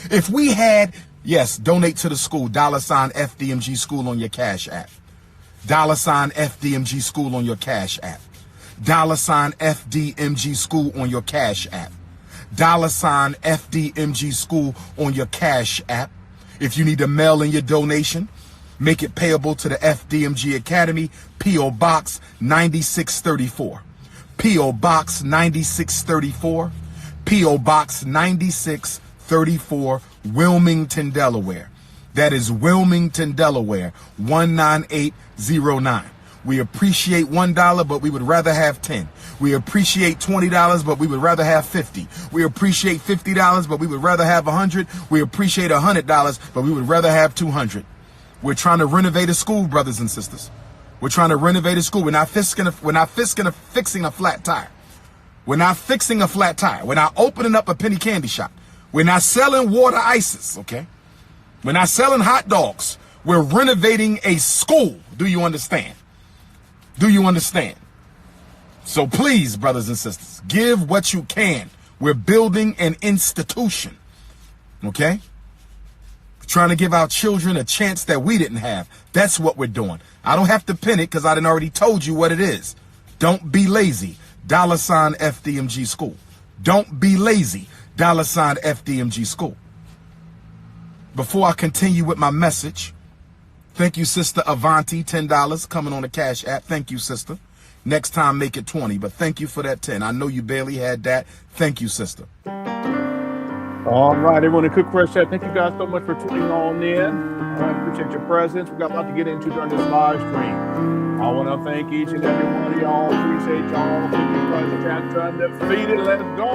If we had, yes, donate to the school, $ FDMG school on your Cash App. $ FDMG school on your Cash App. $ FDMG school on your Cash App. $ FDMG school on your Cash App. If you need to mail in your donation, make it payable to the FDMG Academy, P.O. Box 9634. P.O. Box 9634. P.O. Box 9634, Wilmington, Delaware. That is Wilmington, Delaware, 19809. We appreciate $1, but we would rather have 10. We appreciate $20, but we would rather have 50. We appreciate $50, but we would rather have 100. We appreciate $100, but we would rather have 200. We're trying to renovate a school, brothers and sisters. We're trying to renovate a school. We're not fixing a flat tire. We're not fixing a flat tire. We're not opening up a penny candy shop. We're not selling water ices, okay? We're not selling hot dogs. We're renovating a school. Do you understand? Do you understand? So please, brothers and sisters, give what you can. We're building an institution, okay? We're trying to give our children a chance that we didn't have. That's what we're doing. I don't have to pin it because I done already told you what it is. Don't be lazy. $ FDMG school. Don't be lazy. $ FDMG school. Before I continue with my message, thank you, Sister Avanti, $10 coming on the Cash App. Thank you, sister. Next time, make it 20, but thank you for that 10. I know you barely had that. Thank you, sister. All right, everyone in Cook Fresh Chat, thank you guys so much for tuning on in. I appreciate your presence. We've got a lot to get into during this live stream. I want to thank each and every one of y'all. Appreciate y'all. The chat undefeated. Let us go.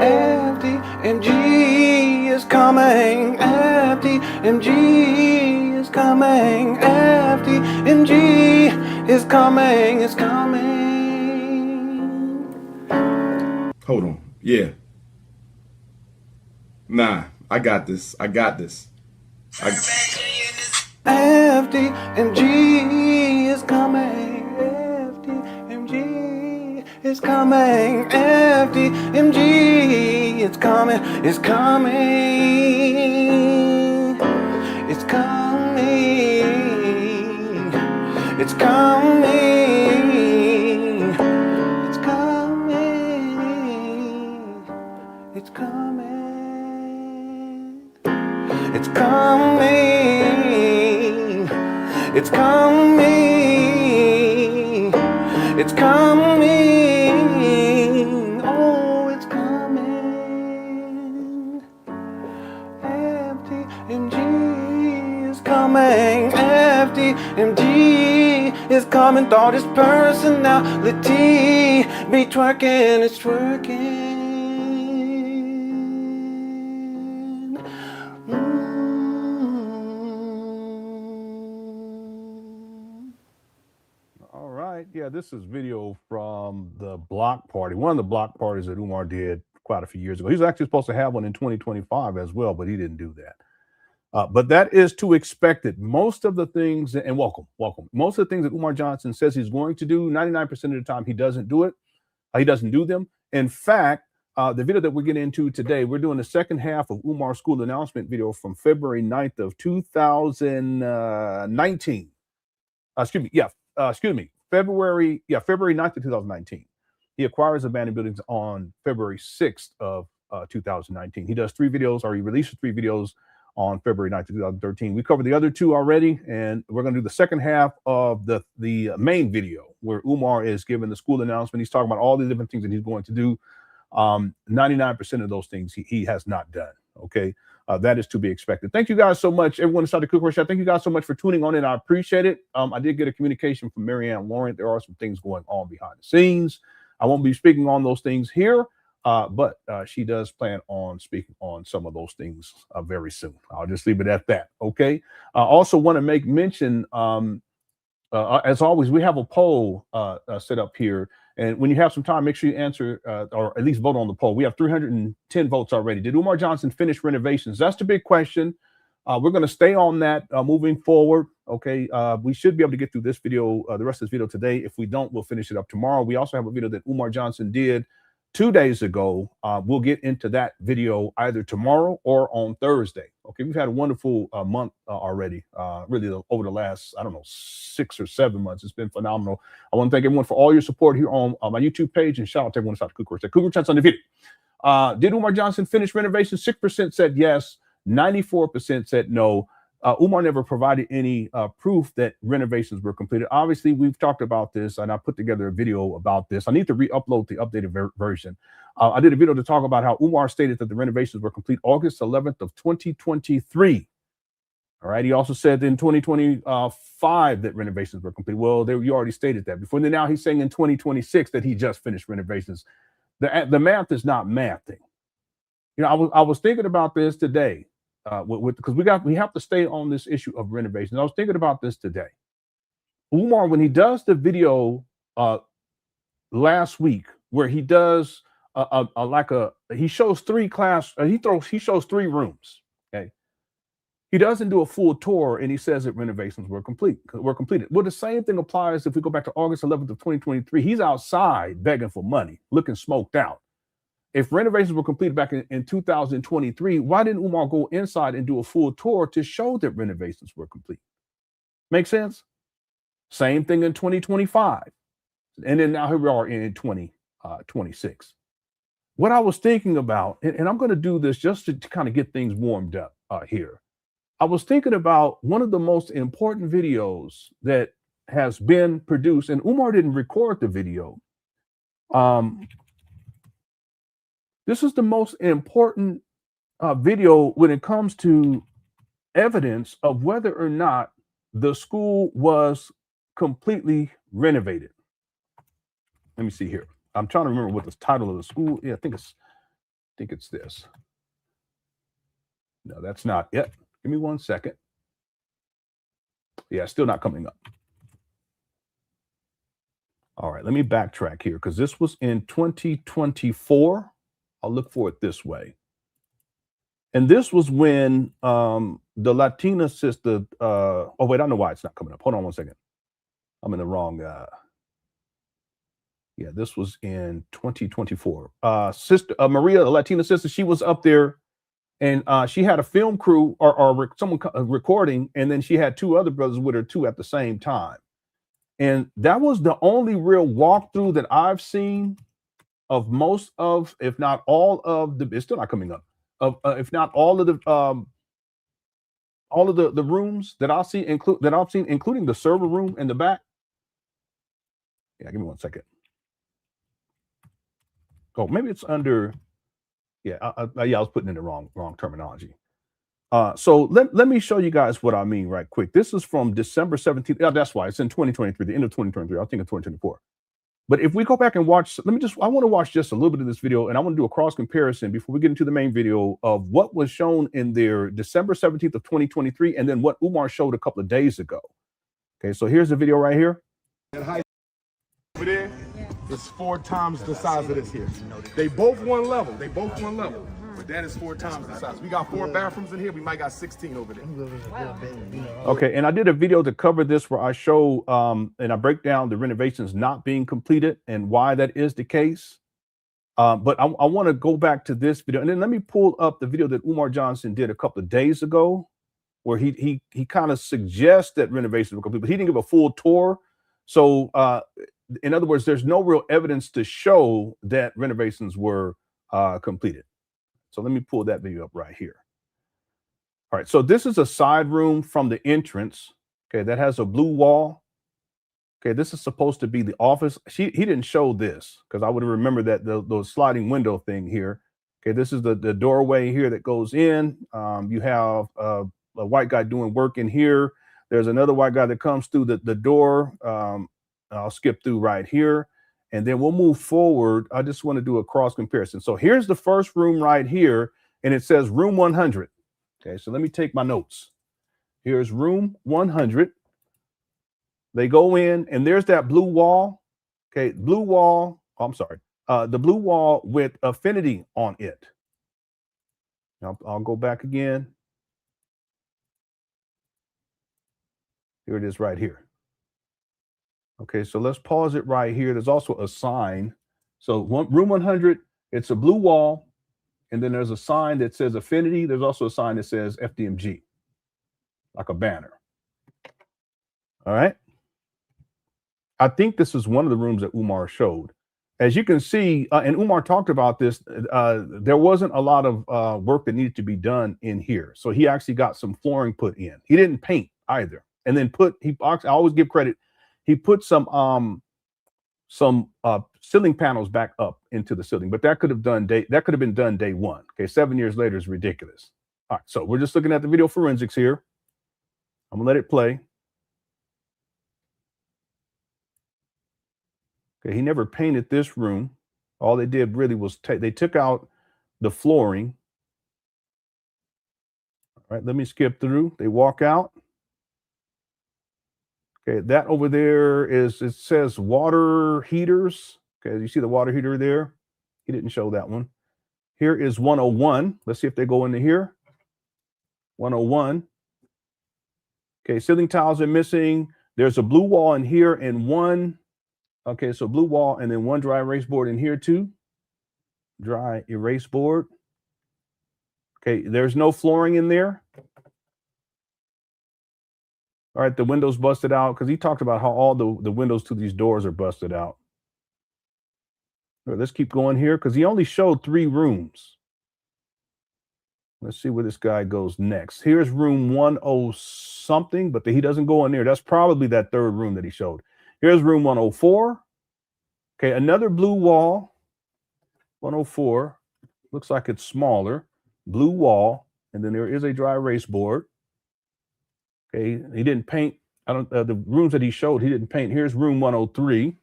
FDMG is coming. FDMG is coming. FDMG is coming. It's coming. Hold on. Yeah. Nah, I got this. I got this. FDMG is coming. FDMG is coming. FDMG is coming. It's coming. It's coming. It's coming. It's coming. It's coming. It's coming. It's coming. It's coming. Oh, it's coming. FDMG is coming. FDMG is coming. Thought his personality be twerking. It's twerking. Yeah, this is video from the block party. One of the block parties that Umar did quite a few years ago. He was actually supposed to have one in 2025 as well, but he didn't do that. But that is to expected. Most of the things, and welcome. Most of the things that Umar Johnson says he's going to do, 99% of the time he doesn't do it. He doesn't do them. In fact, the video that we're getting into today, we're doing the second half of Umar's school announcement video from February 9th of 2019. February 9th of 2019. He acquires abandoned buildings on February 6th of 2019. He does 3 videos, or he releases 3 videos on February 9th of 2013. We covered the other 2 already, and we're going to do the second half of the main video where Umar is giving the school announcement. He's talking about all the different things that he's going to do. 99% of those things he has not done. Okay. That is to be expected. Thank you guys so much. Everyone inside the Cook Fresh Chat, thank you guys so much for tuning on in. I appreciate it. I did get a communication from Marianne Laurent. There are some things going on behind the scenes. I won't be speaking on those things here, but she does plan on speaking on some of those things very soon. I'll just leave it at that. Okay. I also want to make mention, as always, we have a poll set up here. And when you have some time, make sure you answer or at least vote on the poll. We have 310 votes already. Did Umar Johnson finish renovations? That's the big question. We're going to stay on that moving forward. Okay. We should be able to get through this video, the rest of this video today. If we don't, we'll finish it up tomorrow. We also have a video that Umar Johnson did 2 days ago. We'll get into that video either tomorrow or on Thursday. Okay, we've had a wonderful month already. Really, over the last, I don't know, 6 or 7 months, it's been phenomenal. I want to thank everyone for all your support here on my YouTube page, and shout out to everyone inside the Cougar Chats on the video. Did Umar Johnson finish renovations? 6% said yes, 94% said no. Umar never provided any proof that renovations were completed. Obviously, we've talked about this, and I put together a video about this. I need to re-upload the updated version. I did a video to talk about how Umar stated that the renovations were complete August 11th of 2023. All right. He also said in 2025 that renovations were complete. Well, you already stated that before. And then now he's saying in 2026 that he just finished renovations. The math is not mathing. You know, I was thinking about this today. Because we have to stay on this issue of renovations. I was thinking about this today. Umar, when he does the video last week, where he does he shows three rooms. Okay, he doesn't do a full tour, and he says that renovations were completed. Well, the same thing applies if we go back to August 11th of 2023. He's outside begging for money, looking smoked out. If renovations were completed back in 2023, why didn't Umar go inside and do a full tour to show that renovations were complete? Make sense? Same thing in 2025. And then now here we are in 2026. What I was thinking about, and I'm going to do this just to kind of get things warmed up here. I was thinking about one of the most important videos that has been produced, and Umar didn't record the video. This is the most important video when it comes to evidence of whether or not the school was completely renovated. Let me see here. I'm trying to remember what the title of the school. Yeah, I think it's this. No, that's not it. Give me 1 second. Yeah, still not coming up. All right, let me backtrack here because this was in 2024. I'll look for it this way. And this was when the Latina sister, oh wait, I know why it's not coming up. Hold on 1 second. I'm in the wrong, yeah, this was in 2024. Sister Maria, the Latina sister, she was up there and she had a film crew or someone recording, and then she had 2 other brothers with her too at the same time. And that was the only real walkthrough that I've seen of most of, if not all of the, it's still not coming up, of if not all of the rooms that I've seen, including the server room in the back. Yeah, give me 1 second. Oh, maybe it's under. Yeah, I was putting in the wrong terminology. So let me show you guys what I mean right quick. This is from December 17th. Yeah, that's why it's in 2023, the end of 2023. I think of 2024. But if we go back and watch, I want to watch just a little bit of this video, and I want to do a cross comparison before we get into the main video of what was shown in there December 17th of 2023, and then what Umar showed a couple of days ago. Okay, so here's the video right here. That height over there is 4 times the size of this here. They both one level. But that is 4 times the size. We got 4 bathrooms in here. We might got 16 over there. Okay, and I did a video to cover this where I show and I break down the renovations not being completed and why that is the case. But I want to go back to this video, and then let me pull up the video that Umar Johnson did a couple of days ago, where he kind of suggests that renovations were complete, but he didn't give a full tour. So in other words, there's no real evidence to show that renovations were completed. So let me pull that video up right here. All right, so this is a side room from the entrance. Okay, that has a blue wall. Okay, this is supposed to be the office. He didn't show this because I would remember that the sliding window thing here. Okay, this is the doorway here that goes in. You have a white guy doing work in here. There's another white guy that comes through the door. I'll skip through right here. And then we'll move forward. I just want to do a cross comparison. So here's the first room right here, and it says room 100. Okay, so let me take my notes. Here's room 100. They go in, and there's that blue wall. Okay, blue wall. Oh, I'm sorry. The blue wall with affinity on it. Now, I'll go back again. Here it is right here. Okay, so let's pause it right here. There's also a sign So room 100, it's a blue wall, and then there's a sign that says Affinity. There's also a sign that says FDMG, like a banner. All right. I think this is one of the rooms that Umar showed. As you can see, and Umar talked about this, there wasn't a lot of work that needed to be done in here. So he actually got some flooring put in. He didn't paint either. And then I always give credit, he put some ceiling panels back up into the ceiling, but that could have been done day one. Okay, 7 years later is ridiculous. All right, so we're just looking at the video forensics here. I'm gonna let it play. Okay, he never painted this room. All they did really was they took out the flooring. All right, let me skip through. They walk out. Okay, that over there it says water heaters. Okay, you see the water heater there? He didn't show that one. Here is 101. Let's see if they go into here. 101. Okay, ceiling tiles are missing. There's a blue wall in here and one. Okay, so blue wall and then one dry erase board in here too. Dry erase board. Okay, there's no flooring in there. All right, the windows busted out because he talked about how all the windows to these doors are busted out. All right, let's keep going here because he only showed 3 rooms. Let's see where this guy goes next. Here's room 10 something, but he doesn't go in there. That's probably that 3rd room that he showed. Here's room 104. Okay, another blue wall. 104. Looks like it's smaller. Blue wall. And then there is a dry erase board. Okay, he didn't paint. The rooms that he showed, he didn't paint. Here's room 103.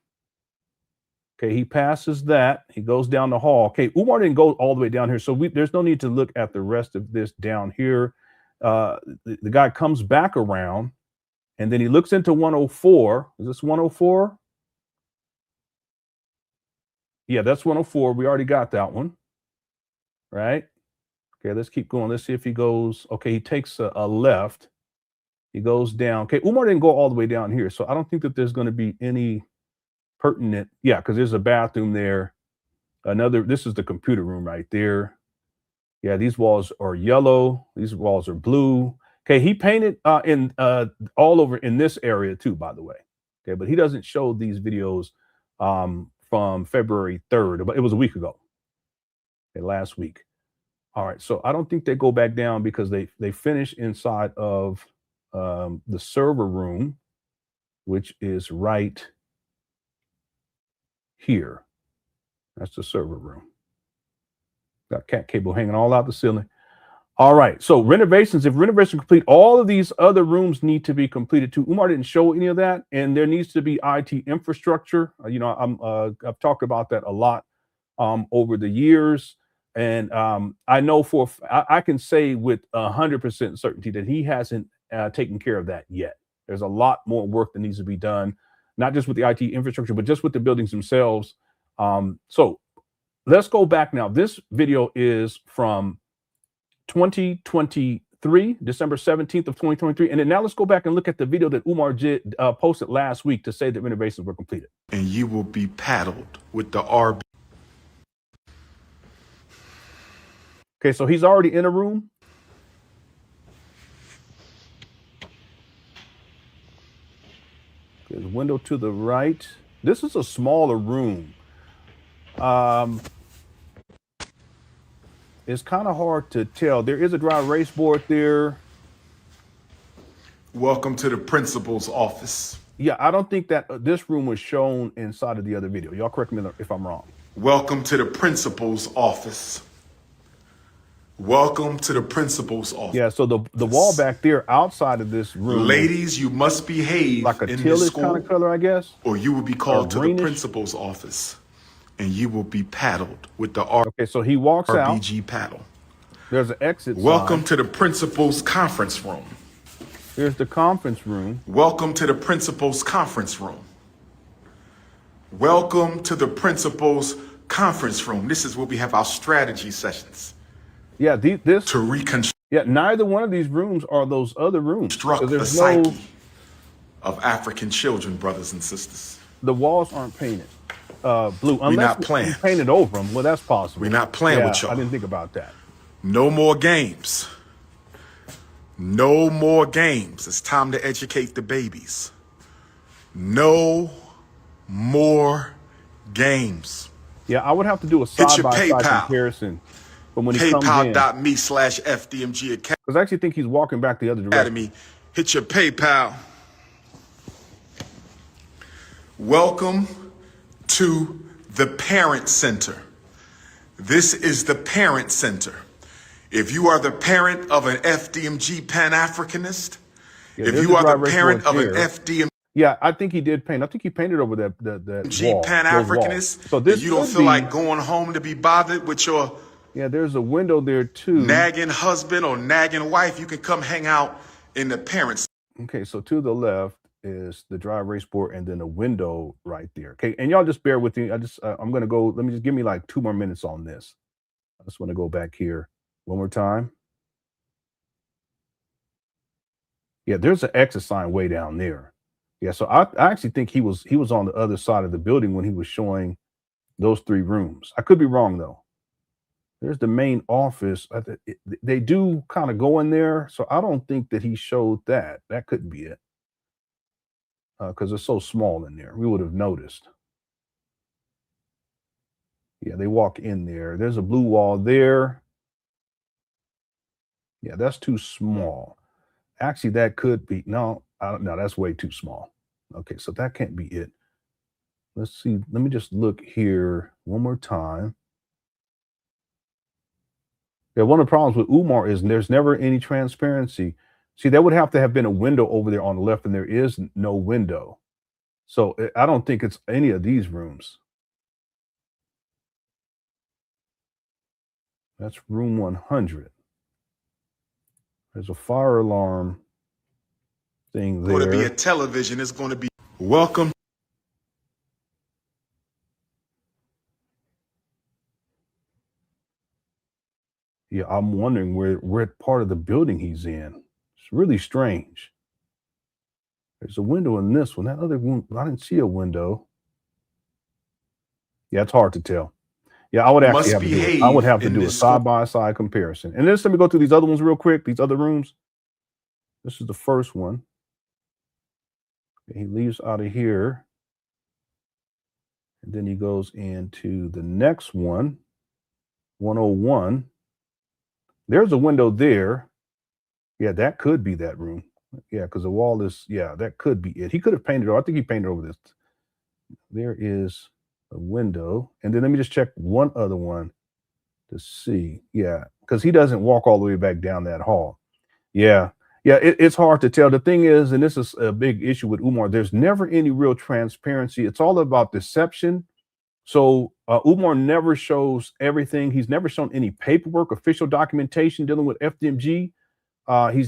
Okay, he passes that. He goes down the hall. Okay, Umar didn't go all the way down here. So there's no need to look at the rest of this down here. The guy comes back around. And then he looks into 104. Is this 104? Yeah, that's 104. We already got that one. Right? Okay, let's keep going. Let's see if he goes. Okay, he takes a left. He goes down. Okay, Umar didn't go all the way down here. So I don't think that there's going to be any pertinent. Yeah, because there's a bathroom there. This is the computer room right there. Yeah, these walls are yellow. These walls are blue. Okay, he painted all over in this area too, by the way. Okay, but he doesn't show these videos from February 3rd, but it was a week ago. Okay, last week. All right, so I don't think they go back down because they finish inside of the server room, which is right here. That's the server room. Got cat cable hanging all out the ceiling. All right, so renovations, if renovation complete, all of these other rooms need to be completed too. Umar didn't show any of that, and there needs to be IT infrastructure. I've talked about that a lot over the years, and I know I can say with 100% certainty that he hasn't taken care of that yet. There's a lot more work that needs to be done, not just with the IT infrastructure, but just with the buildings themselves. So let's go back now. This video is from 2023, December 17th of 2023. And then now let's go back and look at the video that Umar posted last week to say that renovations were completed. And you will be paddled with the RB. Okay, so he's already in a room. There's a window to the right. This is a smaller room. It's kind of hard to tell. There is a dry erase board there. Welcome to the principal's office. Yeah, I don't think that this room was shown inside of the other video. Y'all correct me if I'm wrong. Welcome to the principal's office. Welcome to the principal's office. Yeah, so the wall back there outside of this room. Ladies, you must behave like a in tealish this school, kind of color, I guess. or you will be called to the principal's office. And you will be paddled with the Okay, so he walks RBG out. paddle. There's an exit Welcome sign. to the principal's conference room. Here's the conference room. Welcome to the principal's conference room. Welcome to the principal's conference room. This is where we have our strategy sessions. Yeah, this to reconstruct. Yeah, neither one of these rooms are those other rooms. So the psyche of African children, brothers and sisters. The walls aren't painted. blue, We unless not playing. he painted over them. Well, that's possible. We not playing with I y'all. didn't think about that. No more games. No more games. It's time to educate the babies. No more games. Yeah, I would have to do a Hit your side-by-side PayPal. comparison from when he comes in. PayPal.me/FDMG Because I actually think he's walking back the other direction. Academy. Hit your PayPal. Welcome to the Parent Center. This is the Parent Center. If you are the parent of an FDMG Pan Africanist, if you are the parent of an FDMG Yeah, I think he did paint. I think he painted over that wall, Pan Africanist, so this you don't feel like going home to be bothered with your there's a window there too. Nagging husband or nagging wife, you can come hang out in the parents. Okay, so to the left is the dry erase board and then a window right there. Okay, and y'all just bear with me. I'm gonna go. Let me just give me like 2 more minutes on this. I just want to go back here one more time. Yeah, there's an exit sign way down there. Yeah, so I actually think he was on the other side of the building when he was showing those 3 rooms. I could be wrong though. There's the main office. They do kind of go in there, so I don't think that he showed that. That couldn't be it, because it's so small in there. We would have noticed. Yeah, they walk in there. There's a blue wall there. Yeah, that's too small. Actually, that could be no. That's way too small. Okay, so that can't be it. Let's see. Let me just look here one more time. Yeah, one of the problems with Umar is there's never any transparency. See, there would have to have been a window over there on the left, and there is no window. So I don't think it's any of these rooms. That's room 100. There's a fire alarm thing there. It's going to be a television. It's going to be welcome. Yeah, I'm wondering where part of the building he's in. It's really strange. There's a window in this one. That other one, I didn't see a window. Yeah, it's hard to tell. Yeah, I would actually have to do a side-by-side comparison. And then let me go through these other ones real quick, these other rooms. This is the first one. He leaves out of here. And then he goes into the next one, 101. There's a window there. Yeah, that could be that room. Yeah, because the wall is, that could be it. He could have painted, I think he painted over this. There is a window. And then let me just check one other one to see. Yeah, because he doesn't walk all the way back down that hall. Yeah, it's hard to tell. The thing is, and this is a big issue with Umar, there's never any real transparency. It's all about deception. So Umar never shows everything. He's never shown any paperwork, official documentation dealing with FDMG.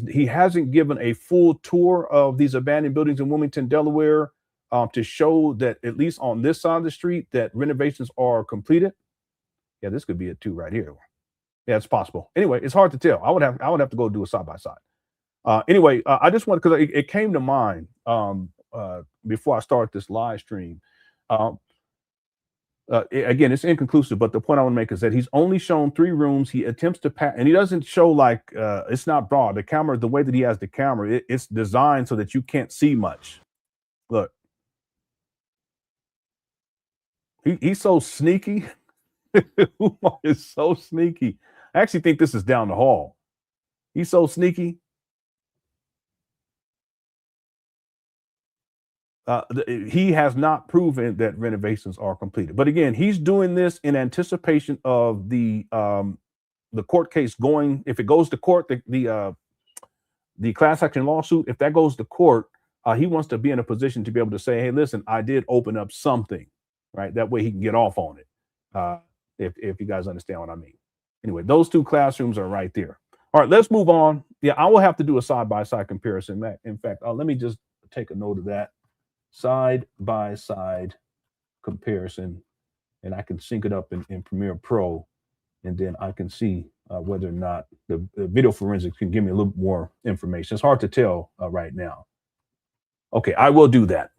He hasn't given a full tour of these abandoned buildings in Wilmington, Delaware, to show that at least on this side of the street that renovations are completed. Yeah, this could be it too right here. Yeah, it's possible. Anyway, it's hard to tell. I would have to go do a side by side. Anyway, I just want, because it came to mind before I start this live stream. Again, it's inconclusive, but the point I want to make is that he's only shown 3 rooms. He attempts to pass, and he doesn't show like it's not broad. The camera, the way that he has the camera, it's designed so that you can't see much. Look, he's so sneaky. Umar is so sneaky. I actually think this is down the hall. He's so sneaky. He has not proven that renovations are completed. But again, he's doing this in anticipation of the court case going. If it goes to court, the class action lawsuit, if that goes to court, he wants to be in a position to be able to say, hey, listen, I did open up something, right? That way he can get off on it. If you guys understand what I mean. Anyway, those 2 classrooms are right there. All right, let's move on. Yeah, I will have to do a side-by-side comparison. In fact, let me just take a note of that. Side-by-side comparison, and I can sync it up in Premiere Pro, and then I can see whether or not the video forensics can give me a little more information. It's hard to tell right now. Okay, I will do that.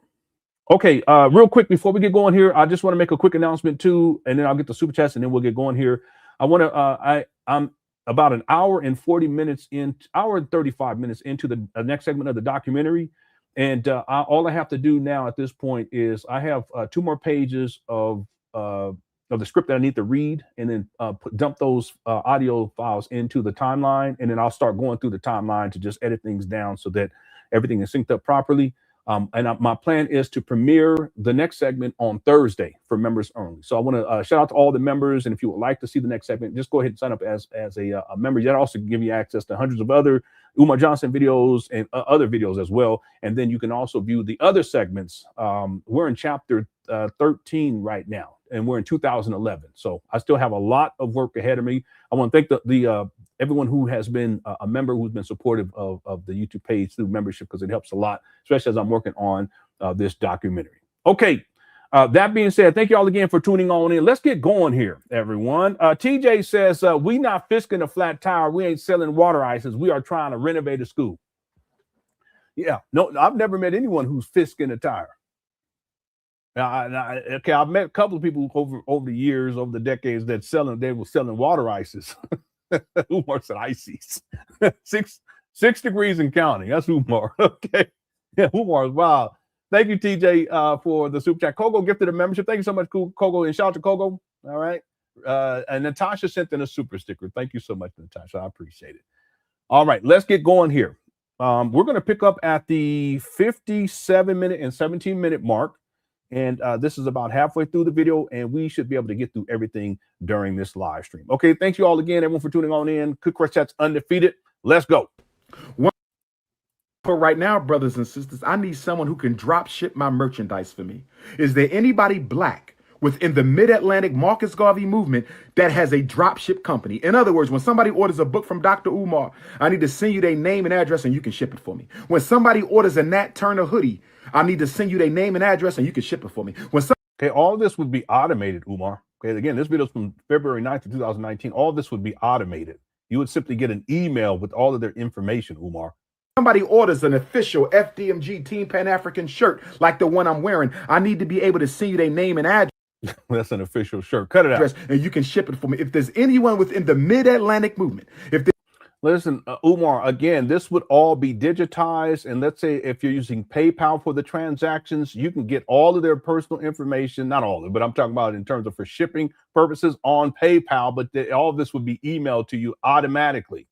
Okay, real quick before we get going here, I just want to make a quick announcement too, and then I'll get the super chats, and then we'll get going here. I want to. I'm about an hour and 40 minutes in, hour and 35 minutes into the next segment of the documentary, and all I have to do now at this point is I have 2 more pages of the script that I need to read, and then dump those audio files into the timeline, and then I'll start going through the timeline to just edit things down so that everything is synced up properly. My plan is to premiere the next segment on Thursday for members only. So I want to shout out to all the members, and if you would like to see the next segment, just go ahead and sign up as a member. That also give you access to hundreds of other Umar Johnson videos and other videos as well. And then you can also view the other segments. We're in chapter 13 right now, and we're in 2011. So I still have a lot of work ahead of me. I want to thank the everyone who has been a member, who's been supportive of the YouTube page through membership, because it helps a lot, especially as I'm working on this documentary. Okay, that being said, thank you all again for tuning on in. Let's get going here, everyone. TJ says, we not fisking a flat tire. We ain't selling water ices. We are trying to renovate a school. Yeah, no, I've never met anyone who's fisking a tire. Okay, I've met a couple of people over the years, over the decades, that they were selling water ices. Umar said ices. 6 degrees and counting. That's Umar. Okay. Yeah, Umar. Wow. Thank you, TJ, for the super chat. Kogo gifted a membership. Thank you so much, Kogo. And shout out to Kogo. All right. And Natasha sent in a super sticker. Thank you so much, Natasha. I appreciate it. All right, let's get going here. We're going to pick up at the 57-minute and 17-minute mark. And this is about halfway through the video, and we should be able to get through everything during this live stream. Okay, thank you all again, everyone, for tuning on in. Quick Crush Chat's undefeated. Let's go. For right now, brothers and sisters, I need someone who can drop ship my merchandise for me. Is there anybody black within the Mid-Atlantic Marcus Garvey movement that has a drop ship company? In other words, when somebody orders a book from Dr. Umar, I need to send you their name and address, and you can ship it for me. When somebody orders a Nat Turner hoodie, I need to send you their name and address, and you can ship it for me. Okay, all of this would be automated, Umar. Okay, again, this video is from February 9th of 2019. All this would be automated. You would simply get an email with all of their information, Umar. Somebody orders an official FDMG Team Pan African shirt like the one I'm wearing, I need to be able to send you their name and address. That's an official shirt. Cut it out. And you can ship it for me. If there's anyone within the Mid-Atlantic movement, listen, Umar, again, this would all be digitized. And let's say if you're using PayPal for the transactions, you can get all of their personal information, not all of it, but I'm talking about in terms of for shipping purposes on PayPal, but all of this would be emailed to you automatically.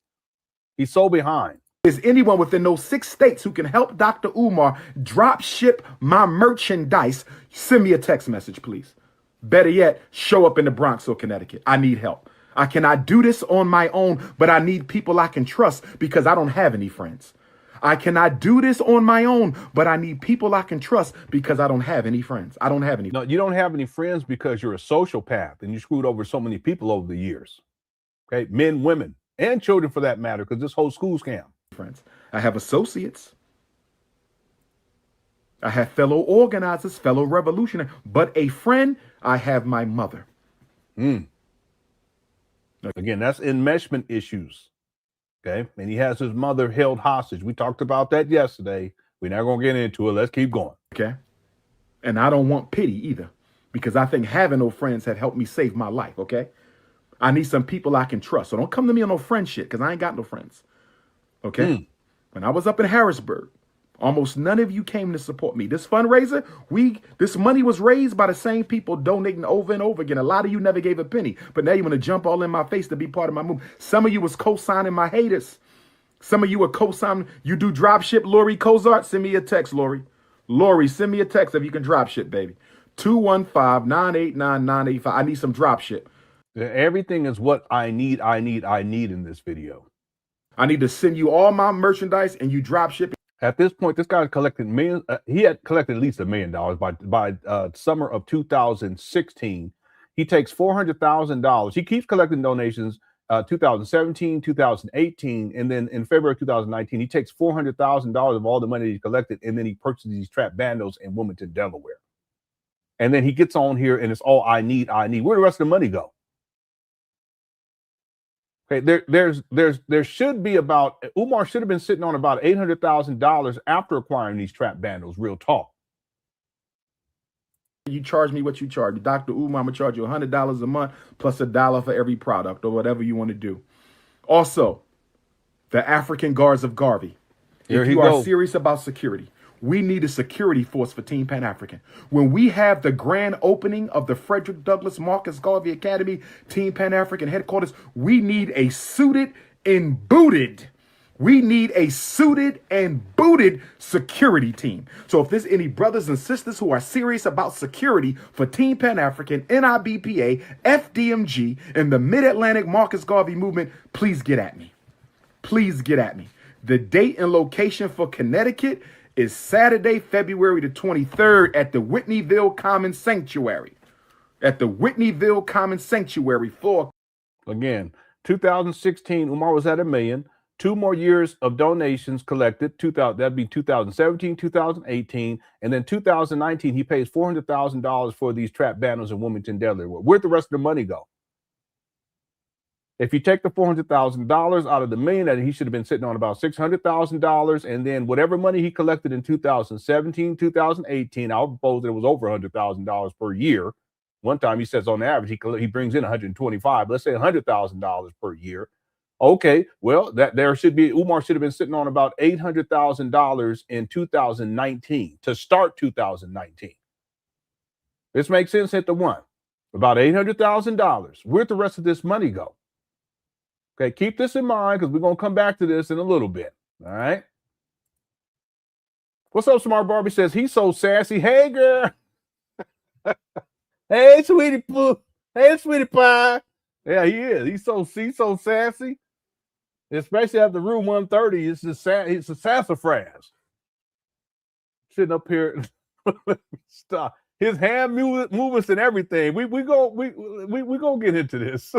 He's so behind. Is anyone within those 6 states who can help Dr. Umar drop ship my merchandise? Send me a text message, please. Better yet, show up in the Bronx or Connecticut. I need help. I cannot do this on my own, but I need people I can trust because I don't have any friends. I cannot do this on my own, but I need people I can trust because I don't have any friends. I don't have any. No, you don't have any friends because you're a sociopath and you screwed over so many people over the years. Okay, men, women, and children for that matter, because this whole school scam. Friends. I have associates. I have fellow organizers, fellow revolutionaries, but a friend, I have my mother. Again, that's enmeshment issues. Okay. And he has his mother held hostage. We talked about that yesterday. We're not going to get into it. Let's keep going. Okay. And I don't want pity either, because I think having no friends had helped me save my life. Okay. I need some people I can trust. So don't come to me on no friend shit, because I ain't got no friends. Okay. When I was up in Harrisburg, almost none of you came to support me. This fundraiser, this money was raised by the same people donating over and over again. A lot of you never gave a penny, but now you want to jump all in my face to be part of my movement. Some of you was co-signing my haters. Some of you were co-signing. You do drop ship, Lori Cozart? Send me a text, Lori. Lori, send me a text if you can drop ship, baby. 215-989-985. I need some drop ship. Everything is what I need in this video. I need to send you all my merchandise and you drop ship. At this point, this guy collected millions. He had collected at least $1 million by summer of 2016. He takes $400,000. He keeps collecting donations 2017, 2018, and then in February 2019, he takes $400,000 of all the money he collected, and then he purchases these trap bandos in Wilmington, Delaware. And then he gets on here, and it's all I need. Where the rest of the money go? Okay, there should be about, Umar should have been sitting on about $800,000 after acquiring these trap bandos. Real talk. you charge me what you charge me. Dr. Umar, I'm going to charge you $100 a month plus $1 for every product or whatever you want to do. Also, the African Guards of Garvey. If you are serious about security, we need a security force for Team Pan African. When we have the grand opening of the Frederick Douglass Marcus Garvey Academy, Team Pan African headquarters, we need a suited and booted. We need a suited and booted security team. So if there's any brothers and sisters who are serious about security for Team Pan African, NIBPA, FDMG, and the Mid-Atlantic Marcus Garvey movement, please get at me. Please get at me. The date and location for Connecticut is Saturday, February the 23rd at the Whitneyville Common Sanctuary. At the Whitneyville Common Sanctuary for... Again, 2016, Umar was at $1 million. 2 more years of donations collected. That'd be 2017, 2018, and then 2019. He pays $400,000 for these trap banners in Wilmington, Delaware. Where'd the rest of the money go? If you take the $400,000 out of the $1 million, that he should have been sitting on about $600,000, and then whatever money he collected in 2017, 2018, I'll propose that it was over $100,000 per year. One time he says on average he brings in 125. Let's say $100,000 per year. Okay, well, Umar should have been sitting on about $800,000 in 2019 to start 2019. This makes sense at the one. About $800,000. Where'd the rest of this money go? Okay, keep this in mind because we're going to come back to this in a little bit. All right. What's up, Smart Barbie says he's so sassy. Hey, girl. Hey, sweetie poo. Hey, sweetie pie. Yeah, he is. He's so sassy. Especially after Room 130, it's a sassafras. Sitting up here, stop his hand movements and everything. We gonna get into this.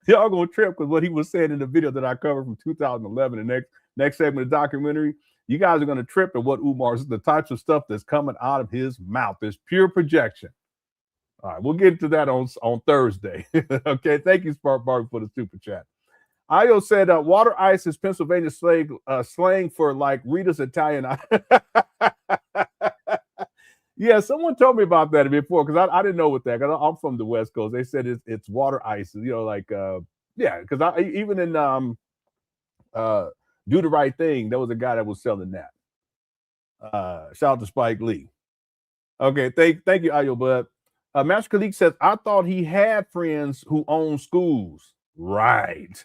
Y'all gonna trip because what he was saying in the video that I covered from 2011, the next segment of the documentary. You guys are gonna trip at what Umar's the types of stuff that's coming out of his mouth. It's pure projection. All right, we'll get into that on Thursday. Okay, thank you, Spark Barbie, for the super chat. Io said, water ice is Pennsylvania slang for like Rita's Italian. Yeah, someone told me about that before because I didn't know what that. Cause I'm from the West Coast. They said it's water ice. You know, like yeah. Because I even in Do the Right Thing, there was a guy that was selling that. Shout out to Spike Lee. Okay, thank you, Io Bud. Master Khalik says, I thought he had friends who own schools. Right.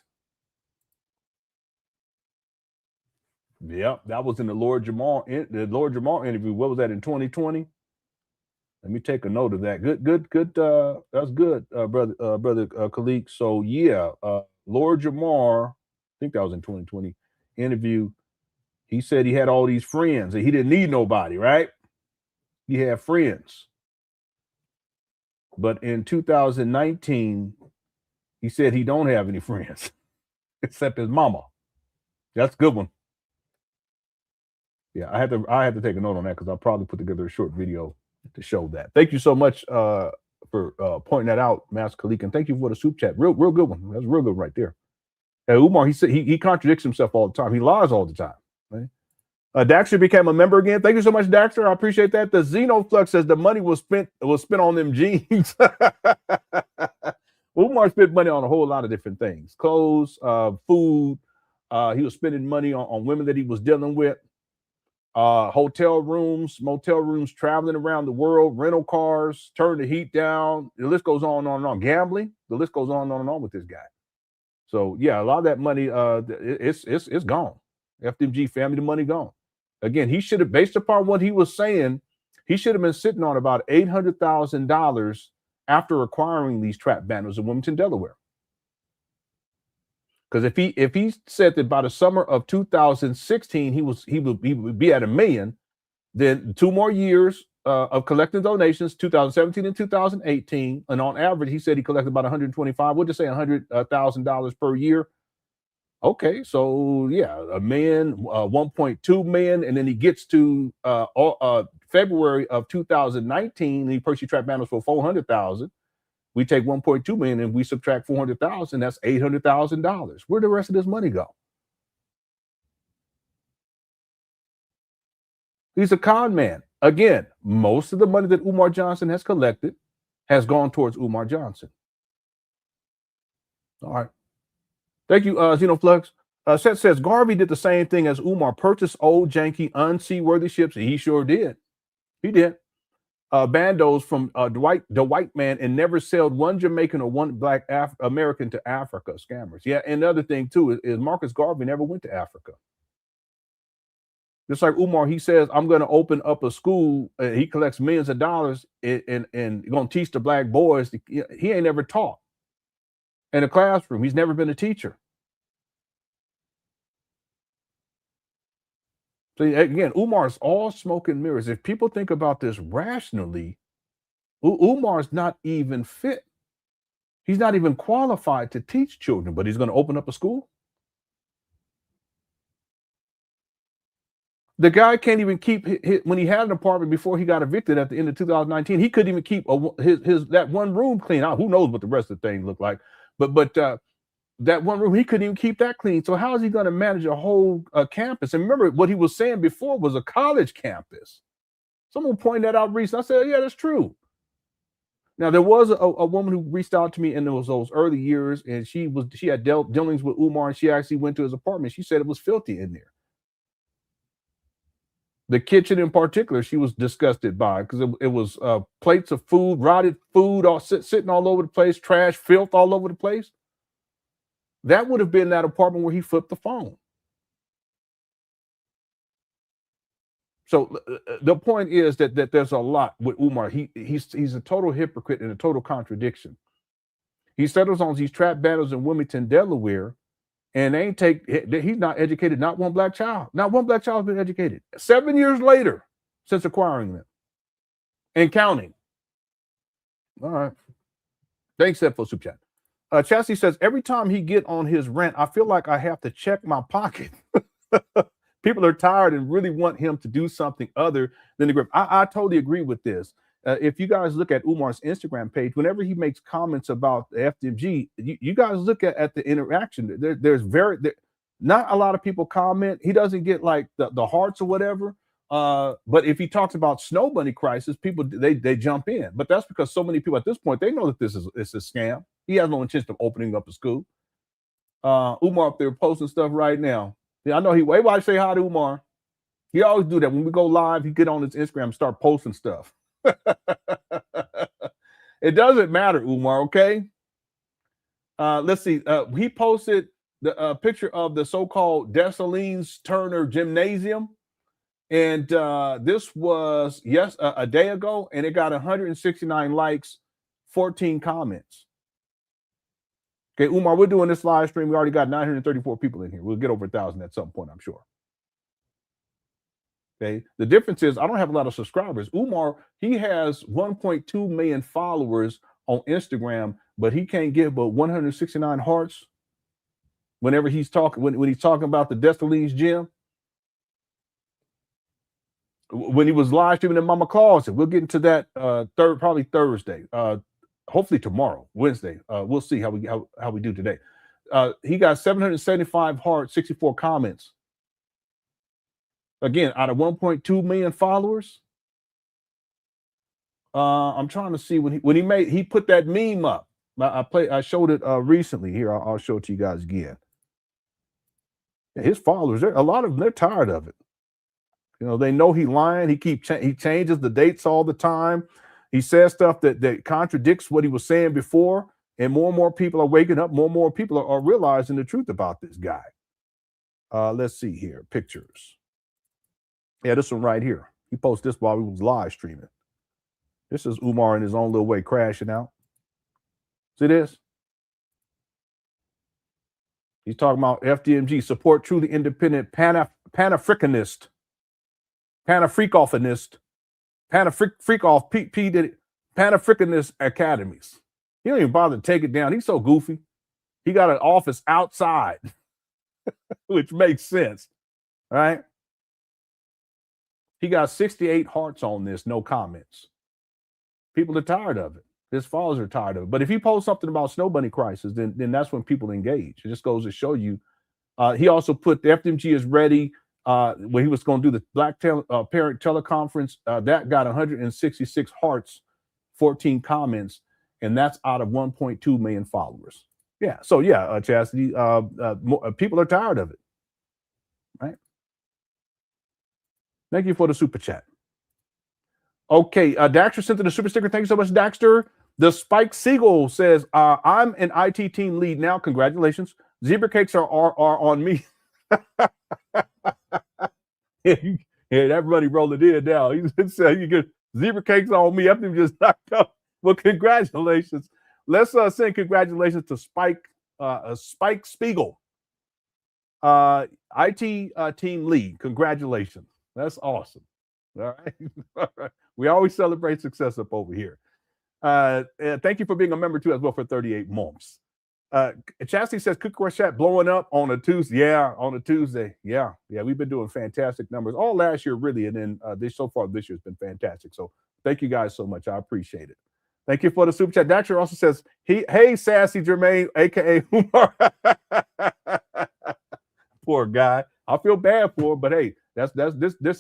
Yep, that was in the Lord Jamal interview. What was that in 2020? Let me take a note of that. Good. That's good, brother Khalik. So yeah, Lord Jamar, I think that was in 2020 interview. He said he had all these friends and he didn't need nobody, right? He had friends. But in 2019, he said he don't have any friends except his mama. That's a good one. Yeah, I had to take a note on that because I'll probably put together a short video to show that. Thank you so much for pointing that out, Master Khalik, and thank you for the soup chat. Real good one. That's real good right there. Umar, he said he contradicts himself all the time. He lies all the time. Right? Daxter became a member again. Thank you so much, Daxter. I appreciate that. The Xenoflux says the money was spent on them jeans. Umar spent money on a whole lot of different things: clothes, food. He was spending money on women that he was dealing with. Hotel rooms, motel rooms, traveling around the world, rental cars, turn the heat down. The list goes on and on. Gambling. The list goes on and on with this guy. So yeah, a lot of that money, it's gone. FDMG family, the money gone. Again, he should have, based upon what he was saying, he should have been sitting on about $800,000 after acquiring these trap banners in Wilmington, Delaware. Because if he said that by the summer of 2016 he would be at $1 million, then 2 more years of collecting donations, 2017 and 2018, and on average he said he collected about 125. We'll just say $100,000 per year. Okay, so yeah, $1 million, 1.2 million, and then he gets to February of 2019, and he purchased trap banners for $400,000. We take 1.2 million and we subtract 400,000. That's $800,000. Where'd the rest of this money go? He's a con man. Again, most of the money that Umar Johnson has collected has gone towards Umar Johnson. All right. Thank you, Xenoflux. Seth says Garvey did the same thing as Umar, purchased old, janky, unseaworthy ships. He sure did. He did. Bandos from the white man, and never sailed one Jamaican or one black American to Africa. Scammers. Yeah, and the other thing too is Marcus Garvey never went to Africa. Just like Umar, he says, I'm going to open up a school. He collects millions of dollars and going to teach the black boys. He ain't never taught in a classroom. He's never been a teacher. So again, Umar's all smoke and mirrors. If people think about this rationally, Umar's not even fit. He's not even qualified to teach children, but he's going to open up a school. The guy can't even keep when he had an apartment before he got evicted at the end of 2019. He couldn't even keep his that one room clean. Who knows what the rest of the thing looked like? But that one room, he couldn't even keep that clean. So how is he going to manage a whole campus? And remember, what he was saying before was a college campus. Someone pointed that out recently. I said, yeah, that's true. Now, there was a woman who reached out to me in those early years, and she had dealings with Umar, and she actually went to his apartment. She said it was filthy in there. The kitchen in particular, she was disgusted by, because it was plates of food, rotted food, all sitting all over the place, trash, filth all over the place. That would have been that apartment where he flipped the phone. So the point is that there's a lot with Umar. He's a total hypocrite and a total contradiction. He settles on these trap battles in Wilmington, Delaware, and he's not educated. Not one black child. Not one black child has been educated. 7 years later since acquiring them and counting. All right. Thanks, Seth, for super chat. Chassis says, every time he get on his rant, I feel like I have to check my pocket. People are tired and really want him to do something other than the grip. I totally agree with this. If you guys look at Umar's Instagram page, whenever he makes comments about the FDMG, you guys look at the interaction. There's not a lot of people comment. He doesn't get like the hearts or whatever. But if he talks about Snow Bunny crisis, people they jump in. But that's because so many people at this point, they know that this is a scam. He has no intention of opening up a school. Umar up there posting stuff right now. Yeah, I know everybody say hi to Umar. He always do that. When we go live, he get on his Instagram and start posting stuff. It doesn't matter, Umar, okay? Let's see. He posted the picture of the so-called Dessalines Turner Gymnasium. And this was, a day ago, and it got 169 likes, 14 comments. Okay, Umar, we're doing this live stream. We already got 934 people in here. We'll get over 1,000 at some point, I'm sure. Okay, the difference is I don't have a lot of subscribers. Umar, he has 1.2 million followers on Instagram, but he can't get but 169 hearts whenever he's talking, when he's talking about the Dessalines gym. When he was live streaming in Mama Closet. We'll get into that probably Thursday. Hopefully tomorrow, Wednesday. We'll see how we do today. He got 775 hearts, 64 comments. Again, out of 1.2 million followers. I'm trying to see when he put that meme up. I showed it recently. Here, I'll show it to you guys again. His followers, a lot of them, they're tired of it. You know, they know he lying. He changes the dates all the time. He says stuff that contradicts what he was saying before, and more people are waking up. More people are realizing the truth about this guy. Let's see here, pictures. Yeah, this one right here. He posted this while he was live streaming. This is Umar in his own little way crashing out. See this? He's talking about FDMG, support truly independent Pan-Africanist. Pan-Africanist academies. He don't even bother to take it down. He's so goofy. He got an office outside, which makes sense, right? He got 68 hearts on this, no comments. People are tired of it. His followers are tired of it. But if he posts something about Snow Bunny crisis, then that's when people engage. It just goes to show you. He also put the FDMG is ready. when he was going to do the Black Parent teleconference, that got 166 hearts, 14 comments, and that's out of 1.2 million followers. Yeah. So yeah, Chastity, people are tired of it, right? Thank you for the super chat. Okay, Daxter sent in the super sticker. Thank you so much, Daxter. The Spike Siegel says, I'm an IT team lead now. Congratulations. Zebra cakes are on me. Yeah, everybody rolling in now. He said you get zebra cakes on me after you just knocked up. Well, congratulations. Let's send congratulations to Spike Spiegel, IT team lead. Congratulations. That's awesome. All right. All right. We always celebrate success up over here. Thank you for being a member too as well for 38 months. Chastity says Cookie Chat blowing up on a Tuesday. Yeah, on a Tuesday. Yeah, we've been doing fantastic numbers all last year, really, and then so far this year has been fantastic. So thank you guys so much. I appreciate it. Thank you for the super chat. Daxter also says, hey, sassy Jermaine, a.k.a. Umar. Poor guy. I feel bad for him, but hey, this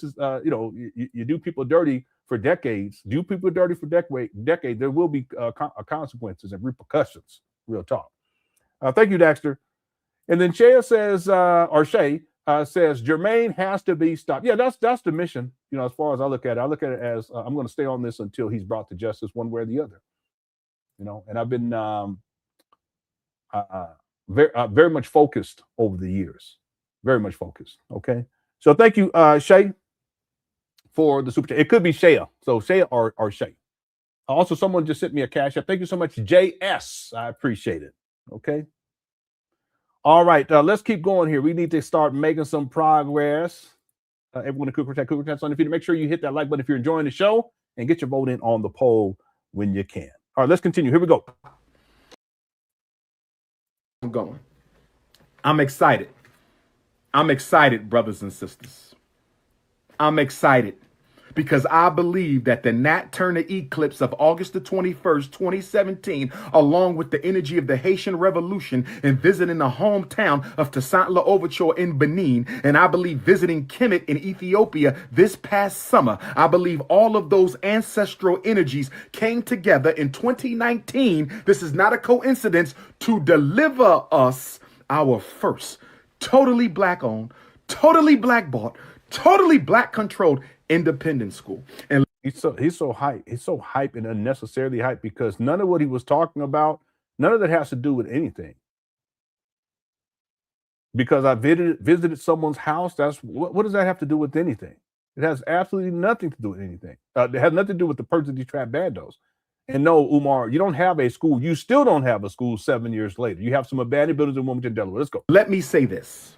is you do people dirty for decades. Do people dirty for decades. There will be consequences and repercussions. Real talk. Thank you, Daxter. And then Shay says, Jermaine has to be stopped. Yeah, that's the mission. As far as I look at it as I'm going to stay on this until he's brought to justice one way or the other. And I've been very much focused over the years. Very much focused. Okay. So thank you, Shay, for the super chat. It could be Shaya. So Shaya or Shay. Also, someone just sent me a cash app. Thank you so much, JS. I appreciate it. Okay. All right. Let's keep going here. We need to start making some progress. Everyone in Cooper Chat's on the feed. Make sure you hit that like button if you're enjoying the show and get your vote in on the poll when you can. All right, let's continue. Here we go. I'm going. I'm excited. I'm excited, brothers and sisters. I'm excited because I believe that the Nat Turner eclipse of August the 21st, 2017, along with the energy of the Haitian Revolution and visiting the hometown of Toussaint Louverture in Benin, and I believe visiting Kemet in Ethiopia this past summer, I believe all of those ancestral energies came together in 2019. This is not a coincidence to deliver us our first totally Black-owned, totally Black-bought, totally Black-controlled independent school. And he's so hype. He's so hype and unnecessarily hype because none of what he was talking about, none of that has to do with anything. Because I visited someone's house. That's what does that have to do with anything? It has absolutely nothing to do with anything. It has nothing to do with the purge of these trap bandos. And no, Umar, you don't have a school. You still don't have a school 7 years later. You have some abandoned buildings in Wilmington, Delaware. Let's go. Let me say this.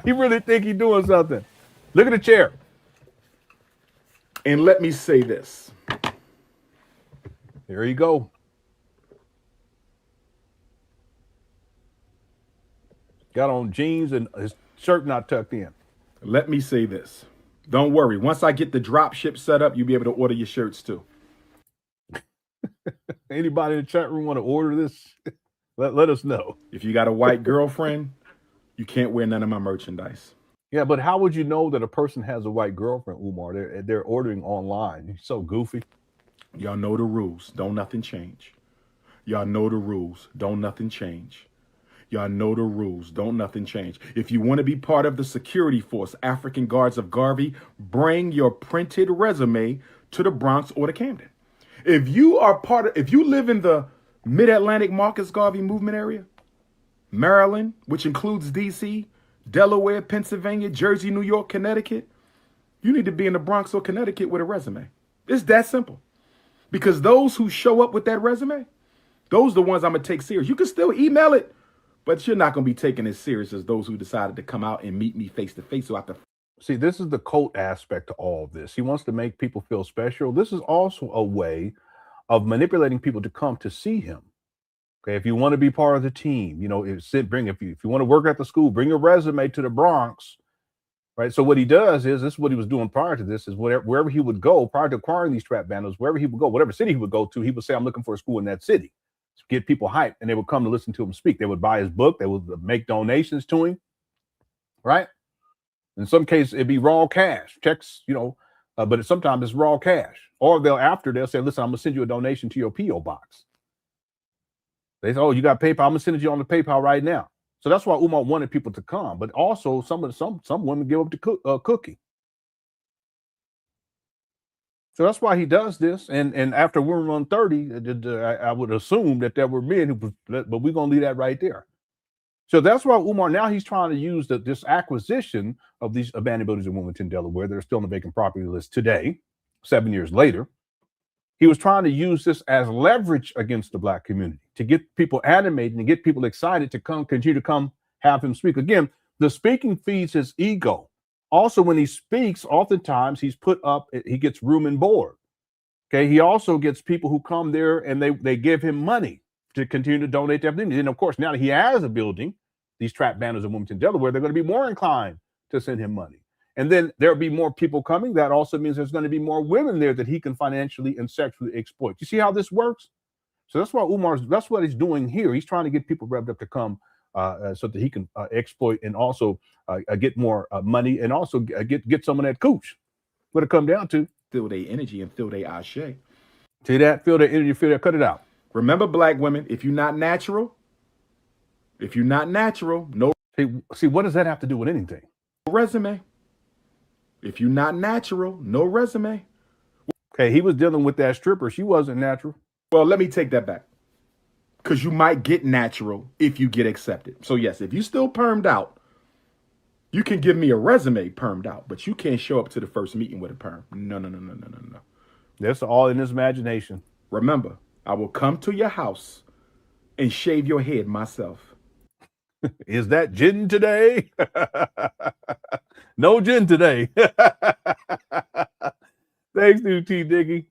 He really think he's doing something. Look at the chair. And let me say this. There you go. Got on jeans and his shirt not tucked in. Let me say this. Don't worry. Once I get the drop ship set up, you'll be able to order your shirts too. Anybody in the chat room want to order this? Let us know. If you got a white girlfriend, you can't wear none of my merchandise. Yeah, but how would you know that a person has a white girlfriend, Umar? They're ordering online. You're so goofy. Y'all know the rules. Don't nothing change. Y'all know the rules. Don't nothing change. Y'all know the rules. Don't nothing change. If you want to be part of the security force, African Guards of Garvey, bring your printed resume to the Bronx or the Camden. If you live in the Mid-Atlantic Marcus Garvey movement area, Maryland, which includes DC, Delaware, Pennsylvania, Jersey, New York, Connecticut, you need to be in the Bronx or Connecticut with a resume. It's that simple. Because those who show up with that resume, those are the ones I'm going to take serious. You can still email it, but you're not going to be taken as serious as those who decided to come out and meet me face to face. See, this is the cult aspect to all of this. He wants to make people feel special. This is also a way of manipulating people to come to see him. Okay, if you want to be part of the team, if you want to work at the school, bring your resume to the Bronx, right? So what he does is, this is what he was doing prior to this, is wherever he would go, prior to acquiring these trap bandos, wherever he would go, whatever city he would go to, he would say, I'm looking for a school in that city. To get people hyped, and they would come to listen to him speak. They would buy his book. They would make donations to him, right? In some cases, it'd be raw cash, checks, but sometimes it's raw cash. Or they'll say, listen, I'm gonna send you a donation to your P.O. box. They say, oh, you got PayPal, I'm gonna send it you on the PayPal right now. So that's why Umar wanted people to come, but also some women give up the cookie. So that's why he does this. And after Women Run 30, I would assume that there were men who, but we're gonna leave that right there. So that's why Umar, now he's trying to use this acquisition of these abandoned buildings in Wilmington, Delaware. They're still on the vacant property list today, 7 years later. He was trying to use this as leverage against the Black community to get people animated and get people excited to continue to come have him speak. Again, the speaking feeds his ego. Also, when he speaks, oftentimes he gets room and board. Okay, he also gets people who come there and they give him money to continue to donate to FDMG. And of course, now that he has a building, these trap banners in Wilmington, Delaware, they're going to be more inclined to send him money. And then there'll be more people coming. That also means there's going to be more women there that he can financially and sexually exploit. You see how this works? So that's why that's what he's doing here. He's trying to get people revved up to come so that he can exploit and also get more money and also get some of that cooch. What it come down to? Feel their energy and feel their ashe. See that? Feel their energy, feel that, cut it out. Remember, Black women, if you're not natural, no. See, what does that have to do with anything? Resume. If you're not natural, no resume. Okay, he was dealing with that stripper. She wasn't natural. Well, let me take that back. Because you might get natural if you get accepted. So yes, if you still permed out, you can give me a resume permed out, but you can't show up to the first meeting with a perm. No. That's all in his imagination. Remember, I will come to your house and shave your head myself. Is that gin today? No gin today. Thanks, dude, T. Diggy.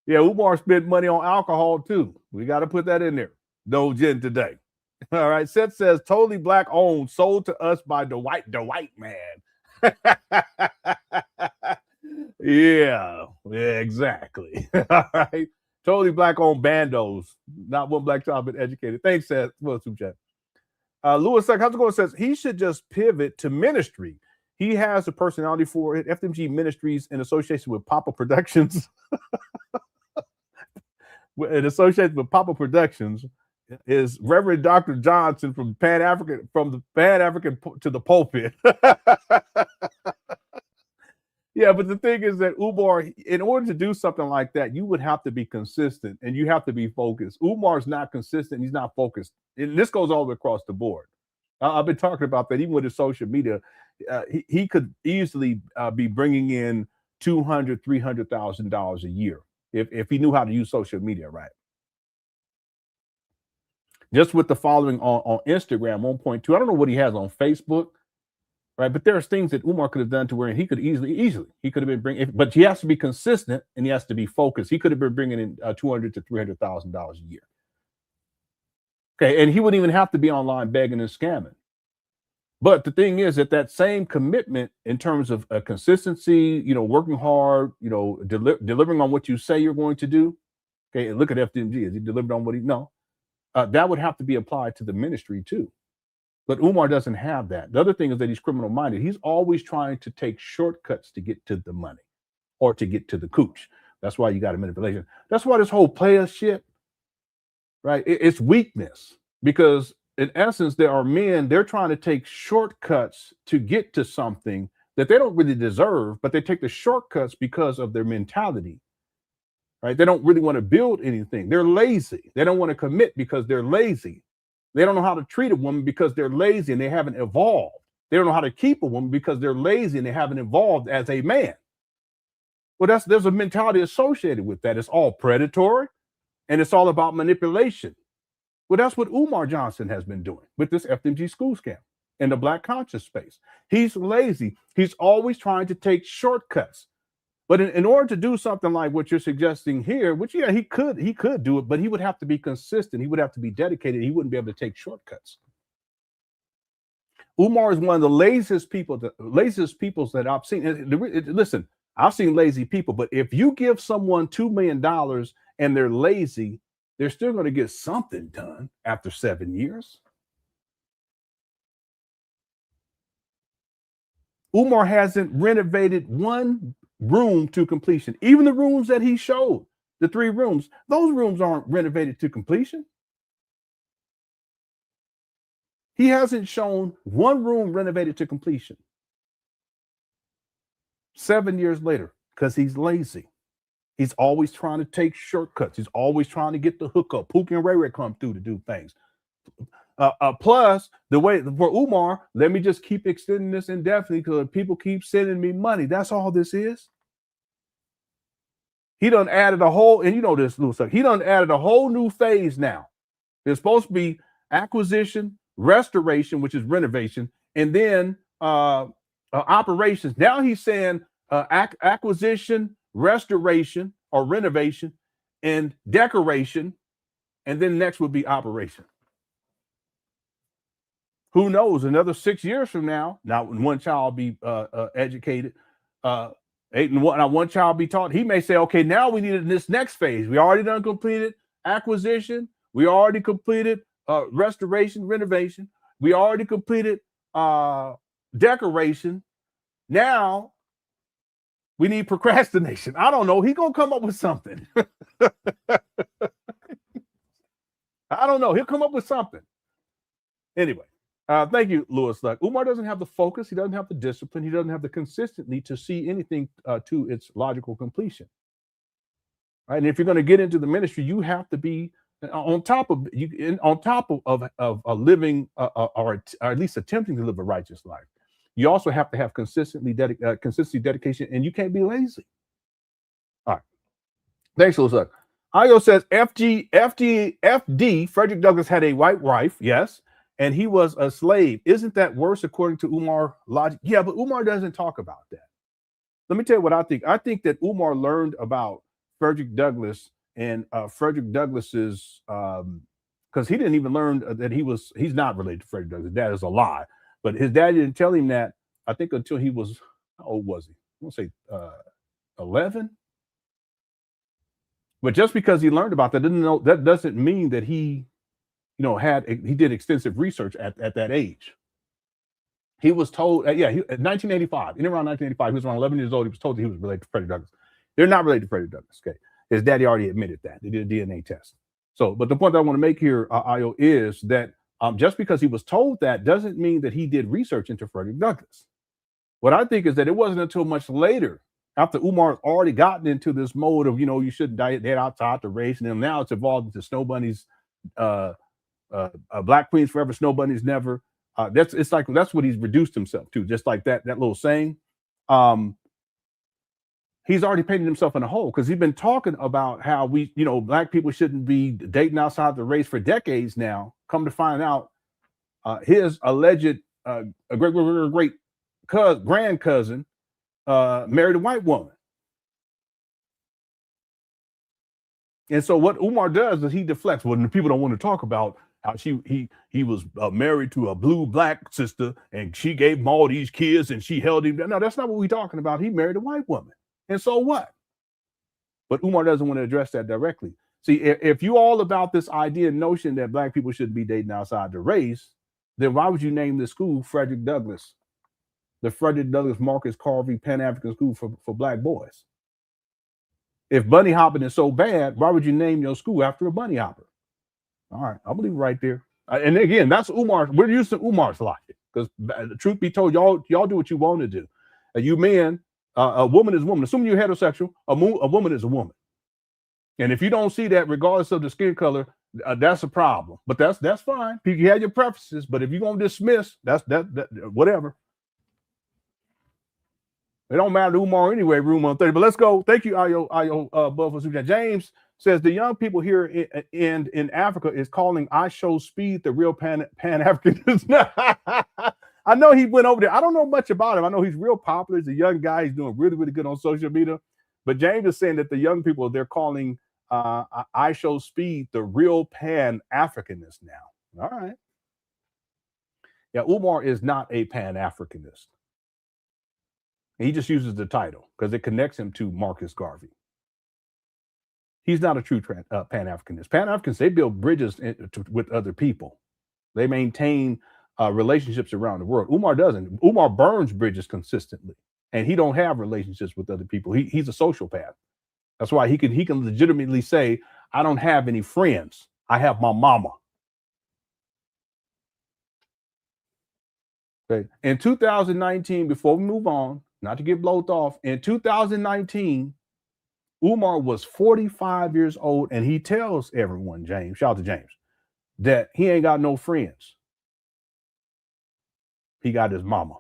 Yeah, Umar spent money on alcohol too. We got to put that in there. No gin today. All right. Seth says totally Black owned, sold to us by the white man. Yeah, exactly. All right. Totally Black owned bandos. Not one Black child been educated. Thanks, Seth. Well, super chat. Lewis, how's it going? Says he should just pivot to ministry. He has a personality for it. FDMG Ministries in association with Papa Productions. In association with Papa Productions is Reverend Dr. Johnson from the Pan African to the pulpit. Yeah, but the thing is that Umar, in order to do something like that, you would have to be consistent and you have to be focused. Umar's not consistent. He's not focused. And this goes all the way across the board. I've been talking about that even with his social media. He could easily be bringing in $200,000, $300,000 a year if he knew how to use social media right. Just with the following on Instagram, 1.2. I don't know what he has on Facebook, right? But there's things that Umar could have done to where he could easily, he could have been bringing, but he has to be consistent and he has to be focused. He could have been bringing in $200,000 to $300,000 a year. Okay, and he wouldn't even have to be online begging and scamming. But the thing is that same commitment in terms of consistency, working hard, delivering on what you say you're going to do. Okay, and look at FDMG. Has he delivered on what that would have to be applied to the ministry too. But Umar doesn't have that. The other thing is that he's criminal minded. He's always trying to take shortcuts to get to the money or to get to the cooch. That's why you got a manipulation. That's why this whole player shit, right? It's weakness because in essence, there are men, they're trying to take shortcuts to get to something that they don't really deserve, but they take the shortcuts because of their mentality, right? They don't really want to build anything. They're lazy. They don't want to commit because they're lazy. They don't know how to treat a woman because they're lazy and they haven't evolved. They don't know how to keep a woman because they're lazy and they haven't evolved as a man. Well, there's a mentality associated with that. It's all predatory and it's all about manipulation. Well, that's what Umar Johnson has been doing with this FDMG school scam in the Black conscious space. He's lazy. He's always trying to take shortcuts. But in order to do something like what you're suggesting here, which, yeah, he could do it, but he would have to be consistent. He would have to be dedicated. He wouldn't be able to take shortcuts. Umar is one of the laziest people that I've seen. Listen, I've seen lazy people, but if you give someone $2 million and they're lazy, they're still going to get something done after 7 years. Umar hasn't renovated one room to completion. Even the rooms that he showed, the 3 rooms, those rooms aren't renovated to completion. He hasn't shown one room renovated to completion 7 years later because he's lazy. He's always trying to take shortcuts. He's always trying to get the hookup. Pookie and Ray Ray come through to do things. Plus, the way for Umar, let me just keep extending this indefinitely because people keep sending me money. That's all this is. He done added a whole, and you know this little stuff. He done added a whole new phase now. There's supposed to be acquisition, restoration, which is renovation, and then operations. Now he's saying acquisition, restoration or renovation, and decoration, and then next would be operation. Who knows? Another 6 years from now, when one child be educated, 8 and 1 child be taught, he may say, okay, now we need this next phase. We already done completed acquisition. We already completed restoration, renovation. We already completed decoration. Now we need procrastination. I don't know. He's going to come up with something. I don't know. He'll come up with something. Anyway, thank you, Louis Luck. Umar doesn't have the focus. He doesn't have the discipline. He doesn't have the consistency to see anything to its logical completion. Right? And if you're going to get into the ministry, you have to be on top of a living or at least attempting to live a righteous life. You also have to have consistency, dedication, and you can't be lazy. All right. Thanks, Louis Luck. Io says FD, Frederick Douglass had a white wife, yes, and he was a slave. Isn't that worse according to Umar logic? Yeah, but Umar doesn't talk about that. Let me tell you what I think. I think that Umar learned about Frederick Douglass and Frederick Douglass's, because he didn't even learn that he's not related to Frederick Douglass. That is a lie. But his dad didn't tell him that, I think, until he was, how old was he? I want to say 11. But just because he learned about that doesn't mean that he did extensive research at that age. He was told, at 1985, in around 1985, he was around 11 years old. He was told that he was related to Frederick Douglass. They're not related to Frederick Douglass. Okay, his daddy already admitted that. They did a DNA test. So, but the point that I want to make here, Io, is that just because he was told that doesn't mean that he did research into Frederick Douglass. What I think is that it wasn't until much later, after Umar already gotten into this mode of, you shouldn't dead outside the race, and then now it's evolved into snow bunnies, black queens forever, snow bunnies never. That's what he's reduced himself to, just like that little saying. He's already painted himself in a hole because he's been talking about how black people shouldn't be dating outside the race for decades now. Come to find out, his alleged great grand cousin married a white woman. And so what Umar does is he deflects. Well, people don't want to talk about how he was married to a blue black sister and she gave him all these kids and she held him down. No, that's not what we're talking about. He married a white woman. And so what? But Umar doesn't want to address that directly. See, if you all about this idea and notion that black people shouldn't be dating outside the race, then why would you name the school Frederick Douglass? The Frederick Douglass Marcus Garvey Pan African School for black boys. If bunny hopping is so bad, why would you name your school after a bunny hopper? All right, I believe right there. And again, that's Umar. We're using Umar's logic because, truth be told, y'all do what you want to do. You men, a woman is a woman. Assuming you're heterosexual, a woman is a woman. And if you don't see that, regardless of the skin color, that's a problem. But that's fine. You have your preferences, but if you're gonna dismiss, that whatever. It don't matter to Umar anyway, room 130. But let's go. Thank you, Io Buffalo Super Chat. James says the young people here in Africa is calling I Show Speed the real Pan Africanism. I know he went over there. I don't know much about him. I know he's real popular. He's a young guy. He's doing really, really good on social media. But James is saying that the young people, they're calling I Show Speed the real Pan Africanist now. All right. Yeah, Umar is not a Pan Africanist. He just uses the title because it connects him to Marcus Garvey. He's not a true Pan-Africanist. Pan-Africans, they build bridges with other people. They maintain relationships around the world. Umar doesn't. Umar burns bridges consistently, and he don't have relationships with other people. He's a sociopath. That's why he can legitimately say, I don't have any friends. I have my mama. Okay. In 2019, before we move on, not to get blowed off, in 2019, Umar was 45 years old, and he tells everyone, James, shout out to James, that he ain't got no friends. He got his mama.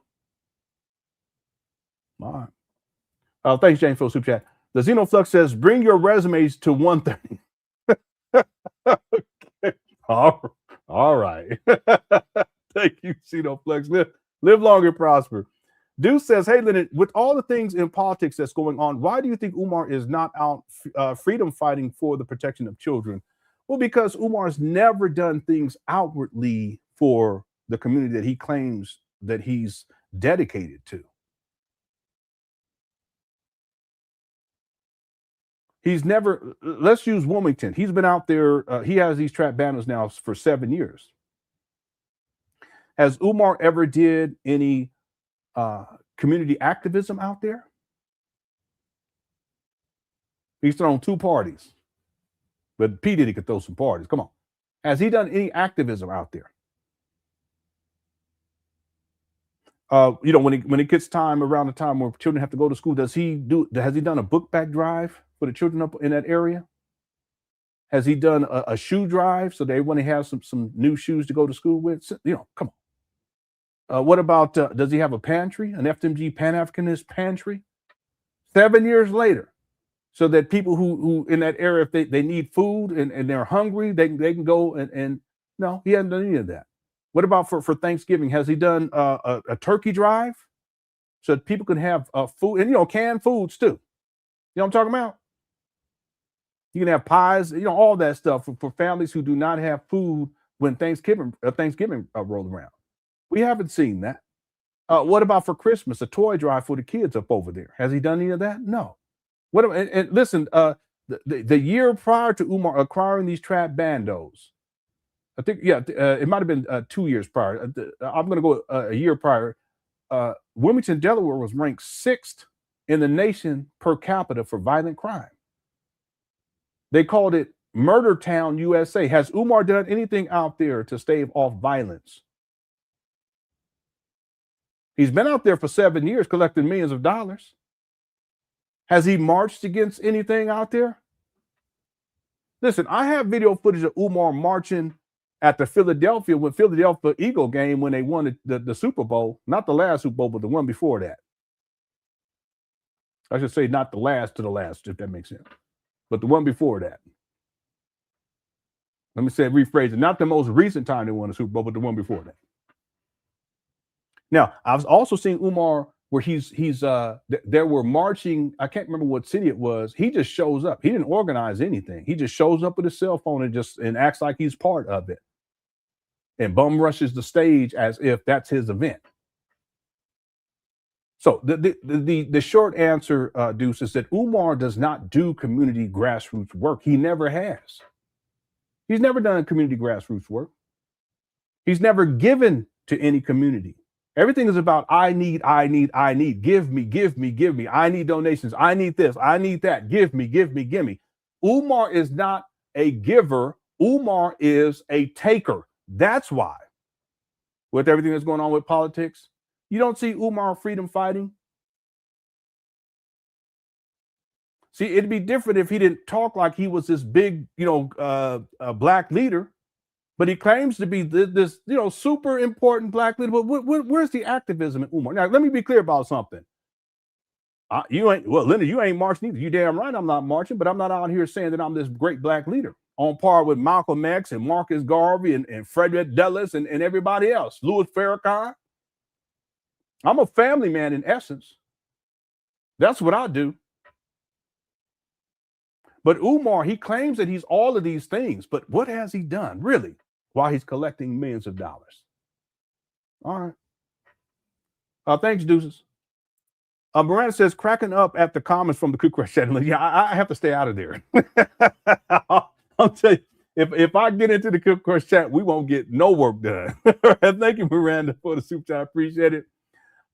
All right. Thanks, James, for the super chat. The Xenoflux says, bring your resumes to 1:30. Okay. All right. Thank you, Xenoflux. Live long and prosper. Deuce says, hey, Lenon, with all the things in politics that's going on, why do you think Umar is not out freedom fighting for the protection of children? Well, because Umar's never done things outwardly for the community that he claims that he's dedicated to. He's never, let's use Wilmington. He's been out there. He has these trap banners now for 7 years. Has Umar ever did any community activism out there? He's thrown 2 parties, but P. Diddy could throw some parties. Come on. Has he done any activism out there? When it gets time around the time where children have to go to school, has he done a book bag drive for the children up in that area? Has he done a shoe drive so they want to have some new shoes to go to school with? Come on. What about, does he have a pantry, an FDMG Pan Africanist pantry? 7 years later, so that people who in that area, if they need food and they're hungry, they can go and no, he hasn't done any of that. What about for Thanksgiving? Has he done a turkey drive so that people can have food and, canned foods too? You know what I'm talking about? You can have pies, all that stuff for families who do not have food when Thanksgiving rolls around. We haven't seen that. What about for Christmas? A toy drive for the kids up over there. Has he done any of that? No. And listen, the year prior to Umar acquiring these trap bandos, I think, it might have been 2 years prior. I'm going to go a year prior. Wilmington, Delaware was ranked 6th in the nation per capita for violent crime. They called it Murder Town, USA. Has Umar done anything out there to stave off violence? He's been out there for 7 years collecting millions of dollars. Has he marched against anything out there? Listen, I have video footage of Umar marching at the Philadelphia Eagle game when they won the Super Bowl. Not the last Super Bowl, but the one before that. I should say not the last to the last, if that makes sense. But the one before that. Let me rephrase it. Not the most recent time they won the Super Bowl, but the one before that. Now, I've also seen Umar where there were marching. I can't remember what city it was. He just shows up. He didn't organize anything. He just shows up with his cell phone and acts like he's part of it, and bum rushes the stage as if that's his event. So the short answer, Deuce, is that Umar does not do community grassroots work. He never has. He's never done community grassroots work. He's never given to any community. Everything is about I need. Give me. I need donations. I need this. I need that. Give me. Umar is not a giver. Umar is a taker. That's why, with everything that's going on with politics, you don't see Umar freedom fighting. See, it'd be different if he didn't talk like he was this big, black leader. But he claims to be this, super important black leader. But where's the activism in Umar? Now, let me be clear about something. Leonard, you ain't marching either. You damn right I'm not marching, but I'm not out here saying that I'm this great black leader on par with Malcolm X and Marcus Garvey and Frederick Douglass and everybody else, Louis Farrakhan. I'm a family man in essence. That's what I do. But Umar, he claims that he's all of these things. But what has he done, really, while he's collecting millions of dollars? All right. Thanks, Deuces. Miranda says, cracking up at the comments from the Cook Crush channel. Yeah, I have to stay out of there. I'll tell you, if I get into the Cook Course chat, we won't get no work done. Thank you, Miranda, for the super chat. I appreciate it.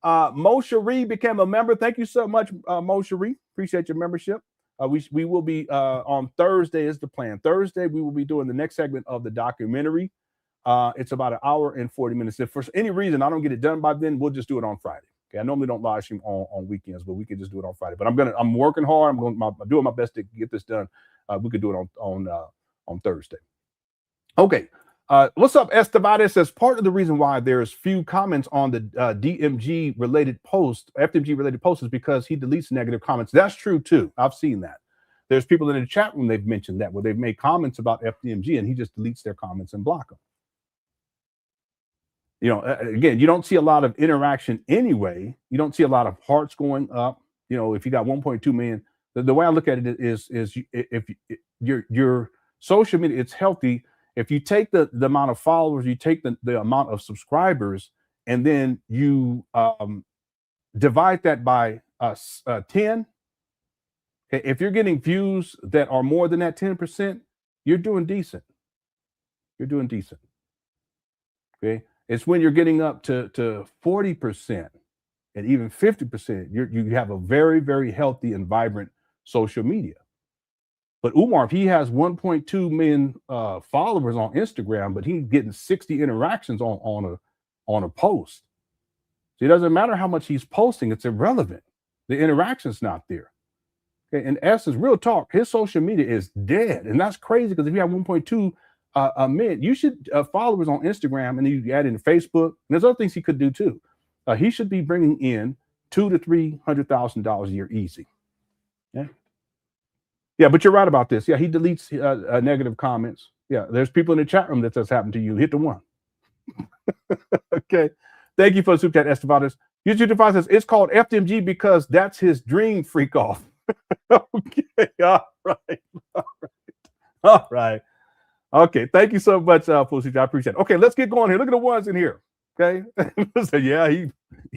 Mo Cherie became a member. Thank you so much, Mo Cherie. Appreciate your membership. We will be on Thursday is the plan. Thursday, we will be doing the next segment of the documentary. It's about an hour and 40 minutes. If for any reason I don't get it done by then, we'll just do it on Friday. Okay, I normally don't live stream on weekends, but we can just do it on Friday. But I'm working hard. I'm doing my best to get this done. We could do it on Thursday. Okay. What's up, Estevada? Says part of the reason why there's few comments on the FDMG related post is because he deletes negative comments. That's true too. I've seen that. There's people in the chat room, they've mentioned that, where they've made comments about FDMG and he just deletes their comments and block them. You know, again, you don't see a lot of interaction anyway. You don't see a lot of hearts going up. You know, if you got 1.2 million, the way I look at it is if your social media, it's healthy. If you take the amount of followers, you take the amount of subscribers, and then you divide that by 10. Okay, if you're getting views that are more than that 10%, you're doing decent. You're doing decent. Okay. It's when you're getting up to 40% and even 50%, you have a very, very healthy and vibrant social media. But Umar, if he has 1.2 million followers on Instagram, but he's getting 60 interactions on a post, so it doesn't matter how much he's posting; it's irrelevant. The interaction's not there. Okay, in essence, real talk, his social media is dead, and that's crazy because if you have 1.2 million, you should followers on Instagram, and you add in Facebook. And there's other things he could do too. He should be bringing in $200,000 to $300,000 a year easy. Yeah. Yeah, but you're right about this. Yeah, he deletes negative comments. Yeah, there's people in the chat room that that's happened to you. Hit the one. Okay. Thank you for the super chat, Estevades. YouTube says it's called FDMG because that's his dream freak off. Okay. All right. All right. Okay. Thank you so much, Full. I appreciate it. Okay, let's get going here. Look at the ones in here. Okay. So yeah,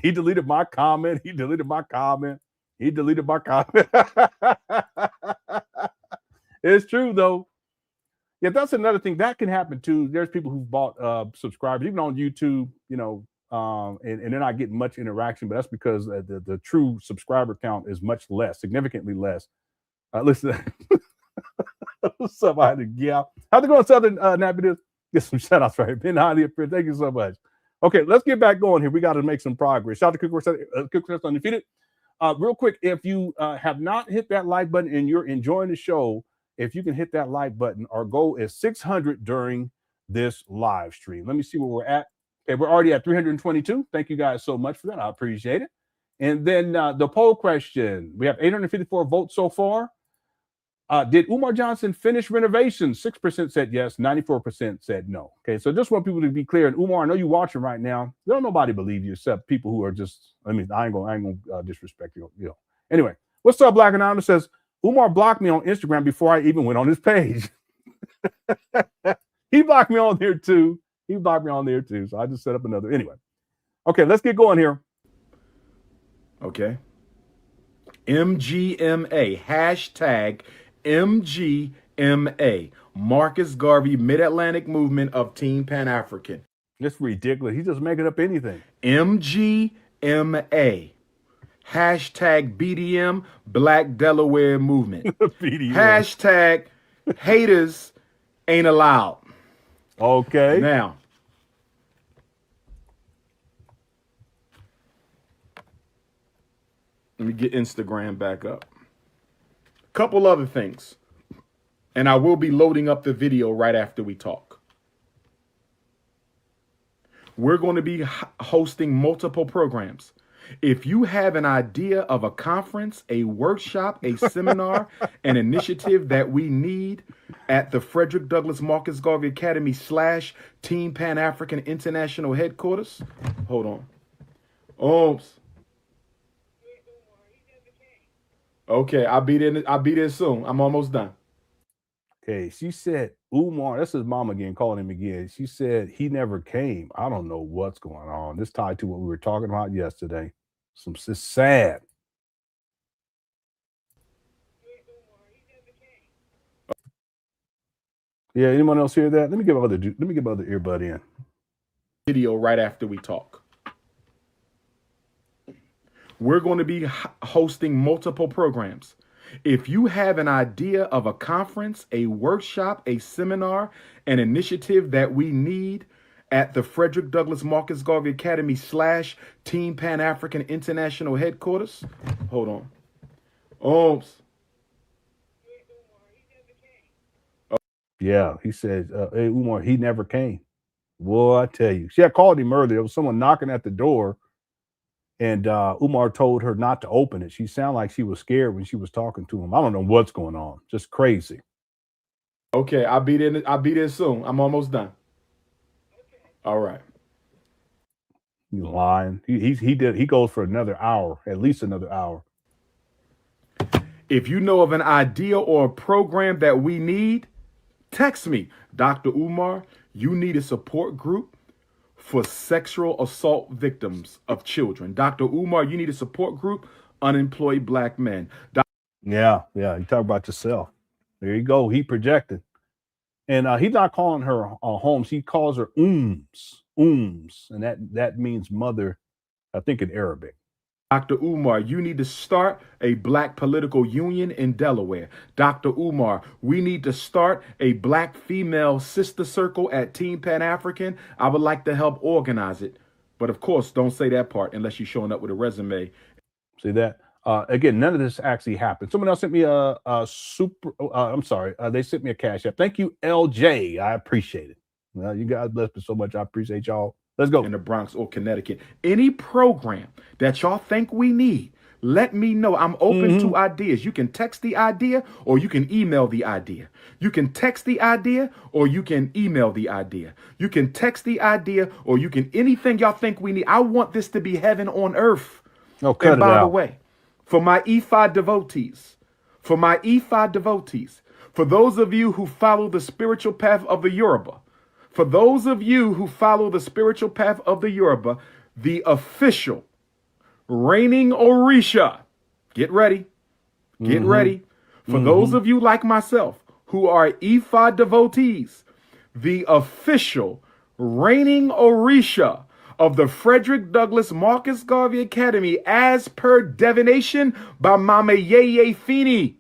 he deleted my comment. He deleted my comment. He deleted my comment. It's true though. Yeah, that's another thing that can happen too. There's people who've bought subscribers, even on YouTube, you know, and they're not getting much interaction, but that's because the true subscriber count is much less, significantly less. Listen, somebody, yeah. How's it going, Southern Napitus? Get some shout outs right. Been highly appreciated. Thank you so much. Okay, let's get back going here. We got to make some progress. Shout out to Cook Course Undefeated. Real quick, if you have not hit that like button and you're enjoying the show, if you can hit that like button, our goal is 600 during this live stream. Let me see where we're at. Okay, we're already at 322. Thank you guys so much for that. I appreciate it. And then the poll question, we have 854 votes so far. Did Umar Johnson finish renovations? 6% said yes, 94% said no. Okay, so just want people to be clear. And Umar, I know you're watching right now. Don't nobody believe you except people who are just, I ain't gonna disrespect you. You know. Anyway, what's up, Black Anonymous says, Umar blocked me on Instagram before I even went on his page. He blocked me on there too. So I just set up another. Anyway. Okay, let's get going here. Okay. MGMA, hashtag MGMA, Marcus Garvey Mid-Atlantic Movement of Team Pan African. It's ridiculous. He's just making up anything. MGMA, hashtag BDM, Black Delaware Movement. BDM. Hashtag haters ain't allowed. Okay. Now, let me get Instagram back up. Couple other things. And I will be loading up the video right after we talk. We're going to be hosting multiple programs. If you have an idea of a conference, a workshop, a seminar, an initiative that we need at the Frederick Douglass Marcus Garvey Academy / Team Pan African International Headquarters. Hold on. Oops. Okay, I'll be there soon. I'm almost done. Okay, she said Umar, that's his mom again, calling him again. She said he never came. I don't know what's going on. This tied to what we were talking about yesterday. It's sad. Yeah, anyone else hear that? Let me get other earbud in. Video right after we talk. We're going to be hosting multiple programs. If you have an idea of a conference, a workshop, a seminar, an initiative that we need at the Frederick Douglass Marcus Garvey Academy / Team Pan African International Headquarters. Hold on. Oops. Yeah, he said, hey, Umar, he never came. Boy, I tell you. See, I called him earlier. There was someone knocking at the door, and Umar told her not to open it. She sounded like she was scared when she was talking to him. I don't know what's going on. Just crazy. Okay, I'll be there soon. I'm almost done. Okay. All right. You lying. He goes for another hour, at least another hour. If you know of an idea or a program that we need, text me. Dr. Umar, you need a support group for sexual assault victims of children. Dr. Umar, you need a support group, unemployed black men. Yeah. You talk about yourself. There you go. He projected. And he's not calling her Holmes. He calls her Ums. And that means mother, I think, in Arabic. Dr. Umar, you need to start a black political union in Delaware. Dr. Umar, we need to start a black female sister circle at Team Pan African. I would like to help organize it. But of course, don't say that part unless you're showing up with a resume. See that? Again, none of this actually happened. Someone else sent me they sent me a cash app. Thank you, LJ. I appreciate it. Well, you guys bless me so much. I appreciate y'all. Let's go. In the Bronx or Connecticut. Any program that y'all think we need, let me know. I'm open to ideas. You can text the idea or you can email the idea. You can text the idea or you can email the idea. You can text the idea or you can anything y'all think we need. I want this to be heaven on earth. Oh, cut and by the way, for my E5 devotees, for those of you who follow the spiritual path of the Yoruba, for those of you who follow the spiritual path of the Yoruba, the official reigning Orisha, get ready. For those of you like myself who are Ifa devotees, the official reigning Orisha of the Frederick Douglass Marcus Garvey Academy, as per divination by Mama Yeye Feeney.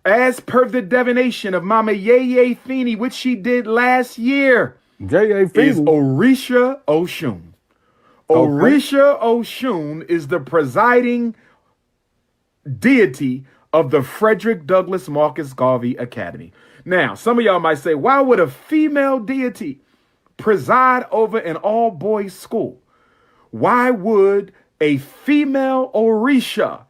As per the divination of Mama Yeye Feeney, which she did last year, is Orisha Oshun. Orisha Oshun is the presiding deity of the Frederick Douglass Marcus Garvey Academy. Now, some of y'all might say, why would a female deity preside over an all-boys school? Why would a female Orisha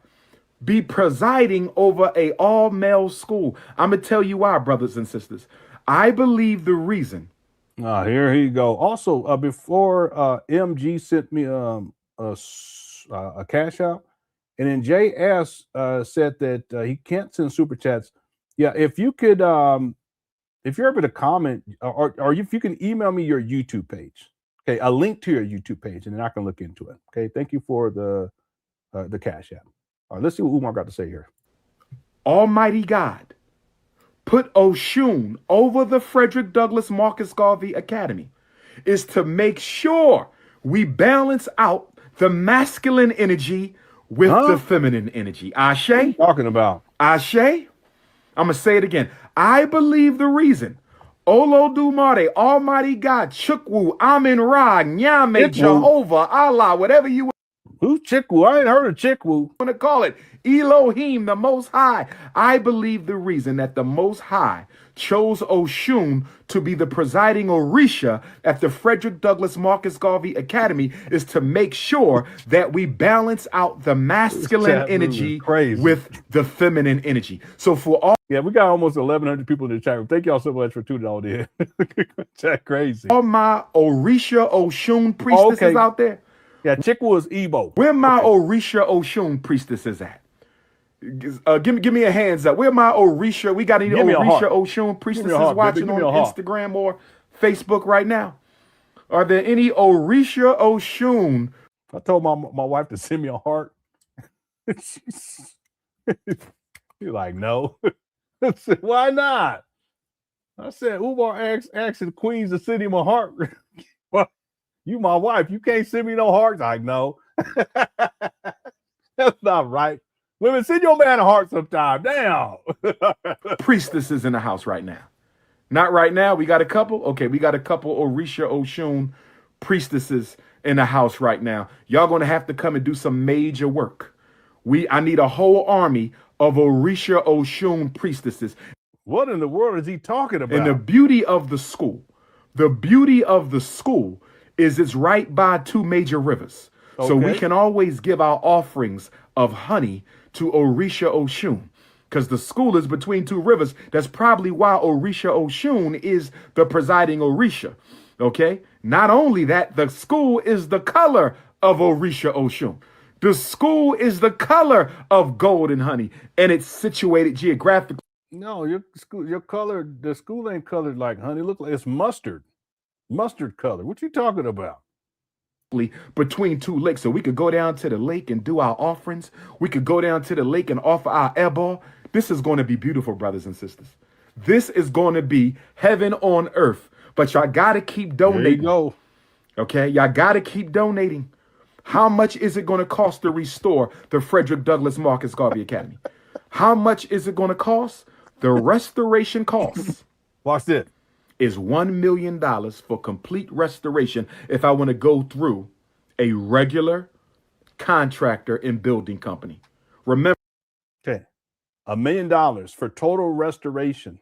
be presiding over a all-male school? I'm going to tell you why, brothers and sisters. I believe the reason. Here you go. Also, before MG sent me a cash out, and then JS said that he can't send super chats. Yeah, if you could, if you're able to comment, or if you can email me your YouTube page, okay, a link to your YouTube page, and then I can look into it. Okay, thank you for the cash app. All right, let's see what Umar got to say here. Almighty God put Oshun over the Frederick Douglass Marcus Garvey Academy is to make sure we balance out the masculine energy with the feminine energy. Ashe? What are you talking about? Ashe? I'm going to say it again. I believe the reason Olodumare, Almighty God, Chukwu, Amin Ra, Nyame, Jehovah, Allah, whatever you Who's Chikwu? I ain't heard of Chikwu. want to call it, Elohim, the Most High. I believe the reason that the Most High chose Oshun to be the presiding Orisha at the Frederick Douglass Marcus Garvey Academy is to make sure that we balance out the masculine energy with the feminine energy. So for all... Yeah, we got almost 1,100 people in the chat room. Thank y'all so much for tuning all in. Chat crazy. All my Orisha Oshun priestesses out there. Yeah, Chikwu is Igbo. Where my Orisha Oshun priestesses at? Give me a hands up. Where my Orisha? We got any Orisha Oshun priestesses watching on Instagram or Facebook right now? Are there any Orisha Oshun? I told my wife to send me a heart. You're like, no. Why not? I said, Umar asking Queens to send him a heart. Well, you my wife. You can't send me no hearts. I know. That's not right. Women, send your man a heart sometime. Damn. Priestesses in the house right now. Not right now. We got a couple. Okay, we got a couple Orisha Oshun priestesses in the house right now. Y'all gonna have to come and do some major work. I need a whole army of Orisha Oshun priestesses. What in the world is he talking about? And the beauty of the school is it's right by two major rivers. Okay. So we can always give our offerings of honey to Orisha Oshun. Because the school is between two rivers. That's probably why Orisha Oshun is the presiding Orisha. Okay? Not only that, the school is the color of Orisha Oshun. The school is the color of gold and honey. And it's situated geographically. No, the school ain't colored like honey. Look like it's mustard color. What you talking about? Between two lakes, so we could go down to the lake and do our offerings. We could go down to the lake and offer our airball. This is going to be beautiful, brothers and sisters. This is going to be heaven on earth. But y'all got to keep donating. There you go. Okay, y'all got to keep donating. How much is it going to cost to restore the Frederick Douglass Marcus Garvey Academy? How much is it going to cost? The restoration costs. Watch this. Is $1 million for complete restoration if I want to go through a regular contractor and building company. Remember. Okay. $1 million for total restoration.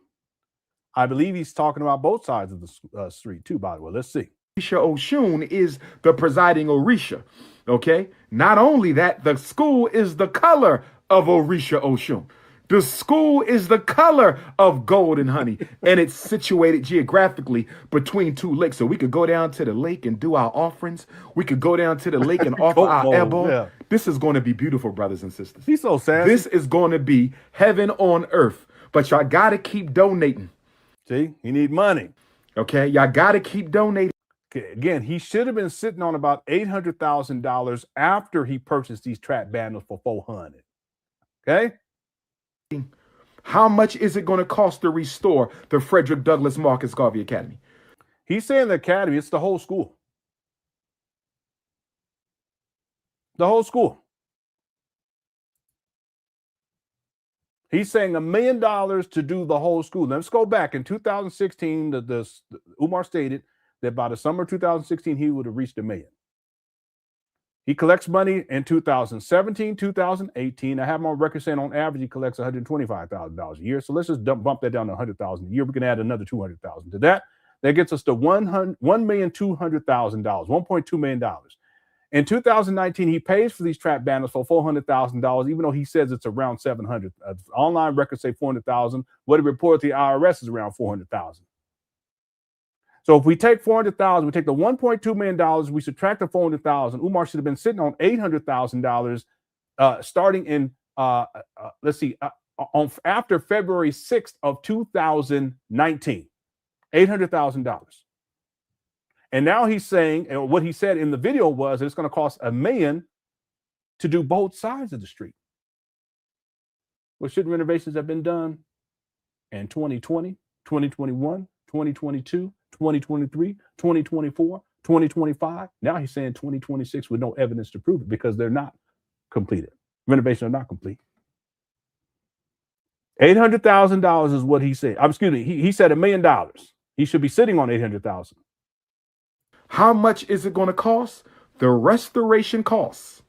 I believe he's talking about both sides of the street too, by the way. Let's see. Orisha Oshun is the presiding Orisha. Okay. Not only that, the school is the color of Orisha Oshun. The school is the color of gold and honey, and it's situated geographically between two lakes. So we could go down to the lake and do our offerings. We could go down to the lake and offer our airball. Yeah. This is going to be beautiful, brothers and sisters. He's so sad. This is going to be heaven on earth. But y'all got to keep donating. See, you need money. Okay, y'all got to keep donating. Okay. Again, he should have been sitting on about $800,000 after he purchased these trap banners for $400. Okay. How much is it going to cost to restore the Frederick Douglass Marcus Garvey Academy? He's saying the academy, it's the whole school. The whole school. He's saying $1 million to do the whole school. Let's go back. In 2016, Umar stated that by the summer of 2016, he would have reached $1 million. He collects money in 2017, 2018. I have him on record saying on average he collects $125,000 a year. So let's just bump that down to $100,000 a year. We can add another $200,000 to that. That gets us to $1,200,000, $1.2 million. In 2019, he pays for these trap banners for $400,000, even though he says it's around $700,000. Online records say $400,000. What he reported to the IRS is around $400,000. So if we take $400,000, we take the $1.2 million, we subtract the $400,000. Umar should have been sitting on $800,000 starting in, after February 6th of 2019, $800,000. And now he's saying, and what he said in the video was that it's going to cost $1 million to do both sides of the street. Well, should renovations have been done in 2020, 2021, 2022, 2023, 2024, 2025. Now he's saying 2026 with no evidence to prove it because they're not completed. Renovations are not complete. $800,000 is what he said. He said $1 million. He should be sitting on $800,000. How much is it going to cost? The restoration costs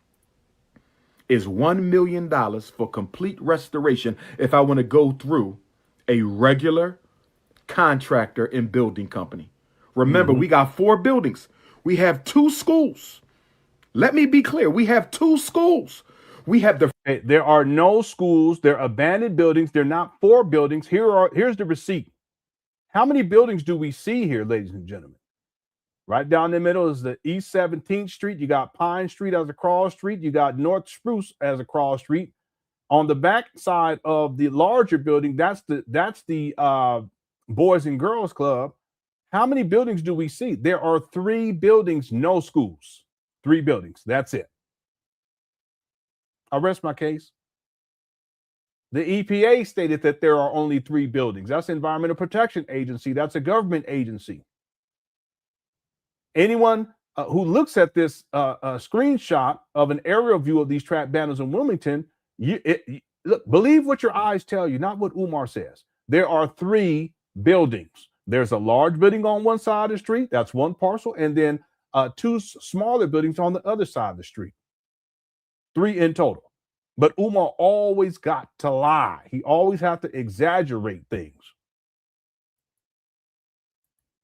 is $1 million for complete restoration if I want to go through a regular contractor and building company. Remember, we got 4 buildings. We have 2 schools. Let me be clear. We have 2 schools. We have there are no schools. They're abandoned buildings. They're not 4 buildings. Here's the receipt. How many buildings do we see here, ladies and gentlemen? Right down the middle is the East 17th Street. You got Pine Street as a cross street. You got North Spruce as a cross street. On the back side of the larger building, that's the Boys and Girls Club. How many buildings do we see? There are 3 buildings, no schools. 3 buildings. That's it. I rest my case. The EPA stated that there are only 3 buildings. That's the Environmental Protection Agency. That's a government agency. Anyone who looks at this screenshot of an aerial view of these trap banners in Wilmington, look, believe what your eyes tell you, not what Umar says. There are 3 buildings. There's a large building on one side of the street. That's one parcel. And then 2 smaller buildings on the other side of the street. 3 in total. But Umar always got to lie. He always had to exaggerate things.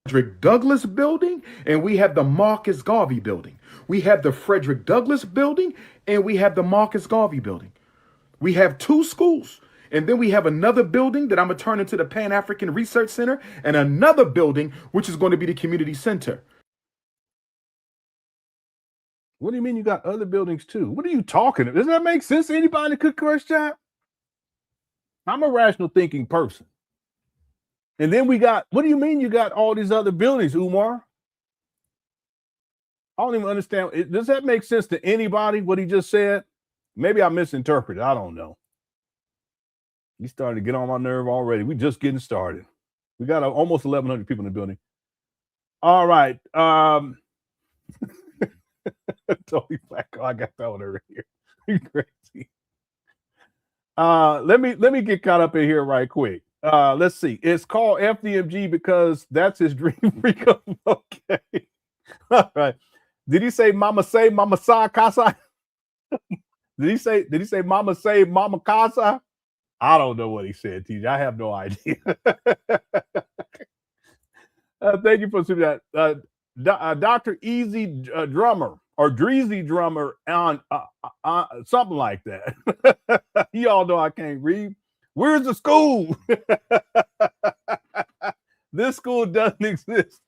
Frederick Douglass building, and we have the Marcus Garvey building. We have the Frederick Douglass building, and we have the Marcus Garvey building. We have 2 schools, and then we have another building that I'm going to turn into the Pan African Research Center, and another building which is going to be the community center. What do you mean you got other buildings too? What are you talking about? Does that make sense to anybody that could question? I'm a rational thinking person. And then we got, what do you mean you got all these other buildings, Umar? I don't even understand. Does that make sense to anybody, what he just said? Maybe I misinterpreted. I don't know. He's starting to get on my nerve already. We're just getting started. We got almost 1,100 people in the building. All right. Totally black. Oh, I got that one over here. You crazy. Let me get caught up in here right quick. Let's see. It's called FDMG because that's his dream freedom. Okay. All right. Did he say mama sa casa? Did he say mama say mama casa? I don't know what he said, TJ. I have no idea. Thank you for that. Dr. Easy Drummer or Dreezy Drummer on something like that. Y'all know I can't read. Where's the school? This school doesn't exist.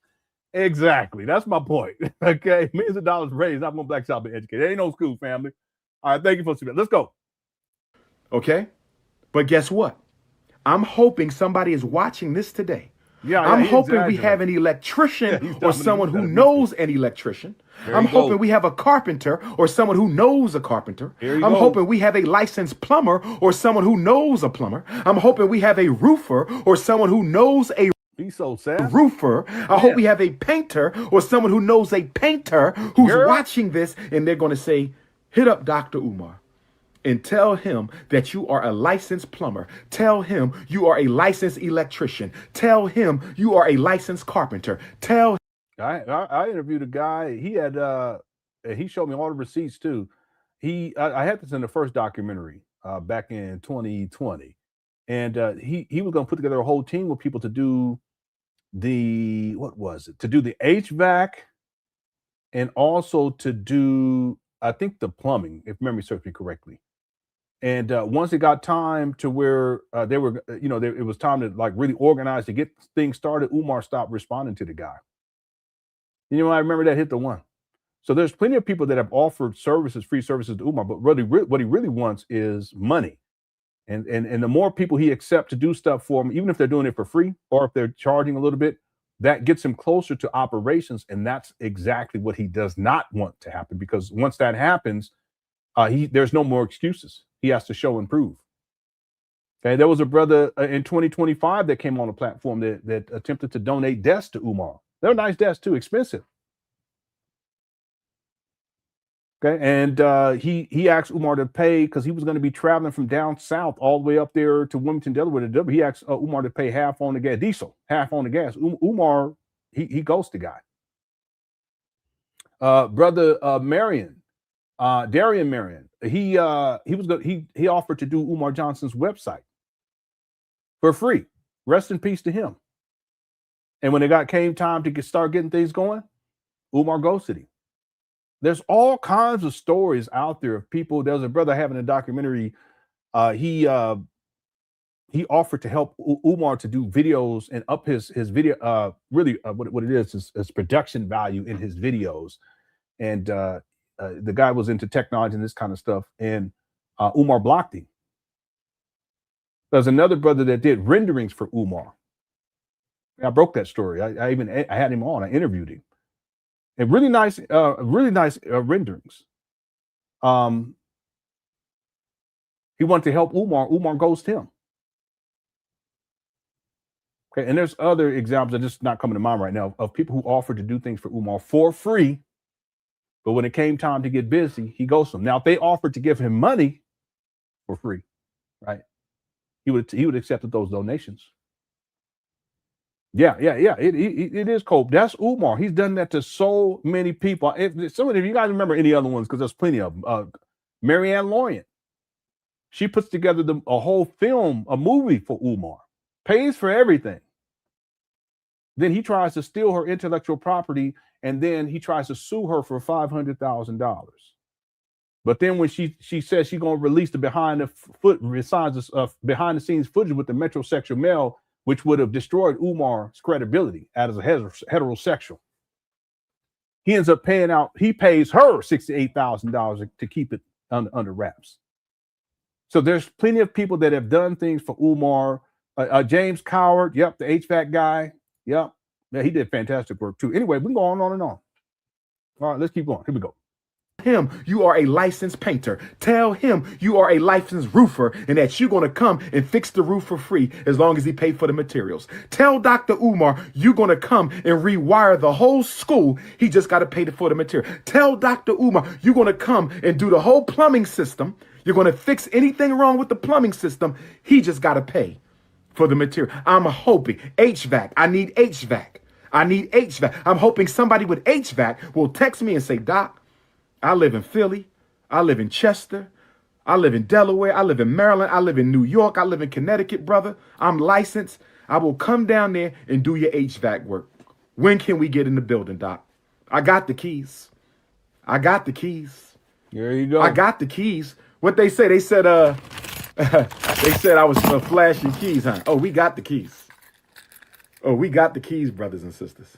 Exactly. That's my point. Okay. Millions of dollars raised. I'm going to black child be educated. There ain't no school, family. All right. Thank you for that. Let's go. Okay. But guess what? I'm hoping somebody is watching this today. Yeah, I'm hoping we have an electrician or someone who knows an electrician. I'm hoping we have a carpenter or someone who knows a carpenter. I'm hoping we have a licensed plumber or someone who knows a plumber. I'm hoping we have a roofer or someone who knows a He's so sad. roofer. I hope we have a painter or someone who knows a painter who's watching this, and they're going to say, hit up Dr. Umar and tell him that you are a licensed plumber. Tell him you are a licensed electrician. Tell him you are a licensed carpenter. Tell I interviewed a guy. He had he showed me all the receipts too. I had this in the first documentary back in 2020, and he was going to put together a whole team with people to do the to do the HVAC and also to do, I think, the plumbing, if memory serves me correctly. And once it got time to where they were, it was time to like really organize to get things started, Umar stopped responding to the guy. I remember that hit the one. So there's plenty of people that have offered services, free services to Umar, but really what he really wants is money. And the more people he accepts to do stuff for him, even if they're doing it for free or if they're charging a little bit, that gets him closer to operations. And that's exactly what he does not want to happen, because once that happens, there's no more excuses. He has to show and prove. Okay, there was a brother in 2025 that came on a platform that attempted to donate desks to Umar. They're nice desks too, expensive. Okay, and he asked Umar to pay, because he was going to be traveling from down south all the way up there to Wilmington, Delaware. He asked Umar to pay half on the gas, diesel, half on the gas. Umar, he ghosted the guy. Brother Marion. Darian Marion, he offered to do Umar Johnson's website for free. Rest in peace to him. And when it came time to start getting things going, Umar ghosted him. There's all kinds of stories out there of people. There's a brother having a documentary. He offered to help Umar to do videos and up his video. What it is production value in his videos, and the guy was into technology and this kind of stuff, and Umar blocked him. There's another brother that did renderings for Umar. I broke that story. I had him on. I interviewed him, and really nice renderings. He wanted to help Umar. Umar ghosted him. Okay, and there's other examples that just not coming to mind right now of people who offered to do things for Umar for free, but when it came time to get busy, he ghosted them. Now, if they offered to give him money for free, right, he would accept those donations. Yeah. It is cope. That's Umar. He's done that to so many people. If you guys remember any other ones, because there's plenty of them. Marianne Lorian, she puts together a whole film, a movie for Umar, pays for everything. Then he tries to steal her intellectual property, and then he tries to sue her for $500,000. But then when she says she's going to release the behind the scenes footage with the metrosexual male, which would have destroyed Umar's credibility as a heterosexual, he ends up he pays her $68,000 to keep it under wraps. So there's plenty of people that have done things for Umar. James Coward, yep, the HVAC guy, yep. Yeah, he did fantastic work too. Anyway, we can go on and on. All right, let's keep going. Here we go. Him, you are a licensed painter. Tell him you are a licensed roofer and that you're going to come and fix the roof for free as long as he paid for the materials. Tell Dr. Umar you're going to come and rewire the whole school. He just got to pay for the material. Tell Dr. Umar you're going to come and do the whole plumbing system. You're going to fix anything wrong with the plumbing system. He just got to pay for the material. I'm hoping HVAC. I need HVAC. I'm hoping somebody with HVAC will text me and say, Doc, I live in Philly. I live in Chester. I live in Delaware. I live in Maryland. I live in New York. I live in Connecticut, brother. I'm licensed. I will come down there and do your HVAC work. When can we get in the building, Doc? I got the keys. There you go. I got the keys. What they say? They said, they said I was flashing keys, huh? Oh, we got the keys. Oh, we got the keys, brothers and sisters.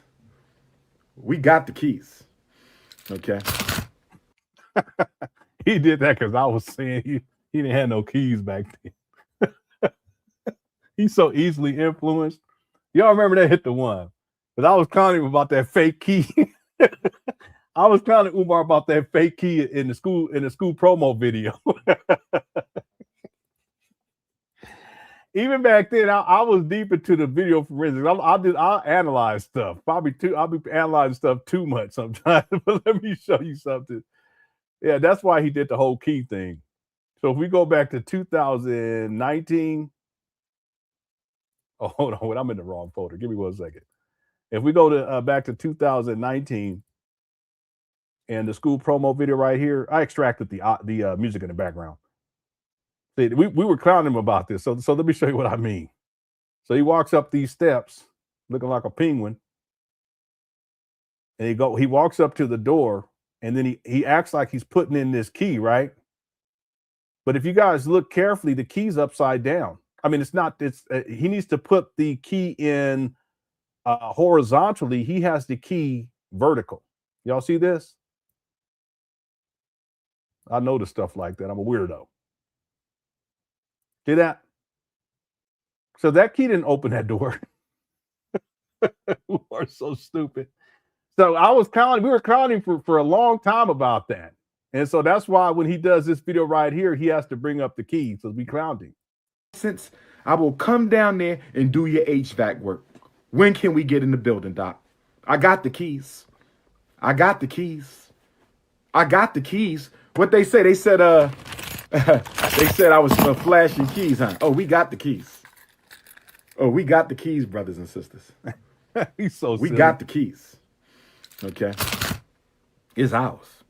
We got the keys. Okay. He did that because I was saying he didn't have no keys back then. He's so easily influenced. Y'all remember that hit the one? Because I was clowning him about that fake key. I was clowning Umar about that fake key in the school promo video. Even back then, I was deep into the video forensics. I'll analyze stuff. I'll be analyzing stuff too much sometimes. But let me show you something. Yeah, that's why he did the whole key thing. So if we go back to 2019, oh, hold on, I'm in the wrong folder. Give me 1 second. If we go to back to 2019 and the school promo video right here, I extracted the music in the background. See, we were clowning him about this. So let me show you what I mean. So he walks up these steps looking like a penguin. And he walks up to the door, and then he acts like he's putting in this key, right? But if you guys look carefully, the key's upside down. I mean, he needs to put the key in horizontally. He has the key vertical. Y'all see this? I notice stuff like that. I'm a weirdo. See that? So that key didn't open that door. We are so stupid. So we were clowning for a long time about that. And so that's why when he does this video right here, he has to bring up the key. So we clowned him. Since I will come down there and do your HVAC work. When can we get in the building, Doc? I got the keys. What they say? They said, they said I was flashing keys, huh? Oh, we got the keys. Oh, we got the keys, brothers and sisters. He's so silly. We got the keys. Okay. It's ours.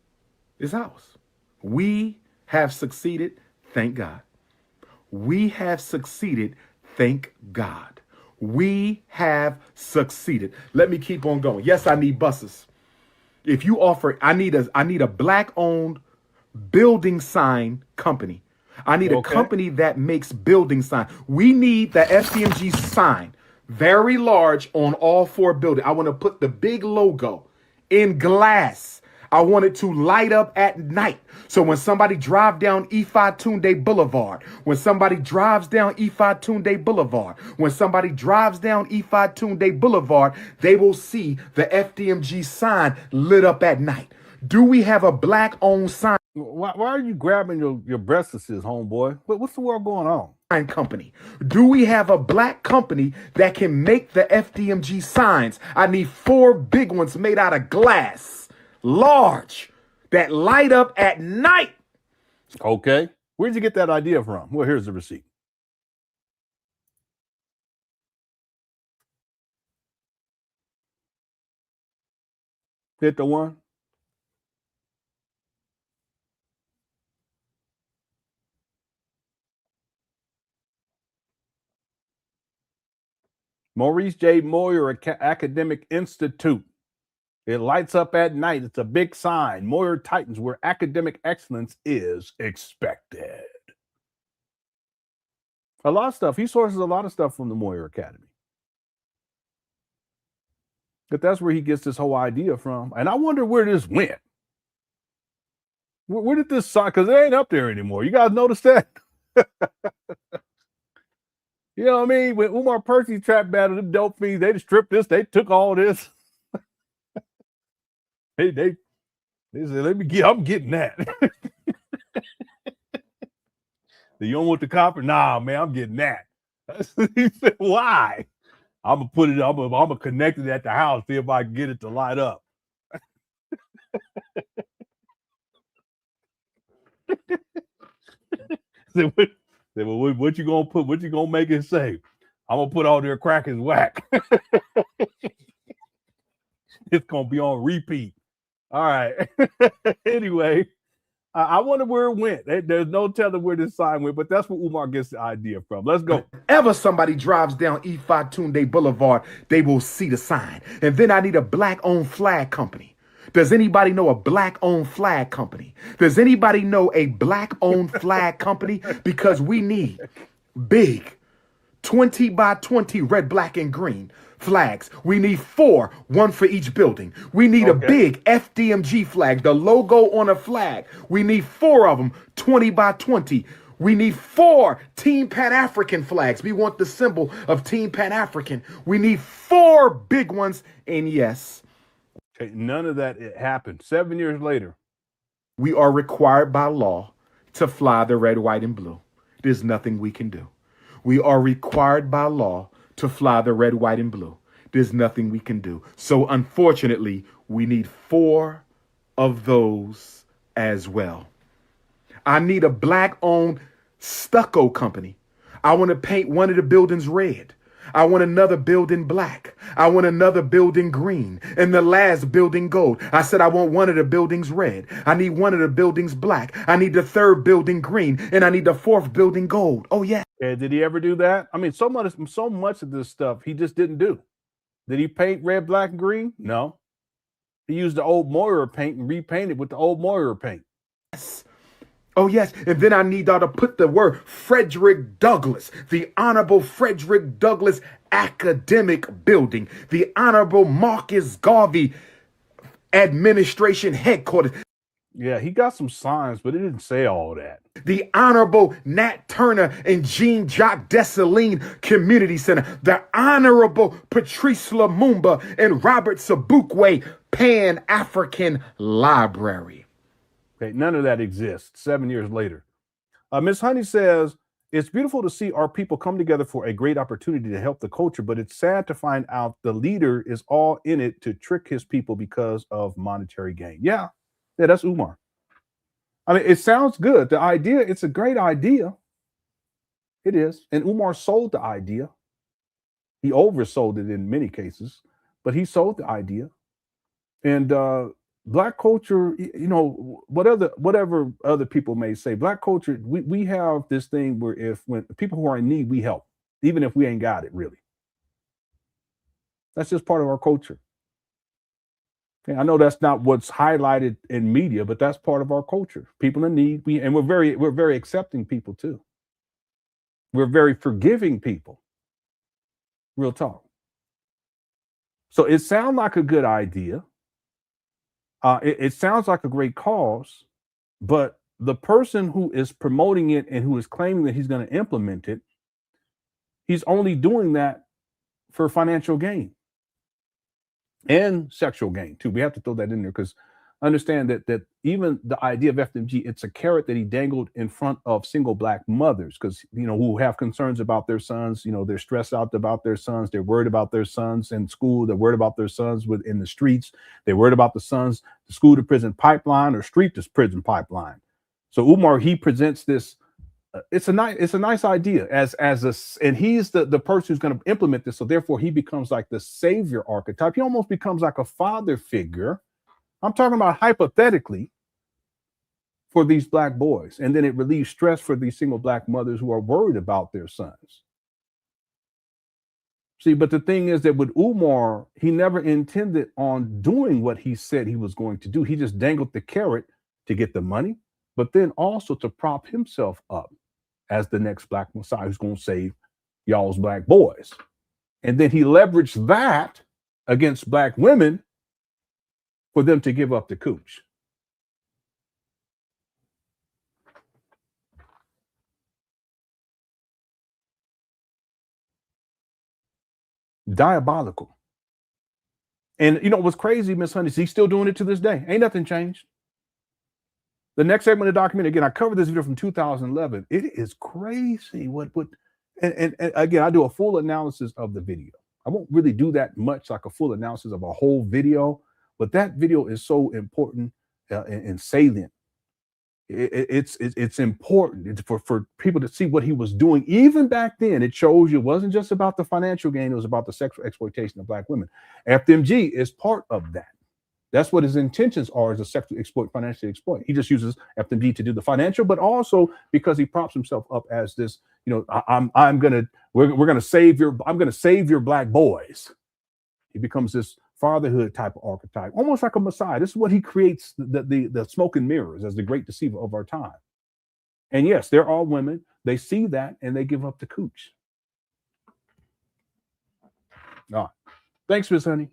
We have succeeded. Thank God. We have succeeded. Thank God. We have succeeded. Let me keep on going. Yes, I need buses. If you offer, I need a black-owned building sign company. I need a company that makes building signs. We need the FDMG sign, very large, on all 4 buildings. I want to put the big logo in glass. I want it to light up at night. So when somebody drives down Ifatunde Boulevard, when somebody drives down Ifatunde Boulevard, they will see the FDMG sign lit up at night. Do we have a black-owned sign Why are you grabbing your breasts, homeboy? What's the world going on? company? Do we have a black company that can make the FDMG signs? I need 4 big ones made out of glass, large, that light up at night. Okay. Where'd you get that idea from? Well, here's the receipt. Hit the one. Maurice J. Moyer Academic Institute. It lights up at night. It's a big sign. Moyer Titans, where academic excellence is expected. A lot of stuff. He sources a lot of stuff from the Moyer Academy. But that's where he gets this whole idea from. And I wonder where this went. Where did this sign? Because it ain't up there anymore. You guys notice that? You know what I mean? When Umar Percy trap battled them dope fiends, they just stripped this. They took all this. they said, I'm getting that. You don't want the copper? Nah, man, I'm getting that. He said, why? I'm gonna put it, I'm gonna connect it at the house, see if I can get it to light up. What you gonna put? What you gonna make it say? I'm gonna put all their crackers whack. It's gonna be on repeat. All right. Anyway, I wonder where it went. There's no telling where this sign went, but that's where Umar gets the idea from. Let's go. Ever somebody drives down Ifatunde Boulevard, they will see the sign. And then I need a black-owned flag company. Does anybody know a black-owned flag company? Does anybody know a black-owned flag company? Because we need big 20 by 20 red, black, and green flags. We need 4, 1 for each building. We need a big FDMG flag, the logo on a flag. We need 4 of them, 20 by 20. We need 4 Team Pan African flags. We want the symbol of Team Pan African. We need 4 big ones. And yes, none of that happened. 7 years later, we are required by law to fly the red, white, and blue. There's nothing we can do. We are required by law to fly the red, white, and blue. There's nothing we can do. So unfortunately, we need 4 of those as well. I need a black-owned stucco company. I want to paint one of the buildings red. I want another building black. I want another building green. And the last building gold. I said I want one of the buildings red. I need one of the buildings black. I need the 3rd building green. And I need the 4th building gold. Oh, yeah. And did he ever do that? I mean, so much of this stuff he just didn't do. Did he paint red, black, and green? No. He used the old Moyer paint and repainted with the old Moyer paint. Yes. Oh, yes. And then I need y'all to put the word Frederick Douglass, the Honorable Frederick Douglass Academic Building, the Honorable Marcus Garvey Administration Headquarters. Yeah, he got some signs, but it didn't say all that. The Honorable Nat Turner and Jean-Jacques Dessalines Community Center. The Honorable Patrice Lumumba and Robert Sobukwe Pan African Library. Okay, none of that exists 7 years later. Ms. Honey says, it's beautiful to see our people come together for a great opportunity to help the culture, but it's sad to find out the leader is all in it to trick his people because of monetary gain. Yeah, that's Umar. I mean, it sounds good. The idea, it's a great idea. It is. And Umar sold the idea. He oversold it in many cases, but he sold the idea. And Black culture, you know, whatever other people may say, Black culture, we have this thing where when people who are in need, we help, even if we ain't got it, really. That's just part of our culture. Okay, I know that's not what's highlighted in media, but that's part of our culture. People in need, and we're very accepting people too. We're very forgiving people. Real talk. So it sounds like a good idea. It sounds like a great cause, but the person who is promoting it and who is claiming that he's going to implement it, he's only doing that for financial gain and sexual gain too. We have to throw that in there because understand that even the idea of FDMG, it's a carrot that he dangled in front of single black mothers, because who have concerns about their sons. They're stressed out about their sons. They're worried about their sons in school. They're worried about their sons in the streets. They're worried about the sons, the school to prison pipeline or street to prison pipeline. So Umar, he presents this. It's a nice idea and he's the person who's going to implement this. So therefore, he becomes like the savior archetype. He almost becomes like a father figure. I'm talking about hypothetically for these black boys. And then it relieves stress for these single black mothers who are worried about their sons. See, but the thing is that with Umar, he never intended on doing what he said he was going to do. He just dangled the carrot to get the money, but then also to prop himself up as the next black Messiah who's going to save y'all's black boys. And then he leveraged that against black women for them to give up the cooch. Diabolical. And what's crazy, Miss Honey, is he's still doing it to this day. Ain't nothing changed. The next segment of the documentary, again, I covered this video from 2011. It is crazy and again, I do a full analysis of the video. I won't really do that much, like a full analysis of a whole video, but that video is so important and salient. It's important for people to see what he was doing. Even back then, it shows you it wasn't just about the financial gain, it was about the sexual exploitation of black women. FDMG is part of that. That's what his intentions are, is a sexual exploit, financially exploit. He just uses FDMG to do the financial, but also because he props himself up as this, I'm gonna save your black boys. He becomes this fatherhood type of archetype, almost like a messiah. This is what he creates, the smoke and mirrors, as the great deceiver of our time. And yes, there are women, they see that and they give up the cooch. All right. Thanks, Miss Honey.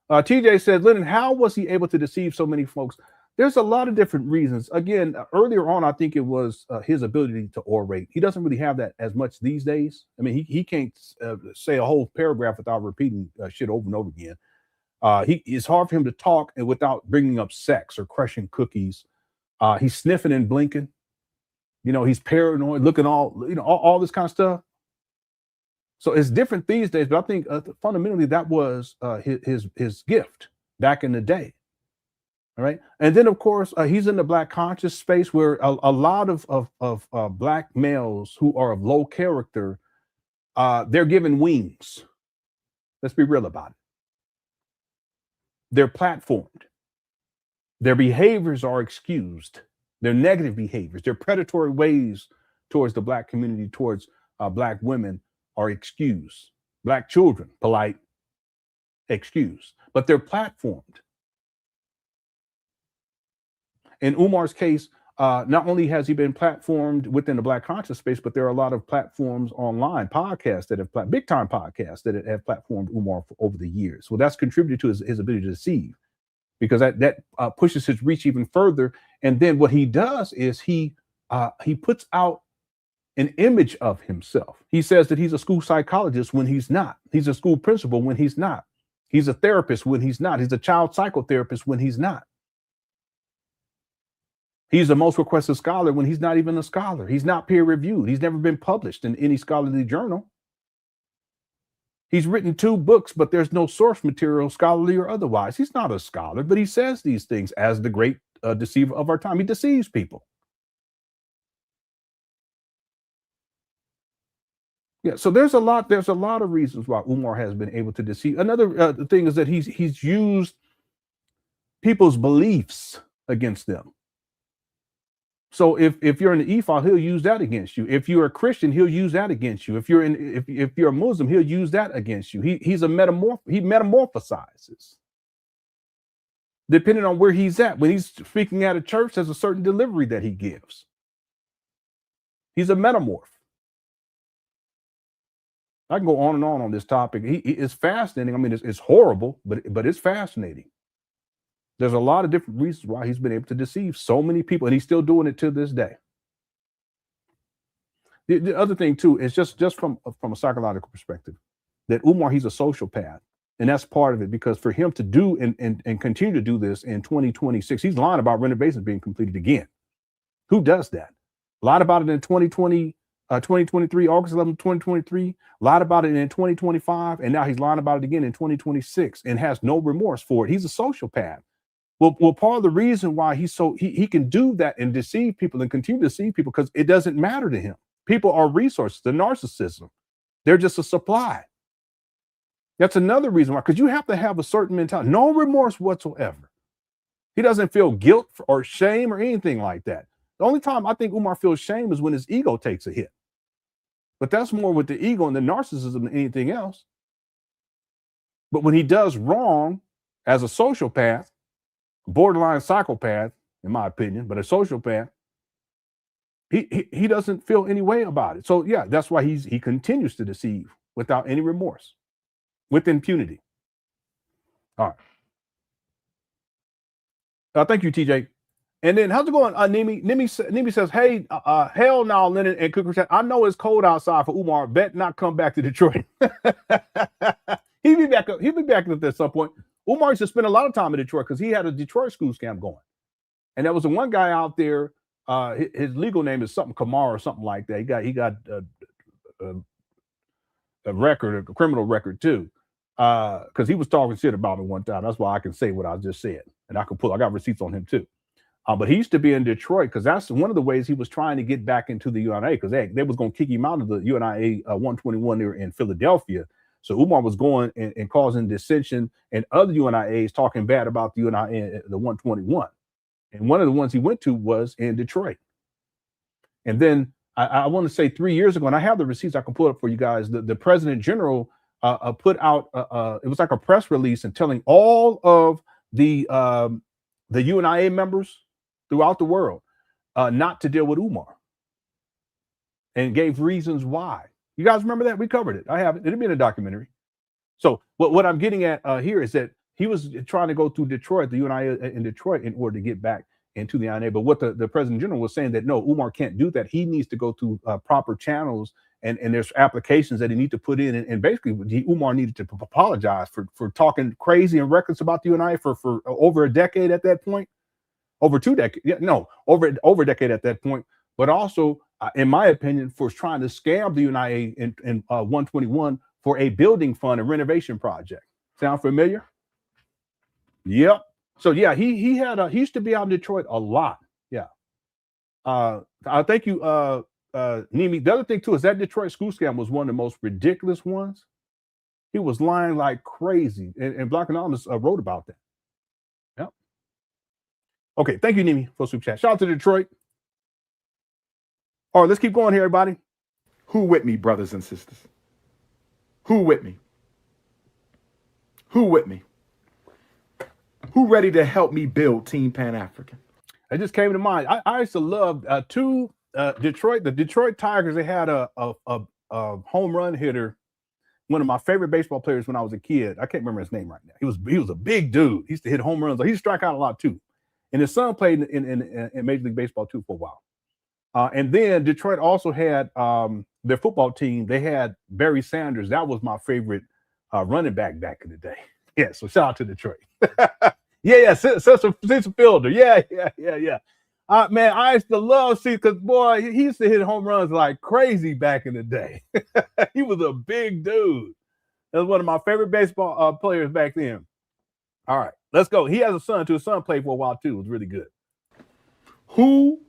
TJ said, Lenon, how was he able to deceive so many folks? There's a lot of different reasons. Again, earlier on, I think it was his ability to orate. He doesn't really have that as much these days. I mean, he can't say a whole paragraph without repeating shit over and over again. It's hard for him to talk and without bringing up sex or crushing cookies. He's sniffing and blinking. He's paranoid, looking all this kind of stuff. So it's different these days, but I think fundamentally that was his gift back in the day. All right. And then, of course, he's in the black conscious space where a lot of black males who are of low character, they're given wings. Let's be real about it. They're platformed. Their behaviors are excused. Their negative behaviors, their predatory ways towards the black community, towards black women are excused. Black children, polite, excused. But they're platformed. In Umar's case, not only has he been platformed within the black conscious space, but there are a lot of platforms online, podcasts that have big time podcasts that have platformed Umar over the years. So that's contributed to his ability to deceive, because that pushes his reach even further. And then what he does is he puts out an image of himself. He says that he's a school psychologist when he's not. He's a school principal when he's not. He's a therapist when he's not. He's a child psychotherapist when he's not. He's the most requested scholar when he's not even a scholar. He's not peer reviewed. He's never been published in any scholarly journal. He's written 2 books, but there's no source material, scholarly or otherwise. He's not a scholar, but he says these things as the great deceiver of our time. He deceives people. Yeah, so there's a lot of reasons why Umar has been able to deceive. Another thing is that he's used people's beliefs against them. So if you're in the E-file, he'll use that against you. If you're a Christian, he'll use that against you. If you're a Muslim, he'll use that against you. He metamorphosizes. Depending on where he's at. When he's speaking at a church, there's a certain delivery that he gives. He's a metamorph. I can go on and on this topic. It's fascinating. I mean, it's horrible, but it's fascinating. There's a lot of different reasons why he's been able to deceive so many people, and he's still doing it to this day. The other thing too is just from a psychological perspective, that Umar, he's a sociopath. And that's part of it, because for him to do and continue to do this in 2026, he's lying about renovations being completed again. Who does that? Lied about it in 2023, August 11th, 2023, lied about it in 2025, and now he's lying about it again in 2026 and has no remorse for it. He's a sociopath. Well, part of the reason why he can do that and deceive people and continue to deceive people, because it doesn't matter to him. People are resources, the narcissism. They're just a supply. That's another reason why, because you have to have a certain mentality, no remorse whatsoever. He doesn't feel guilt or shame or anything like that. The only time I think Umar feels shame is when his ego takes a hit. But that's more with the ego and the narcissism than anything else. But when he does wrong as a sociopath, borderline psychopath, in my opinion, but a sociopath, he doesn't feel any way about it. So yeah, that's why he continues to deceive without any remorse, with impunity. All right. Thank you, TJ. And then how's it going? Nimi says, hey, hell no, Lenon and Cooker said, I know it's cold outside for Umar. Bet not come back to Detroit. He'll be back up there at some point. Umar used to spend a lot of time in Detroit because he had a Detroit school scam going. And there was one guy out there, his legal name is something Kamar or something like that. He got a record, a criminal record too. Because he was talking shit about me one time. That's why I can say what I just said. And I got receipts on him too. But he used to be in Detroit because that's one of the ways he was trying to get back into the UNIA, because they was going to kick him out of the UNIA 121 there in Philadelphia. So Umar was going and causing dissension, and other UNIAs talking bad about the UNIA, the 121. And one of the ones he went to was in Detroit. And then I want to say 3 years ago, and I have the receipts I can pull up for you guys, the President General put out, it was like a press release and telling all of the UNIA members throughout the world not to deal with Umar, and gave reasons why. You guys remember that? We covered it. I have it. It'll be in a documentary. So what I'm getting at here is that he was trying to go through Detroit, the UNIA in Detroit, in order to get back into the UNIA. But what the President General was saying, that no, Umar can't do that. He needs to go through proper channels, and there's applications that he needs to put in. And basically, Umar needed to apologize for talking crazy and reckless about the UNIA for over a decade at that point. Over 2 decades. Yeah, no, over a decade at that point. But also, in my opinion, for trying to scam the UNIA in 121 for a building fund and renovation project. Sound familiar? Yep. So yeah, he used to be out in Detroit a lot. Yeah. I thank you, Nimi. The other thing too is that Detroit school scam was one of the most ridiculous ones. He was lying like crazy, and Black Anonymous wrote about that. Yep. Okay, thank you, Nimi, for super chat. Shout out to Detroit. All right, let's keep going here, everybody. Who with me, brothers and sisters? Who with me? Who with me? Who ready to help me build Team Pan African? It just came to mind. I used to love the Detroit Tigers. They had a home run hitter, one of my favorite baseball players when I was a kid. I can't remember his name right now. He was a big dude. He used to hit home runs. He used to strike out a lot too. And his son played in Major League Baseball too for a while. And then Detroit also had their football team. They had Barry Sanders. That was my favorite running back in the day. Yeah, so shout out to Detroit. Central fielder. Yeah. Man, I used to love because boy, he used to hit home runs like crazy back in the day. He was a big dude. That was one of my favorite baseball players back then. All right, let's go. He has a son too. His son played for a while too. It was really good. Who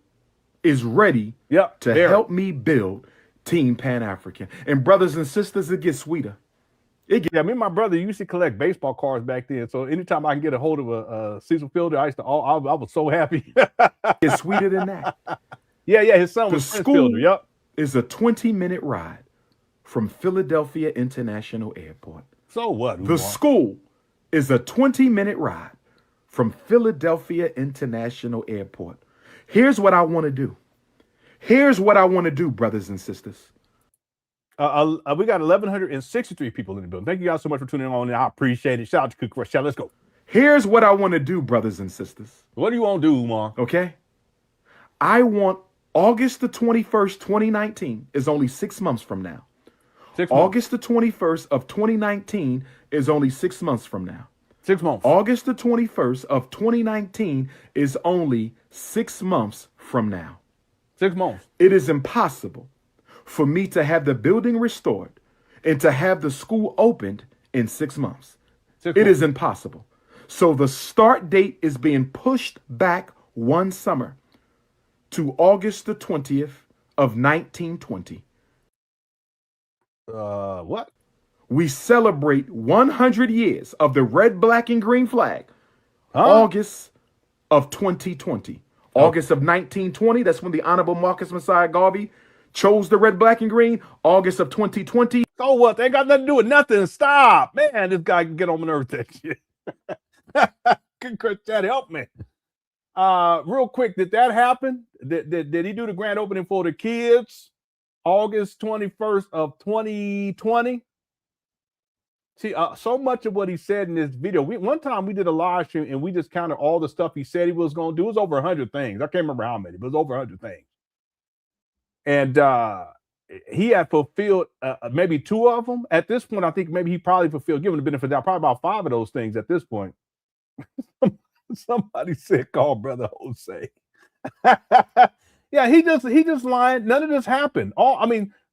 is ready to help me build Team Pan African? And brothers and sisters, it gets sweeter. Me and my brother used to collect baseball cards back then. So anytime I can get a hold of a Cecil Fielder, I was so happy. It's sweeter than that. Yeah. His son was Prince Fielder. Yep. Is a 20-minute ride from Philadelphia International Airport. So what? The school is a 20-minute ride from Philadelphia International Airport. Here's what I want to do. Brothers and sisters. We got 1,163 people in the building. Thank you guys so much for tuning in. I appreciate it. Shout out to Cook Rush. Let's go. Here's what I want to do, brothers and sisters. What do you want to do, Umar? Okay. I want August the 21st, 2019 is only 6 months from now. 6 months. August the 21st of 2019 is only 6 months from now. 6 months. August the 21st of 2019 is only 6 months from now. 6 months. It is impossible for me to have the building restored and to have the school opened in 6 months. It is impossible. So the start date is being pushed back one summer to August the 20th of 1920. What? We celebrate 100 years of the red, black, and green flag. August of 2020. August of 1920, that's when the Honorable Marcus Messiah Garvey chose the red, black, and green. August of 2020. So what? They ain't got nothing to do with nothing. Stop. Man, this guy can get on my nerves with that shit. That help me. Real quick, did that happen? Did he do the grand opening for the kids? August 21st of 2020? See, so much of what he said in this video, one time we did a live stream and we just counted all the stuff he said he was going to do. It was over 100 things. I can't remember how many, but it was over 100 things. And he had fulfilled maybe 2 of them. At this point, I think maybe he probably fulfilled, given the benefit of the doubt, probably about 5 of those things at this point. Somebody said, call Brother Jose. Yeah, he just lying. None of this happened.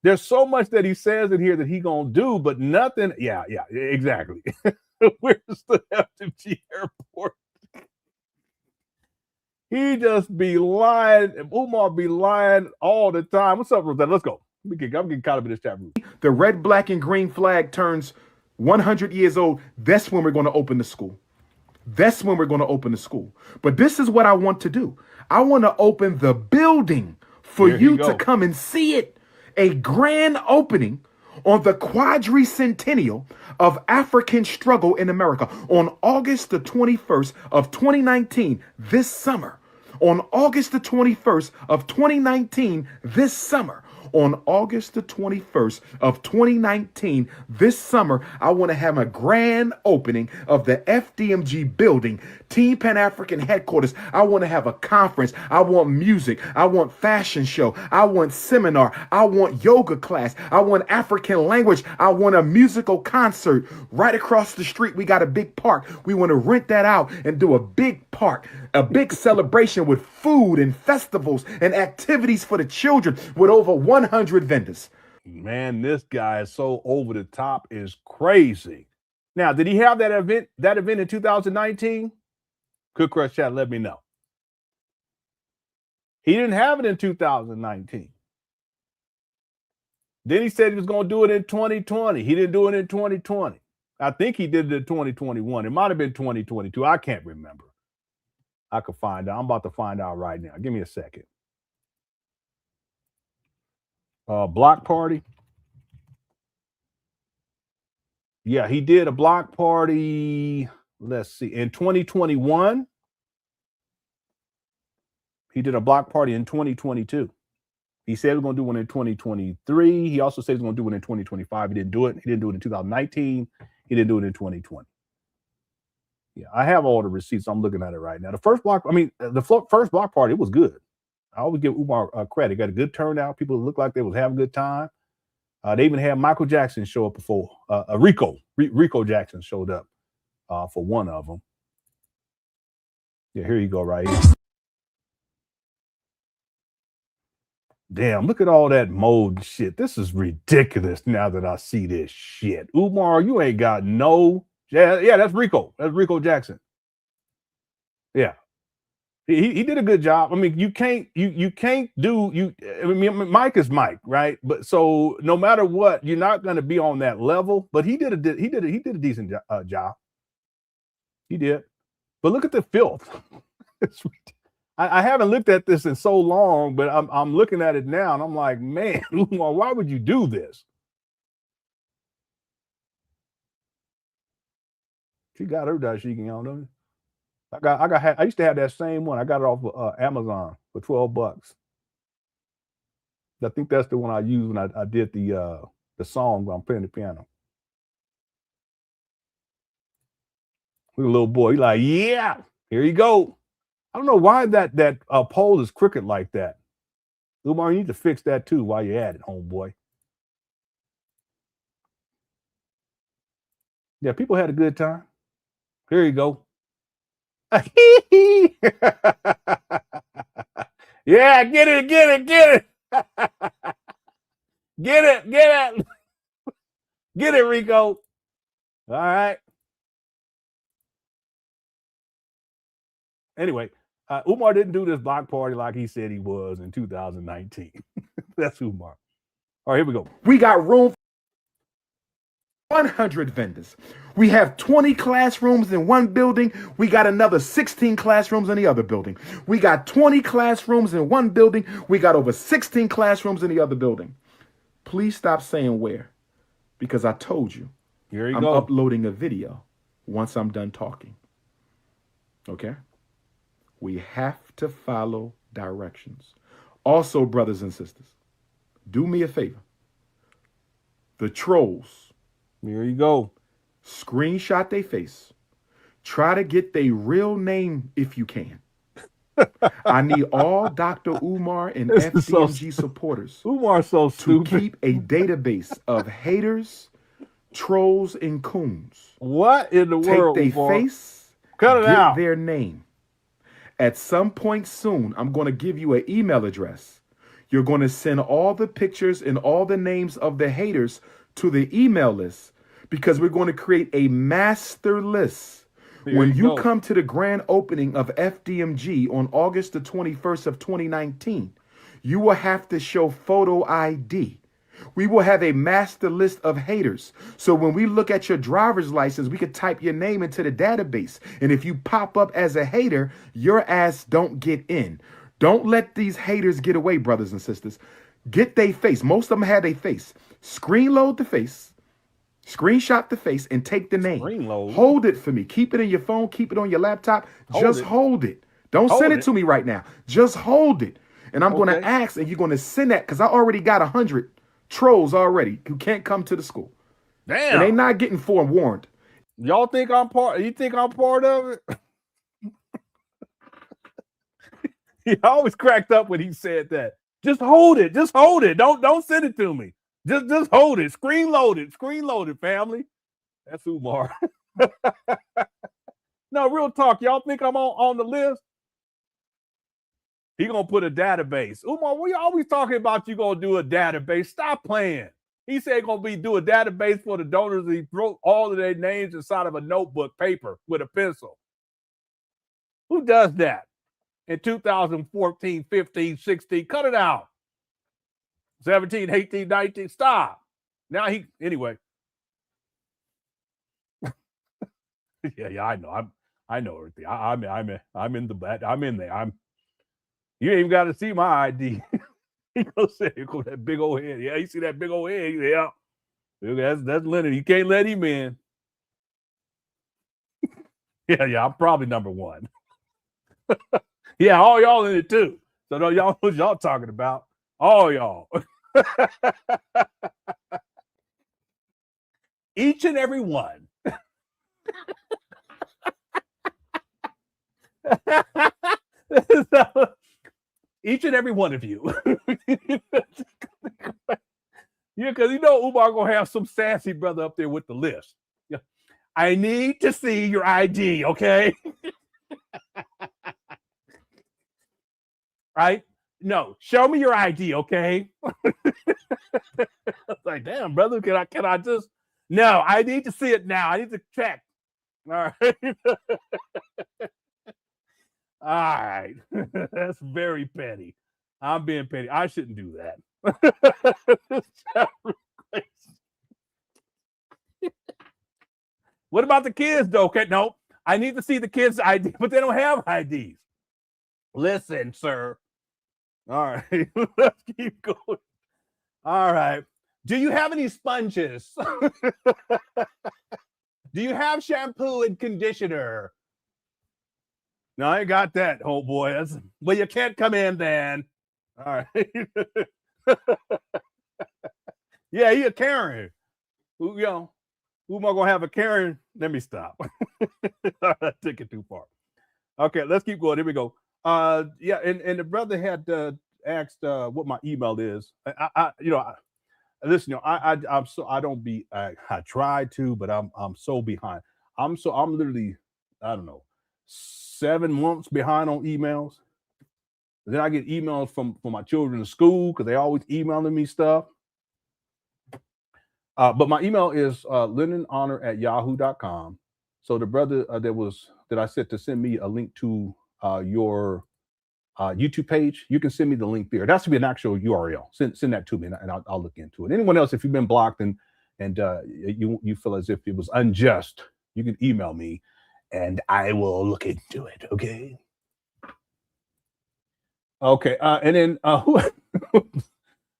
There's so much that he says in here that he gonna do, but nothing. Yeah, exactly. Where's the FDMG airport? He just be lying. Umar be lying all the time. What's up, Rosetta? Let's go. I'm getting caught up in this chat room. The red, black, and green flag turns 100 years old. That's when we're going to open the school. That's when we're going to open the school. But this is what I want to do. I want to open the building for you to come and see it. A grand opening on the quadricentennial of African struggle in America on August the 21st of 2019, this summer. On August the 21st of 2019, this summer. On August the 21st of 2019, this summer, I want to have a grand opening of the FDMG building, Team Pan African headquarters. I want to have a conference. I want music. I want fashion show. I want seminar. I want yoga class. I want African language. I want a musical concert. Right across the street, we got a big park. We want to rent that out and do a big park, a big celebration with food and festivals and activities for the children with over 100 vendors. Man, this guy is so over the top, is crazy. Now, did he have that event in 2019? Could Crush Chat let me know. He didn't have it in 2019. Then he said he was going to do it in 2020. He didn't do it in 2020. I think he did it in 2021. It might have been 2022. I can't remember. I could find out. I'm about to find out right now. Give me a second. Block party. Yeah, he did a block party. Let's see. In 2021. He did a block party in 2022. He said he was going to do one in 2023. He also said he was going to do one in 2025. He didn't do it. He didn't do it in 2019. He didn't do it in 2020. Yeah, I have all the receipts. I'm looking at it right now. The first block party, it was good. I always give Umar credit. Got a good turnout. People looked like they was having a good time. They even had Michael Jackson show up before. Rico Jackson showed up for one of them. Yeah, here you go right here. Damn, look at all that mold shit. This is ridiculous now that I see this shit. Umar, you ain't got no... Yeah, that's Rico. That's Rico Jackson. Yeah. He did a good job. I mean, you can't do Mike is Mike, right? But so no matter what, you're not going to be on that level. But he did a decent job. He did. But look at the filth. I haven't looked at this in so long, but I'm looking at it now, and I'm like, man, Umar, why would you do this? She got her dashiki on, don't you? I used to have that same one. I got it off of Amazon for $12. I think that's the one I used when I did the song when I'm playing the piano. Look at little boy. He's like, yeah, here you go. I don't know why that pole is crooked like that. Umar, you need to fix that too while you're at it, homeboy. Yeah, people had a good time. Here you go. Yeah, get it. Get it. Get it, Rico. All right. Anyway, Umar didn't do this block party like he said he was in 2019. That's Umar. All right, here we go. We got room for 100 vendors. We have 20 classrooms in one building. We got another 16 classrooms in the other building. We got 20 classrooms in one building. We got over 16 classrooms in the other building. Please stop saying where, because I told you. Here you I'm go. uploading a video once I'm done talking. Okay? We have to follow directions. Also, brothers and sisters, do me a favor. The trolls, Here you go. screenshot their face. Try to get their real name if you can. I need all Dr. Umar and This is so FDMG supporters Umar's so to stupid. keep a database of haters, trolls, and coons. What in the Take world, their Umar? face, Cut it get out. their name. At some point soon, I'm going to give you an email address. You're going to send all the pictures and all the names of the haters to the email list, because we're going to create a master list. Here When you go. come to the grand opening of FDMG on August the 21st of 2019, you will have to show photo ID. We will have a master list of haters. So when we look at your driver's license, we could type your name into the database. And if you pop up as a hater, your ass don't get in. Don't let these haters get away, brothers and sisters. Get their face. Most of them had a face. Screen load the face. Screenshot the face and take the name. Screen load? Hold it for me. Keep it in your phone. Keep it on your laptop. Just hold it. Don't Hold send it it. to me right now. Just hold it. And I'm going Okay. to ask, and you're going to send that, because I already got 100 trolls already who can't come to the school. Damn. And they not getting forewarned. Y'all think I'm part? You think I'm part of it? He always cracked up when he said that. Just hold it. Just hold it. Don't send it to me. Just hold it. Screen load it. Screen load it, family. That's Umar. No, real talk. Y'all think I'm on the list? He gonna put a database. Umar, we always talking about you gonna do a database. Stop playing. He said gonna do a database for the donors. He wrote all of their names inside of a notebook paper with a pencil. Who does that? In 2014, 15, 16, cut it out. 17, 18, 19, stop. Now anyway. Yeah, I know. I know everything. I'm in there. You ain't even got to see my ID. He gonna say, go that big old head. Yeah, you see that big old head? Yeah. That's Lenon. You can't let him in. Yeah, I'm probably number one. Yeah, all y'all in it too. So no, y'all what y'all talking about. All y'all. Each and every one. Each and every one of you. Yeah, because you know Umar gonna have some sassy brother up there with the list. Yeah. I need to see your ID, okay? Right? No, show me your ID, okay? Like, damn, brother, can I just? No, I need to see it now. I need to check. All right. All right. That's very petty. I'm being petty. I shouldn't do that. What about the kids, though? Okay, no, I need to see the kids' ID, but they don't have IDs. Listen, sir. All right, let's keep going. All right. Do you have any sponges? Do you have shampoo and conditioner? No, I ain't got that, oh boy. Well, you can't come in then. All right. Yeah, he a Karen. Who am I gonna have a Karen? Let me stop. I took it too far. Okay, let's keep going. Here we go. Yeah, and the brother had asked what my email is. listen, I don't be I try to, but I'm so behind. I'm literally, I don't know, 7 months behind on emails. Then I get emails from my children in school because they always emailing me stuff. But my email is LenonHonor@yahoo.com. So the brother that I said to send me a link to your YouTube page, you can send me the link there. It has to be an actual URL. Send that to me, and I'll look into it. Anyone else, if you've been blocked and you feel as if it was unjust, you can email me, and I will look into it. Okay. Okay. And then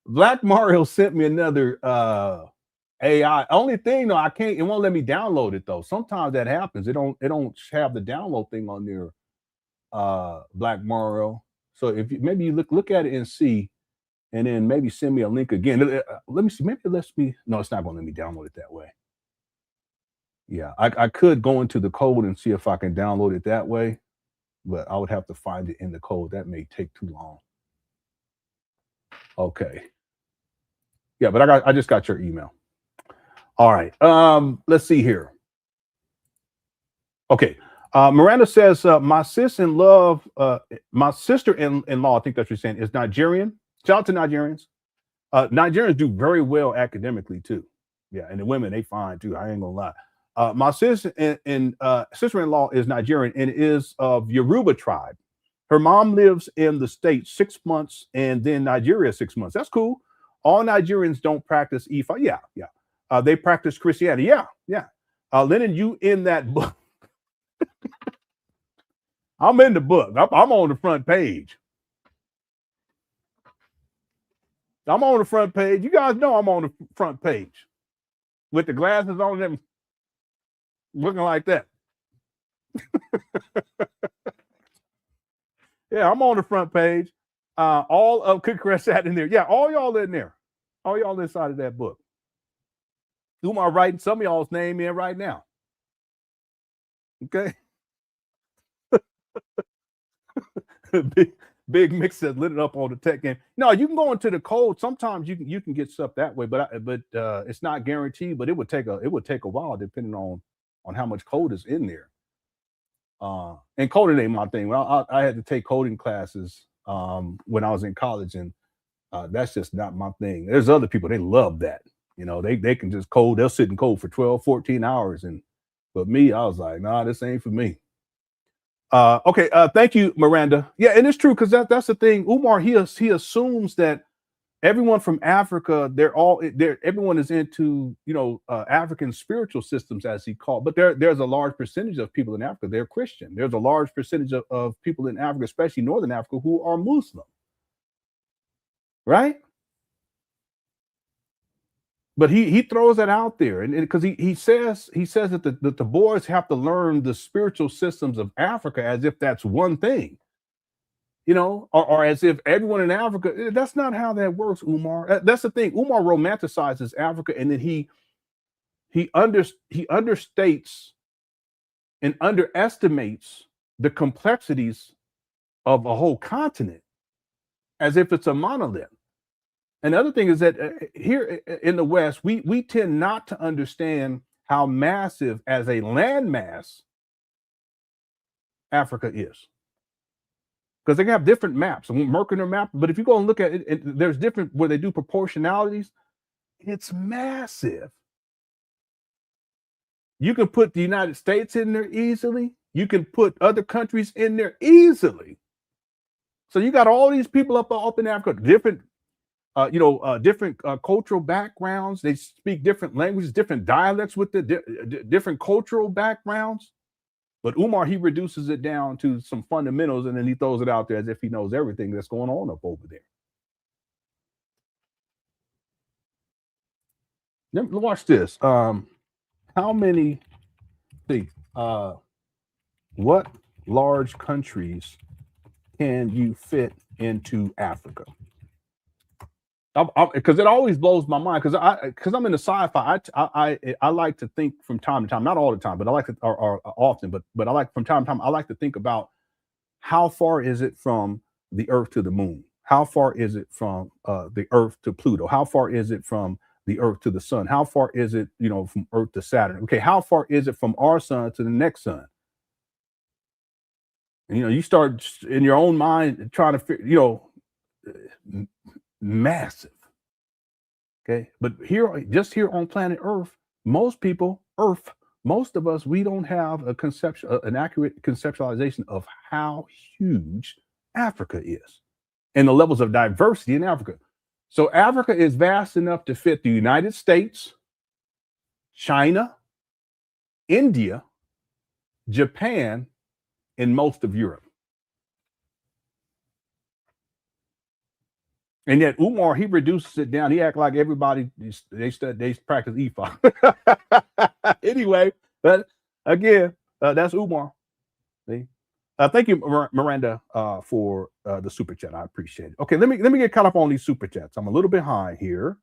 Black Mario sent me another AI. Only thing though, it won't let me download it though. Sometimes that happens. It don't have the download thing on there. Black Mario. So if maybe you look at it and see, and then maybe send me a link again. Let me see. Maybe it lets me. No, it's not going to let me download it that way. Yeah, I could go into the code and see if I can download it that way, but I would have to find it in the code. That may take too long. Okay. Yeah, but I just got your email. All right. Let's see here. Okay. Miranda says, my sister-in-law, I think that's what you're saying, is Nigerian. Shout out to Nigerians. Nigerians do very well academically too. Yeah, and the women, they fine too. I ain't gonna lie. My sister-in-law is Nigerian and is of Yoruba tribe. Her mom lives in the States 6 months and then Nigeria 6 months. That's cool. All Nigerians don't practice Ifa. Yeah. They practice Christianity. Yeah. Lenon, you in that book. I'm in the book. I'm on the front page. I'm on the front page. You guys know I'm on the front page with the glasses on them, looking like that. Yeah, I'm on the front page. All of CashApp in there. Yeah, all y'all in there. All y'all inside of that book. Umar writing some of y'all's name in right now. Okay. Big Mix says lit it up on the tech game. No, you can go into the code. Sometimes you can get stuff that way, but it's not guaranteed. But it would take a while depending on how much code is in there. And coding ain't my thing. Well, I had to take coding classes when I was in college, and that's just not my thing. There's other people, they love that. You know, they can just code. They'll sit and code for 12, 14 hours. But me, I was like, nah, this ain't for me. Okay, thank you, Miranda. Yeah, and it's true because that's the thing. Umar, he assumes that everyone from Africa, everyone is into, African spiritual systems, as he called. But there's a large percentage of people in Africa, they're Christian. There's a large percentage of people in Africa, especially Northern Africa, who are Muslim. Right? But he throws that out there, and because he says that the boys have to learn the spiritual systems of Africa as if that's one thing, or as if everyone in Africa. That's not how that works, Umar. That's the thing. Umar romanticizes Africa, and then he understates and underestimates the complexities of a whole continent as if it's a monolith. And the other thing is that here in the West, we tend not to understand how massive as a landmass Africa is. Because they have different maps, a Mercator map. But if you go and look at it, there's different where they do proportionalities. It's massive. You can put the United States in there easily. You can put other countries in there easily. So you got all these people up in Africa, different cultural backgrounds. They speak different languages, different dialects with the different cultural backgrounds. But Umar, he reduces it down to some fundamentals, and then he throws it out there as if he knows everything that's going on up over there. Let me watch this. What large countries can you fit into Africa? Because it always blows my mind, because I'm into sci-fi. I like to think from time to time, not all the time, but I like to, or often, but I like from time to time, I like to think about how far is it from the Earth to the moon? How far is it from the Earth to Pluto? How far is it from the Earth to the sun? How far is it, from Earth to Saturn? Okay, how far is it from our sun to the next sun? And, you start in your own mind trying to figure, massive. Okay, but just here on planet Earth, most of us, we don't have an accurate conceptualization of how huge Africa is and the levels of diversity in Africa. So Africa is vast enough to fit the United States, China, India, Japan, and most of Europe. And yet Umar, he reduces it down. He act like everybody, they practice EFA. Anyway, but again, that's Umar. See? Thank you, Miranda, for the super chat. I appreciate it. Okay, let me get caught up on these super chats. I'm a little behind here.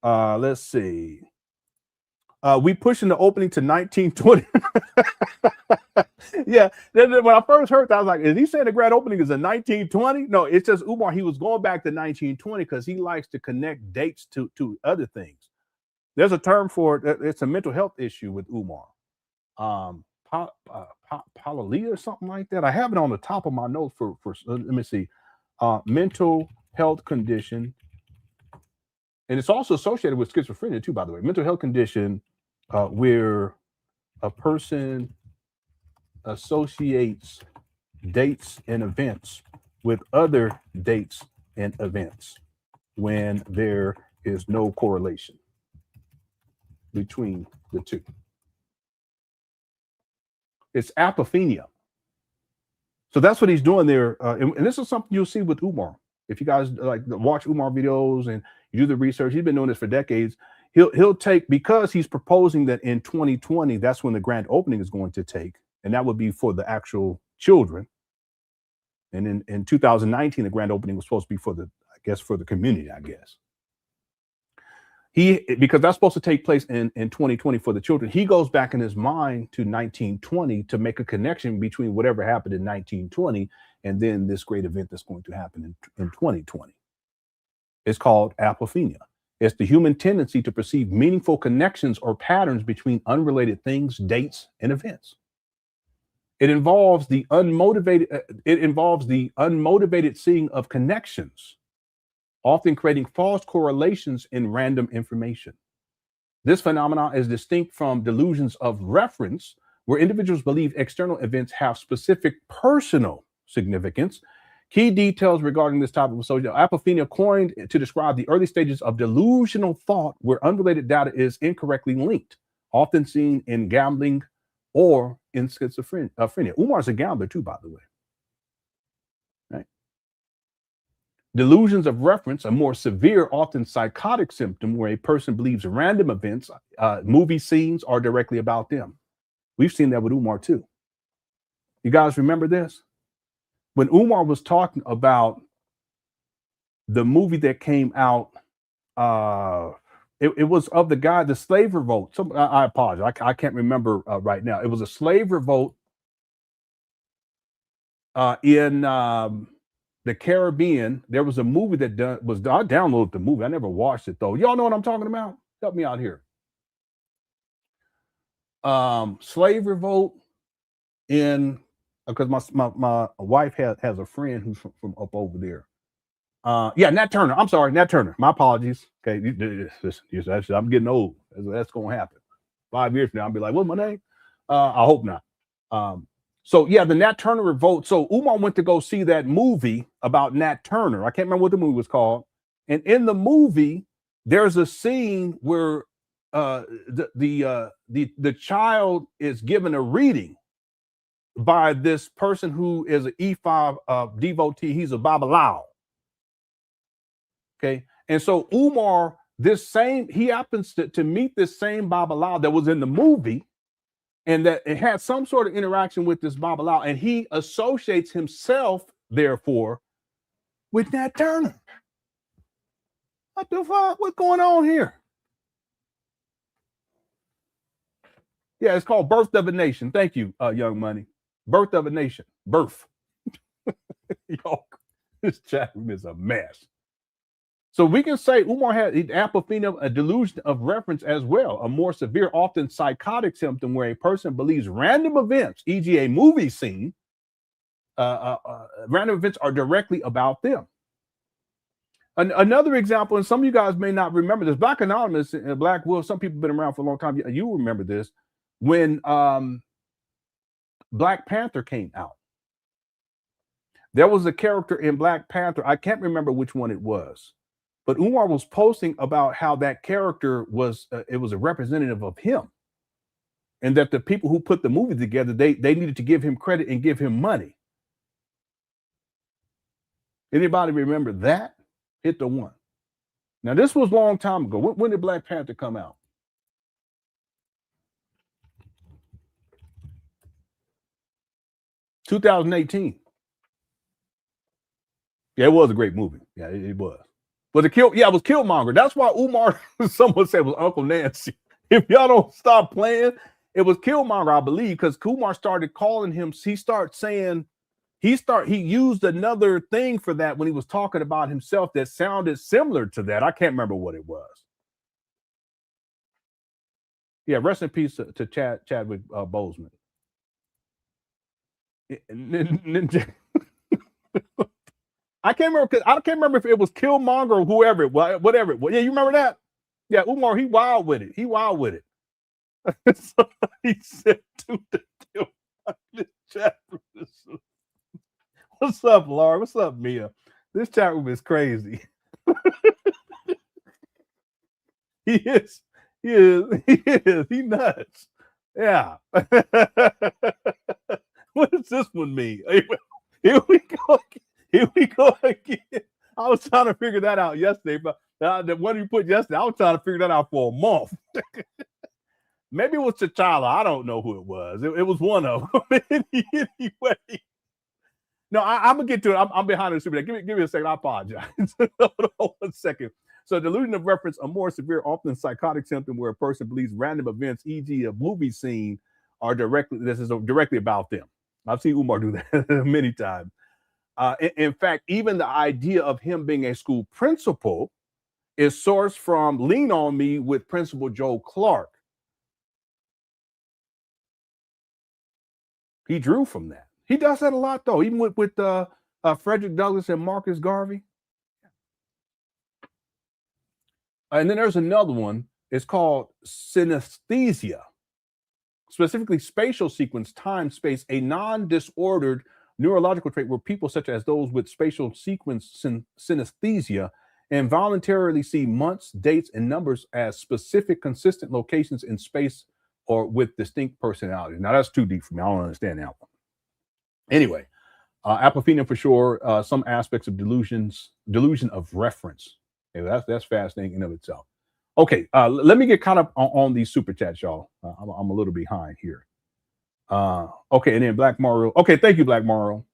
Let's see. We pushing the opening to 1920. Yeah, when I first heard that, I was like, is he saying the grand opening is in 1920? No, it's just Umar. He was going back to 1920 because he likes to connect dates to other things. There's a term for it. It's a mental health issue with Umar. Polylia or something like that. I have it on the top of my notes for let me see. Mental health condition. And it's also associated with schizophrenia too, by the way. Mental health condition where a person associates dates and events with other dates and events when there is no correlation between the two. It's apophenia. So that's what he's doing there. And this is something you'll see with Umar. If you guys like watch Umar videos and you do the research, he's been doing this for decades. He'll take, because he's proposing that in 2020, that's when the grand opening is going to take, and that would be for the actual children. And in 2019, the grand opening was supposed to be for the community, I guess. Because that's supposed to take place in 2020 for the children. He goes back in his mind to 1920 to make a connection between whatever happened in 1920 and then this great event that's going to happen in 2020. It's called apophenia. It's the human tendency to perceive meaningful connections or patterns between unrelated things, dates, and events. It involves the unmotivated seeing of connections, often creating false correlations in random information. This phenomenon is distinct from delusions of reference, where individuals believe external events have specific personal significance. Key details regarding this topic of social apophenia coined to describe the early stages of delusional thought where unrelated data is incorrectly linked, often seen in gambling or in schizophrenia. Umar's a gambler too, by the way. Right? Delusions of reference, a more severe, often psychotic symptom where a person believes random events, movie scenes are directly about them. We've seen that with Umar too. You guys remember this? When Umar was talking about the movie that came out, it was of the guy, the slave revolt. I apologize. I can't remember right now. It was a slave revolt in the Caribbean. There was a movie that I downloaded the movie. I never watched it though. Y'all know what I'm talking about? Help me out here. Slave revolt in, because my wife has a friend who's from up over there. Yeah, Nat Turner. I'm sorry, Nat Turner. My apologies. Okay, I'm getting old. That's gonna happen. 5 years from now, I'll be like, what's my name? I hope not. So yeah, the Nat Turner revolt. So Umar went to go see that movie about Nat Turner. I can't remember what the movie was called. And in the movie, there's a scene where the child is given a reading by this person who is an E5 devotee. He's a Babalawo. Okay, and so Umar, he happens to meet this same Babalawo that was in the movie, and that it had some sort of interaction with this Babalawo, and he associates himself, therefore, with Nat Turner. What the fuck? What's going on here? Yeah, it's called Birth of a Nation. Thank you, Young Money. Birth of a Nation. Birth. Yo, this chat room is a mess. So we can say Umar had apophenia, a delusion of reference as well, a more severe, often psychotic symptom where a person believes random events, e.g. a movie scene, random events are directly about them. Another example, and some of you guys may not remember this, Black Anonymous and Black Wolf, some people have been around for a long time. You remember this, when Black Panther came out. There was a character in Black Panther, I can't remember which one it was, but Umar was posting about how that character was, it was a representative of him. And that the people who put the movie together, they needed to give him credit and give him money. Anybody remember that? Hit the one. Now, this was a long time ago. When did Black Panther come out? (2018). Yeah, it was a great movie. Yeah, it was. Was it it was Killmonger. That's why Umar, someone said it was Uncle Nancy. If y'all don't stop playing, it was Killmonger, I believe, because Umar started calling him. He used another thing for that when he was talking about himself that sounded similar to that. I can't remember what it was. Yeah, rest in peace to Chadwick Boseman. I can't remember if it was Killmonger or whoever it was, whatever it was. Yeah, you remember that? Yeah, Umar, he wild with it. So he said to the chat room. What's up, Laura? What's up, Mia? This chat room is crazy. He is. He nuts. Yeah. What does this one mean? Here we go again. I was trying to figure that out yesterday, but the one you put yesterday, I was trying to figure that out for a month. Maybe it was T'Challa. I don't know who it was. It was one of them. Anyway. No, I'm gonna get to it. I'm behind the super. Give me a second. I apologize. Hold on 1 second. So, delusion of reference, a more severe, often psychotic symptom where a person believes random events, e.g., a movie scene, are directly about them. I've seen Umar do that many times. In fact, even the idea of him being a school principal is sourced from Lean on Me with Principal Joe Clark. He drew from that. He does that a lot, though, even with Frederick Douglass and Marcus Garvey. And then there's another one. It's called synesthesia, specifically spatial sequence, time, space, a non-disordered neurological trait where people such as those with spatial sequence synesthesia involuntarily see months, dates, and numbers as specific, consistent locations in space or with distinct personalities. Now, that's too deep for me. I don't understand that one. Anyway, apophenia for sure. Some aspects of delusion of reference. Okay, that's fascinating in of itself. Okay, let me get caught up on these super chats, y'all. I'm a little behind here. Okay, and then Black Mario. Okay, thank you, Black Mario.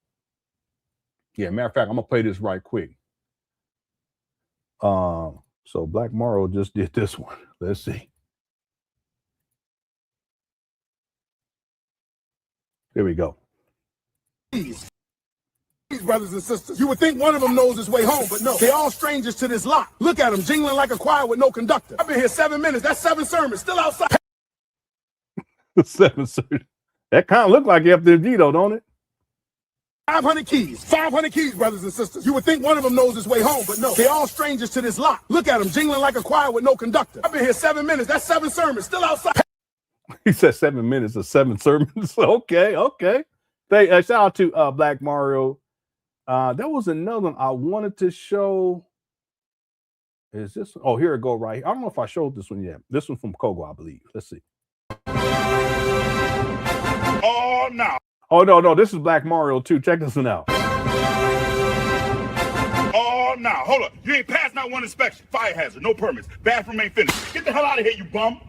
Yeah, matter of fact, I'm gonna play this right quick. So Black Mario just did this one. Let's see. Here we go. These brothers and sisters, you would think one of them knows his way home, but no, they all strangers to this lot. Look at them jingling like a choir with no conductor. I've been here 7 minutes. That's 7 sermons still outside. 7 sermons. That kind of look like FDMG though, don't it? 500 keys, brothers and sisters. You would think one of them knows his way home, but no, they all strangers to this lot. Look at them jingling like a choir with no conductor. I've been here 7 minutes. That's 7 sermons still outside. He said 7 minutes of 7 sermons. Okay. Shout out to Black Mario. There was another one I wanted to show. Is this? Oh, here it go right here. I don't know if I showed this one yet. This one from Kogo, I believe. Let's see. Oh, no. Oh, no. This is Black Mario too. Check this one out. Oh, no. Hold up. You ain't passed not one inspection. Fire hazard. No permits. Bathroom ain't finished. Get the hell out of here, you bum.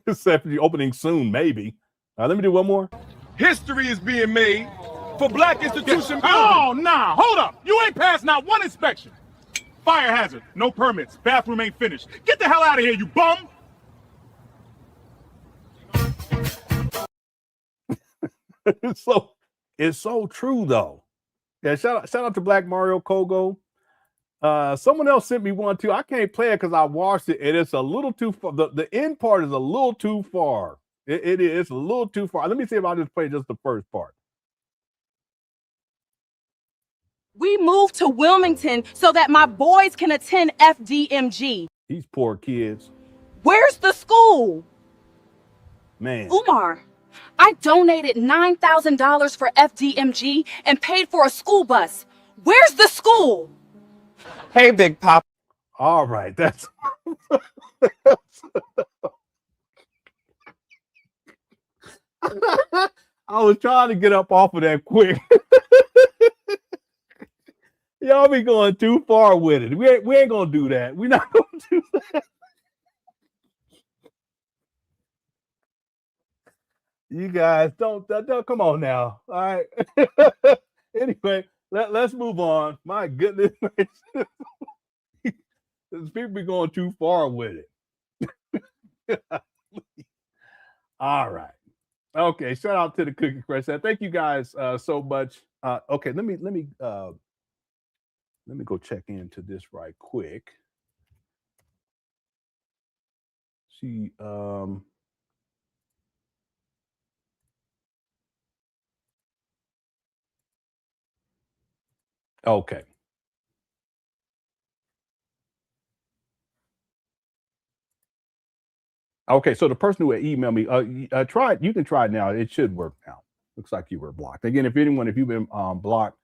Except for the opening soon, maybe. Let me do one more. History is being made for black institution building. Oh, nah. Hold up. You ain't passed not one inspection. Fire hazard. No permits. Bathroom ain't finished. Get the hell out of here, you bum. It's so true though. Yeah, shout out to Black Mario Kogo. Someone else sent me one too. I can't play it because I watched it and it's a little too far. The end part is a little too far. It is a little too far. Let me see if I just play just the first part. We moved to Wilmington so that my boys can attend FDMG. These poor kids. Where's the school? Man. Umar, I donated $9,000 for FDMG and paid for a school bus. Where's the school? Hey, Big Pop. All right, that's I was trying to get up off of that quick. Y'all be going too far with it. We ain't gonna do that. We're not gonna do that. You guys don't come on now. All right. Anyway, let's move on. My goodness. People be going too far with it. All right. Okay. Shout out to the Cookie Crush. Thank you guys so much. Okay, let me go check into this right quick. See, okay. Okay, so the person who had emailed me, you can try it now. It should work now. Looks like you were blocked. Again, if you've been blocked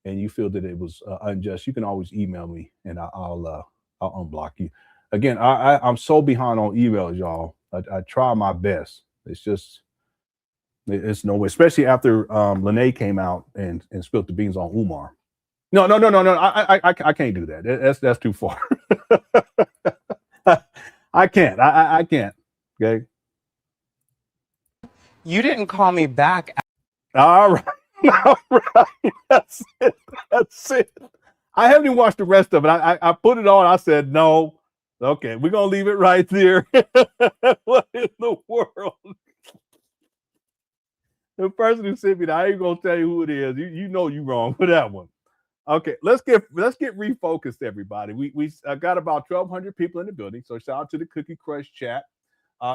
and you feel that it was unjust, you can always email me and I'll unblock you. Again, I'm so behind on emails, y'all. I try my best. It's no way, especially after Lenon came out and spilled the beans on Umar. No. I can't do that. That's too far. I can't. I can't. Okay. You didn't call me back. All right. All right. That's it. That's it. I haven't even watched the rest of it. I put it on. I said no. Okay, we're gonna leave it right there. What in the world? The person who sent me that, I ain't gonna tell you who it is. You know you wrong for that one. Okay, let's get refocused, everybody. We got about 1,200 people in the building. So shout out to the Cookie Crush chat.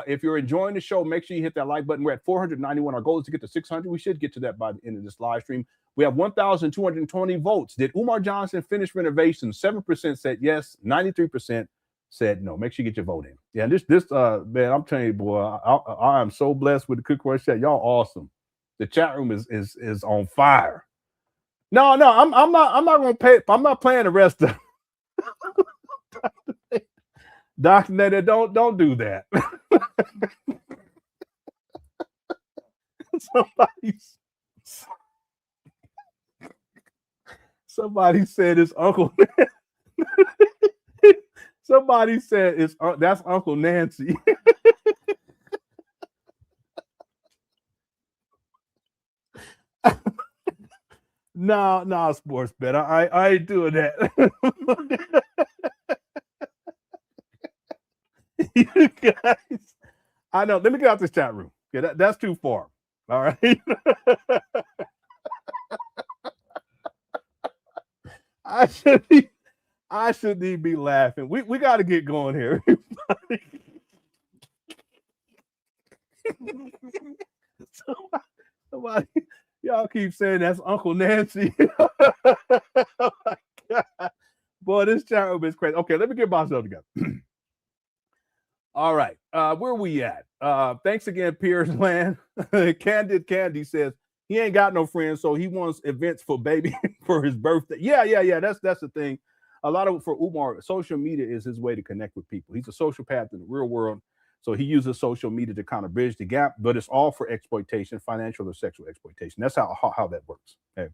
If you're enjoying the show, make sure you hit that like button. We're at 491. Our goal is to get to 600. We should get to that by the end of this live stream. We have 1,220 votes. Did Umar Johnson finish renovations? 7% said yes. 93% said no. Make sure you get your vote in. Yeah, this man, I'm telling you, boy, I am so blessed with the Cookie Crush chat. Y'all awesome. The chat room is on fire. No, I'm not gonna pay. I'm not playing the rest of it. Dr. Netta, don't do that. Somebody said it's Uncle. Somebody said that's Uncle Nancy. No, sports bet. I ain't doing that. You guys, I know. Let me get out this chat room. Okay, that's too far. All right. I shouldn't even be laughing. We got to get going here. Somebody, y'all keep saying that's Uncle Nancy. Oh my God. Boy, this chat room is crazy. Okay, let me get myself together. All right, where we at? Thanks again, Piers Land. Candid Candy says he ain't got no friends, so he wants events for baby for his birthday. Yeah. That's the thing. A lot of for Umar, social media is his way to connect with people. He's a sociopath in the real world, so he uses social media to kind of bridge the gap. But it's all for exploitation, financial or sexual exploitation. That's how that works. Okay.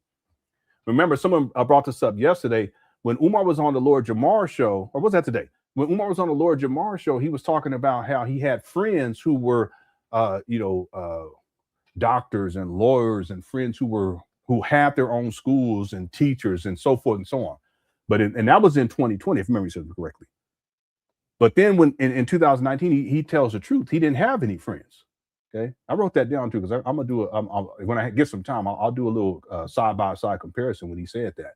Remember, someone brought this up yesterday when Umar was on the Lord Jamar show, or was that today? When Umar was on the Lord Jamar show, he was talking about how he had friends who were, doctors and lawyers and friends who had their own schools and teachers and so forth and so on. But and that was in 2020, if memory serves me correctly. But then when in 2019, he tells the truth. He didn't have any friends. Okay, I wrote that down too because I'm gonna do when I get some time, I'll do a little side by side comparison when he said that.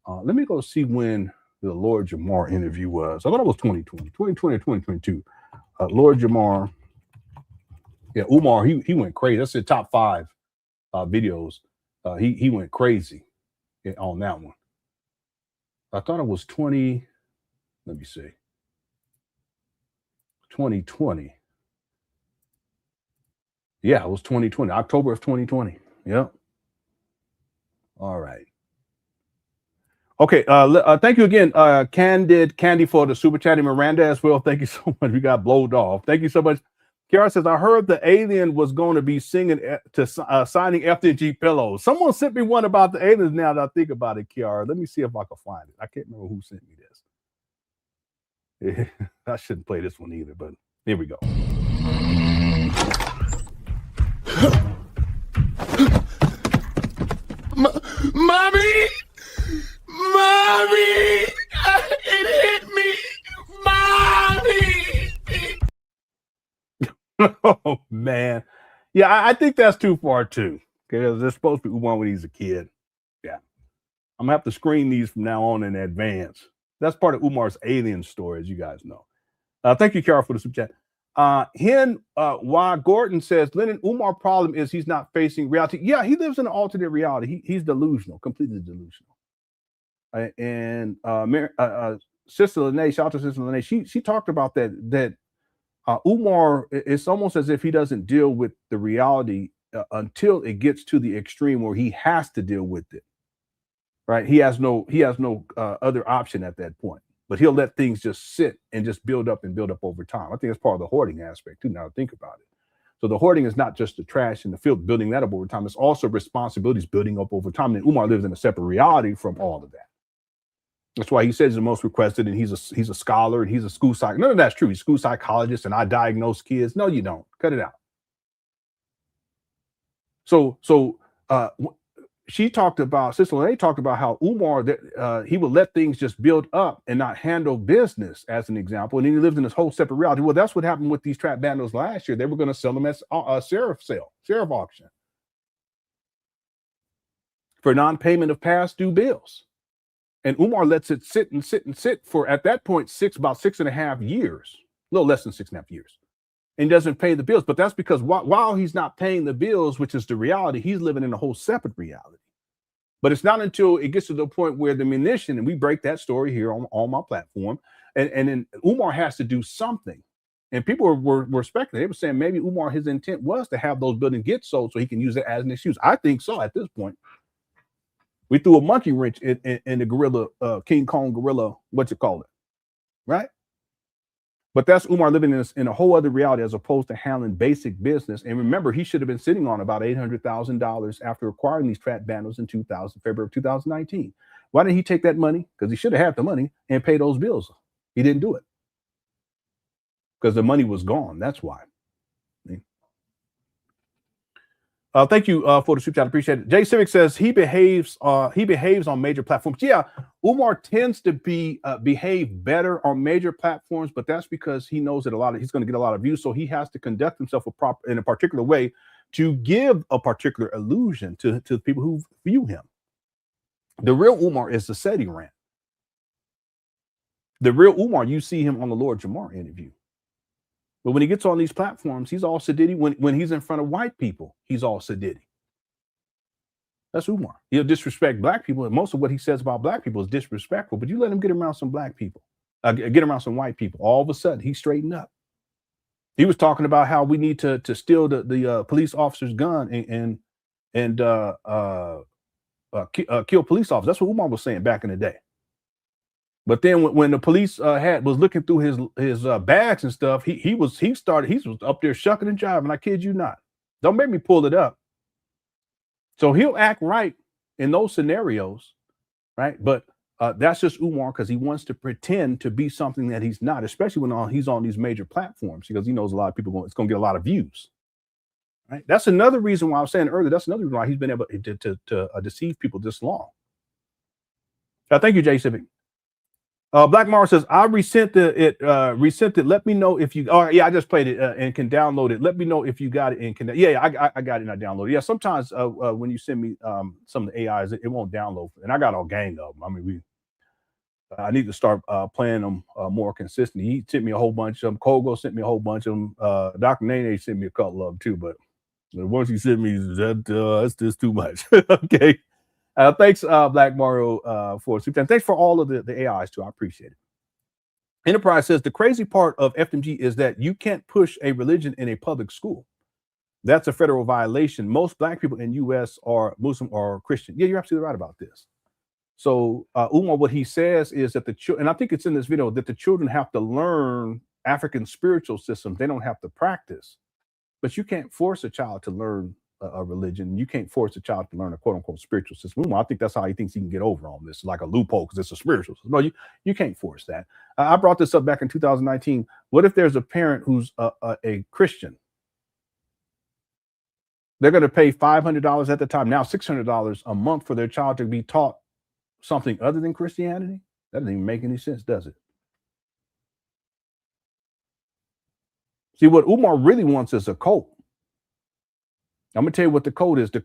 Let me go see when the Lord Jamar interview was. I thought it was 2020 or 2022. Lord Jamar. Yeah, Umar, he went crazy. That's the top 5 videos. He went crazy on that one. I thought it was 20. Let me see. 2020. Yeah, it was 2020, October of 2020. Yep. All right. Okay. Thank you again, Candy, for the super chat, and Miranda as well. Thank you so much. We got blowed off. Thank you so much. Kiara says, I heard the alien was going to be signing FDMG pillows. Someone sent me one about the aliens now that I think about it, Kiara. Let me see if I can find it. I can't remember who sent me this. I shouldn't play this one either, but here we go. Mommy! Mommy! It hit me! Mommy! Oh, man. Yeah, I think that's too far, too. Because they're supposed to be one when he's a kid. Yeah. I'm going to have to screen these from now on in advance. That's part of Umar's alien story, as you guys know. Thank you, Kara, for the super chat. Y. Gordon says, Lenon, Umar problem is he's not facing reality. Yeah, he lives in an alternate reality. He's delusional, completely delusional. Sister Lene, shout out to Sister Lene. She talked about that Umar, it's almost as if he doesn't deal with the reality until it gets to the extreme where he has to deal with it. Right? He has no other option at that point. But he'll let things just sit and just build up over time. I think that's part of the hoarding aspect too. Now to think about it. So the hoarding is not just the trash in the field, building that up over time. It's also responsibilities building up over time. And Umar lives in a separate reality from all of that. That's why he says he's the most requested, and he's a scholar, and he's a school psychologist. None of that's true. He's a school psychologist, and I diagnose kids. No, you don't. Cut it out. So she talked about, Sister Lene talked about how Umar, he would let things just build up and not handle business, as an example. And then he lived in this whole separate reality. Well, that's what happened with these trap bandos last year. They were going to sell them as a sheriff auction for non-payment of past due bills. And Umar lets it sit for, at that point, about 6.5 years, a little less than 6.5 years. And doesn't pay the bills. But that's because while he's not paying the bills, which is the reality, he's living in a whole separate reality. But it's not until it gets to the point where the munition, and we break that story here on my platform, and then Umar has to do something. And people were speculating. They were saying maybe Umar, his intent was to have those buildings get sold so he can use it as an excuse. I think so at this point. We threw a monkey wrench in the gorilla, King Kong gorilla, right? But that's Umar living in a whole other reality as opposed to handling basic business. And remember, he should have been sitting on about $800,000 after acquiring these trap bandos in February of 2019. Why didn't he take that money? Because he should have had the money and pay those bills. He didn't do it because the money was gone. That's why. Thank you for the super chat. Appreciate it. Jay Civic says he behaves on major platforms. Yeah, Umar tends to behave better on major platforms, but that's because he knows that he's going to get a lot of views, so he has to conduct himself in a particular way to give a particular illusion to the people who view him. The real Umar is the SETI rant. The real Umar, you see him on the Lord Jamar interview. But when he gets on these platforms, he's all sedity. When he's in front of white people, he's all sedity. That's Umar. He'll disrespect black people, and most of what he says about black people is disrespectful. But you let him get around some black people, get around some white people, all of a sudden he straightened up. He was talking about how we need to steal the police officer's gun and kill police officers. That's what Umar was saying back in the day. But then when the police was looking through his bags and stuff, he was up there shucking and jiving. I kid you not. Don't make me pull it up. So he'll act right in those scenarios, right? But that's just Umar because he wants to pretend to be something that he's not, especially when he's on these major platforms because he knows a lot of people it's going to get a lot of views. Right? That's another reason why I was saying earlier. That's another reason why he's been able to deceive people this long. Thank you, Jay Civic. Black Mara says, I resent it. Let me know if you. Oh, yeah, I just played it and can download it. Let me know if you got it and can. Yeah, I got it and I downloaded it. Yeah, sometimes when you send me some of the AIs, it won't download. And I got all gang of them. I mean, I need to start playing them more consistently. He sent me a whole bunch of them. Kogo sent me a whole bunch of them. Dr. Nene sent me a couple of them too, but the ones he sent me, that's just too much. Okay. Thanks, Black Mario, for super chat. Thanks for all of the AIs too. I appreciate it. Enterprise says the crazy part of FDMG is that you can't push a religion in a public school. That's a federal violation. Most Black people in U.S. are Muslim or Christian. Yeah, you're absolutely right about this. So Umar, what he says is that the children, and I think it's in this video, that the children have to learn African spiritual systems. They don't have to practice. But you can't force a child to learn a religion. You can't force a child to learn a quote unquote spiritual system. Umar, I think that's how he thinks he can get over on this, like a loophole because it's a spiritual system. No, you can't force that. I brought this up back in 2019. What if there's a parent who's a Christian? They're going to pay $500 at the time, now $600 a month for their child to be taught something other than Christianity? That doesn't even make any sense, does it? See, what Umar really wants is a cult. I'm gonna tell you what the cult is. The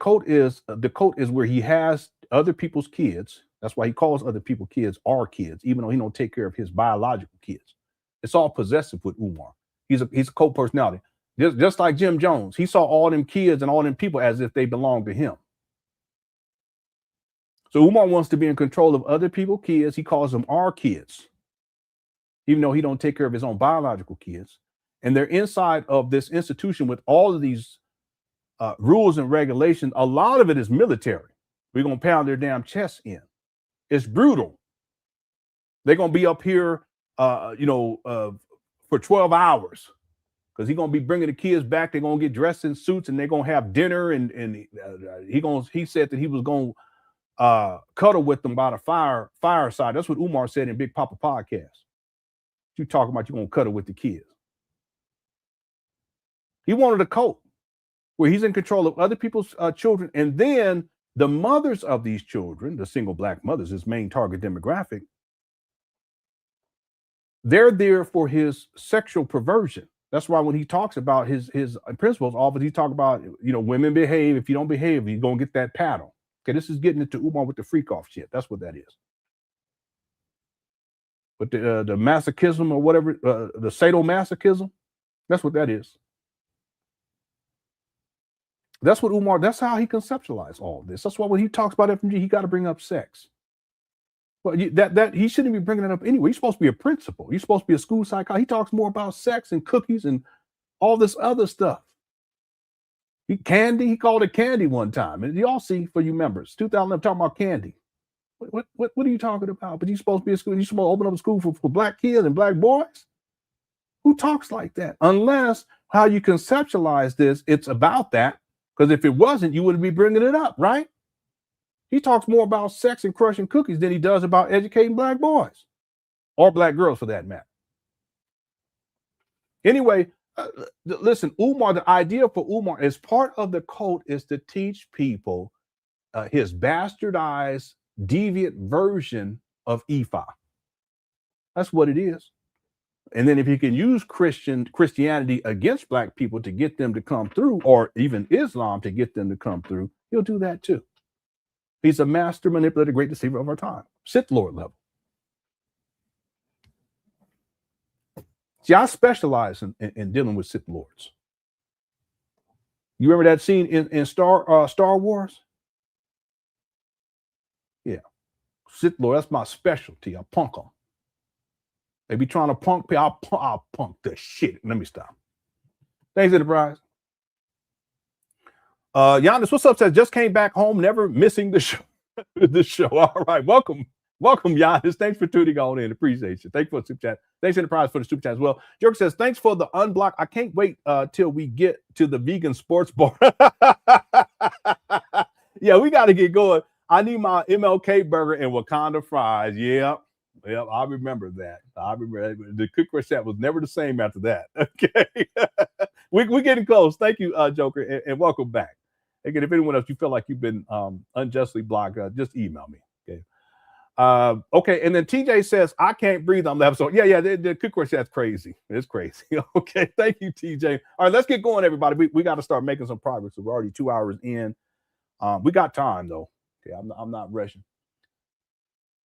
cult is where he has other people's kids. That's why he calls other people's kids our kids, even though he don't take care of his biological kids. It's all possessive with Umar. He's a cult personality. Just like Jim Jones. He saw all them kids and all them people as if they belonged to him. So Umar wants to be in control of other people's kids. He calls them our kids, even though he don't take care of his own biological kids. And they're inside of this institution with all of these rules and regulations. A lot of it is military. We're going to pound their damn chests in. It's brutal. They're going to be up here, for 12 hours because he's going to be bringing the kids back. They're going to get dressed in suits and they're going to have dinner. And he said that he was going to cuddle with them by the fireside. That's what Umar said in Big Papa Podcast. You talking about you going to cuddle with the kids. He wanted a cult where he's in control of other people's children. And then the mothers of these children, the single Black mothers, his main target demographic, they're there for his sexual perversion. That's why when he talks about his principles, often he talk about, women behave. If you don't behave, you're going to get that paddle. Okay, this is getting into Umar with the freak off shit. That's what that is. But the masochism or whatever, the sadomasochism, that's what that is. That's what Umar, that's how he conceptualized all of this. That's why when he talks about FDMG, he got to bring up sex. Well, that he shouldn't be bringing that up anyway. He's supposed to be a principal. He's supposed to be a school psychologist. He talks more about sex and cookies and all this other stuff. He called it candy one time. And y'all see, for you members, 2011 talking about candy. What are you talking about? But you're supposed to be a school. You're supposed to open up a school for Black kids and Black boys? Who talks like that? Unless how you conceptualize this, it's about that. Because if it wasn't, you wouldn't be bringing it up, right? He talks more about sex and crushing cookies than he does about educating Black boys or Black girls for that matter. Anyway, listen, Umar, the idea for Umar as part of the cult is to teach people his bastardized, deviant version of Ifa. That's what it is. And then if he can use Christianity against Black people to get them to come through, or even Islam to get them to come through, he'll do that too. He's a master manipulator, great deceiver of our time. Sith Lord level. See, I specialize in dealing with Sith Lords. You remember that scene in Star Wars? Yeah. Sith Lord, that's my specialty. I punk them. They be trying to punk me. I'll punk the shit. Let me stop. Thanks, Enterprise. Giannis, what's up? Says just came back home, never missing the show. The show. All right, welcome, Giannis. Thanks for tuning on in. Appreciate you. Thanks for the super chat. Thanks, Enterprise, for the super chat as well. Jerk says thanks for the unblock. I can't wait till we get to the vegan sports bar. Yeah, we got to get going. I need my MLK burger and Wakanda fries. Yeah. Well, I remember that. I remember the cookware set was never the same after that. Okay. We're getting close. Thank you, Joker, and welcome back. Again, if anyone else you feel like you've been unjustly blocked, just email me. Okay. Okay. And then TJ says, I can't breathe on the episode. Yeah, the cookware set's crazy. It's crazy. Okay. Thank you, TJ. All right, let's get going, everybody. We got to start making some progress. We're already 2 hours in. We got time though. Okay, I'm not rushing.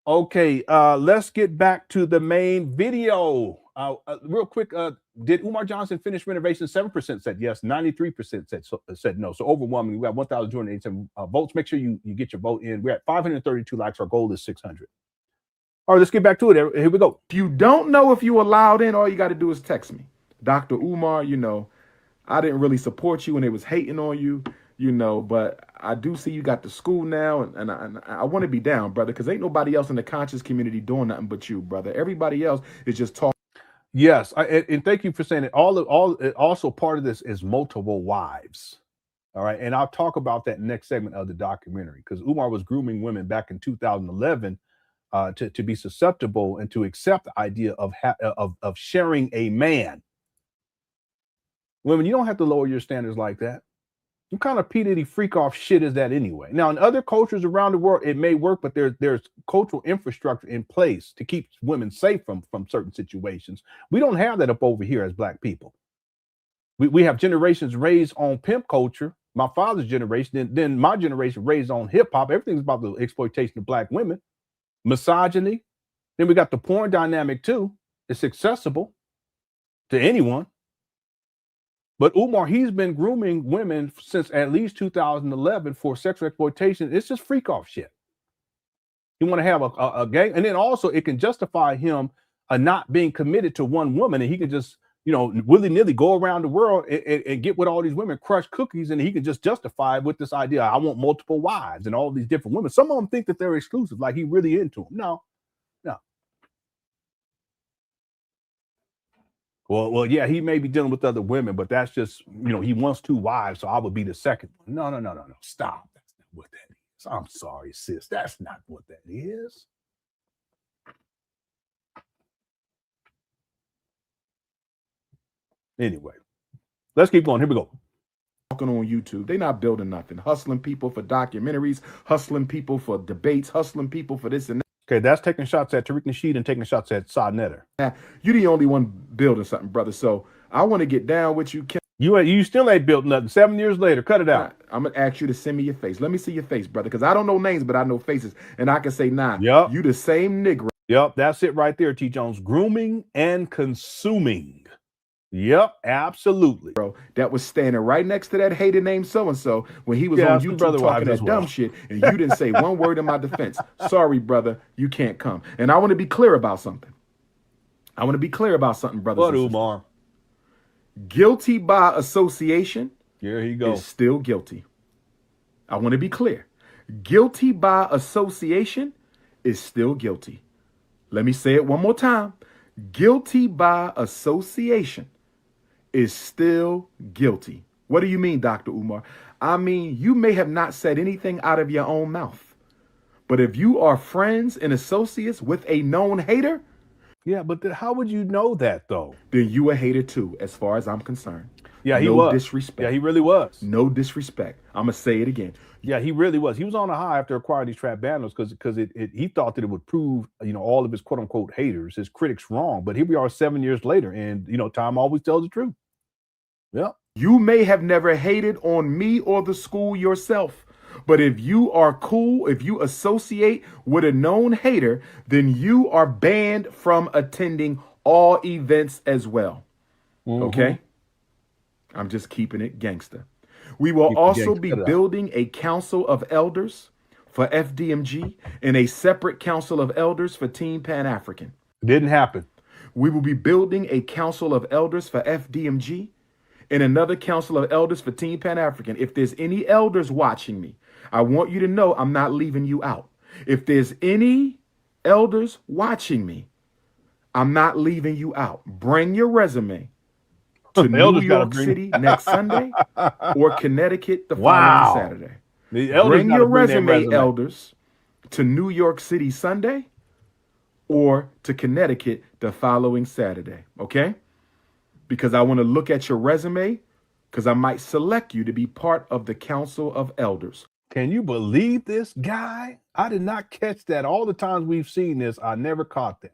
Okay, let's get back to the main video. Real quick, did Umar Johnson finish renovation? 7% said yes, 93% said no. So overwhelmingly, we have 1,287 votes. Make sure you get your vote in. We're at 532 likes. Our goal is 600. All right, let's get back to it. Here we go. If you don't know if you allowed in, all you got to do is text me. Dr. Umar, you know, I didn't really support you when they was hating on you, you know, but I do see you got the school now, and I want to be down, brother, because ain't nobody else in the conscious community doing nothing but you, brother. Everybody else is just talking. Yes, and thank you for saying it. Also part of this is multiple wives. All right, and I'll talk about that next segment of the documentary, because Umar was grooming women back in 2011 to be susceptible and to accept the idea of sharing a man. Women, you don't have to lower your standards like that. What kind of P. Diddy freak off shit is that anyway? Now, in other cultures around the world, it may work, but there's cultural infrastructure in place to keep women safe from certain situations. We don't have that up over here as Black people. We have generations raised on pimp culture. My father's generation, then my generation raised on hip hop. Everything's about the exploitation of Black women, misogyny. Then we got the porn dynamic too. It's accessible to anyone. But Umar, he's been grooming women since at least 2011 for sexual exploitation. It's just freak off shit. You want to have a gang, and then also it can justify him not being committed to one woman, and he can just, you know, willy-nilly go around the world and get with all these women, crush cookies, and he can just justify it with this idea, I want multiple wives and all these different women. Some of them think that they're exclusive, like he really into them. No. Well, yeah, he may be dealing with other women, but that's just, you know, he wants 2 wives, so I would be the second one. No. Stop. That's not what that is. I'm sorry, sis. That's not what that is. Anyway, let's keep going. Here we go. Talking on YouTube. They're not building nothing. Hustling people for documentaries, hustling people for debates, hustling people for this and that. Okay, that's taking shots at Tariq Nasheed and taking shots at Saad Netter. You're the only one building something, brother. So I want to get down with you. You still ain't built nothing. 7 years later, cut it out. I'm going to ask you to send me your face. Let me see your face, brother, because I don't know names, but I know faces. And I can say, nah, yep, you the same nigga. Yep, that's it right there, T. Jones. Grooming and consuming. Yep, absolutely. Bro, that was standing right next to that hater named so-and-so when he was on YouTube talking that dumb shit, and you didn't say one word in my defense. Sorry, brother, you can't come. And I want to be clear about something. Brother. What, Umar? Guilty by association. Here he goes. Is still guilty. I want to be clear. Guilty by association is still guilty. Let me say it one more time. Guilty by association is still guilty. What do you mean, Dr. Umar? I mean, you may have not said anything out of your own mouth, but if you are friends and associates with a known hater, yeah, but how would you know that though? Then you a hater too, as far as I'm concerned. Yeah, he was. No disrespect. Yeah, he really was. No disrespect. I'm gonna say it again. Yeah, he really was. He was on a high after acquiring these trap banners because he thought that it would prove, you know, all of his quote unquote haters, his critics wrong. But here we are 7 years later, and you know, time always tells the truth. Yeah. You may have never hated on me or the school yourself, but if you are cool, if you associate with a known hater, then you are banned from attending all events as well. Mm-hmm. Okay? I'm just keeping it gangster. We will also be building a council of elders for FDMG and a separate council of elders for Team Pan African. Didn't happen. We will be building a council of elders for FDMG and another council of elders for Team Pan African. If there's any elders watching me, I want you to know I'm not leaving you out. If there's any elders watching me, I'm not leaving you out. Bring your resume to New York City next Sunday or Connecticut the following Saturday. Bring your resume, elders, to New York City Sunday or to Connecticut the following Saturday, okay? Because I want to look at your resume because I might select you to be part of the Council of Elders. Can you believe this guy? I did not catch that. All the times we've seen this, I never caught that.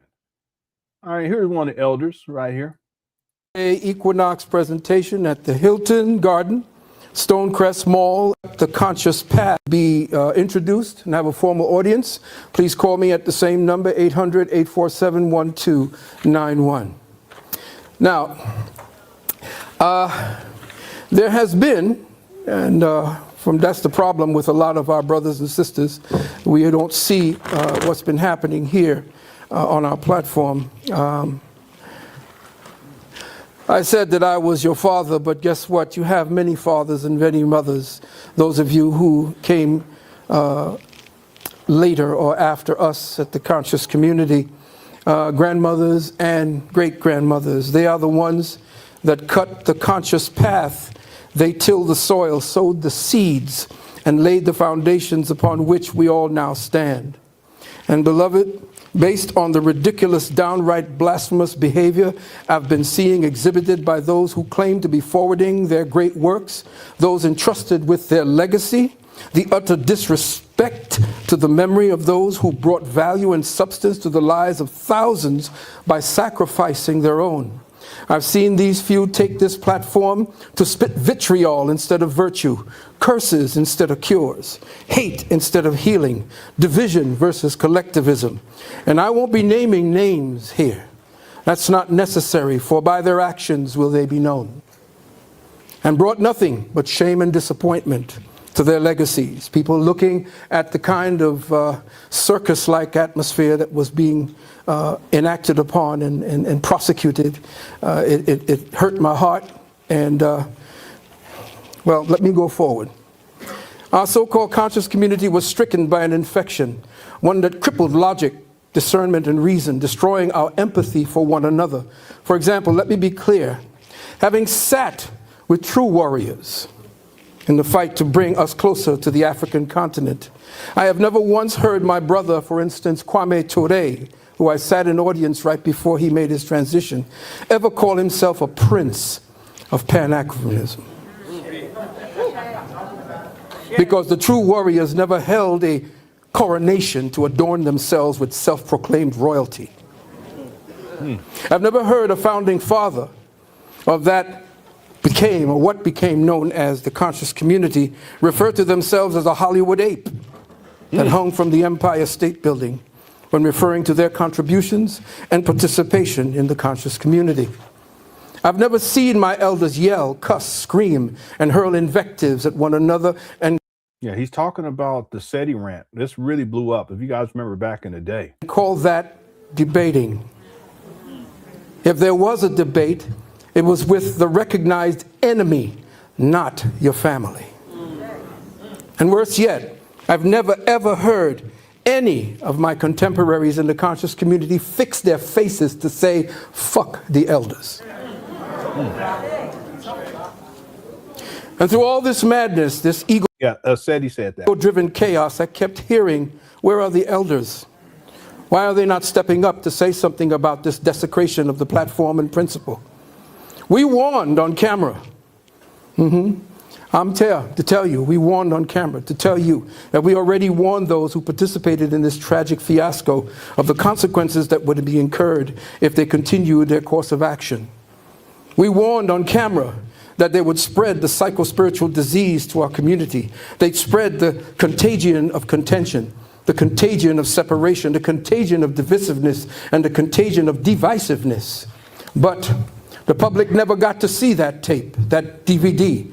All right, here's one of the elders right here. A Equinox presentation at the Hilton Garden Stonecrest Mall, the conscious path, be introduced and have a formal audience. Please call me at the same number, 800-847-1291. Now, there has been, and that's the problem with a lot of our brothers and sisters, we don't see what's been happening here on our platform. I said that I was your father, but guess what? You have many fathers and many mothers. Those of you who came later or after us at the conscious community, grandmothers and great-grandmothers. They are the ones that cut the conscious path. They tilled the soil, sowed the seeds, and laid the foundations upon which we all now stand. And beloved, based on the ridiculous, downright blasphemous behavior I've been seeing exhibited by those who claim to be forwarding their great works, those entrusted with their legacy, the utter disrespect to the memory of those who brought value and substance to the lives of thousands by sacrificing their own. I've seen these few take this platform to spit vitriol instead of virtue, curses instead of cures, hate instead of healing, division versus collectivism. And I won't be naming names here. That's not necessary, for by their actions will they be known. And brought nothing but shame and disappointment to their legacies. People looking at the kind of circus-like atmosphere that was being enacted upon and prosecuted. It hurt my heart, and well, let me go forward. Our so-called conscious community was stricken by an infection, one that crippled logic, discernment, and reason, destroying our empathy for one another. For example, let me be clear. Having sat with true warriors in the fight to bring us closer to the African continent, I have never once heard my brother, for instance, Kwame Ture, who I sat in audience right before he made his transition, ever call himself a prince of Pan Africanism. Because the true warriors never held a coronation to adorn themselves with self-proclaimed royalty. I've never heard a founding father of that became, or what became known as the conscious community, refer to themselves as a Hollywood ape that hung from the Empire State Building when referring to their contributions and participation in the conscious community. I've never seen my elders yell, cuss, scream, and hurl invectives at one another. And Yeah, he's talking about the SETI rant. This really blew up, if you guys remember back in the day. call that debating. If there was a debate, it was with the recognized enemy, not your family. And worse yet, I've never ever heard any of my contemporaries in the conscious community fix their faces to say, fuck the elders. And through all this madness, this ego said that. driven chaos, I kept hearing, where are the elders? Why are they not stepping up to say something about this desecration of the platform and principle? We warned on camera. I'm to tell you, we warned on camera to tell you that we already warned those who participated in this tragic fiasco of the consequences that would be incurred if they continued their course of action. We warned on camera that they would spread the psycho-spiritual disease to our community. They'd spread the contagion of contention, the contagion of separation, the contagion of divisiveness, and the contagion of divisiveness. But the public never got to see that tape, that DVD.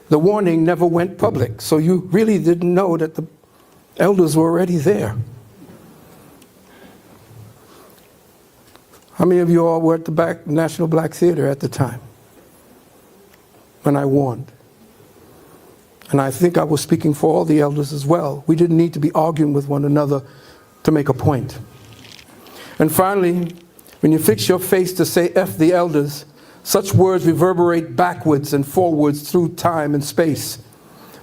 The warning never went public, so you really didn't know that the elders were already there. How many of you all were at the National Black Theater at the time when I warned? And I think I was speaking for all the elders as well. We didn't need to be arguing with one another to make a point. And finally, when you fix your face to say F the elders, such words reverberate backwards and forwards through time and space,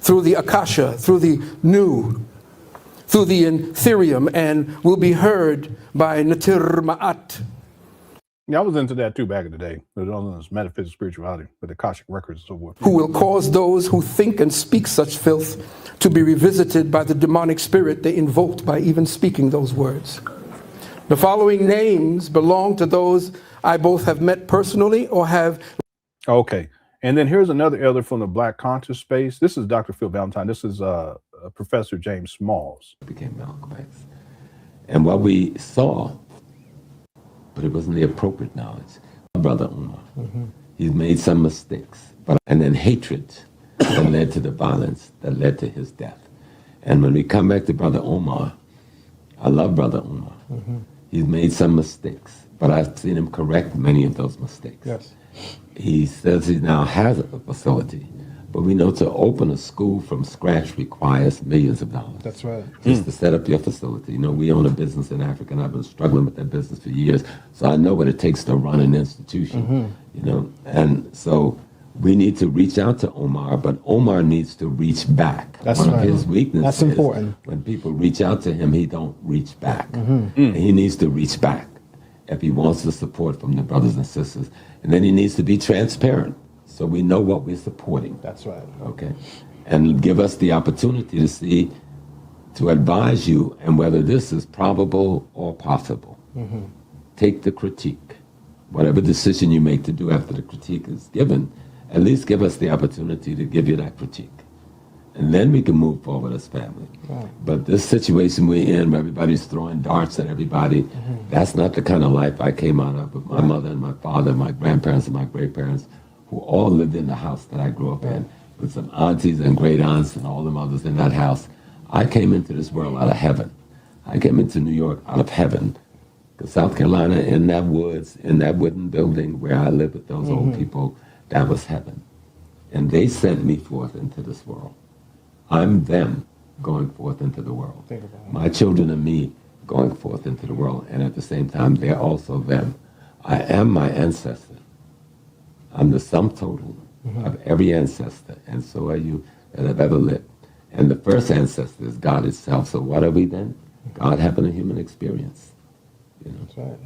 through the Akasha, through the Nu, through the Ethereum, and will be heard by Natir Ma'at. Yeah, I was into that too back in the day. It was on this metaphysical spirituality with the Akashic records and so forth. Who will cause those who think and speak such filth to be revisited by the demonic spirit they invoked by even speaking those words. The following names belong to those I both have met personally or have. Okay. And then here's another elder from the Black conscious space. This is Dr. Phil Valentine. This is Professor James Smalls. Became Malcolm X. And what we saw, but it wasn't the appropriate knowledge, my brother Umar, he's made some mistakes, and then hatred that led to the violence that led to his death. And when we come back to Brother Umar, I love Brother Umar. He's made some mistakes, but I've seen him correct many of those mistakes. Yes. He says he now has a facility, but we know to open a school from scratch requires millions of dollars. That's right. Just to set up your facility. You know, we own a business in Africa, and I've been struggling with that business for years, so I know what it takes to run an institution, you know. And so we need to reach out to Umar, but Umar needs to reach back. That's One right. of his weaknesses That's important. When people reach out to him, he don't reach back. And he needs to reach back if he wants the support from the brothers and sisters. And then he needs to be transparent so we know what we're supporting. That's right. Okay. And give us the opportunity to see, to advise you and whether this is probable or possible. Take the critique. Whatever decision you make to do after the critique is given, at least give us the opportunity to give you that critique. And then we can move forward as family. Right. But this situation we're in, where everybody's throwing darts at everybody, that's not the kind of life I came out of with my mother and my father, my grandparents and my great-parents, who all lived in the house that I grew up in, with some aunties and great-aunts and all the mothers in that house. I came into this world out of heaven. I came into New York out of heaven. Because South Carolina, in that woods, in that wooden building where I lived with those old people, that was heaven. And they sent me forth into this world. I'm them going forth into the world. My children and me going forth into the world. And at the same time, they're also them. I am my ancestor. I'm the sum total of every ancestor. And so are you that have ever lived. And the first ancestor is God itself. So what are we then? God having a human experience. You know? That's right.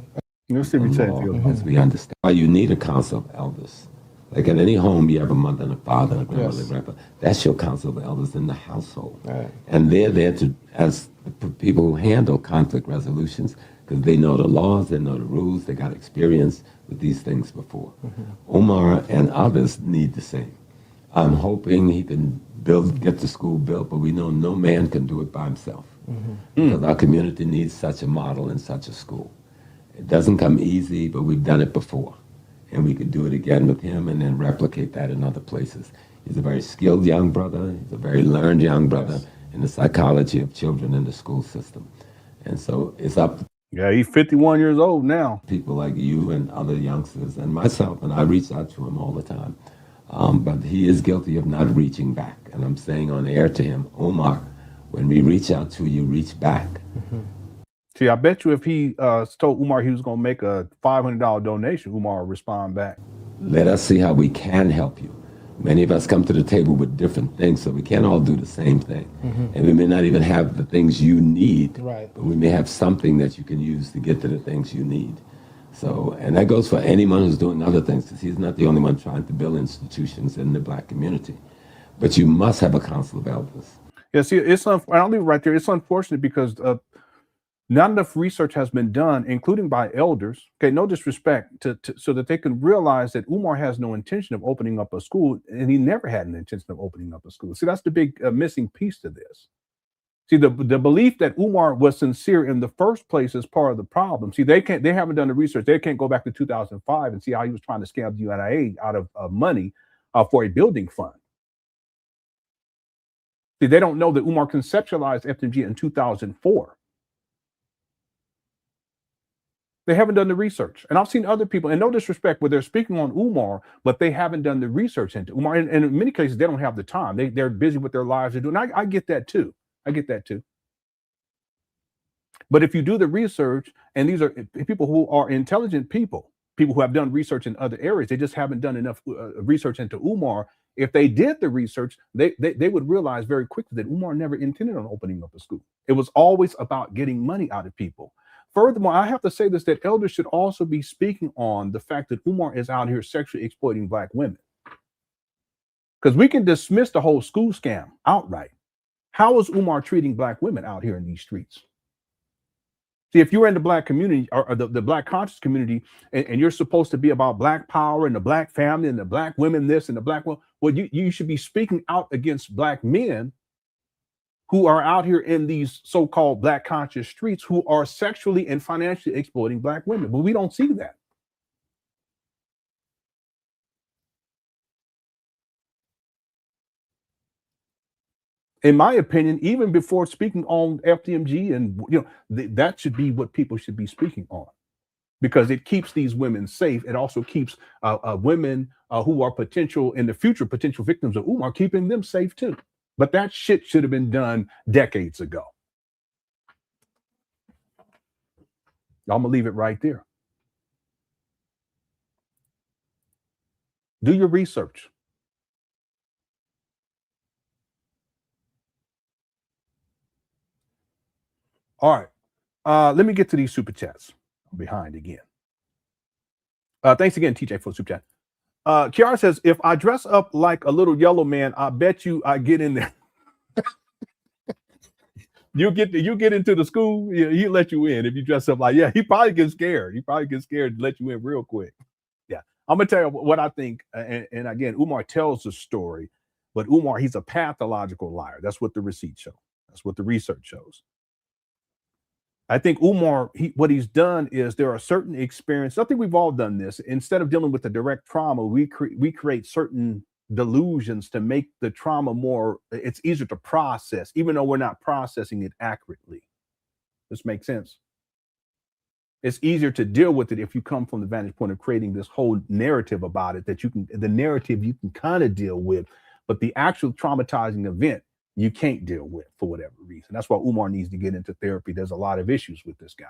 Let's see what you say, As we understand why you need a council of elders. Like in any home, you have a mother and a father, a grandmother, and grandpa. That's your council of elders in the household. Right. And they're there to, as the people who handle conflict resolutions, because they know the laws, they know the rules, they got experience with these things before. Umar and others need the same. I'm hoping he can get the school built, but we know no man can do it by himself. Because our community needs such a model and such a school. It doesn't come easy, but we've done it before. And we could do it again with him and then replicate that in other places. He's a very skilled young brother. He's a very learned young brother in the psychology of children in the school system. And so it's up to he's 51 years old now. people like you and other youngsters and myself, and I reach out to him all the time. But he is guilty of not reaching back. And I'm saying on air to him, Umar, when we reach out to you, reach back. See, I bet you if he told Umar he was going to make a $500 donation, Umar will respond back. Let us see how we can help you. Many of us come to the table with different things, so we can't all do the same thing. And we may not even have the things you need, but we may have something that you can use to get to the things you need. So, and that goes for anyone who's doing other things, because he's not the only one trying to build institutions in the Black community. But you must have a council of elders. Yeah, see, I'll leave it right there. It's unfortunate because not enough research has been done, including by elders, okay, no disrespect, so that they can realize that Umar has no intention of opening up a school, and he never had an intention of opening up a school. See, that's the big missing piece to this. See, the belief that Umar was sincere in the first place is part of the problem. See, they haven't done the research. They can't go back to 2005 and see how he was trying to scam the UNIA out of money for a building fund. See, they don't know that Umar conceptualized FDMG in 2004. They haven't done the research. And I've seen other people, and no disrespect, where they're speaking on Umar, but they haven't done the research into Umar. And in many cases, they don't have the time. They're busy with their lives. And I get that too. I get that too. But if you do the research, and these are people who are intelligent people who have done research in other areas, they just haven't done enough research into Umar. If they did the research, they would realize very quickly that Umar never intended on opening up a school. It was always about getting money out of people. Furthermore, I have to say this, that elders should also be speaking on the fact that Umar is out here sexually exploiting Black women. Because we can dismiss the whole school scam outright. How is Umar treating Black women out here in these streets? See, if you're in the black community or the black conscious community, and you're supposed to be about black power and the black family and the black women, this and the black woman, well, you should be speaking out against black men who are out here in these so-called black conscious streets who are sexually and financially exploiting black women. But we don't see that. In my opinion, even before speaking on FDMG, and that should be what people should be speaking on, because it keeps these women safe. It also keeps women who are in the future potential victims of Umar, keeping them safe too. But that shit should have been done decades ago. I'm gonna leave it right there. Do your research. All right, let me get to these super chats. I'm behind again. Thanks again, TJ, for the super chat. Kiara says, if I dress up like a little yellow man, I bet you I get in there. you get into the school, he let you in if you dress up like, he probably gets scared. He probably gets scared to let you in real quick. Yeah, I'm gonna tell you what I think. And again, Umar tells the story, but Umar, he's a pathological liar. That's what the receipts show. That's what the research shows. I think Umar, what he's done is there are certain experiences. I think we've all done this. Instead of dealing with the direct trauma, we create certain delusions to make the trauma it's easier to process, even though we're not processing it accurately. This makes sense. It's easier to deal with it if you come from the vantage point of creating this whole narrative about it, the narrative you can kind of deal with, but the actual traumatizing event, you can't deal with for whatever reason. That's why Umar needs to get into therapy. There's a lot of issues with this guy.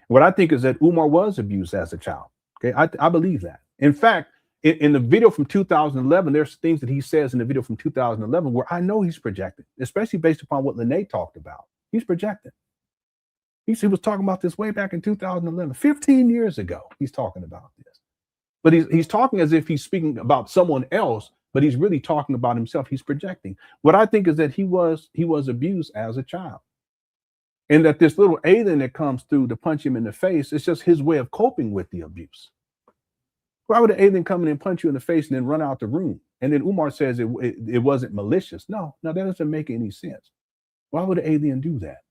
What I think is that Umar was abused as a child. Okay, I believe that. In fact, in the video from 2011, there's things that he says in the video from 2011 where I know he's projecting, especially based upon what Lenon talked about. He's projecting. He was talking about this way back in 2011, 15 years ago. He's talking about this, but he's talking as if he's speaking about someone else, but he's really talking about himself. He's projecting. What I think is that he was abused as a child, and that this little alien that comes through to punch him in the face, it's just his way of coping with the abuse. Why would an alien come in and punch you in the face and then run out the room? And then Umar says it wasn't malicious. No, that doesn't make any sense. Why would an alien do that?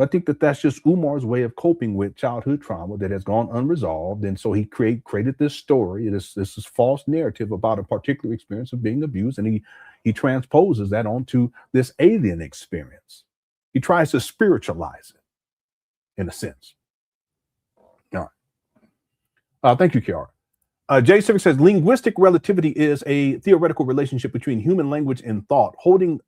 I think that that's just Umar's way of coping with childhood trauma that has gone unresolved. And so he created this story, this is false narrative about a particular experience of being abused. And he transposes that onto this alien experience. He tries to spiritualize it in a sense. All right. Thank you, Kiara. Jay Civic says, linguistic relativity is a theoretical relationship between human language and thought, holding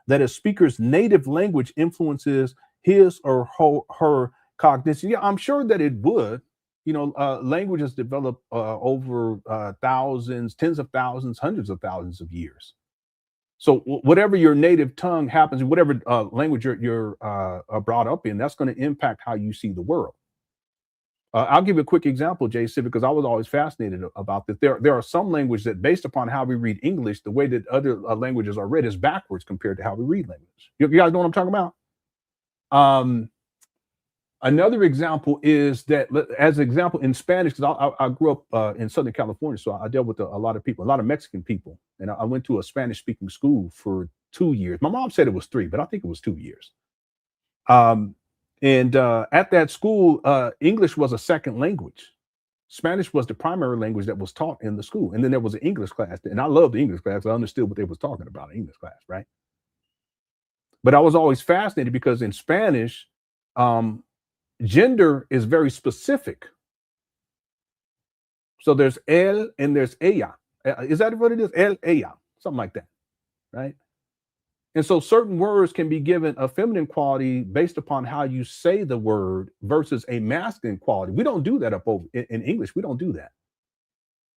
that a speaker's native language influences his or her cognition. Yeah, I'm sure that it would. Language has developed over thousands, tens of thousands, hundreds of thousands of years. So whatever your native tongue happens, whatever language you're brought up in, that's going to impact how you see the world. I'll give you a quick example, Jay Civic, because I was always fascinated about this. There are some languages that, based upon how we read English, the way that other languages are read is backwards compared to how we read language. You guys know what I'm talking about? Another example is that, as an example, in Spanish, because I grew up in Southern California, so I dealt with a lot of people, a lot of Mexican people, and I went to a Spanish-speaking school for 2 years. My mom said it was 3, but I think it was 2 years. And at that school, English was a second language. Spanish was the primary language that was taught in the school. And then there was an English class. And I loved the English class. I understood what they was talking about in English class, right? But I was always fascinated because in Spanish, gender is very specific. So there's él and there's ella. Is that what it is? Él, ella, something like that, right? And so certain words can be given a feminine quality based upon how you say the word versus a masculine quality. We don't do that in English. We don't do that.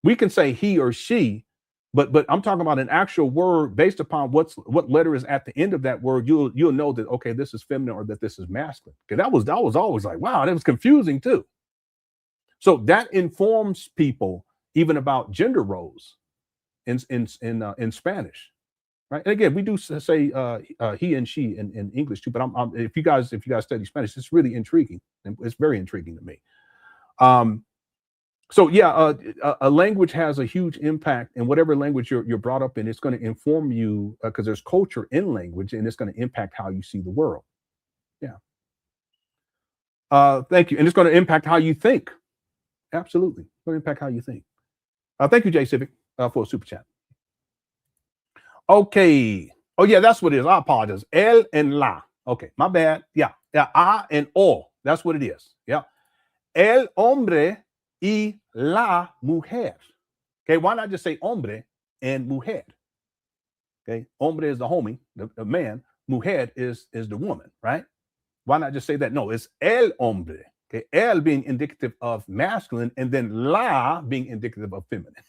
We can say he or she, but I'm talking about an actual word based upon what letter is at the end of that word. You'll know that, okay, this is feminine or that this is masculine. Okay, that was always like, wow, that was confusing too. So that informs people even about gender roles in Spanish. right? And again, we do say he and she in English too. But if you guys study Spanish, it's really intriguing, and it's very intriguing to me. So yeah, a language has a huge impact, and whatever language you're brought up in, it's going to inform you because there's culture in language, and it's going to impact how you see the world. Yeah. Thank you, and it's going to impact how you think. Absolutely, it's going to impact how you think. Thank you, Jay Civic, for a super chat. Okay. Oh yeah, that's what it is. I apologize. El and la. Okay, my bad. Yeah, a and o. That's what it is. Yeah. El hombre y la mujer. Okay, why not just say hombre and mujer? Okay, hombre is the homie, the man. Mujer is the woman, right? Why not just say that? No, it's el hombre. Okay, el being indicative of masculine, and then la being indicative of feminine.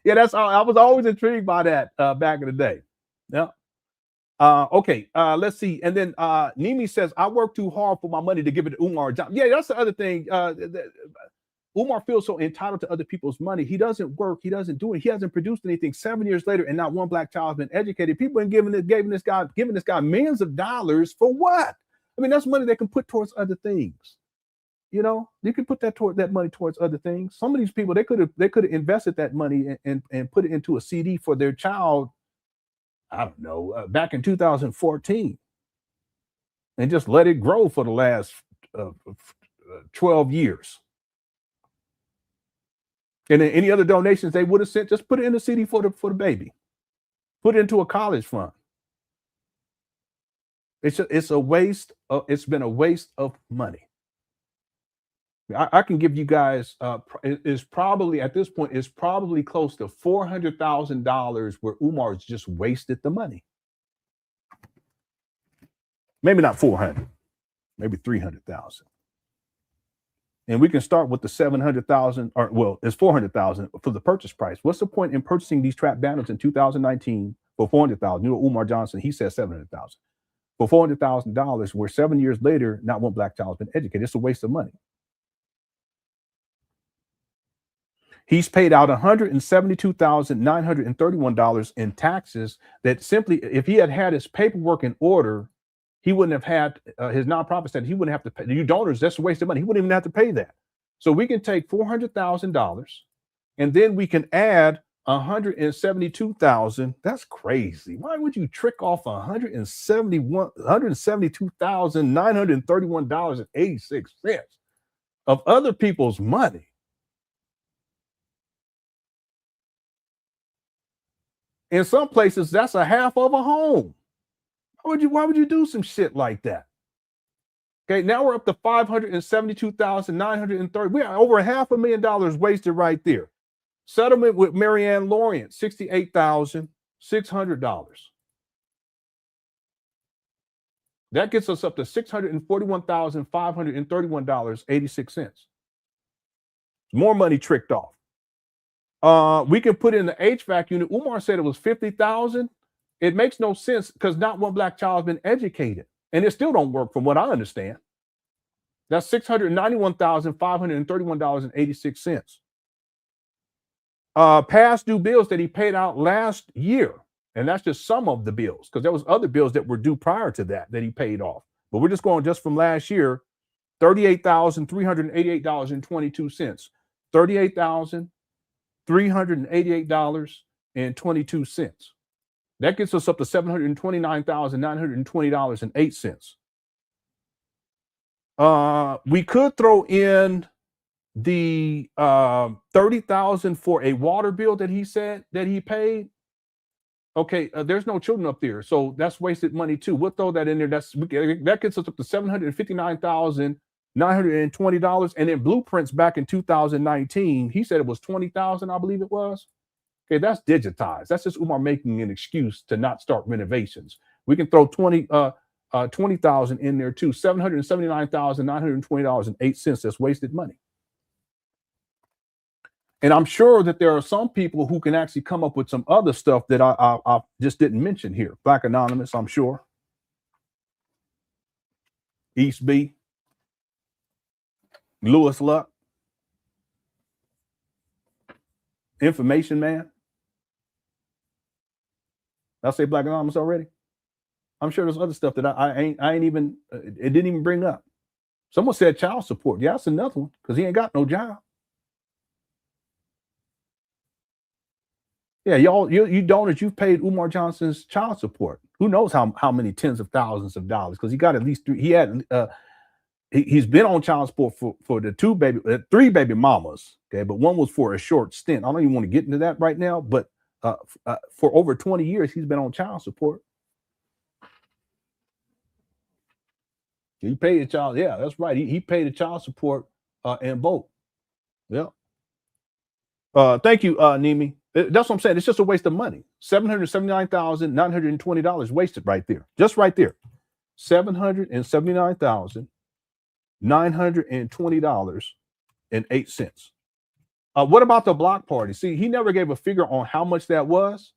Yeah, that's all. I was always intrigued by that back in the day. Yeah. Okay, let's see. And then Nimi says, I work too hard for my money to give it to Umar Johnson. Yeah, that's the other thing. Umar feels so entitled to other people's money. He doesn't work. He doesn't do it. He hasn't produced anything 7 years later, and not one black child has been educated. People have giving this guy millions of dollars for what? I mean, that's money they can put towards other things. You know, you can put that money towards other things. Some of these people, they could have invested that money and put it into a CD for their child. I don't know, back in 2014, and just let it grow for the last 12 years. And then any other donations they would have sent, just put it in the CD for the baby. Put it into a college fund. It's a waste. It's been a waste of money. I can give you guys, is probably at this point, is probably close to $400,000 where Umar's just wasted the money. Maybe not 400, maybe 300,000. And we can start with the 700,000, or well, it's 400,000 for the purchase price. What's the point in purchasing these trap banners in 2019 for 400,000? You know, Umar Johnson, he said 700,000 for $400,000, where 7 years later, not one black child has been educated. It's a waste of money. He's paid out $172,931 in taxes that simply, if he had his paperwork in order, he wouldn't have had his nonprofit status. He wouldn't have to pay. You donors, that's a waste of money. He wouldn't even have to pay that. So we can take $400,000 and then we can add $172,000. That's crazy. Why would you trick off $172,931.86 of other people's money? In some places, that's a half of a home. Why would you do some shit like that? Okay, now we're up to $572,930. We are over $500,000 wasted right there. Settlement with Marianne Lorient, $68,600. That gets us up to $641,531.86. More money tricked off. We can put in the HVAC unit. Umar said it was $50,000. It makes no sense because not one black child has been educated, and it still don't work from what I understand. That's $691,531.86. Past due bills that he paid out last year, and that's just some of the bills, because there was other bills that were due prior to that he paid off. But we're just going just from last year, $38,388.22. $38,388.22. That gets us up to $729,920.08. We could throw in the $30,000 for a water bill that he said that he paid. Okay, there's no children up there, so that's wasted money too. We'll throw that in there. That gets us up to $759,920. And then blueprints back in 2019, he said it was $20,000, I believe it was. Okay, that's digitized. That's just Umar making an excuse to not start renovations. We can throw $20,000 in there too. $779,920.08. That's wasted money. And I'm sure that there are some people who can actually come up with some other stuff that I just didn't mention here. Black Anonymous, I'm sure. East B. Lewis Luck. Information Man. Did I say Black Anonymous already? I'm sure there's other stuff that I ain't even, it didn't even bring up. Someone said child support. Yeah, that's another one because he ain't got no job. Yeah, you donors, you've paid Umar Johnson's child support. Who knows how many tens of thousands of dollars? Because he got at least three. He had he's been on child support for the three baby mamas. Okay, but one was for a short stint. I don't even want to get into that right now. But for over 20 years, he's been on child support. He paid the child. Yeah, that's right. He paid the child support and both. Yeah. Thank you, Nimi. That's what I'm saying. It's just a waste of money. $779,920 wasted right there. Just right there. $779,920.08. What about the block party? See, he never gave a figure on how much that was.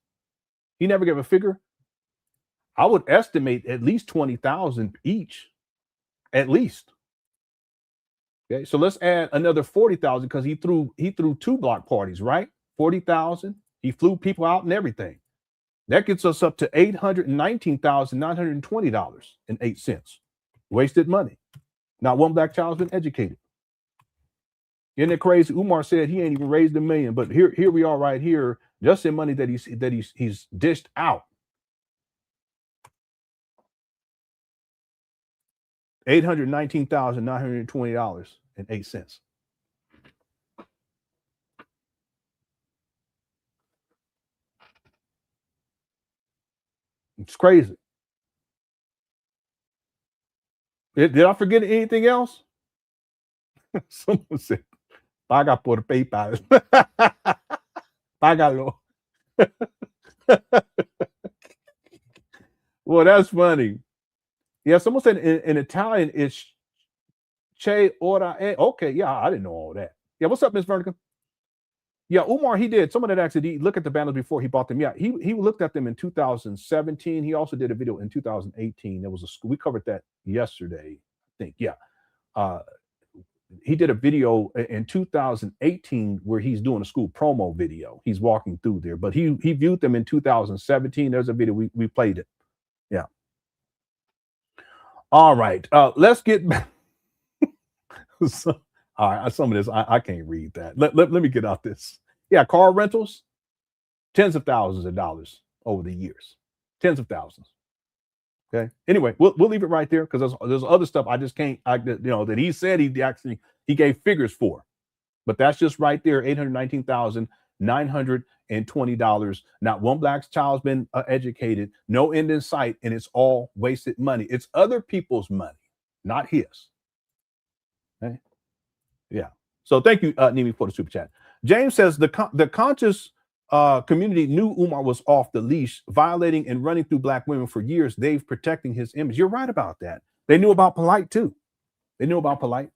He never gave a figure. I would estimate at least 20,000 each. At least. Okay, so let's add another 40,000 because he threw two block parties, right? 40,000. He flew people out and everything. That gets us up to $819,920.08. Wasted money. Not one black child's been educated. Isn't it crazy? Umar said he ain't even raised $1 million, but here we are right here, just in money that he's dished out. $819,920.08. It's crazy. Did I forget anything else? Someone said, paga por PayPal. Págalo. Well, that's funny. Yeah, someone said in Italian, it's che ora e. Okay, yeah, I didn't know all that. Yeah, what's up, Miss Vernica? Yeah, Umar, he did. Someone that actually look at the banners before he bought them. Yeah, he looked at them in 2017. He also did a video in 2018. There was a school. We covered that yesterday, I think. Yeah. He did a video in 2018 where he's doing a school promo video. He's walking through there, but he viewed them in 2017. There's a video, we played it. Yeah. All right. Let's get back. All right, some of this, I can't read that. Let me get out this. Yeah, car rentals, tens of thousands of dollars over the years. Tens of thousands. Okay. Anyway, we'll leave it right there because there's other stuff I just can't, that he said he gave figures for. But that's just right there, $819,920. Not one black child's been educated, no end in sight, and it's all wasted money. It's other people's money, not his. Okay. Yeah. So thank you, Nimi, for the super chat. James says the conscious community knew Umar was off the leash, violating and running through black women for years. They've protecting his image. You're right about that. They knew about Polite too. They knew about Polite.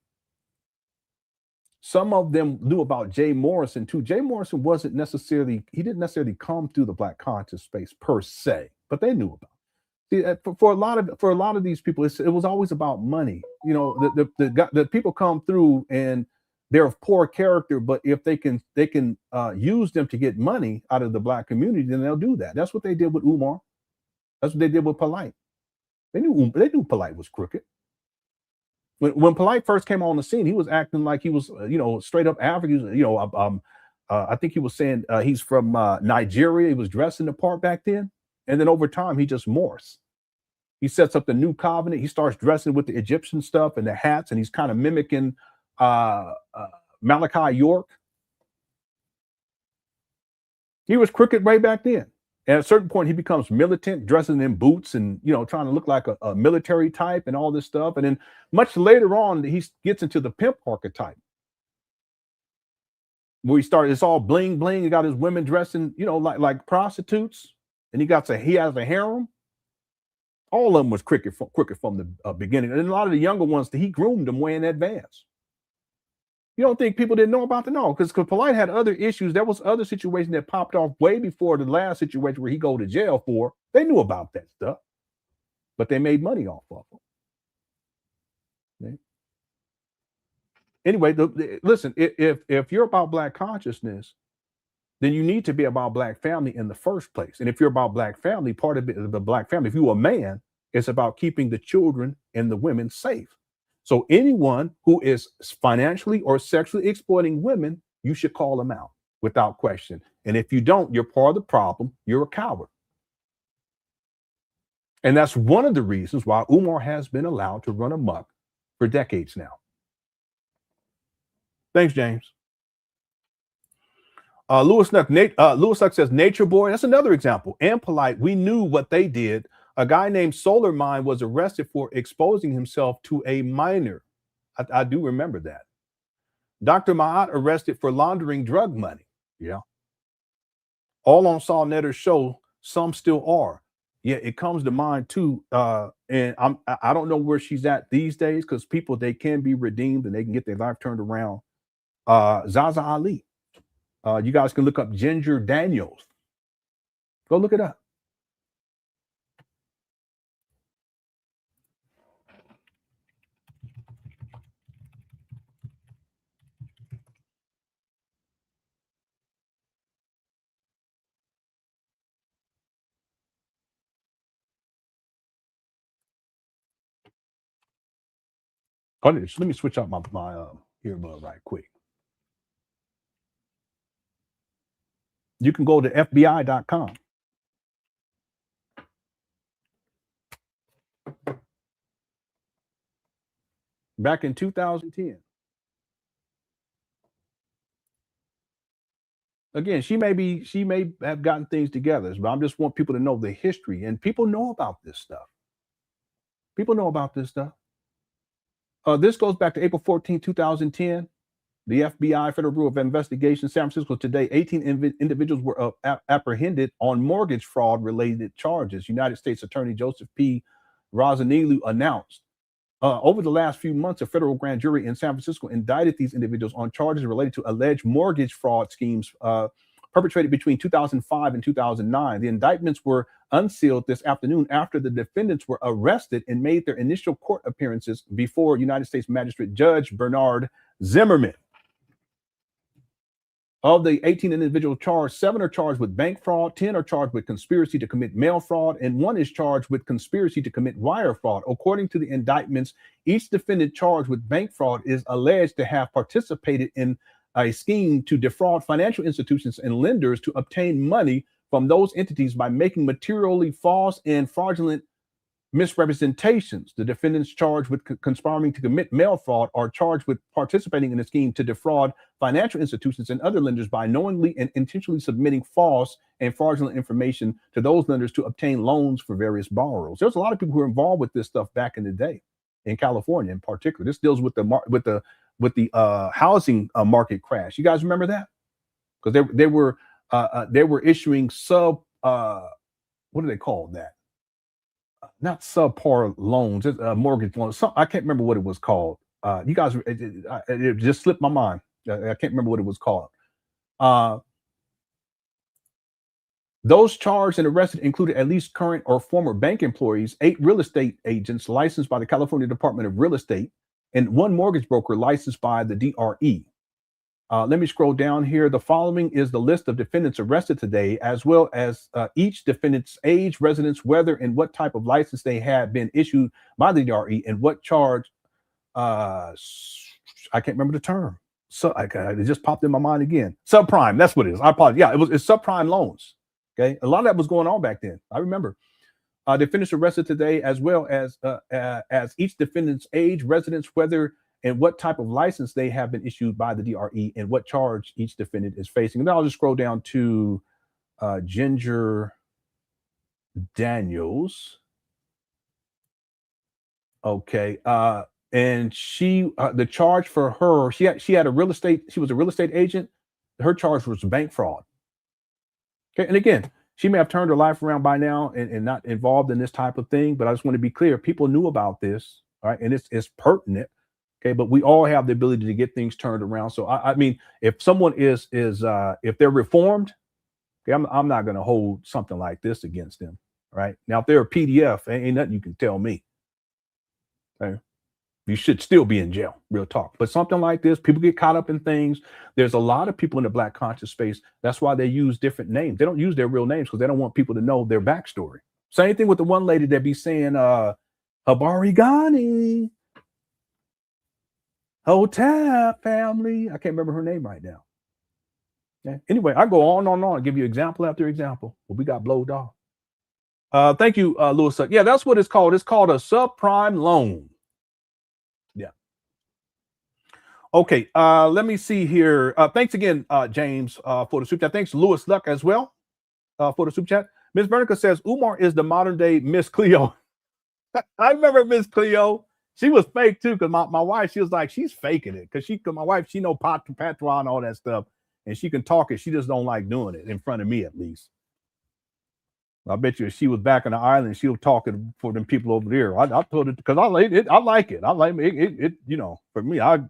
Some of them knew about Jay Morrison too. Jay Morrison didn't necessarily come through the black conscious space per se, but they knew about it. See, for a lot of these people, it was always about money. You know, the people come through and they're of poor character, but if they can use them to get money out of the black community, then they'll do that. That's what they did with Umar. That's what they did with Polite. They knew Polite was crooked. When Polite first came on the scene, he was acting like he was, straight up African. I think he was saying he's from Nigeria. He was dressing the part back then, and then over time he just morphs. He sets up the new covenant. He starts dressing with the Egyptian stuff and the hats, and he's kind of mimicking Malachi York. He was crooked way back then. And at a certain point, he becomes militant, dressing in boots and, trying to look like a military type and all this stuff. And then much later on, he gets into the pimp archetype. Where it's all bling bling. He got his women dressing, like prostitutes. And he has a harem. All of them was crooked from the beginning. And a lot of the younger ones, he groomed them way in advance. You don't think people didn't know about the no? Because Polite had other issues. There was other situations that popped off way before the last situation where he go to jail for. They knew about that stuff, but they made money off of them. Okay? Anyway, listen. If you're about black consciousness, then you need to be about black family in the first place. And if you're about black family, part of it, the black family, if you're a man, it's about keeping the children and the women safe. So anyone who is financially or sexually exploiting women, you should call them out without question. And if you don't, you're part of the problem. You're a coward. And that's one of the reasons why Umar has been allowed to run amok for decades now. Thanks, James. Lewis Nuck says, Nature Boy, that's another example. And Polite, we knew what they did. A guy named Solar Mind was arrested for exposing himself to a minor. I do remember that. Dr. Ma'at arrested for laundering drug money. Yeah. All on Saul Netter's show, some still are. Yeah, it comes to mind too. And I don't know where she's at these days, because people, they can be redeemed and they can get their life turned around. Zaza Ali. You guys can look up Ginger Daniels. Go look it up. Oh, let me switch out my earbud right quick. You can go to FBI.com. Back in 2010. Again, she may have gotten things together, but I just want people to know the history, and people know about this stuff. People know about this stuff. This goes back to April 14, 2010. The FBI, Federal Bureau of Investigation, San Francisco today, 18 individuals were apprehended on mortgage fraud related charges. United States Attorney Joseph P. Razanilu announced. Over the last few months, a federal grand jury in San Francisco indicted these individuals on charges related to alleged mortgage fraud schemes perpetrated between 2005 and 2009. The indictments were unsealed this afternoon after the defendants were arrested and made their initial court appearances before United States Magistrate Judge Bernard Zimmerman. Of the 18 individuals charged, 7 are charged with bank fraud, 10 are charged with conspiracy to commit mail fraud, and 1 is charged with conspiracy to commit wire fraud. According to the indictments, each defendant charged with bank fraud is alleged to have participated in a scheme to defraud financial institutions and lenders to obtain money from those entities by making materially false and fraudulent misrepresentations. The defendants charged with conspiring to commit mail fraud are charged with participating in a scheme to defraud financial institutions and other lenders by knowingly and intentionally submitting false and fraudulent information to those lenders to obtain loans for various borrowers. There's a lot of people who are involved with this stuff back in the day, in California in particular. This deals with the housing market crash. You guys remember that? Because they were issuing what do they call that? Not subpar loans, mortgage loans. I can't remember what it was called. You guys, it just slipped my mind. I can't remember what it was called. Those charged and arrested included at least current or former bank employees, 8 real estate agents licensed by the California Department of Real Estate, and 1 mortgage broker licensed by the DRE. Let me scroll down here. The following is the list of defendants arrested today, as well as each defendant's age, residence, whether and what type of license they had been issued by the DRE, and what charge. I can't remember the term. So it just popped in my mind again. Subprime. That's what it is. I apologize. Yeah, it's subprime loans. Okay, a lot of that was going on back then. I remember. Defendants arrested today, as well as each defendant's age, residence, whether and what type of license they have been issued by the DRE, and what charge each defendant is facing. And then I'll just scroll down to Ginger Daniels. Okay. And she, the charge for her, she was a real estate agent. Her charge was bank fraud. Okay. And again, she may have turned her life around by now and not involved in this type of thing, but I just want to be clear. People knew about this, all right? And it's pertinent. Okay, but we all have the ability to get things turned around. So I mean, if someone is if they're reformed, okay, I'm not going to hold something like this against them, right? Now, if they're a PDF, ain't nothing you can tell me. Okay, You should still be in jail, real talk. But something like this, people get caught up in things. There's a lot of people in the Black conscious space. That's why they use different names. They don't use their real names because they don't want people to know their backstory. Same thing with the one lady that be saying, Habari Ghani, Hotel family. I can't remember her name right now. Yeah. Anyway, I go on and on, give you example after example. Well, we got blowed off. Thank you, Lewis. Yeah, that's what it's called. It's called a subprime loan. Yeah. Okay, let me see here. Thanks again, James, for the super chat. Thanks, Lewis Luck, as well, for the super chat. Miss Vernica says Umar is the modern day Miss Cleo. I remember Miss Cleo. She was fake too, because my wife, she was like, she's faking it. Because my wife, she know Patron, all that stuff, and she can talk it. She just don't like doing it in front of me, at least. I bet you if she was back in the island, she was talking for them people over there. I told her because I like it. I like it. You know, for me, I ain't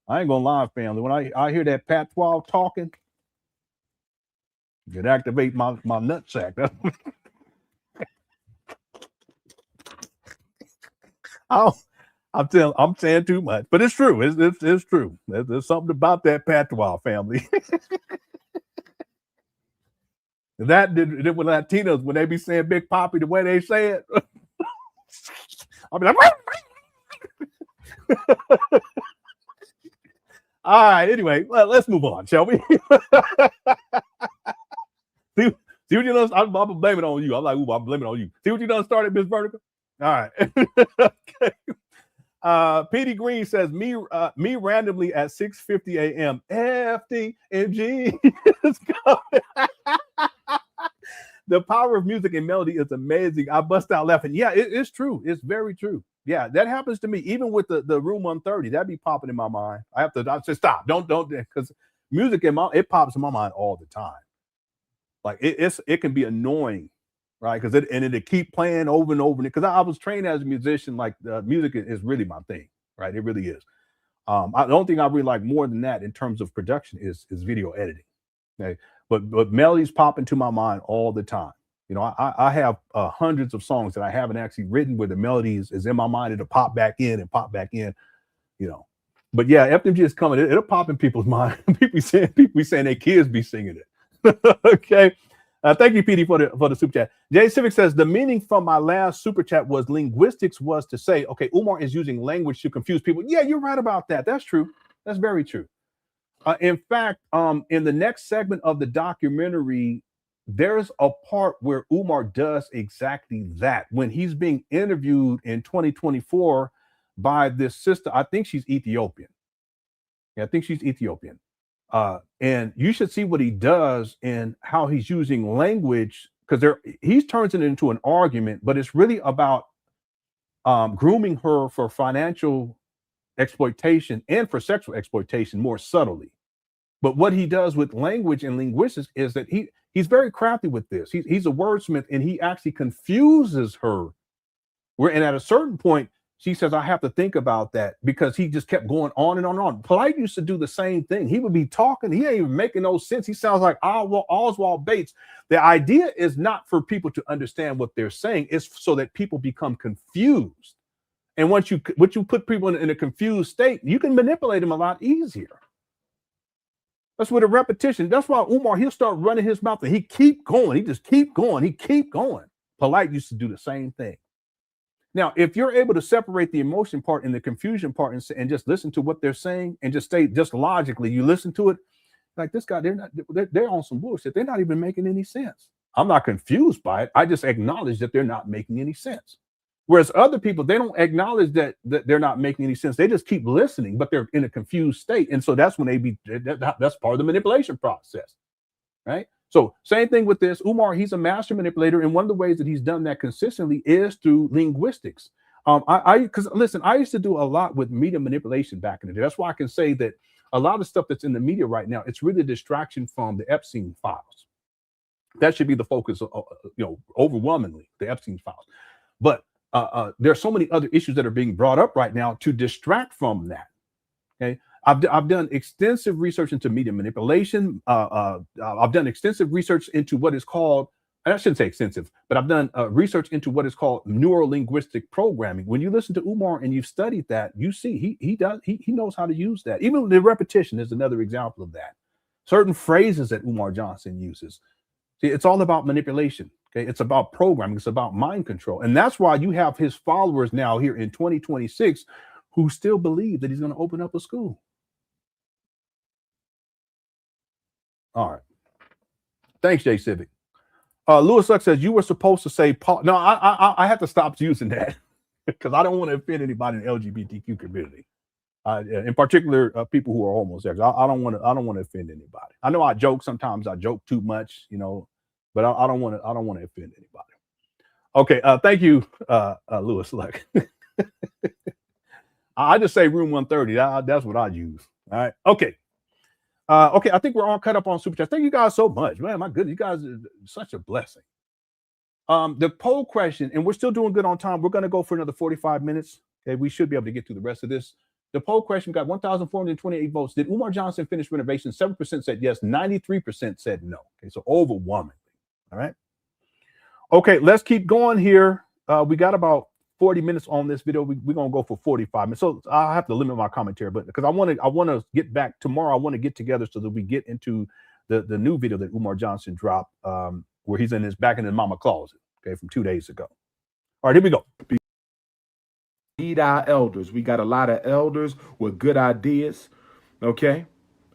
gonna lie, family. When I hear that patois talking, it activate my nutsack. I'm saying too much, but it's true. It's true. There's something about that patois, family. That with Latinos, when they be saying Big Papi the way they say it, I'll be like, all right, anyway, let's move on, shall we? see what you done? I'm blaming it on you. I'm like, ooh, I'm blaming it on you. See what you done started, Miss Vertica? All right. Okay. Petey Green says, me randomly at 6:50 a.m. FDMG is coming. The power of music and melody is amazing. I bust out laughing. Yeah, it's true. It's very true. Yeah, that happens to me. Even with the Room 130, that'd be popping in my mind. I say stop. Don't, because music it pops in my mind all the time. Like it can be annoying, right? Because it keep playing over and over. Because I was trained as a musician. Like music is really my thing, right? It really is. The only thing I really like more than that in terms of production is video editing. Okay, but melodies pop into my mind all the time. You know, I have hundreds of songs that I haven't actually written where the melodies is in my mind. It'll pop back in. You know. But yeah, FDMG is coming. It'll pop in people's mind. people saying their kids be singing it. Okay. Thank you, PD, for the super chat. Jay Civic says the meaning from my last super chat was linguistics was to say, okay, Umar is using language to confuse people. Yeah, you're right about that. That's true. That's very true. In fact, in the next segment of the documentary, there's a part where Umar does exactly that when he's being interviewed in 2024 by this sister. I think she's Ethiopian. Yeah, I think she's Ethiopian. And you should see what he does and how he's using language, because he turns it into an argument, but it's really about grooming her for financial exploitation and for sexual exploitation more subtly. But what he does with language and linguistics is that he's very crafty with this. He's a wordsmith, and he actually confuses her. And at a certain point, she says, I have to think about that, because he just kept going on and on and on. Polite used to do the same thing. He would be talking. He ain't even making no sense. He sounds like Oswald Bates. The idea is not for people to understand what they're saying. It's so that people become confused. And once you put people in a confused state, you can manipulate them a lot easier. That's with a repetition. That's why Umar, he'll start running his mouth and he keep going. He just keep going. He keep going. Polite used to do the same thing. Now, if you're able to separate the emotion part and the confusion part and just listen to what they're saying and just stay just logically, you listen to it, like this guy, they're on some bullshit. They're not even making any sense. I'm not confused by it. I just acknowledge that they're not making any sense. Whereas other people, they don't acknowledge that they're not making any sense. They just keep listening, but they're in a confused state. And so that's when that's part of the manipulation process, right? So same thing with this. Umar, he's a master manipulator. And one of the ways that he's done that consistently is through linguistics. Because listen, I used to do a lot with media manipulation back in the day. That's why I can say that a lot of stuff that's in the media right now, it's really a distraction from the Epstein files. That should be the focus, overwhelmingly, the Epstein files. But there are so many other issues that are being brought up right now to distract from that. Okay, I've done extensive research into media manipulation. I've done extensive research into what is called and I shouldn't say extensive, but I've done research into what is called neuro-linguistic programming. When you listen to Umar and you've studied that, you see he knows how to use that. Even the repetition is another example of that. Certain phrases that Umar Johnson uses. See, it's all about manipulation. Okay, it's about programming. It's about mind control, and that's why you have his followers now here in 2026 who still believe that he's going to open up a school. All right. Thanks, Jay Civic. Lewis Luck says you were supposed to say Paul. No, I have to stop using that because I don't want to offend anybody in the LGBTQ community, in particular people who are homosexual. I don't want to offend anybody. I know I joke sometimes. I joke too much, but I don't want to offend anybody. Okay, thank you, Lewis Luck. I just say room 130. That's what I use. All right. Okay. Okay, I think we're all cut up on Super Chat. Thank you guys so much. Man, my goodness, you guys are such a blessing. The poll question, and we're still doing good on time. We're going to go for another 45 minutes. Okay, we should be able to get through the rest of this. The poll question got 1,428 votes. Did Umar Johnson finish renovation? 7% said yes. 93% said no. Okay, so overwhelmingly. All right. Okay, let's keep going here. We got about 40 minutes on this video. We're gonna go for 45 minutes. So I have to limit my commentary, but because I want to get back tomorrow. I want to get together so that we get into the new video that Umar Johnson dropped, where he's back in his mama closet, okay, from 2 days ago. All right, here we go. Need our elders. We got a lot of elders with good ideas. Okay,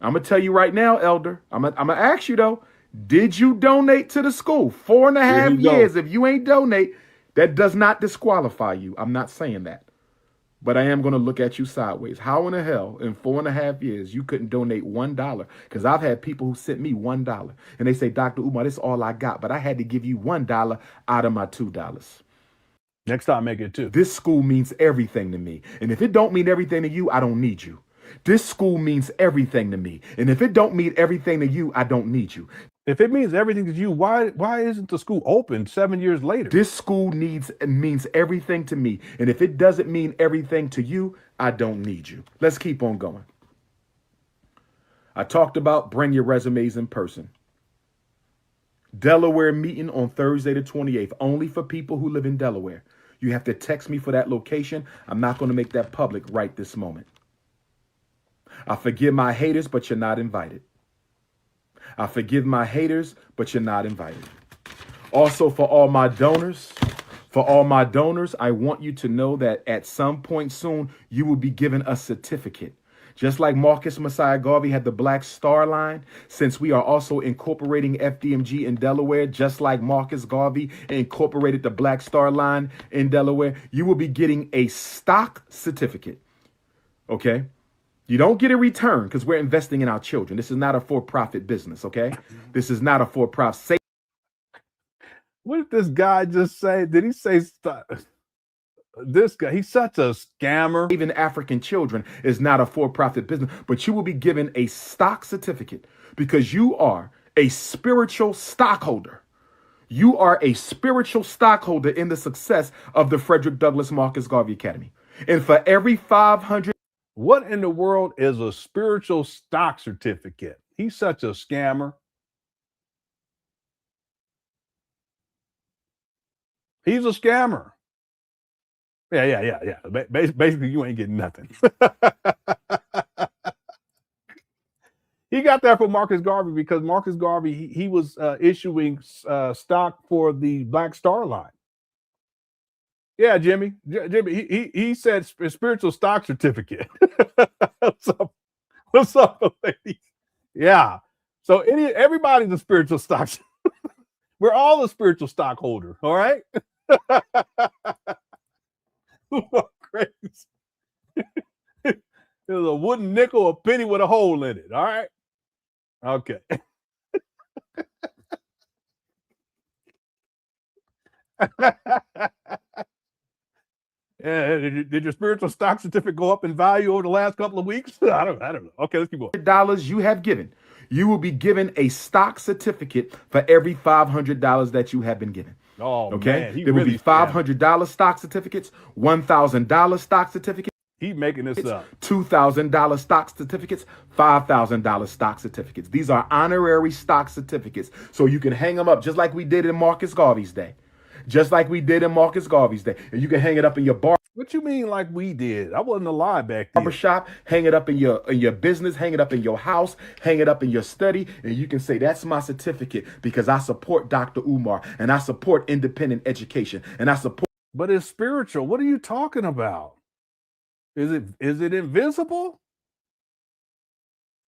I'm gonna tell you right now, elder. I'm gonna ask you though. Did you donate to the school? 4.5 years. If you ain't donate, that does not disqualify you. I'm not saying that. But I am going to look at you sideways. How in the hell in 4.5 years you couldn't donate $1? Because I've had people who sent me $1. And they say, Dr. Umar, this is all I got. But I had to give you $1 out of my $2. Next time, make it 2. This school means everything to me. And if it don't mean everything to you, I don't need you. This school means everything to me. And if it don't mean everything to you, I don't need you. If it means everything to you, why isn't the school open 7 years later? This school means everything to me. And if it doesn't mean everything to you, I don't need you. Let's keep on going. I talked about bring your resumes in person. Delaware meeting on Thursday the 28th, only for people who live in Delaware. You have to text me for that location. I'm not going to make that public right this moment. I forgive my haters, but you're not invited. I forgive my haters, but you're not invited. Also, for all my donors, I want you to know that at some point soon, you will be given a certificate. Just like Marcus Messiah Garvey had the Black Star Line, since we are also incorporating FDMG in Delaware, just like Marcus Garvey incorporated the Black Star Line in Delaware, you will be getting a stock certificate. Okay? You don't get a return because we're investing in our children. This is not a for-profit business, okay? This is not a for-profit. What did this guy just say? Did he say this guy? He's such a scammer. Even African children is not a for-profit business, but you will be given a stock certificate because you are a spiritual stockholder. You are a spiritual stockholder in the success of the Frederick Douglass Marcus Garvey Academy. And for every 500... What in the world is a spiritual stock certificate? He's such a scammer. He's a scammer. Yeah. Basically, you ain't getting nothing. He got that from Marcus Garvey because Marcus Garvey, he was issuing stock for the Black Star Line. Yeah, Jimmy, he said spiritual stock certificate. What's up, ladies? Yeah. So everybody's a spiritual stock. We're all a spiritual stockholder. All right. Crazy. There's a wooden nickel, a penny with a hole in it. All right. Okay. Yeah, did your spiritual stock certificate go up in value over the last couple of weeks? I don't know. Okay, let's keep going. $1 you have given, you will be given a stock certificate for every $500 that you have been given. Oh, okay. Man, there will be $500 stock certificates, $1,000 stock certificates. He making this up. $2,000 stock certificates, $5,000 stock certificates. These are honorary stock certificates. So you can hang them up just like we did in Marcus Garvey's day. Just like we did in Marcus Garvey's day. And you can hang it up in your bar. What you mean like we did? I wasn't alive back then. Barbershop, hang it up in your business, hang it up in your house, hang it up in your study, and you can say that's my certificate because I support Dr. Umar and I support independent education and I support. But it's spiritual. What are you talking about? Is it invisible?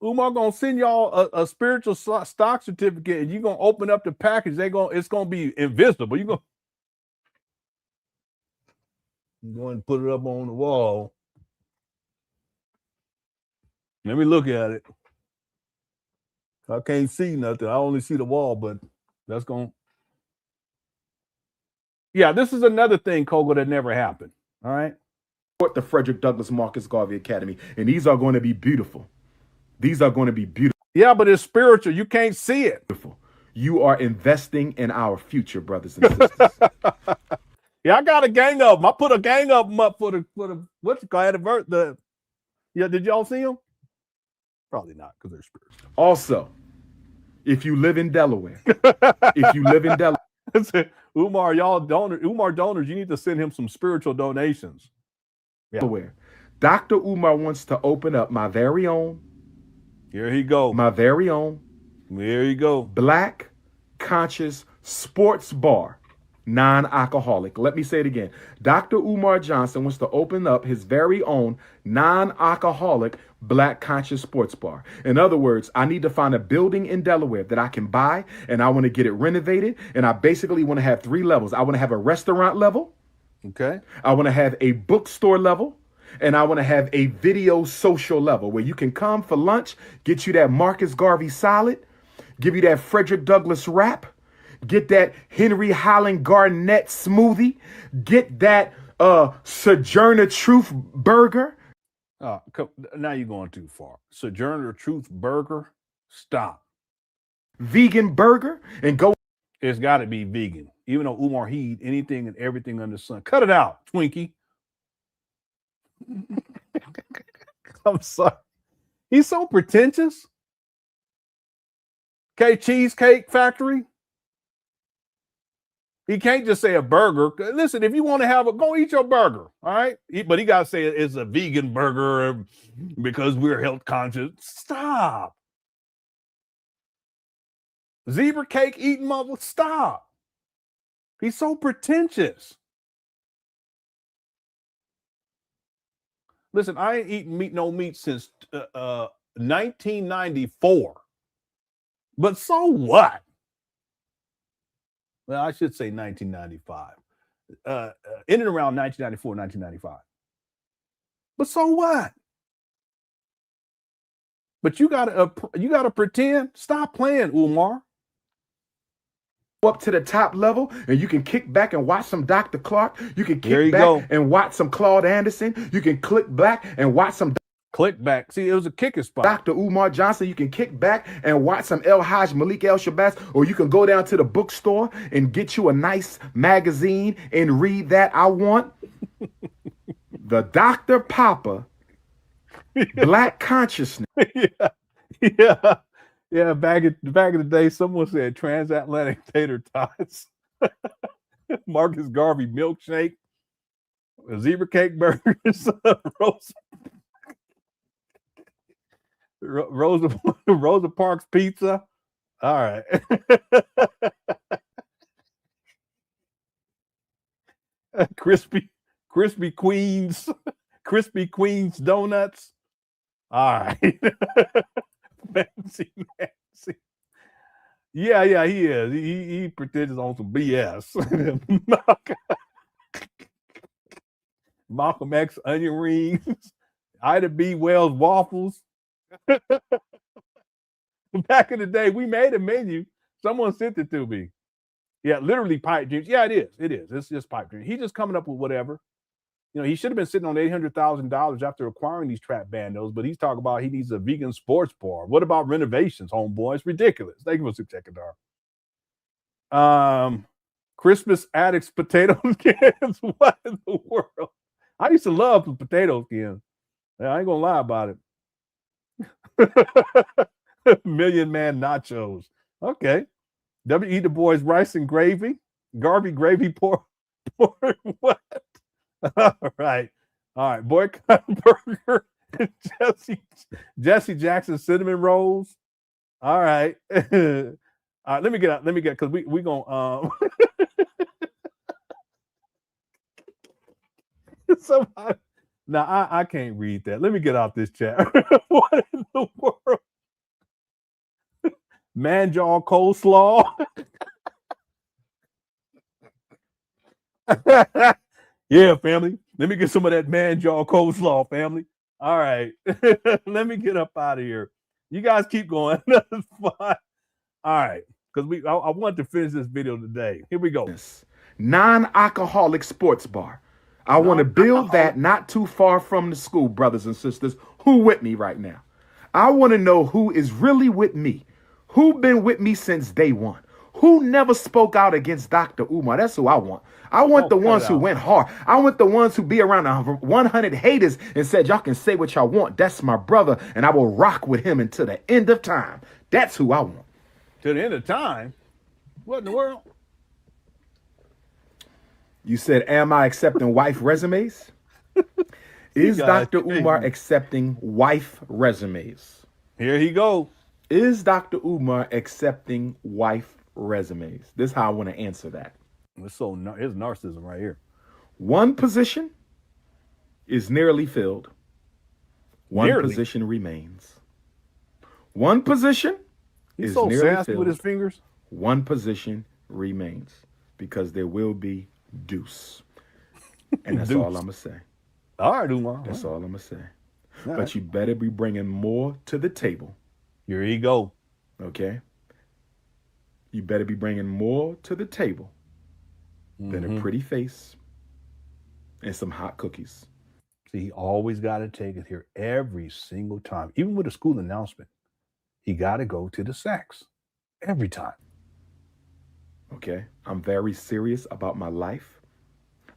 Umar gonna send y'all a spiritual stock certificate, and you're gonna open up the package. It's gonna be invisible. You're going to put it up on the wall. Let me look at it. I can't see nothing. I only see the wall, but that's going. Yeah, this is another thing, Kogo, that never happened. All right. The Frederick Douglass Marcus Garvey Academy, and these are going to be beautiful. These are going to be beautiful. Yeah, but it's spiritual. You can't see it. You are investing in our future, brothers and sisters. Yeah, I got a gang of them. I put a gang of them up for the what's it called? Yeah, did y'all see them? Probably not, because they're spiritual. Also, if you live in Delaware, Umar donors, you need to send him some spiritual donations. Yeah. Dr. Umar wants to open up my very own. Here he go. My very own. There you go. Black conscious sports bar, non-alcoholic. Let me say it again. Dr. Umar Johnson wants to open up his very own non-alcoholic black conscious sports bar. In other words, I need to find a building in Delaware that I can buy, and I want to get it renovated. And I basically want to have 3 levels. I want to have a restaurant level. Okay. I want to have a bookstore level, and I want to have a video social level where you can come for lunch, get you that Marcus Garvey salad, give you that Frederick Douglass wrap, get that Henry Highland Garnett smoothie, get that Sojourner Truth burger. Now you're going too far. Sojourner Truth burger, stop. Vegan burger, and go. It's got to be vegan. Even though Umar, he eat anything and everything under the sun. Cut it out, Twinkie. I'm sorry. He's so pretentious. Okay, Cheesecake Factory. He can't just say a burger. Listen, if you want to have go eat your burger, all right? But he got to say it's a vegan burger because we're health conscious. Stop. Zebra cake eating mother. Stop. He's so pretentious. Listen, I ain't eaten no meat since 1994. But so what? Well, I should say 1995. In and around 1994, 1995. But so what? But you gotta pretend. Stop playing, Umar. Up to the top level, and you can kick back and watch some Dr. Clark. You can kick back and watch some Claude Anderson. You can click back and watch some. Click back. See, it was a kicking spot. Dr. Umar Johnson, you can kick back and watch some El Hajj Malik El Shabazz, or you can go down to the bookstore and get you a nice magazine and read that. I want the Dr. Papa Black Consciousness. Yeah. Back in the day, someone said transatlantic tater tots, Marcus Garvey milkshake, zebra cake burgers, Rosa Parks pizza. All right. Crispy Queens donuts. All right. Fancy. Yeah, he is. He pretends on some BS. Malcolm X onion rings. Ida B. Wells waffles. Back in the day, we made a menu. Someone sent it to me. Yeah, literally pipe dreams. Yeah, it is. It's just pipe dreams. He's just coming up with whatever. You know, he should have been sitting on $800,000 after acquiring these trap bandos, but he's talking about he needs a vegan sports bar. What about renovations, homeboy? It's ridiculous. Thank you for super checking out. Christmas addicts potato cans. What in the world? used to love the potato skins. I ain't gonna lie about it. Million Man nachos. Okay. W.E. Du Bois rice and gravy. Garvey gravy pork. What? All right. Boycott burger. Jesse Jackson cinnamon rolls. All right. All right. Let me get because we gonna somebody. Now I can't read that. Let me get out this chat. What in the world? Manjaw coleslaw. Yeah, family. Let me get some of that manjaw coleslaw, family. All right. Let me get up out of here. You guys keep going. That's fine. All right. Because I want to finish this video today. Here we go. Non-alcoholic sports bar. I want to build that not too far from the school, brothers and sisters. Who with me right now? I want to know who is really with me. Who been with me since day one? Who never spoke out against Dr. Umar? That's who I want. I want the ones who went hard. I want the ones who be around 100 haters and said, y'all can say what y'all want. That's my brother, and I will rock with him until the end of time. That's who I want. To the end of time? What in the world? You said, am I accepting wife resumes? Is Dr. Umar accepting wife resumes? Here he go. Is Dr. Umar accepting wife resumes? This is how I want to answer that. It's narcissism right here. One position is nearly filled. One position remains. One position is so nearly sassy filled. With his fingers. One position remains because there will be deuce. And that's all I'm going to say. All right, Umar. That's all I'm going to say. But you better be bringing more to the table. Here you go. Okay? You better be bringing more to the table than a pretty face and some hot cookies. See, he always got to take it here every single time. Even with a school announcement, he got to go to the sex every time. Okay? I'm very serious about my life.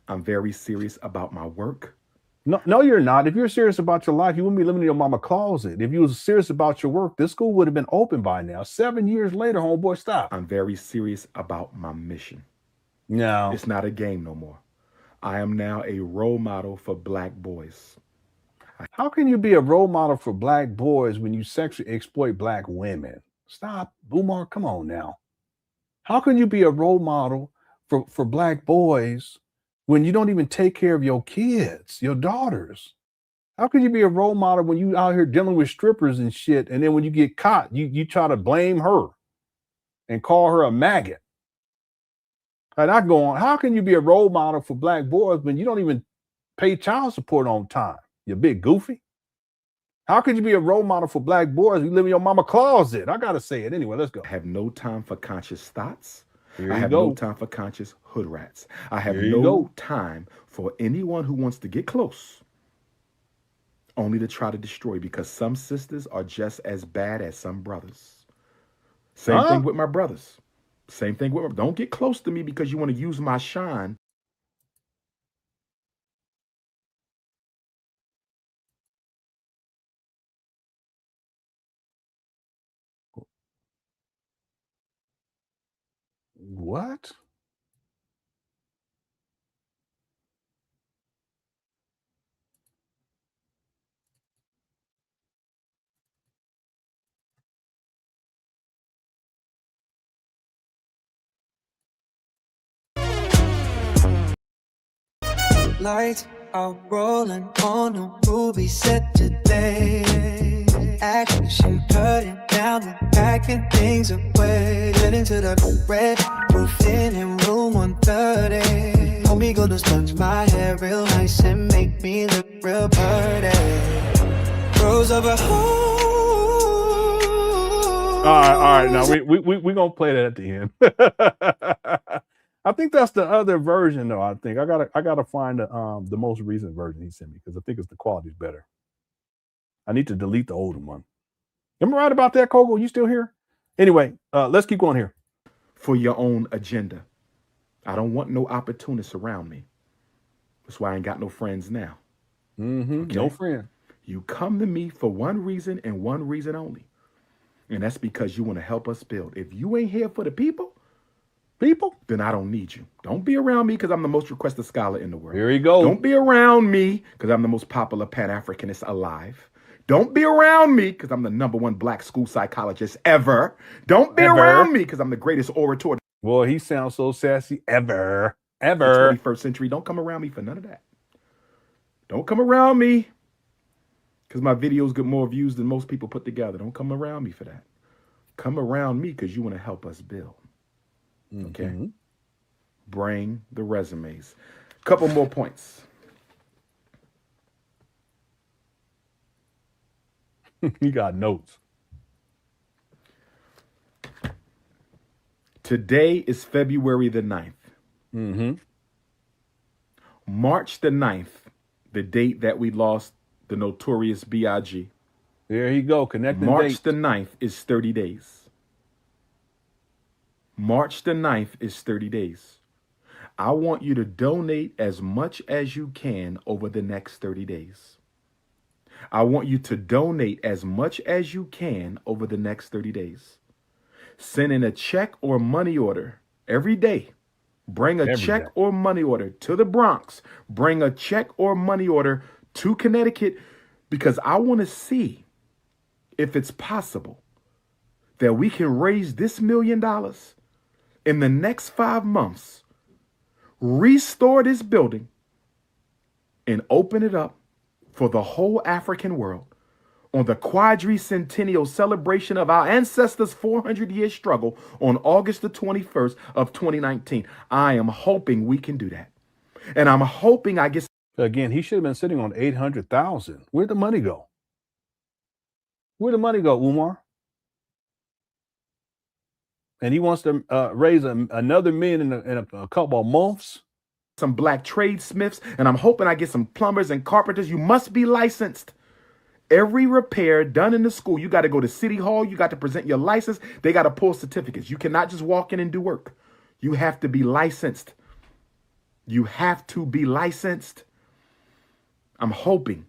I'm very serious about my work. No, you're not. If you're serious about your life, you wouldn't be living in your mama closet. If you was serious about your work, this school would have been open by now. 7 years later, homeboy, stop. I'm very serious about my mission. No. It's not a game no more. I am now a role model for black boys. How can you be a role model for black boys when you sexually exploit black women? Stop. Umar, come on now. How can you be a role model for black boys when you don't even take care of your kids, your daughters? How can you be a role model when you out here dealing with strippers and shit, and then when you get caught, you try to blame her and call her a maggot? And I go on, how can you be a role model for black boys when you don't even pay child support on time, you big goofy? How could you be a role model for black boys when you live in your mama closet? I got to say it anyway. Let's go. I have no time for conscious thoughts. Here I have no time for conscious hood rats. I have no time for anyone who wants to get close only to try to destroy, because some sisters are just as bad as some brothers. Same thing with my brothers. Same thing with don't get close to me because you want to use my shine. What? Lights are rolling on a movie set today. Action cutting down the packing things away. Get into the red roof in room 130. Homie gonna sponge my hair real nice and make me look real pretty. Rose of a All right. Now we gonna play that at the end. I think that's the other version, though. I think I gotta find the most recent version he sent me, because I think the quality's better. I need to delete the older one. Am I right about that, Kogo? You still here? Anyway, let's keep going here. For your own agenda. I don't want no opportunists around me. That's why I ain't got no friends now. Okay? No friend. You come to me for one reason and one reason only. And that's because you want to help us build. If you ain't here for the people, then I don't need you. Don't be around me because I'm the most requested scholar in the world. Here you go. Don't be around me because I'm the most popular Pan Africanist alive. Don't be around me because I'm the #1 black school psychologist ever. Don't be around me because I'm the greatest orator. Boy, he sounds so sassy. Ever. The 21st century. Don't come around me for none of that. Don't come around me because my videos get more views than most people put together. Don't come around me for that. Come around me because you want to help us build. Okay? Bring the resumes. Couple more points. You got notes. Today is February the 9th. March the 9th, the date that we lost the notorious B.I.G. There you go. Connecting March dates. the 9th is 30 days. March the 9th is 30 days. I want you to donate as much as you can over the next 30 days. I want you to donate as much as you can over the next 30 days. Send in a check or money order every day. Bring a check or money order to the Bronx. Bring a check or money order to Connecticut because I want to see if it's possible that we can raise this $1 million in the next 5 months, restore this building, and open it up for the whole African world on the quadricentennial celebration of our ancestors' 400-year struggle on August the 21st of 2019. I am hoping we can do that. And I'm hoping I get... Again, he should have been sitting on 800,000. Where'd the money go? Where'd the money go, Umar? And he wants to raise another $1 million in a couple of months. Some black tradesmiths, and I'm hoping I get some plumbers and carpenters. You must be licensed. Every repair done in the school, you got to go to City Hall. You got to present your license. They got to pull certificates. You cannot just walk in and do work. You have to be licensed. You have to be licensed. I'm hoping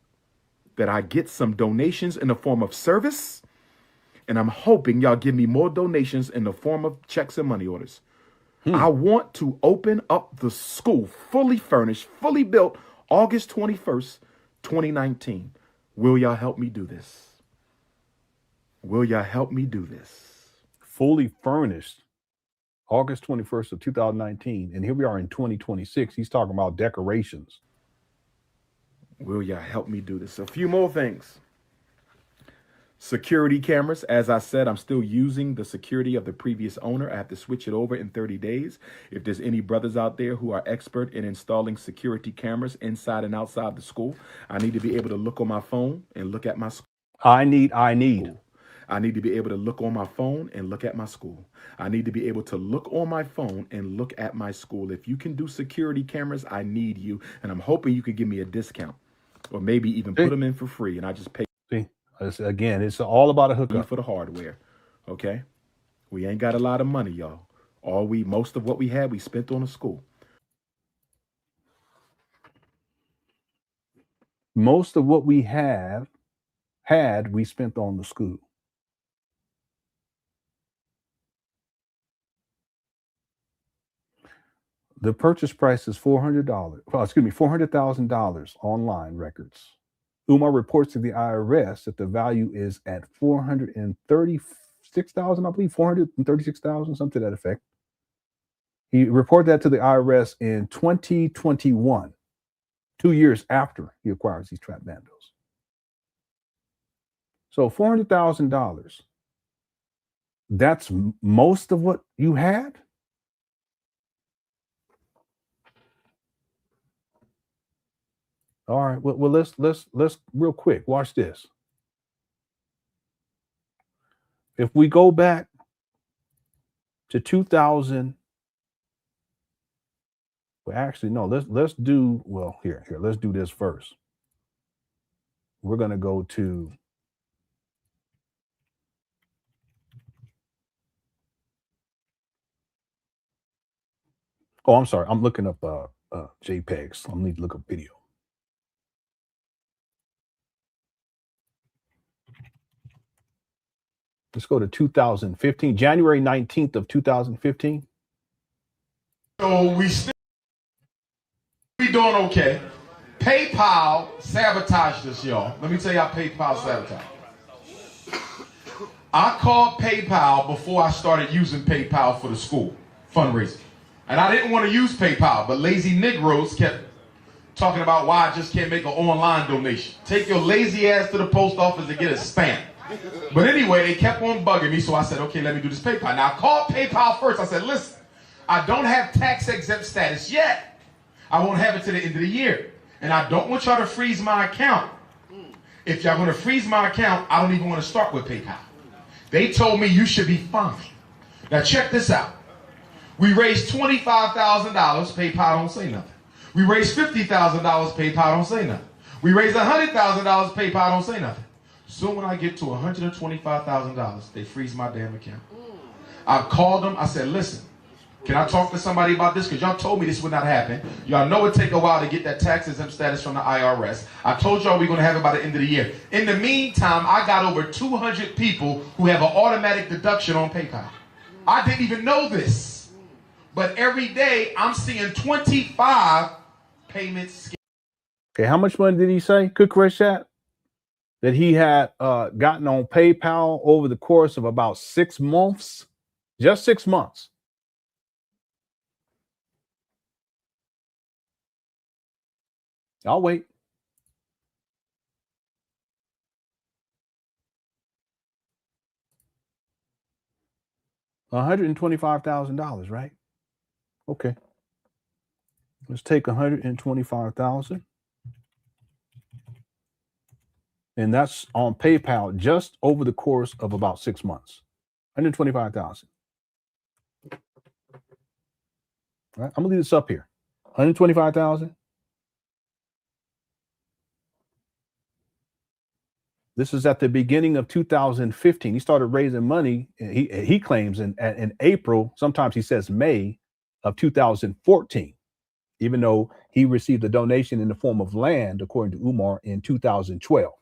that I get some donations in the form of service, and I'm hoping y'all give me more donations in the form of checks and money orders. I want to open up the school fully furnished, fully built, August 21st, 2019. Will y'all help me do this? Will y'all help me do this? Fully furnished, August 21st of 2019. And here we are in 2026. He's talking about decorations. Will y'all help me do this? A few more things. Security cameras. As I said, I'm still using the security of the previous owner. I have to switch it over in 30 days. If there's any brothers out there who are expert in installing security cameras inside and outside the school, I need to be able to look on my phone and look at my school. I need. I need to be able to look on my phone and look at my school. I need to be able to look on my phone and look at my school. If you can do security cameras, I need you. And I'm hoping you could give me a discount or maybe even put them in for free. And I just pay. Again, it's all about a hookup for the hardware. Okay. We ain't got a lot of money, y'all. Most of what we had, we spent on a school. Most of what we we spent on the school. The purchase price is $400,000 online records. Umar reports to the IRS that the value is at $436,000, I believe, $436,000, something to that effect. He reported that to the IRS in 2021, 2 years after he acquires these trap bandos. So $400,000, that's most of what you had? All right. Well, let's real quick. Watch this. If we go back to 2000, well, actually, no. Let's do here. Let's do this first. We're gonna go to. Oh, I'm sorry. I'm looking up JPEGs. I need to look up video. Let's go to 2015, January 19th of 2015. So we doing okay. PayPal sabotaged us, y'all. Let me tell you how PayPal sabotaged. I called PayPal before I started using PayPal for the school fundraising. And I didn't want to use PayPal, but lazy Negroes kept talking about why I just can't make an online donation. Take your lazy ass to the post office and get a stamp. But anyway, they kept on bugging me, so I said, okay, let me do this PayPal. Now, I called PayPal first. I said, listen, I don't have tax-exempt status yet. I won't have it to the end of the year. And I don't want y'all to freeze my account. If y'all going to freeze my account, I don't even want to start with PayPal. They told me you should be fine. Now, check this out. We raised $25,000. PayPal don't say nothing. We raised $50,000. PayPal don't say nothing. We raised $100,000. PayPal don't say nothing. So when I get to $125,000, they freeze my damn account. I called them. I said, listen, can I talk to somebody about this? Because y'all told me this would not happen. Y'all know it take a while to get that tax exempt status from the IRS. I told y'all we're going to have it by the end of the year. In the meantime, I got over 200 people who have an automatic deduction on PayPal. I didn't even know this. But every day, I'm seeing 25 payments. Okay, how much money did he say? Quick chat that he had gotten on PayPal over the course of about 6 months, just 6 months. I'll wait. $125,000, right? Okay. Let's take 125,000. And that's on PayPal just over the course of about 6 months. 125,000. All right, I'm gonna leave this up here. 125,000. This is at the beginning of 2015. He started raising money. He claims in April, sometimes he says May of 2014, even though he received a donation in the form of land, according to Umar, in 2012.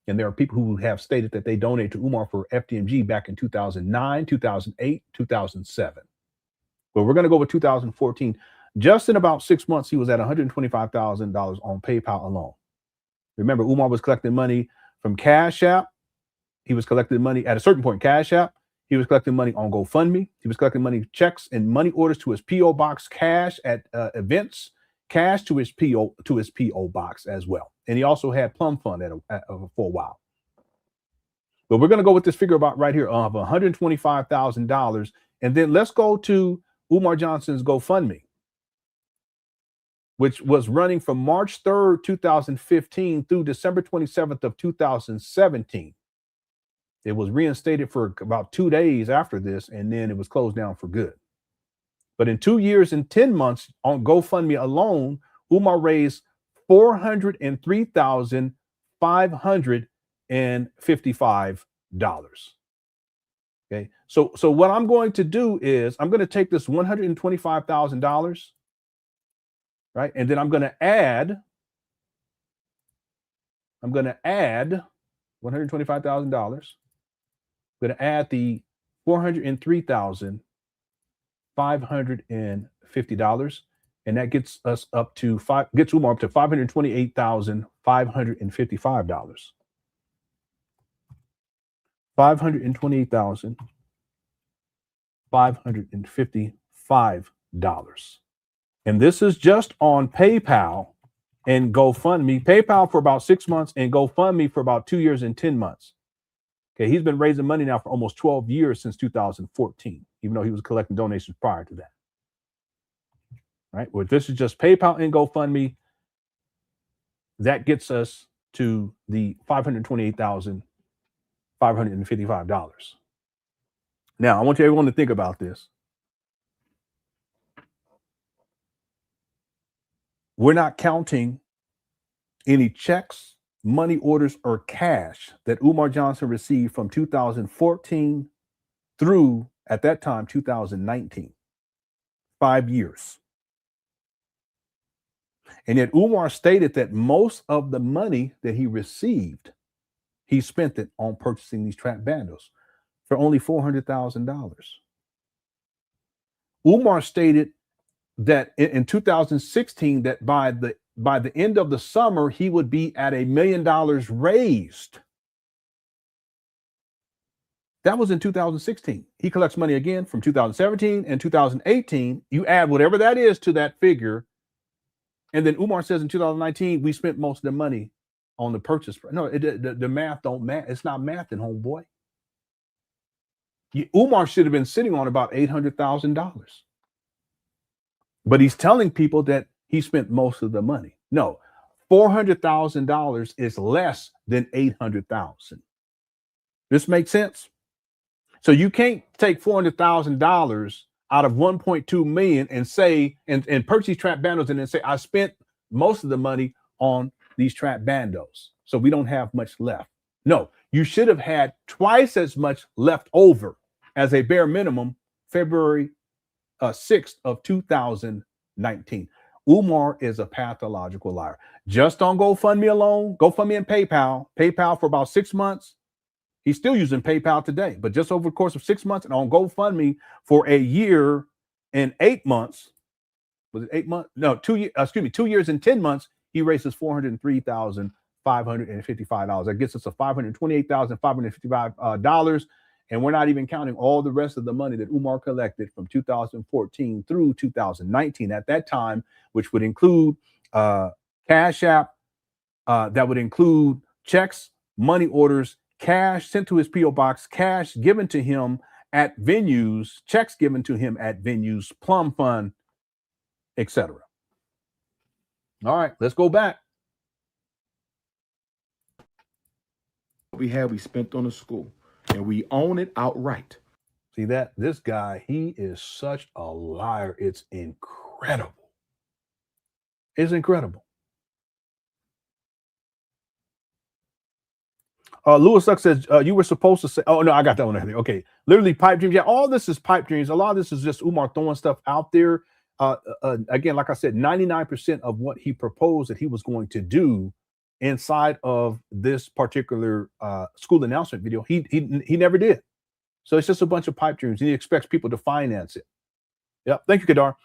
And there are people who have stated that they donated to Umar for FDMG back in 2009, 2008, 2007. But we're going to go with 2014. Just in about 6 months, he was at $125,000 on PayPal alone. Remember, Umar was collecting money from CashApp. He was collecting money at a certain point, CashApp. He was collecting money on GoFundMe. He was collecting money, checks and money orders to his P.O. box, cash at events, cash to his P.O. box as well. And he also had Plum Fund for a while. But we're going to go with this figure about right here of $125,000. And then let's go to Umar Johnson's GoFundMe, which was running from March 3rd, 2015 through December 27th of 2017. It was reinstated for about 2 days after this, and then it was closed down for good. But in 2 years and 10 months on GoFundMe alone, Umar raised $403,555. Okay, so what I'm going to do is I'm going to take this $125,000, right, and then I'm going to add $125,000. I'm going to add the $403,550, and that gets us up to gets Umar up to $528,555. $528,555. And this is just on PayPal and GoFundMe. PayPal for about 6 months and GoFundMe for about 2 years and 10 months. Okay, he's been raising money now for almost 12 years since 2014, even though he was collecting donations prior to that. Right, well, this is just PayPal and GoFundMe. That gets us to the $528,555. Now, I want everyone to think about this. We're not counting any checks, money orders, or cash that Umar Johnson received from 2014 through, at that time, 2019. 5 years. And yet Umar stated that most of the money that he received, he spent it on purchasing these trap bandos. for only $400,000. Umar stated that in 2016 that by the end of the summer he would be at $1 million raised. That was in 2016. He collects money again from 2017 and 2018. You add whatever that is to that figure, and then Umar says in 2019 we spent most of the money on the purchase. No, the math don't math. It's not mathing, homeboy. Umar should have been sitting on about $800,000. But he's telling people that he spent most of the money. No, $400,000 is less than $800,000. This makes sense? So you can't take $400,000 out of 1.2 million and say, and purchase these trap bandos and then say, I spent most of the money on these trap bandos, so we don't have much left. No, you should have had twice as much left over as a bare minimum February 6th of 2019. Umar is a pathological liar. Just on GoFundMe alone, GoFundMe and PayPal for about 6 months. He's still using PayPal today, but just over the course of 6 months, and on GoFundMe for a year and 8 months. Was it 8 months? No, 2 years. 2 years and 10 months. He raises $403,555. That gets us to $528,555. And we're not even counting all the rest of the money that Umar collected from 2014 through 2019 at that time, which would include CashApp, that would include checks, money orders, cash sent to his P.O. box, cash given to him at venues, checks given to him at venues, plum fund, etc. All right, let's go back. We spent on the school, and we own it outright. See that? This guy, he is such a liar. It's incredible. It's incredible. Lewis Luck says, you were supposed to say, oh, no, I got that one. Okay. Literally pipe dreams. Yeah, all this is pipe dreams. A lot of this is just Umar throwing stuff out there. Again, like I said, 99% of what he proposed that he was going to do inside of this particular school announcement video, he never did. So it's just a bunch of pipe dreams, and he expects people to finance it. Yeah, thank you, Kadar.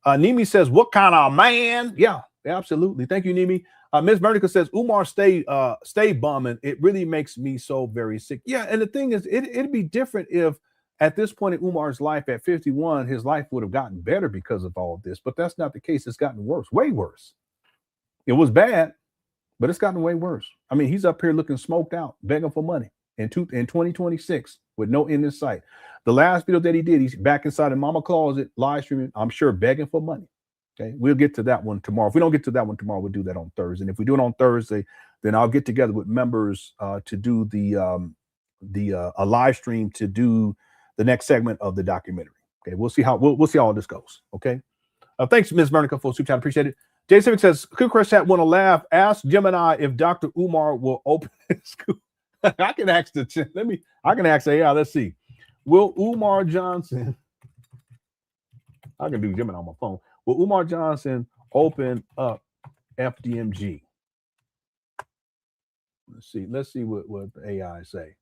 Nimi says, what kind of man? Yeah, absolutely. Thank you, Nimi. Ms. Vernica says, Umar, stay bumming. It really makes me so very sick. Yeah, and the thing is, it'd be different if at this point in Umar's life at 51, his life would have gotten better because of all of this, but that's not the case. It's gotten worse, way worse. It was bad, but it's gotten way worse. I mean, he's up here looking smoked out, begging for money in 2026 with no end in sight. The last video that he did, he's back inside the mama closet, live streaming, I'm sure begging for money. Okay, we'll get to that one tomorrow. If we don't get to that one tomorrow, we'll do that on Thursday. And if we do it on Thursday, then I'll get together with members to do a live stream to do the next segment of the documentary. Okay, we'll see how all this goes. Okay, thanks, Ms. Vernica, for super chat. Appreciate it. Jay Civic says, Quick Crush Chat want to laugh. Ask Gemini if Dr. Umar will open his school. I can ask AI. Let's see. Will Umar Johnson? I can do Gemini on my phone. Will Umar Johnson open up FDMG? Let's see what the AI say.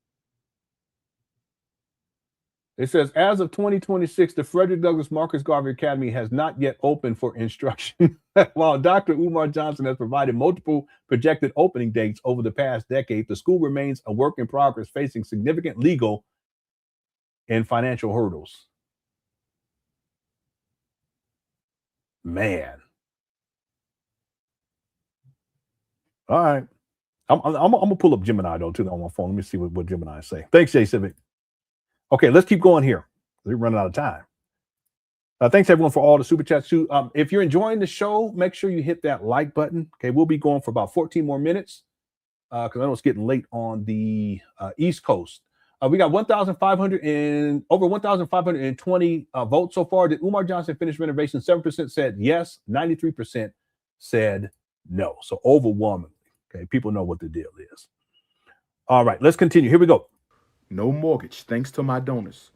It says, as of 2026, the Frederick Douglass Marcus Garvey Academy has not yet opened for instruction. While Dr. Umar Johnson has provided multiple projected opening dates over the past decade, the school remains a work in progress, facing significant legal and financial hurdles. Man. All right. I'm gonna pull up Gemini though too on my phone. Let me see what Gemini say. Thanks, Jay Civic. Okay, let's keep going here. We're running out of time. Thanks everyone for all the super chats too. If you're enjoying the show, make sure you hit that like button. Okay, we'll be going for about 14 more minutes because I know it's getting late on the East Coast. We got 1,500 and over 1,520 votes so far. Did Umar Johnson finish renovation? 7% said yes, 93% said no. So overwhelmingly, okay, people know what the deal is. All right, let's continue. Here we go. No mortgage, thanks to my donors.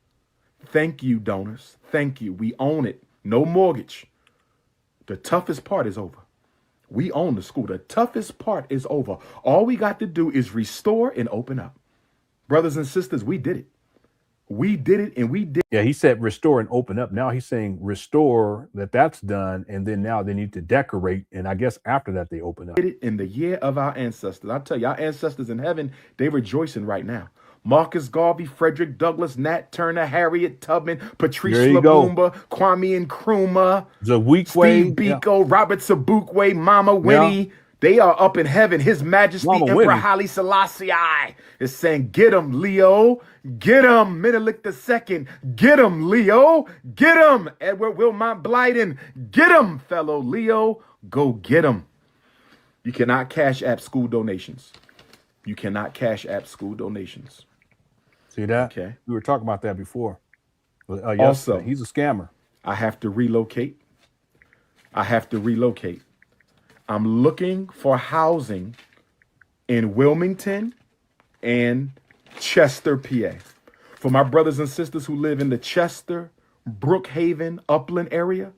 Thank you, donors. Thank you. We own it. No mortgage. The toughest part is over. We own the school. The toughest part is over. All we got to do is restore and open up. Brothers and sisters, we did it. We did it, and we did. Yeah, he said restore and open up. Now he's saying restore, that's done, and then now they need to decorate, and I guess after that they open up. Did it in the year of our ancestors. I tell you, our ancestors in heaven, they rejoicing right now. Marcus Garvey, Frederick Douglass, Nat Turner, Harriet Tubman, Patrice Lumumba, Kwame Nkrumah, Steve Biko, Robert Sobukwe, Mama Winnie. They are up in heaven. His Majesty Emperor Haile Selassie is saying, get him, Leo. Get him, Menelik II. Get him, Leo. Get him, Edward Wilmot Blyden. Get him, fellow Leo. Go get him. You cannot cash app school donations. You cannot cash app school donations. See that? Okay. We were talking about that before. Also, he's a scammer. I have to relocate. I'm looking for housing in Wilmington and Chester, PA. For my brothers and sisters who live in the Chester, Brookhaven, Upland area.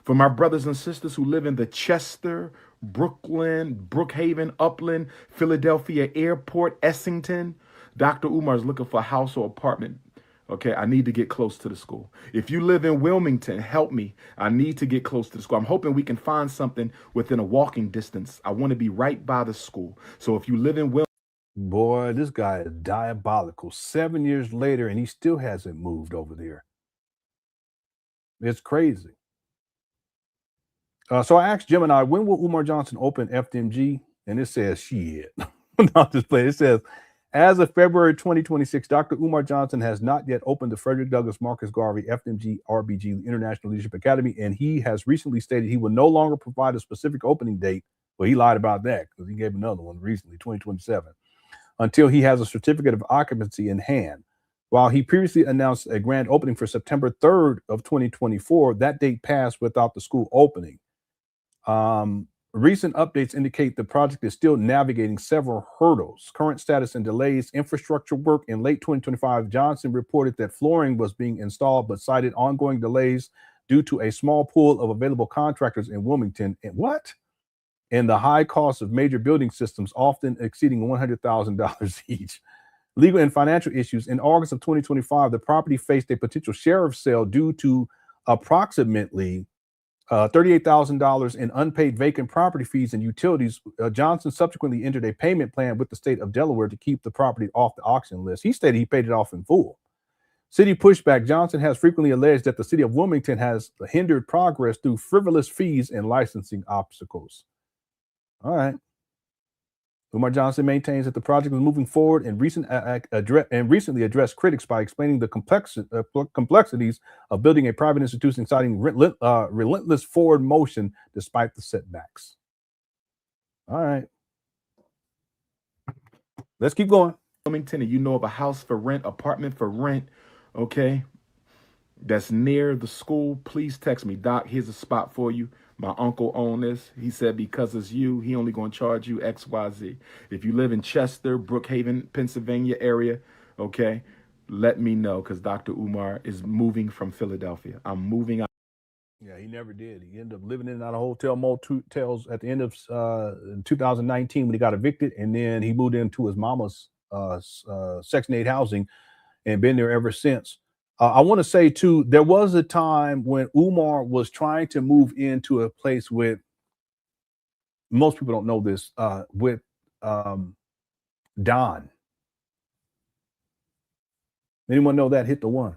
For my brothers and sisters who live in the Chester, Brooklyn, Brookhaven, Upland, Philadelphia Airport, Essington, Dr. Umar is looking for a house or apartment. Okay, I need to get close to the school. If you live in Wilmington, help me. I need to get close to the school. I'm hoping we can find something within a walking distance. I want to be right by the school. So if you live in Wilmington. Boy, this guy is diabolical. 7 years later, and he still hasn't moved over there. It's crazy. So I asked Gemini, when will Umar Johnson open FDMG? And it says, shit. Not just play. It says, as of February 2026, Dr. Umar Johnson has not yet opened the Frederick Douglass Marcus Garvey FDMG RBG International Leadership Academy, and he has recently stated he will no longer provide a specific opening date. Well, he lied about that because he gave another one recently, 2027, until he has a certificate of occupancy in hand. While he previously announced a grand opening for September 3rd of 2024, that date passed without the school opening. Recent updates indicate the project is still navigating several hurdles, current status and delays, infrastructure work. In late 2025, Johnson reported that flooring was being installed, but cited ongoing delays due to a small pool of available contractors in Wilmington. And the high cost of major building systems, often exceeding $100,000 each. Legal and financial issues. In August of 2025, the property faced a potential sheriff's sale due to approximately $38,000 in unpaid vacant property fees and utilities. Johnson subsequently entered a payment plan with the state of Delaware to keep the property off the auction list. He stated he paid it off in full. City pushback. Johnson has frequently alleged that the city of Wilmington has hindered progress through frivolous fees and licensing obstacles. All right. Umar Johnson maintains that the project is moving forward and recently addressed critics by explaining the complexities of building a private institution, citing relentless forward motion despite the setbacks. All right. Let's keep going. Wilmington, and you know of a house for rent, apartment for rent, okay, that's near the school, please text me. Doc, here's a spot for you. My uncle owned this. He said because it's you, he only going to charge you XYZ. If you live in Chester, Brookhaven, Pennsylvania area, okay, let me know because Dr. Umar is moving from Philadelphia. I'm moving out. Yeah, he never did. He ended up living in and out of hotel motels at the end of 2019 when he got evicted, and then he moved into his mama's Section 8 housing and been there ever since. I want to say, too, there was a time when Umar was trying to move into a place with, most people don't know this, with Don. Anyone know that? Hit the one.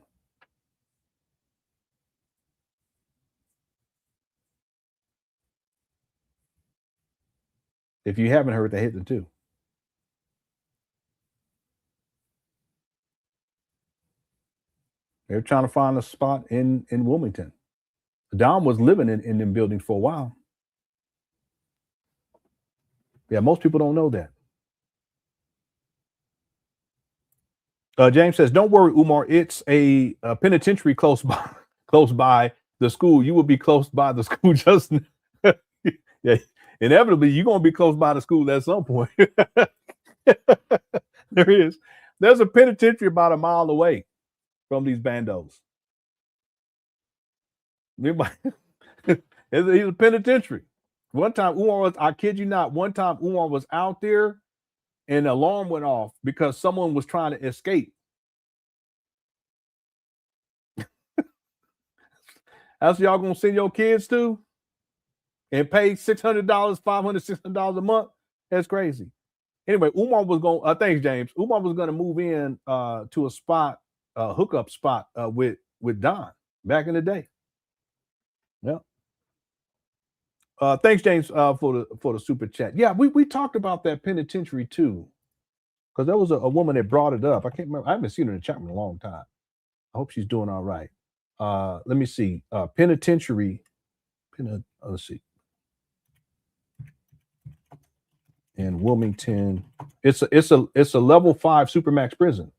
If you haven't heard that, hit the two. They're trying to find a spot in Wilmington. Don was living in them buildings for a while. Yeah, most people don't know that. James says, "Don't worry, Umar. It's a penitentiary close by the school. You will be close by the school just yeah. Inevitably, you're gonna be close by the school at some point. There is. There's a penitentiary about a mile away from these bandos. He's a penitentiary. One time, Umar was, I kid you not, one time Umar was out there and the alarm went off because someone was trying to escape. That's what y'all gonna send your kids to and pay $600, $500, $600 a month? That's crazy. Anyway, Umar was going. Thanks, James. Umar was going to move in to a spot, hookup spot with Don back in the day. Yeah. Thanks, James, for the super chat. Yeah, we talked about that penitentiary too, because there was a woman that brought it up. I can't remember. I haven't seen her in the chat in a long time. I hope she's doing all right. Let me see. Penitentiary. Let's see. In Wilmington, it's a level 5 supermax prison.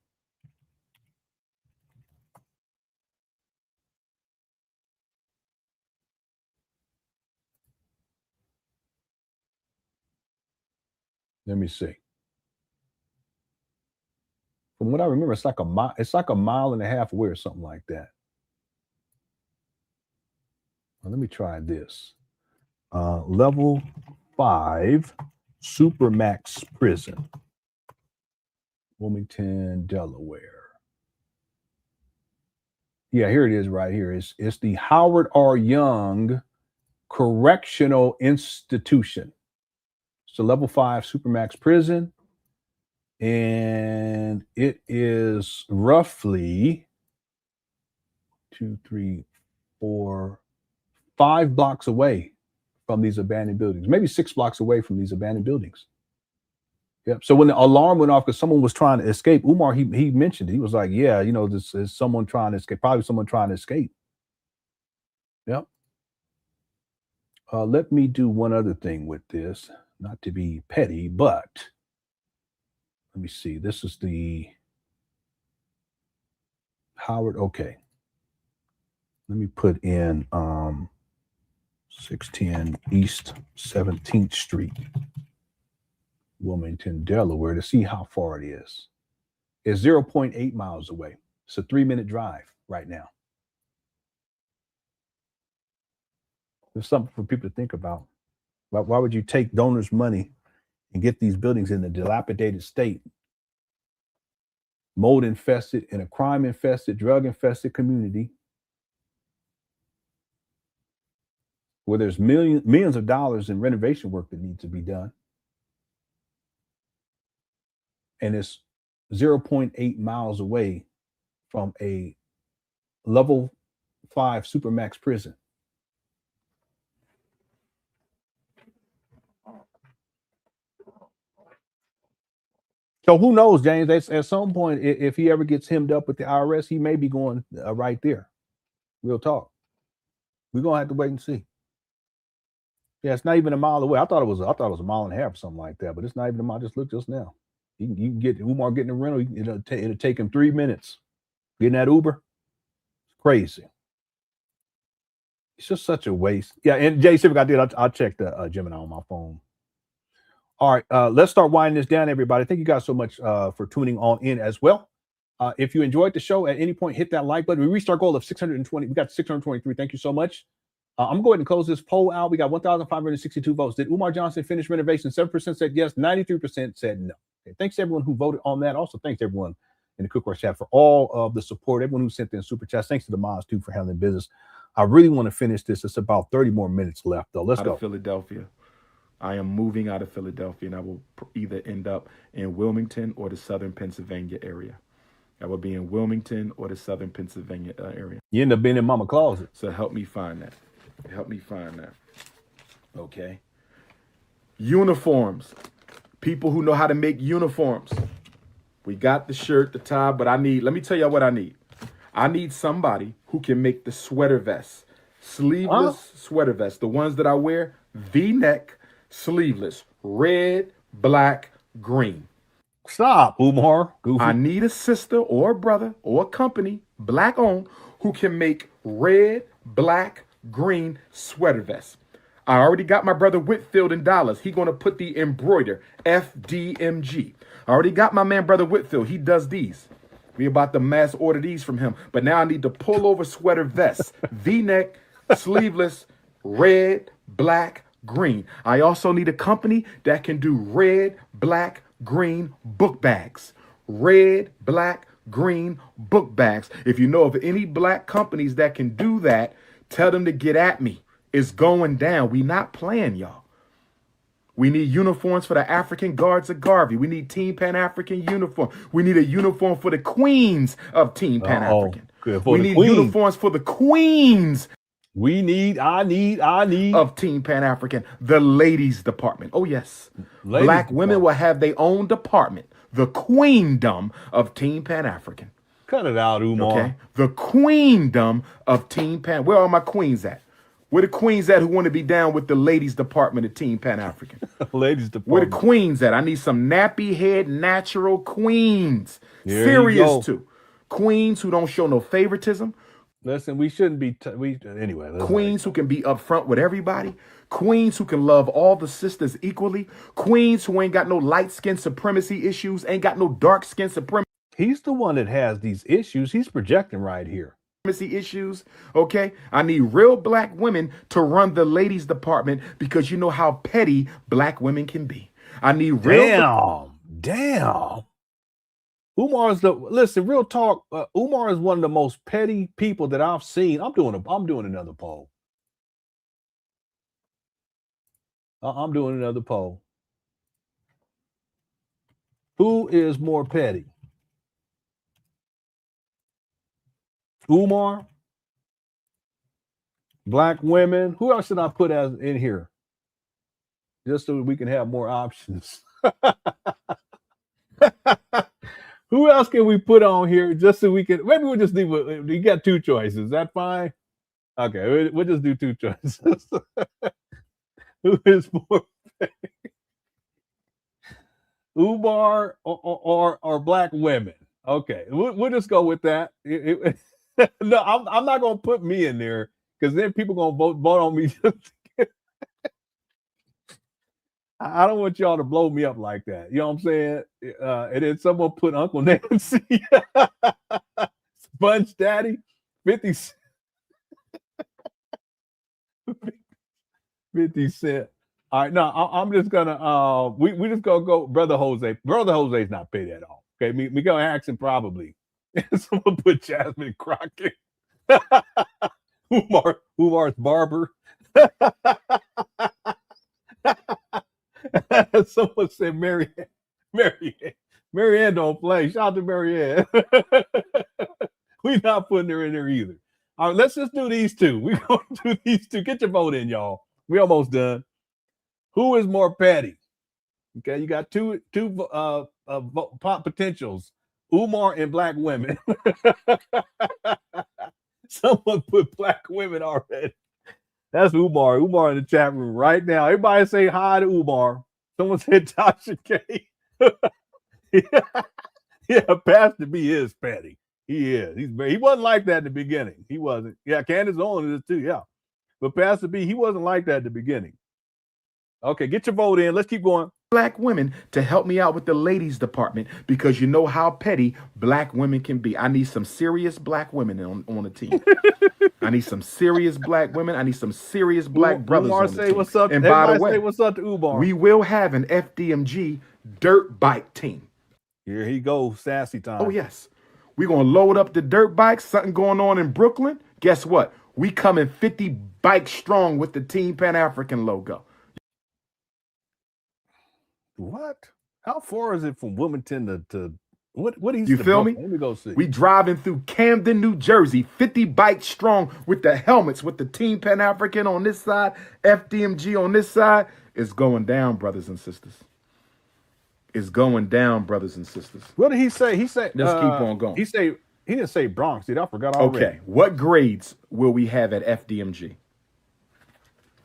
Let me see. From what I remember, it's like a mile. It's like a mile and a half away or something like that. Well, let me try this. Level 5 supermax prison, Wilmington, Delaware. Yeah, here it is right here. It's the Howard R. Young Correctional Institution. It's a level 5 supermax prison, and it is roughly 5 blocks away from these abandoned buildings, maybe 6 blocks away from these abandoned buildings. Yep. So when the alarm went off because someone was trying to escape, Umar, he mentioned it. He was like, yeah, you know, this is someone trying to escape, probably someone trying to escape. Yep. Let me do one other thing with this, not to be petty, but let me see. This is the Howard. Okay. Let me put in 610 East 17th Street, Wilmington, Delaware, to see how far it is. It's 0.8 miles away. It's a 3-minute drive right now. There's something for people to think about. Why would you take donors' money and get these buildings in a dilapidated state, mold infested, in a crime infested, drug infested community, where there's millions of dollars in renovation work that needs to be done, and it's 0.8 miles away from a level 5 supermax prison? So who knows, James? At some point, if he ever gets hemmed up with the IRS, he may be going right there. Real talk. We're gonna have to wait and see. Yeah, it's not even a mile away. I thought it was a mile and a half or something like that, but it's not even a mile. Just look just now. You can get Umar getting a rental. It'll take him 3 minutes. Getting that Uber, it's crazy. It's just such a waste. Yeah, and JCSU, I'll check the Gemini on my phone. All right, let's start winding this down, everybody. Thank you guys so much for tuning on in as well. If you enjoyed the show, at any point, hit that like button. We reached our goal of 620. We got 623. Thank you so much. I'm going to go ahead and close this poll out. We got 1,562 votes. Did Umar Johnson finish renovation? 7% said yes. 93% said no. Okay, thanks to everyone who voted on that. Also, thanks to everyone in the Cookware chat for all of the support. Everyone who sent in super chats. Thanks to the mods, too, for handling business. I really want to finish this. It's about 30 more minutes left, though. Let's go. Out of Philadelphia. I am moving out of Philadelphia, and I will either end up in Wilmington or the southern Pennsylvania area. I will be in Wilmington or the southern Pennsylvania area. You end up being in Mama closet. So help me find that. Help me find that. Okay. Uniforms. People who know how to make uniforms. We got the shirt, the tie, but let me tell you what I need. I need somebody who can make the sweater vests. Sleeveless sweater vests. The ones that I wear, V-neck, sleeveless, red, black, green. Stop, Umar. Goofy. I need a sister or a brother or a company, black owned, who can make red, black, green sweater vests. I already got my brother Whitfield in Dallas. He going to put the embroider, FDMG. I already got my man, brother Whitfield. He does these. We about to mass order these from him. But now I need to pull over sweater vests, V-neck, sleeveless, red, black, green. I also need a company that can do red, black, green book bags. Red, black, green book bags. If you know of any black companies that can do that, Tell them to get at me. It's going down. We not playing, y'all. We need uniforms for the African Guards of Garvey. We need Team Pan-African uniform. We need a uniform for the queens of Team Pan-African. We need uniforms for the queens. I need of Team Pan-African, the ladies department. Oh yes, black women will have their own department, the queendom of Team Pan-African. Cut it out, Umar. Okay, the queendom of Team Pan. Where are my queens at? Where the queens at who want to be down with the ladies department of Team Pan-African? Ladies department. Where the queens at? I need some nappy head natural queens. There Serious too. Queens who don't show no favoritism. Listen, we shouldn't be. Anyway. Queens who can be upfront with everybody. Queens who can love all the sisters equally. Queens who ain't got no light skin supremacy issues. Ain't got no dark skin supremacy. He's the one that has these issues. He's projecting right here. Issues. Okay. I need real black women to run the ladies department because you know how petty black women can be. I need real. Damn. Umar's listen, real talk. Umar is one of the most petty people that I've seen. I'm doing another poll. I'm doing another poll. Who is more petty? Umar? Black women? Who else should I put as in here? Just so we can have more options. Who else can we put on here just so we can? Maybe we'll just leave. You got two choices. Is that fine? Okay, we'll just do two choices. Who is more Umar or black women? Okay, we'll just go with that. No, I'm not gonna put me in there because then people gonna vote on me. I don't want y'all to blow me up like that. You know what I'm saying? And then someone put Uncle Nancy, Sponge Daddy, 50 Cent. All right, no, I'm just gonna we just gonna go Brother Jose. Brother Jose's not paid at all. Okay, we gonna ask him probably. Someone put Jasmine Crockett. Umar's barber. Someone said Mary Ann don't play. Shout out to Mary Ann. We're not putting her in there either. All right, let's just do these two. We're going to do these two. Get your vote in, y'all. We almost done. Who is more petty? Okay, you got two potentials. Umar and black women. Someone put black women already. That's Umar. Umar in the chat room right now. Everybody say hi to Umar. Someone said Tasha K. Yeah, Pastor B is petty. He is. He wasn't like that in the beginning. He wasn't. Yeah, Candace Owens is too. Yeah. But Pastor B, he wasn't like that in the beginning. Okay, get your vote in. Let's keep going. Black women to help me out with the ladies department because you know how petty black women can be. I need some serious black women on the team. I need some serious black women. I need some serious black brothers Umar on the team. What's up? And by the way, say what's up to Umar. We will have an FDMG dirt bike team. Here he goes, sassy time. Oh yes, we're gonna load up the dirt bikes. Something going on in Brooklyn. Guess what? We coming 50 bikes strong with the Team Pan African logo. What? How far is it from Wilmington to what is you feel me? Let me go see. We driving through Camden, New Jersey, 50 bikes strong with the helmets, with the Team Pan African on this side, FDMG on this side. It's going down, brothers and sisters. It's going down, brothers and sisters. What did he say? He said let's keep on going. He didn't say Bronx, dude. I forgot already. Okay. What grades will we have at FDMG?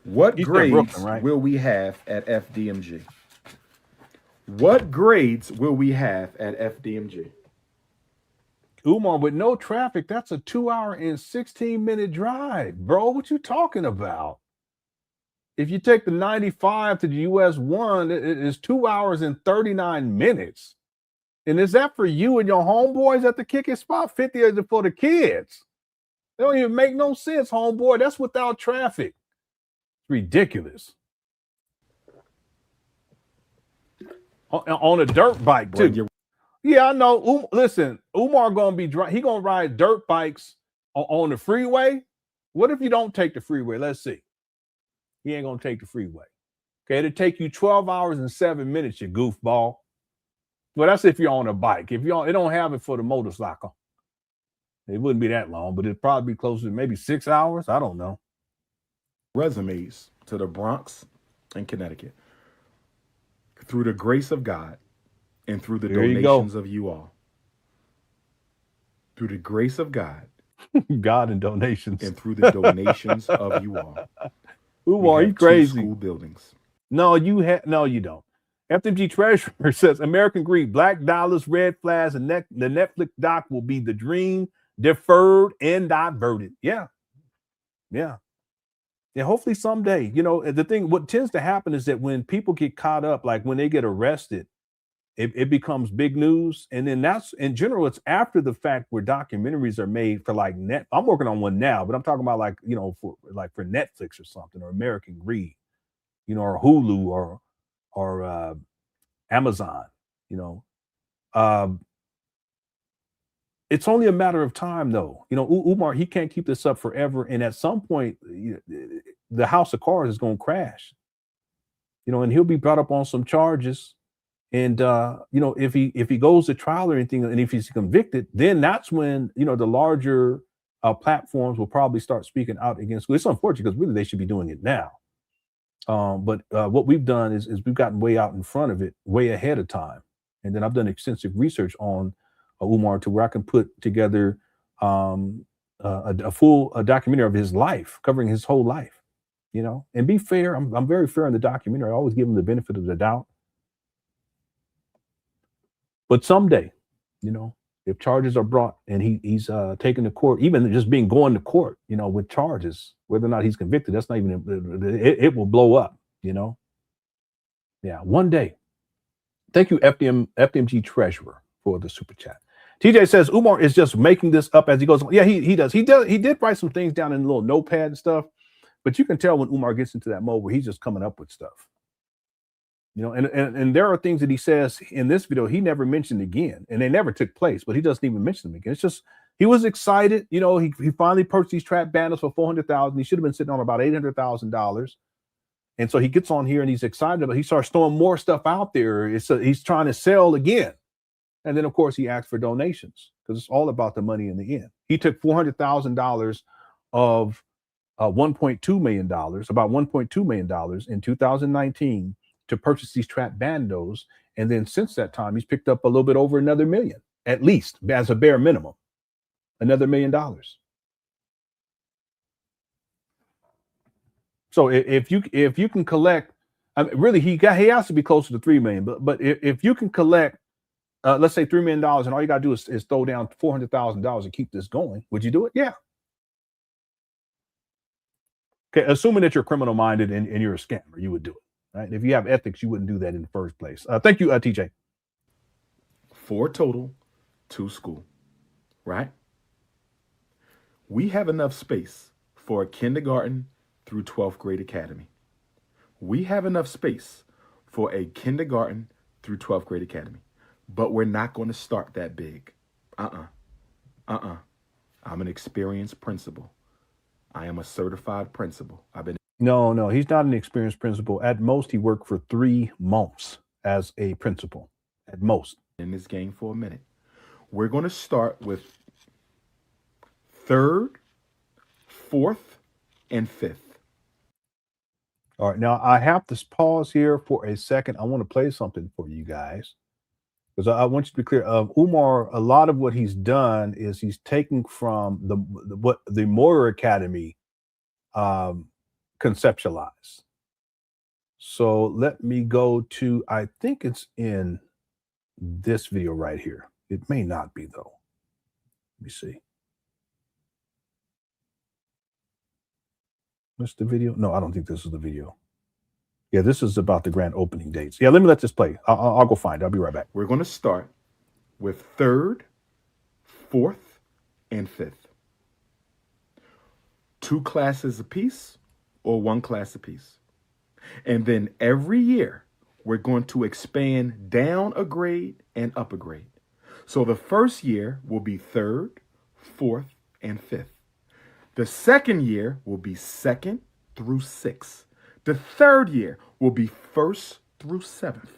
What grades Brooklyn, right? will we have at FDMG? What grades will we have at FDMG? Umar, with no traffic, that's a 2-hour and 16-minute drive, bro. What you talking about? If you take the 95 to the US 1, it is 2 hours and 39 minutes. And is that for you and your homeboys at the kicking spot? 50 is for the kids. They don't even make no sense, homeboy. That's without traffic. It's ridiculous. On a dirt bike, too. Yeah, I know. Listen, Umar gonna be he gonna ride dirt bikes on the freeway. What if you don't take the freeway? Let's see. He ain't going to take the freeway. Okay, it'll take you 12 hours and 7 minutes, you goofball. Well, that's if you're on a bike. If you're on, it don't have it for the motorcycle. It wouldn't be that long, but it'd probably be closer to maybe 6 hours. I don't know. Resumes to the Bronx and Connecticut. Through the grace of God and through the donations of you all. Through the grace of God. God and donations. And through the donations of you all. Umar, you crazy. School buildings. No, you don't. FDMG Treasurer says American Greed, Black Dollars, Red Flags, and the Netflix doc will be the dream, deferred and diverted. Yeah. Hopefully someday, the thing, what tends to happen is that when people get caught up, like when they get arrested, it becomes big news. And then that's, in general, it's after the fact where documentaries are made for like I'm working on one now, but I'm talking about like, for Netflix or something, or American Greed, or Hulu or Amazon, it's only a matter of time though. Umar, he can't keep this up forever. And at some point, the house of cards is going to crash, and he'll be brought up on some charges. And, if he goes to trial or anything, and if he's convicted, then that's when, the larger platforms will probably start speaking out against. It's unfortunate because really they should be doing it now. But what we've done is we've gotten way out in front of it, way ahead of time. And then I've done extensive research on Umar to where I can put together a full documentary of his life, covering his whole life, and be fair. I'm very fair in the documentary. I always give him the benefit of the doubt. But someday, if charges are brought and he's taken to court, even just going to court, with charges, whether or not he's convicted, that's not even, it will blow up, Yeah, one day. Thank you, FDMG Treasurer, for the super chat. TJ says Umar is just making this up as he goes on. Yeah, he does. He did write some things down in a little notepad and stuff, but you can tell when Umar gets into that mode where he's just coming up with stuff. And there are things that he says in this video he never mentioned again, and they never took place, but he doesn't even mention them again. It's just he was excited. He finally purchased these trap banners for $400,000. He should have been sitting on about $800,000. And so he gets on here and he's excited, but he starts throwing more stuff out there. He's trying to sell again. And then, of course, he asked for donations because it's all about the money in the end. He took $400,000 of $1.2 million, about $1.2 million in 2019 to purchase these trap bandos. And then since that time, he's picked up a little bit over another million, at least as a bare minimum, another $1 million. So if you can collect, really, he has to be closer to 3 million. But if you can collect, let's say $3 million, and all you got to do is throw down $400,000 and keep this going, would you do it? Yeah. Okay, assuming that you're criminal minded and you're a scammer, you would do it. Right? If you have ethics, you wouldn't do that in the first place. Thank you, TJ. 4 total, 2 school, right? We have enough space for a kindergarten through 12th grade academy. We have enough space for a kindergarten through 12th grade academy, but we're not going to start that big. I'm an experienced principal. I am a certified principal. No, he's not an experienced principal. At most, he worked for 3 months as a principal. At most. In this game for a minute. We're going to start with 3rd, 4th, and 5th. All right. Now, I have to pause here for a second. I want to play something for you guys. Because I want you to be clear. Umar, a lot of what he's done is he's taking from what the Moyer Academy conceptualize. So let me go to, I think it's in this video right here. It may not be though. Let me see. What's the video? No, I don't think this is the video. Yeah, this is about the grand opening dates. Yeah, let me let this play. I'll go find it. I'll be right back. We're going to start with 3rd, 4th, and 5th. 2 classes apiece or 1 class apiece. And then every year, we're going to expand down a grade and up a grade. So the first year will be 3rd, 4th, and 5th. The second year will be 2nd through 6th. The third year will be 1st through 7th.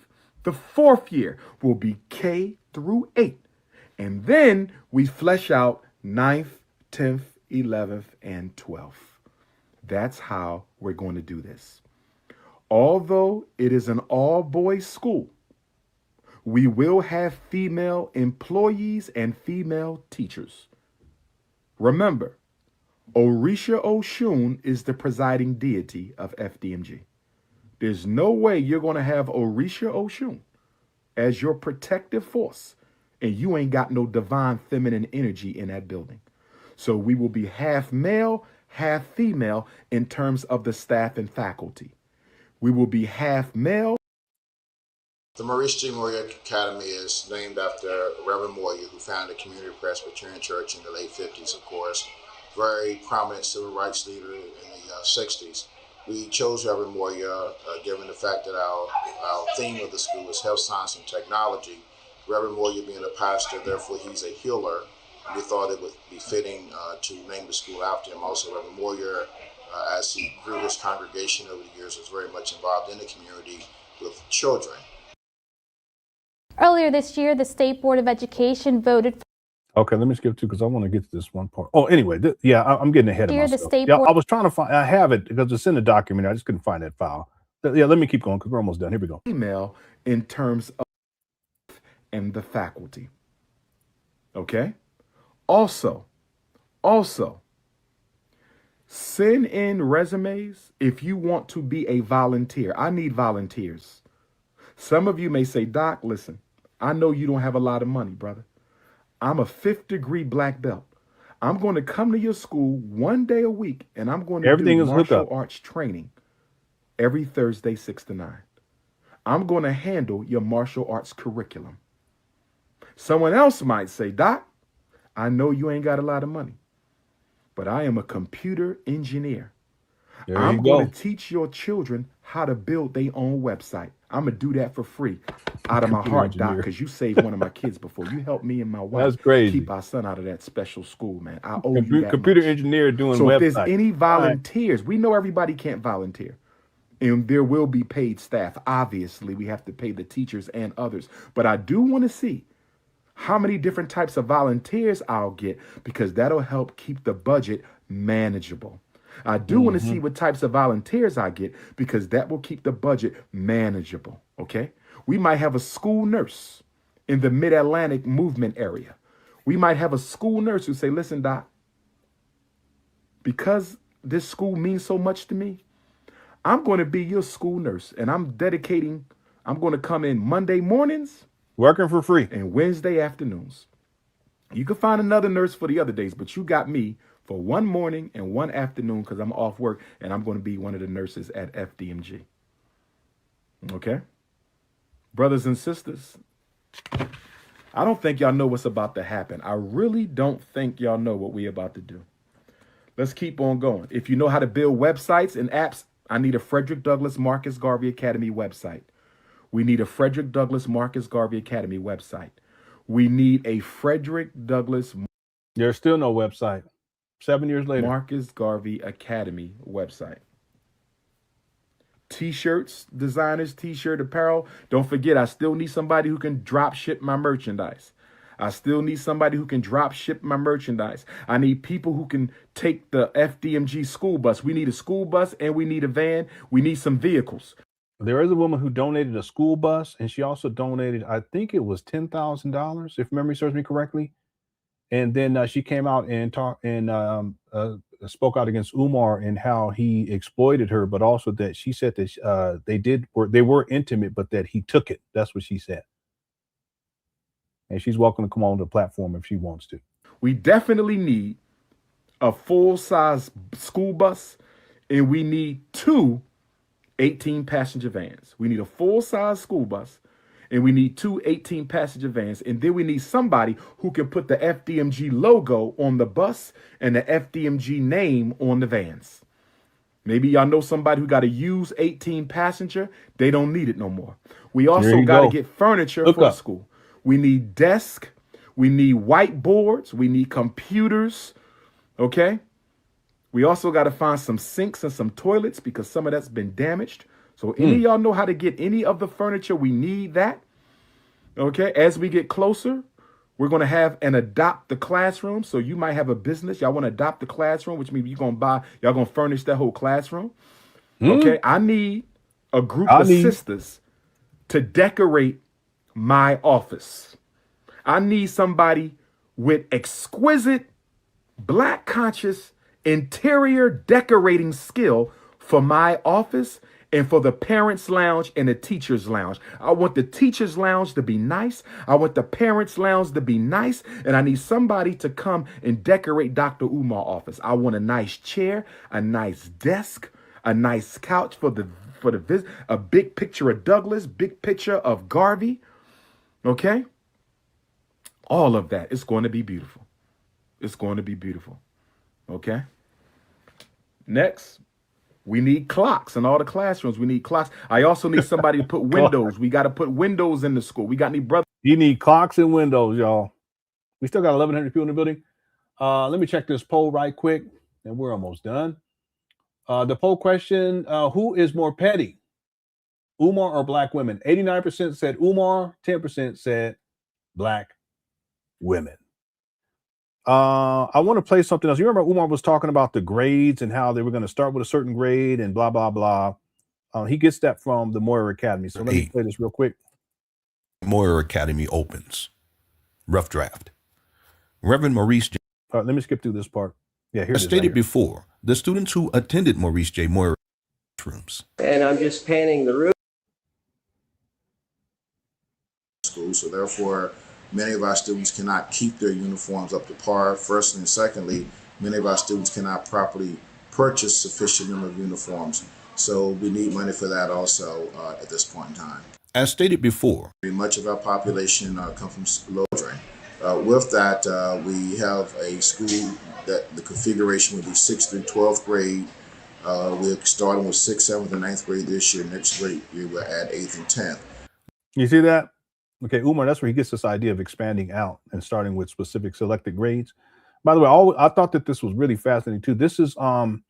The fourth year will be K through 8. And then we flesh out 9th, 10th, 11th, and 12th. That's how we're going to do this. Although it is an all-boys school, we will have female employees and female teachers. Remember, Orisha Oshun is the presiding deity of FDMG. There's no way you're going to have Orisha Oshun as your protective force, and you ain't got no divine feminine energy in that building. So we will be half male, half female in terms of the staff and faculty. We will be half male. The Maurice G. Moyer Academy is named after Reverend Moyer, who founded Community Presbyterian Church in the late 50s, of course. Very prominent civil rights leader in the 60s. We chose Reverend Moyer given the fact that our theme of the school is health, science, and technology. Reverend Moyer being a pastor, therefore he's a healer. We thought it would be fitting to name the school after him. Also, Reverend Moyer, as he grew his congregation over the years, was very much involved in the community with children. Earlier this year, the State Board of Education voted. Okay, let me skip to because I want to get to this one part. Oh, anyway, I'm getting ahead of myself. The I was trying to find. I have it because it's in the document. I just couldn't find that file. Let me keep going because we're almost done. Here we go. Female in terms of and the faculty. Okay. Also, send in resumes if you want to be a volunteer. I need volunteers. Some of you may say, Doc, listen, I know you don't have a lot of money, brother. I'm a 5th degree black belt. I'm going to come to your school one day a week, and I'm going to do martial arts training every Thursday, 6 to 9. I'm going to handle your martial arts curriculum. Someone else might say, Doc, I know you ain't got a lot of money, but I am a computer engineer. I'm going to teach your children how to build their own website. I'm going to do that for free out of my heart, Doc, because you saved one of my kids before. You helped me and my wife keep our son out of that special school, man. I owe you that computer much. Engineer doing so website. If there's any volunteers, we know everybody can't volunteer. And there will be paid staff. Obviously, we have to pay the teachers and others. But I do want to see how many different types of volunteers I'll get, because that'll help keep the budget manageable. I do want to see what types of volunteers I get, because that will keep the budget manageable, okay? We might have a school nurse in the Mid-Atlantic movement area. We might have a school nurse who say, listen, Doc, because this school means so much to me, I'm going to be your school nurse, and I'm going to come in Monday mornings. Working for free. And Wednesday afternoons. You can find another nurse for the other days, but you got me for one morning and one afternoon because I'm off work, and I'm going to be one of the nurses at FDMG. Okay? Brothers and sisters, I don't think y'all know what's about to happen. I really don't think y'all know what we're about to do. Let's keep on going. If you know how to build websites and apps, I need a Frederick Douglass Marcus Garvey Academy website. We need a Frederick Douglass Marcus Garvey Academy website. We need a Frederick Douglass. There's still no website. 7 years later. Marcus Garvey Academy website. T-shirts, designers, T-shirt apparel. Don't forget, I still need somebody who can drop ship my merchandise. I still need somebody who can drop ship my merchandise. I need people who can take the FDMG school bus. We need a school bus and we need a van. We need some vehicles. There is a woman who donated a school bus, and she also donated, I think it was $10,000, if memory serves me correctly. And then she came out and talked and spoke out against Umar and how he exploited her, but also that she said that they were intimate, but that he took it. That's what she said. And she's welcome to come on the platform if she wants to. We definitely need a full-size school bus, and we need 2 18-passenger vans. We need a full-size school bus, and we need 2 18-passenger vans, and then we need somebody who can put the FDMG logo on the bus and the FDMG name on the vans. Maybe y'all know somebody who got a used 18-passenger. They don't need it no more. We also got to get furniture for the school. We need desks. We need whiteboards. We need computers. Okay? We also got to find some sinks and some toilets because some of that's been damaged. So any of y'all know how to get any of the furniture, we need that. Okay, as we get closer, we're going to have an adopt the classroom. So you might have a business. Y'all want to adopt the classroom, which means y'all going to furnish that whole classroom. Okay, I need a group of sisters to decorate my office. I need somebody with exquisite, Black conscious, interior decorating skill for my office and for the parents' lounge and the teachers' lounge. I want the teachers' lounge to be nice. I want the parents' lounge to be nice. And I need somebody to come and decorate Dr. Umar office. I want a nice chair, a nice desk, a nice couch for the visit, a big picture of Douglas, big picture of Garvey. Okay? All of that. It's going to be beautiful. It's going to be beautiful. Okay? Next, we need clocks in all the classrooms. We need clocks. I also need somebody to put windows. We got to put windows in the school. We got any brothers? You need clocks and windows, y'all. We still got 1,100 people in the building. Let me check this poll right quick, and we're almost done. The poll question, who is more petty, Umar or Black women? 89% said Umar, 10% said Black women. I want to play something else. You remember Umar was talking about the grades and how they were going to start with a certain grade and blah, blah, blah. He gets that from the Moyer Academy. So let me play this real quick. Moyer Academy opens. Rough draft. Reverend Maurice J. Let me skip through this part. Yeah, here it As is stated right before, the students who attended Maurice J. Moyer rooms. And I'm just panning the room. School, so therefore, many of our students cannot keep their uniforms up to par. First and secondly, many of our students cannot properly purchase sufficient number of uniforms. So we need money for that also at this point in time. As stated before, much of our population come from low grade. With that, we have a school that the configuration would be 6th through 12th grade. We're starting with 6th, 7th, and 9th grade this year. Next grade year, we'll add 8th and 10th. You see that? Okay, Umar, that's where he gets this idea of expanding out and starting with specific selected grades. By the way, I thought that this was really fascinating too. This is Umar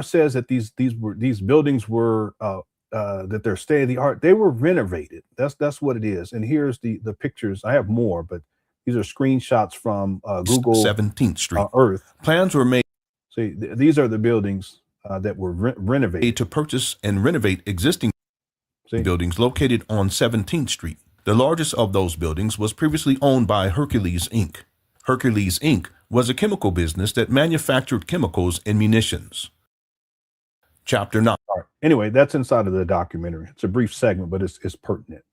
says that these buildings were that they're state of the art. They were renovated. That's what it is. And here's the pictures. I have more, but these are screenshots from Google 17th Street Earth. Plans were made. See, these are the buildings that were renovated to purchase and renovate existing buildings located on 17th Street. The largest of those buildings was previously owned by Hercules Inc. Hercules Inc. was a chemical business that manufactured chemicals and munitions. Chapter 9. Anyway, that's inside of the documentary. It's a brief segment, but it's pertinent.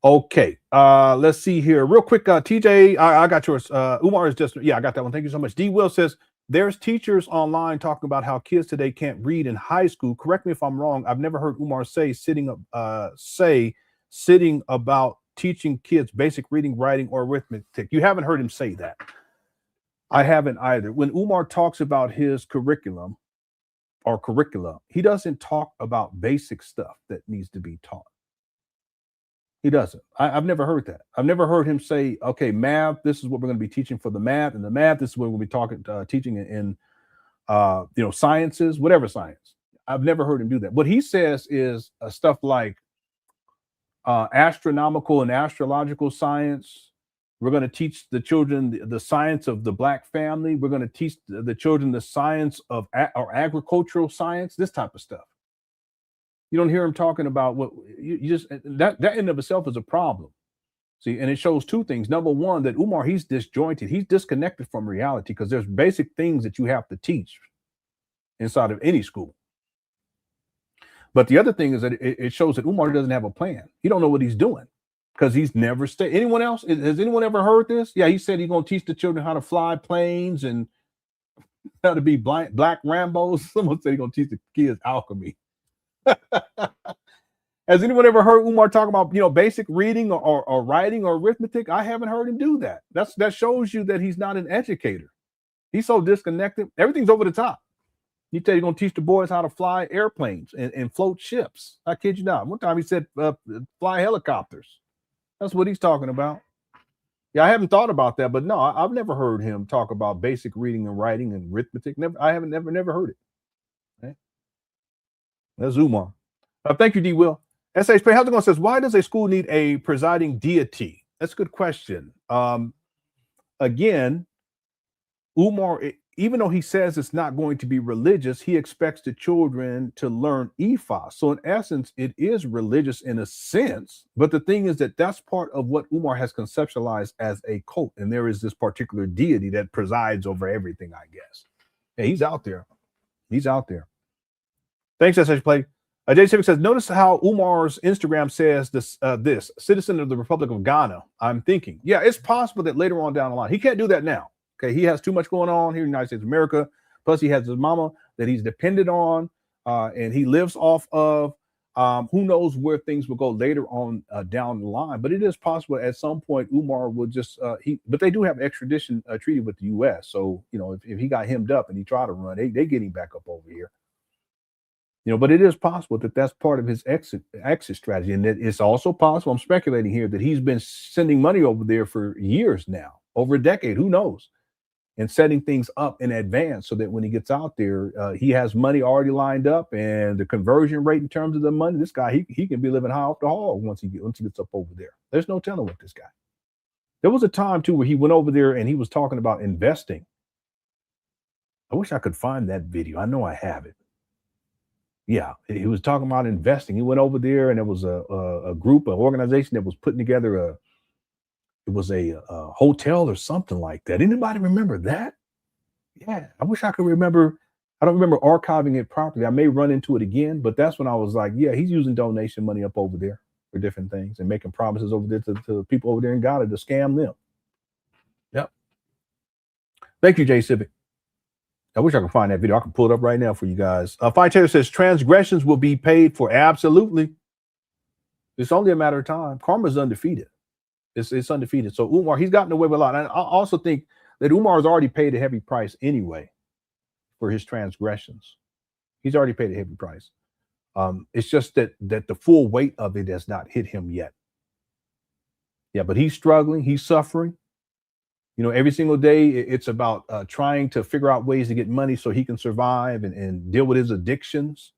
Okay, let's see here. Real quick, TJ, I got yours. Umar is just, I got that one. Thank you so much. D. Will says, there's teachers online talking about how kids today can't read in high school. Correct me if I'm wrong. I've never heard Umar sitting about teaching kids basic reading, writing, or arithmetic. You haven't heard him say that. I haven't either. When Umar talks about his curriculum or curricula, he doesn't talk about basic stuff that needs to be taught. He doesn't. I've never heard that. I've never heard him say, okay, math, this is what we're going to be teaching for the math, and the math, this is what we'll be teaching in sciences, whatever science. I've never heard him do that. What he says is stuff like astronomical and astrological science. We're going to teach the children the science of the Black family. We're going to teach the children the science of or agricultural science, this type of stuff. You don't hear him talking about what you just that in of itself is a problem. See, and it shows two things. Number one, that Umar, he's disjointed, he's disconnected from reality, because there's basic things that you have to teach inside of any school. But the other thing is that it shows that Umar doesn't have a plan. He don't know what he's doing, because he's never stayed. Anyone else? Has anyone ever heard this? Yeah, he said he's going to teach the children how to fly planes and how to be black Rambos. Someone said he's going to teach the kids alchemy. Has anyone ever heard Umar talk about, basic reading or writing or arithmetic? I haven't heard him do that. That shows you that he's not an educator. He's so disconnected. Everything's over the top. He said he's going to teach the boys how to fly airplanes and float ships. I kid you not. One time he said fly helicopters. That's what he's talking about. Yeah, I haven't thought about that, but no, I've never heard him talk about basic reading and writing and arithmetic. I haven't never heard it. Okay. That's Umar. Thank you, D. Will. SHP, how's it going? Says, why does a school need a presiding deity? That's a good question. Again, Umar, even though he says it's not going to be religious, he expects the children to learn Ifa. So in essence, it is religious in a sense. But the thing is that that's part of what Umar has conceptualized as a cult. And there is this particular deity that presides over everything, I guess. Yeah, he's out there. He's out there. Thanks, SHP. Jay Civic says, notice how Umar's Instagram says this citizen of the Republic of Ghana. I'm thinking, yeah, it's possible that later on down the line, he can't do that now. Okay, he has too much going on here in the United States of America. Plus, he has his mama that he's dependent on, and he lives off of. Who knows where things will go later on down the line? But it is possible at some point Umar will just But they do have extradition treaty with the U.S. So if he got hemmed up and he tried to run, they get him back up over here. But it is possible that that's part of his exit strategy, and that it's also possible. I'm speculating here that he's been sending money over there for years now, over a decade. Who knows? And setting things up in advance so that when he gets out there, he has money already lined up, and the conversion rate in terms of the money, this guy, he can be living high off the hog once he gets up over there. There's no telling with this guy. There was a time too where he went over there and he was talking about investing. I wish I could find that video. I know I have it. Yeah, he was talking about investing. He went over there and there was a group, an organization that was putting together a hotel or something like that. Anybody remember that? Yeah, I wish I could remember. I don't remember archiving it properly. I may run into it again, but that's when I was like, yeah, he's using donation money up over there for different things and making promises over there to people over there in Ghana to scam them. Yep. Thank you, Jay Civic. I wish I could find that video. I can pull it up right now for you guys. Fine Taylor says transgressions will be paid for. Absolutely. It's only a matter of time. Karma's undefeated. It's undefeated. So Umar, he's gotten away with a lot. And I also think that Umar has already paid a heavy price anyway for his transgressions. He's already paid a heavy price. It's just that the full weight of it has not hit him yet. Yeah, but he's struggling. He's suffering. Every single day it's about trying to figure out ways to get money so he can survive and deal with his addictions.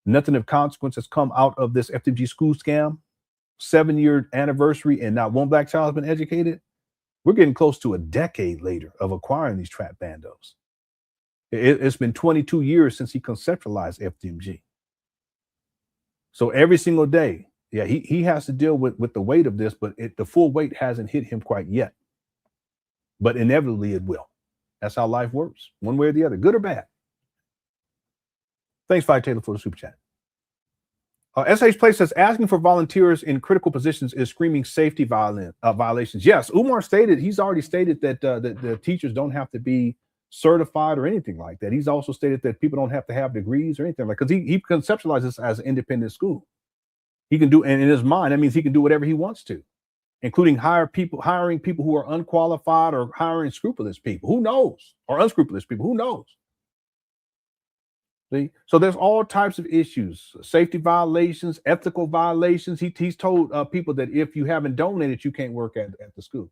Nothing of consequence has come out of this FDMG school scam. 7-year anniversary, and not one black child has been educated. We're getting close to a decade later of acquiring these trap bandos. It's been 22 years since he conceptualized FDMG. So every single day, yeah, he has to deal with the weight of this, but the full weight hasn't hit him quite yet. But inevitably it will. That's how life works, one way or the other, good or bad. Thanks, Five Taylor, for the super chat. SH Play says asking for volunteers in critical positions is screaming safety violations. Yes, Umar stated, he's already stated that the teachers don't have to be certified or anything like that. He's also stated that people don't have to have degrees or anything like that, because he conceptualizes this as an independent school. He can do, and in his mind, that means he can do whatever he wants to, including hiring people who are unqualified or hiring scrupulous people. Who knows? Or unscrupulous people. Who knows? See? So there's all types of issues, safety violations, ethical violations. He's told people that if you haven't donated, you can't work at the school.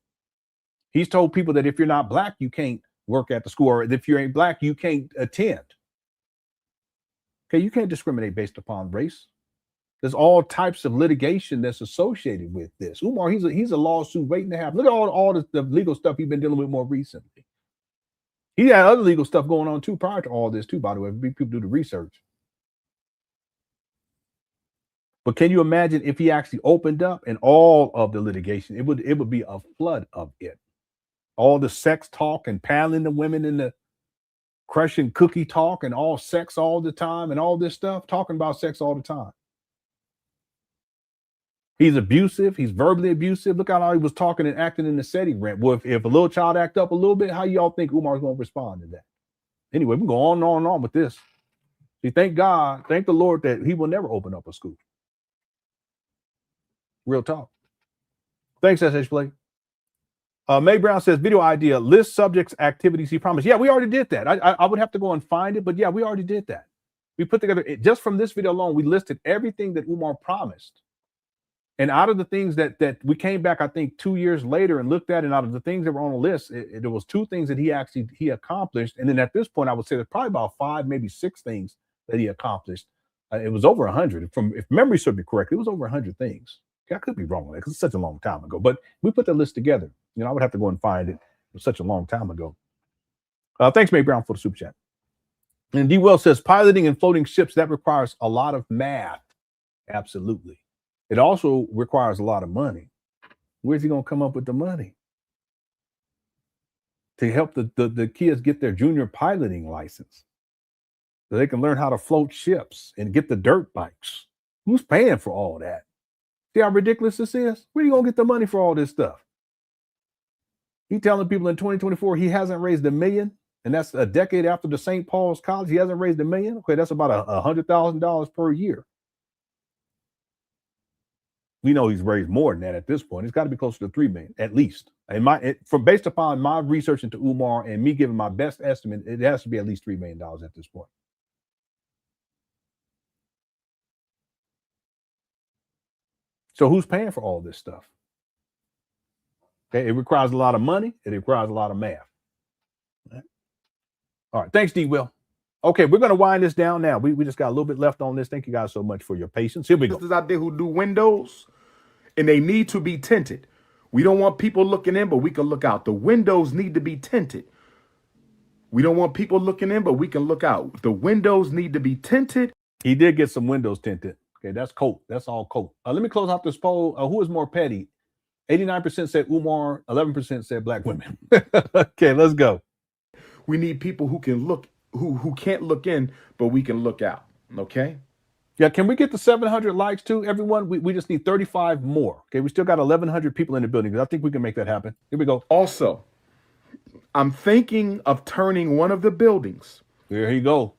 He's told people that if you're not black, you can't work at the school, or if you ain't black, you can't attend. Okay, you can't discriminate based upon race. There's all types of litigation that's associated with this. Umar, he's a lawsuit waiting to happen. Look at all the legal stuff he's been dealing with more recently. He had other legal stuff going on too prior to all this too, by the way. People do the research. But can you imagine if he actually opened up and all of the litigation, it would be a flood of it. All the sex talk and paddling the women in the crushing cookie talk and all sex all the time and all this stuff, talking about sex all the time. He's abusive. He's verbally abusive. Look how he was talking and acting in the SETI rant. Well, if a little child act up a little bit, how y'all think Umar's going to respond to that? Anyway, we go on and on and on with this. See, thank God, thank the Lord that he will never open up a school. Real talk. Thanks, SH Blake. May Brown says, video idea, list subjects, activities he promised. Yeah, we already did that. I would have to go and find it, but yeah, we already did that. We put together, just from this video alone, we listed everything that Umar promised. And out of the things that we came back, I think 2 years later and looked at, and out of the things that were on the list, there was 2 things that he accomplished. And then at this point, I would say there's probably about 5, maybe 6 things that he accomplished. It was over 100. If memory serves me correctly, it was over 100 things. Okay, I could be wrong on that because it's such a long time ago. But we put the list together. You know, I would have to go and find it. It was such a long time ago. Thanks, May Brown, for the super chat. And D. Wells says, piloting and floating ships, that requires a lot of math. Absolutely. It also requires a lot of money. Where's he going to come up with the money to help the kids get their junior piloting license so they can learn how to float ships and get the dirt bikes? Who's paying for all that? See how ridiculous this is? Where are you going to get the money for all this stuff? He telling people in 2024 he hasn't raised $1 million, and that's a decade after the St. Paul's College. He hasn't raised $1 million. Okay, that's about $100,000 per year. We know he's raised more than that at this point. It's got to be closer to $3 million at least. And based upon my research into Umar and me giving my best estimate, it has to be at least $3 million at this point. So who's paying for all this stuff? Okay, it requires a lot of money. It requires a lot of math. All right, thanks, D. Will. Okay, we're going to wind this down now. We just got a little bit left on this. Thank you guys so much for your patience. Here we go. Out there who do windows, and they need to be tinted. We don't want people looking in, but we can look out. The windows need to be tinted. We don't want people looking in, but we can look out. The windows need to be tinted. He did get some windows tinted. Okay, that's coat. That's all coat. Let me close out this poll. Who is more petty? 89% said Umar. 11% said black women. Okay, let's go. We need people who can look, who can't look in, but we can look out. Okay? Yeah, can we get the 700 likes too, everyone? We just need 35 more. Okay, we still got 1,100 people in the building. I think we can make that happen. Here we go. Also, I'm thinking of turning one of the buildings. There you go.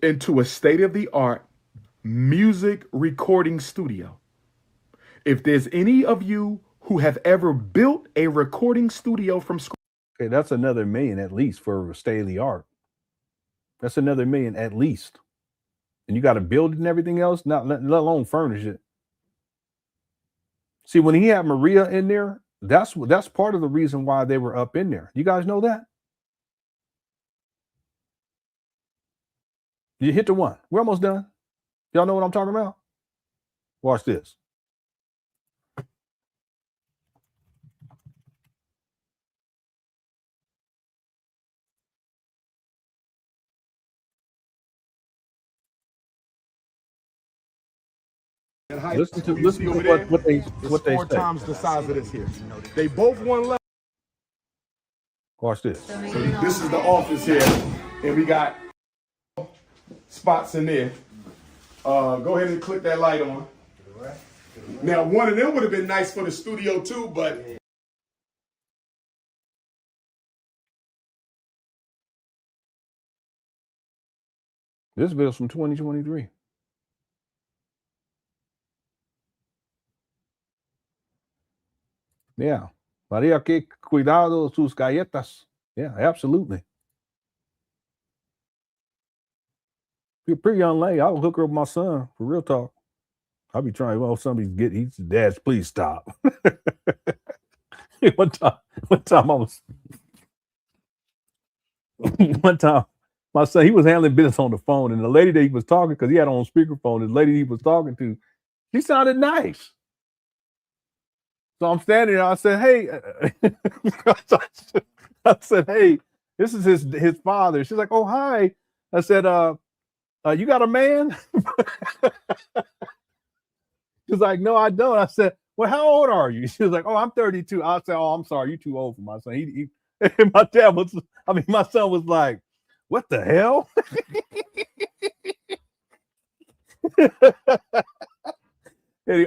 Into a state-of-the-art music recording studio. If there's any of you who have ever built a recording studio from scratch. Okay, that's another $1 million at least for state-of-the-art. That's another $1 million at least. And you got to build it and everything else, let alone furnish it. See, when he had Maria in there, that's part of the reason why they were up in there. You guys know that? You hit the one. We're almost done. Y'all know what I'm talking about? Watch this. Listen to what they four say. times the size of this here. They both won left. Watch this. So this is the office here, and we got spots in there. Go ahead and click that light on. Now, one of them would have been nice for the studio too, but this video's from 2023. Yeah. Maria, que cuidado sus galletas. Yeah, absolutely. You're a pretty young lady. I would hook her up with my son, for real talk. I'll be trying, well, somebody's getting, he's dads, please stop. One time, my son, he was handling business on the phone, and the lady that he was talking, because he had on speakerphone, the lady he was talking to, she sounded nice. So I'm standing there. I said, "Hey," I said, "Hey, this is his father." She's like, "Oh, hi." I said, "You got a man?" She's like, "No, I don't." I said, "Well, how old are you?" She was like, "Oh, I'm 32." I said, "Oh, I'm sorry, you're too old for my son." My son was like, "What the hell?"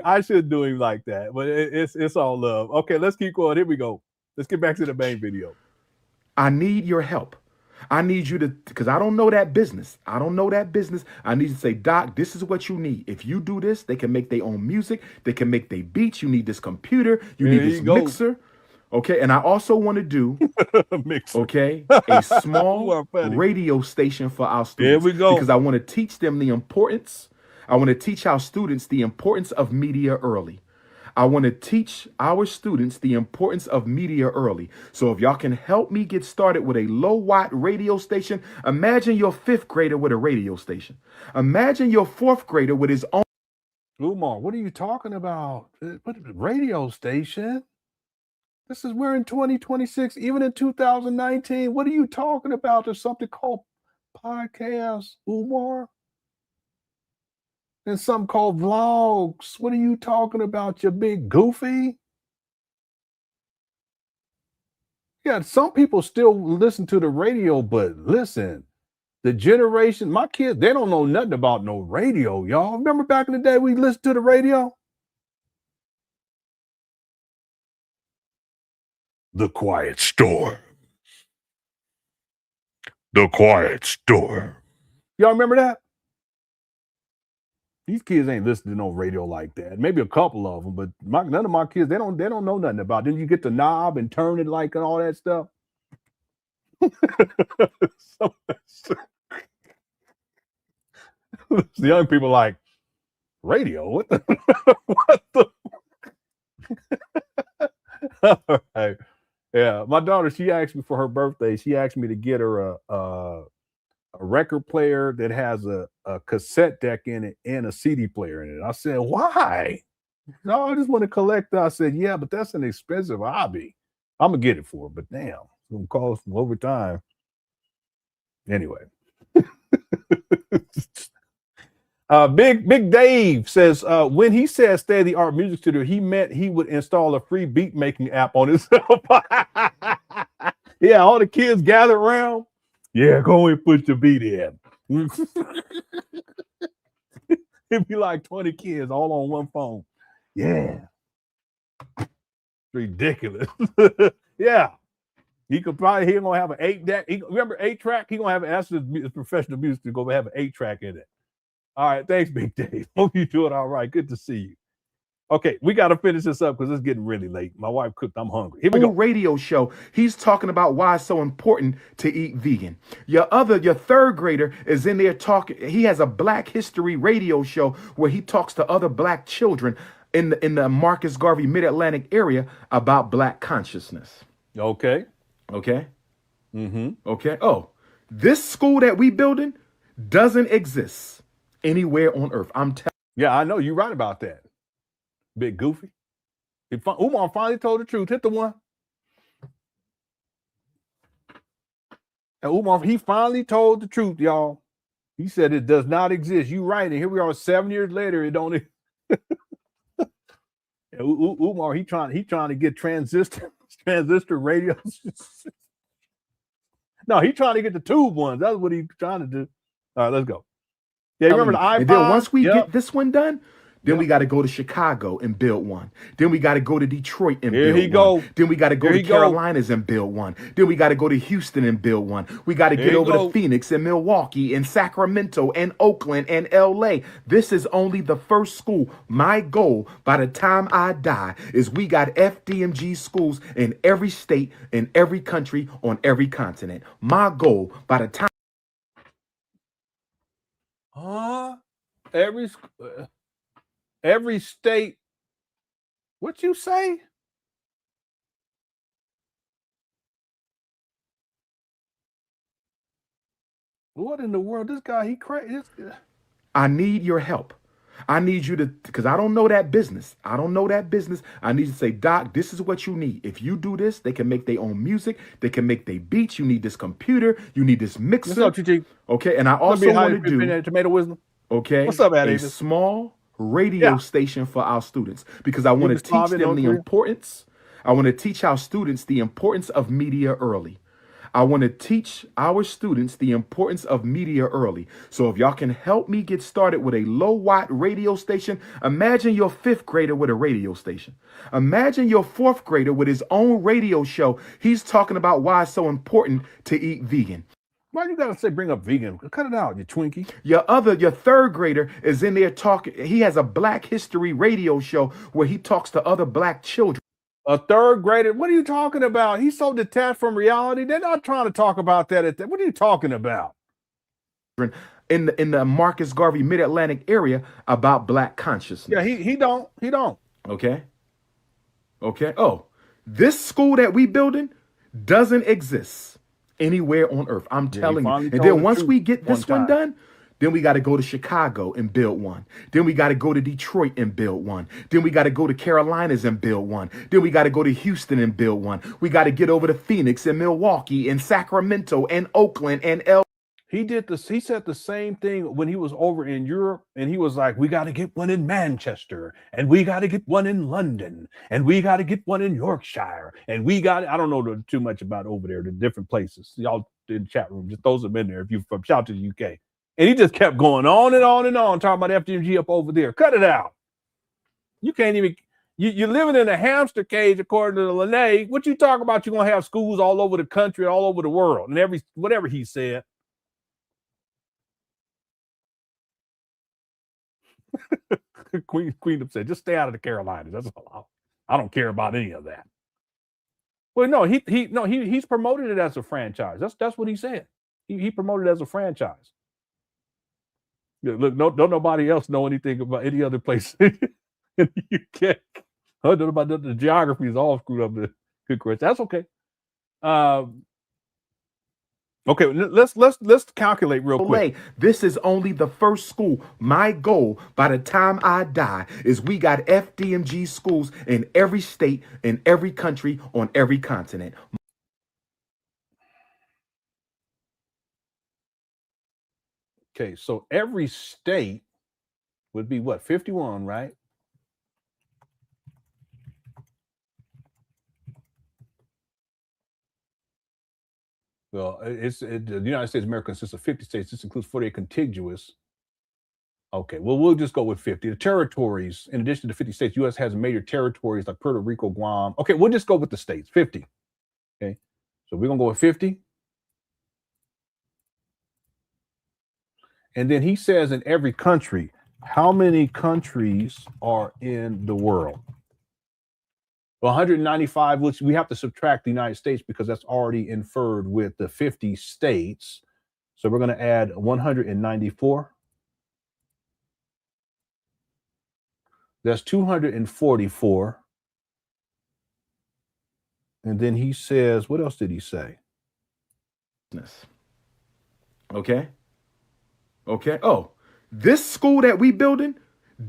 I should do him like that, but it's all love. Okay, let's keep going. Here we go. Let's get back to the main video. I need your help. I need you to, because I don't know that business. I need you to say, Doc, this is what you need. If you do this, they can make their own music. They can make their beats. You need this computer. You need this mixer. Okay, and I also want to do, okay, a small radio station for our students. Here we go. Because I want to teach them the importance. I want to teach our students the importance of media early. I want to teach our students the importance of media early. So if y'all can help me get started with a low watt radio station, imagine your 5th grader with a radio station. Imagine your 4th grader with his own. Umar, what are you talking about? What radio station? We're in 2026, even in 2019. What are you talking about? There's something called podcasts, Umar. And something called vlogs. What are you talking about, you big goofy? Yeah, some people still listen to the radio, but listen, the generation, my kids, they don't know nothing about no radio, y'all. Remember back in the day we listened to the radio? The Quiet Storm. The Quiet Storm. Y'all remember that? These kids ain't listening to no radio like that. Maybe a couple of them, but none of my kids, they don't know nothing about it. Then you get the knob and turn it like and all that stuff. The young people like, radio? What the? What the? All right. Yeah, my daughter, she asked me for her birthday, she asked me to get her a record player that has a cassette deck in it and a CD player in it. I said, why? No, I just want to collect that. I said, yeah, but that's an expensive hobby. I'm going to get it for her, but damn, it's going to cost over time. Anyway. Big Dave says, when he said state-of-the-art music studio, he meant he would install a free beat making app on his cell phone. Yeah, all the kids gather around. Yeah, go and put your beat in. It'd be like 20 kids all on one phone. Yeah. Ridiculous. Yeah. He gonna have an 8-track. Remember 8-track? He gonna have asked his professional music to go have an 8-track in it. All right, thanks, Big Dave. Hope you're doing all right. Good to see you. Okay, we got to finish this up because it's getting really late. My wife cooked. I'm hungry. Here we go. Radio show. He's talking about why it's so important to eat vegan. Your 3rd grader is in there talking. He has a Black History radio show where he talks to other Black children in the Marcus Garvey Mid-Atlantic area about Black consciousness. Okay. Okay. Mm-hmm. Okay. Oh, this school that we building doesn't exist anywhere on earth. I'm telling. Yeah, I know you're right about that. Big goofy. Umar finally told the truth. Hit the one. And Umar, he finally told the truth, y'all. He said it does not exist. You right. And here we are 7 years later. It don't. Umar, he trying to get transistor radios. No, he trying to get the tube ones. That's what he's trying to do. All right, let's go. Yeah, you remember the iPod? And then once we get this one done, then we got to go to Chicago and build one. Then we got to go to Detroit and build one. Then we got to go to Carolinas and build one. Then we got to go to Houston and build one. We got to get over to Phoenix and Milwaukee and Sacramento and Oakland and LA. This is only the first school. My goal by the time I die is we got FDMG schools in every state, in every country, on every continent. My goal by the time. Every state. What you say? What in the world? This guy, he crazy. I need your help. I need you to, because I don't know that business. I need you to say, Doc, this is what you need. If you do this, they can make their own music. They can make their beats. You need this computer. You need this mixer. What's up, GG? Okay, and I also want to do tomato wisdom. Okay, what's up, a small radio station for our students because I want to teach them the importance. I want to teach our students the importance of media early. I want to teach our students the importance of media early. So if y'all can help me get started with a low watt radio station, imagine your 5th grader with a radio station. Imagine your 4th grader with his own radio show. He's talking about why it's so important to eat vegan. Why you gotta say bring up vegan? Cut it out, you Twinkie. Your 3rd grader is in there talking. He has a Black History radio show where he talks to other Black children. A 3rd grader? What are you talking about? He's so detached from reality. They're not trying to talk about that. What are you talking about? In the Marcus Garvey Mid-Atlantic area about Black consciousness. Yeah, he don't. Okay. Okay. Oh, this school that we building doesn't exist anywhere on earth. I'm telling you. And then once we get this one done, then we got to go to Chicago and build one. Then we got to go to Detroit and build one. Then we got to go to Carolinas and build one. Then we got to go to Houston and build one. We got to get over to Phoenix and Milwaukee and Sacramento and Oakland and He did this. He said the same thing when he was over in Europe, and he was like, "We got to get one in Manchester, and we got to get one in London, and we got to get one in Yorkshire, and we got." I don't know too much about over there, the different places. Y'all in the chat room, just throw them in there if you're from. Shout to the UK. And he just kept going on and on and on, talking about FDMG up over there. Cut it out. You can't even. You're living in a hamster cage, according to the Lenon. What you talk about? You're gonna have schools all over the country, all over the world, and whatever he said. Queen said, just stay out of the Carolinas. That's all. I don't care about any of that. Well, no, he's promoted it as a franchise. That's what he said. He promoted it as a franchise. Look, don't nobody else know anything about any other place in the UK. I don't know about the geography is all screwed up. Good question. That's okay. Okay, let's calculate real quick. This is only the first school. My goal by the time I die is we got FDMG schools in every state, in every country, on every continent. Okay, so every state would be what, 51, right? Well, the United States of America consists of 50 states. This includes 48 contiguous. Okay, well, we'll just go with 50. The territories, in addition to 50 states, U.S. has major territories like Puerto Rico, Guam. Okay, we'll just go with the states, 50. Okay, so we're going to go with 50. And then he says in every country, how many countries are in the world? Well, 195, which we have to subtract the United States because that's already inferred with the 50 states. So we're going to add 194. That's 244. And then he says, what else did he say? Okay. Okay. Oh, this school that we building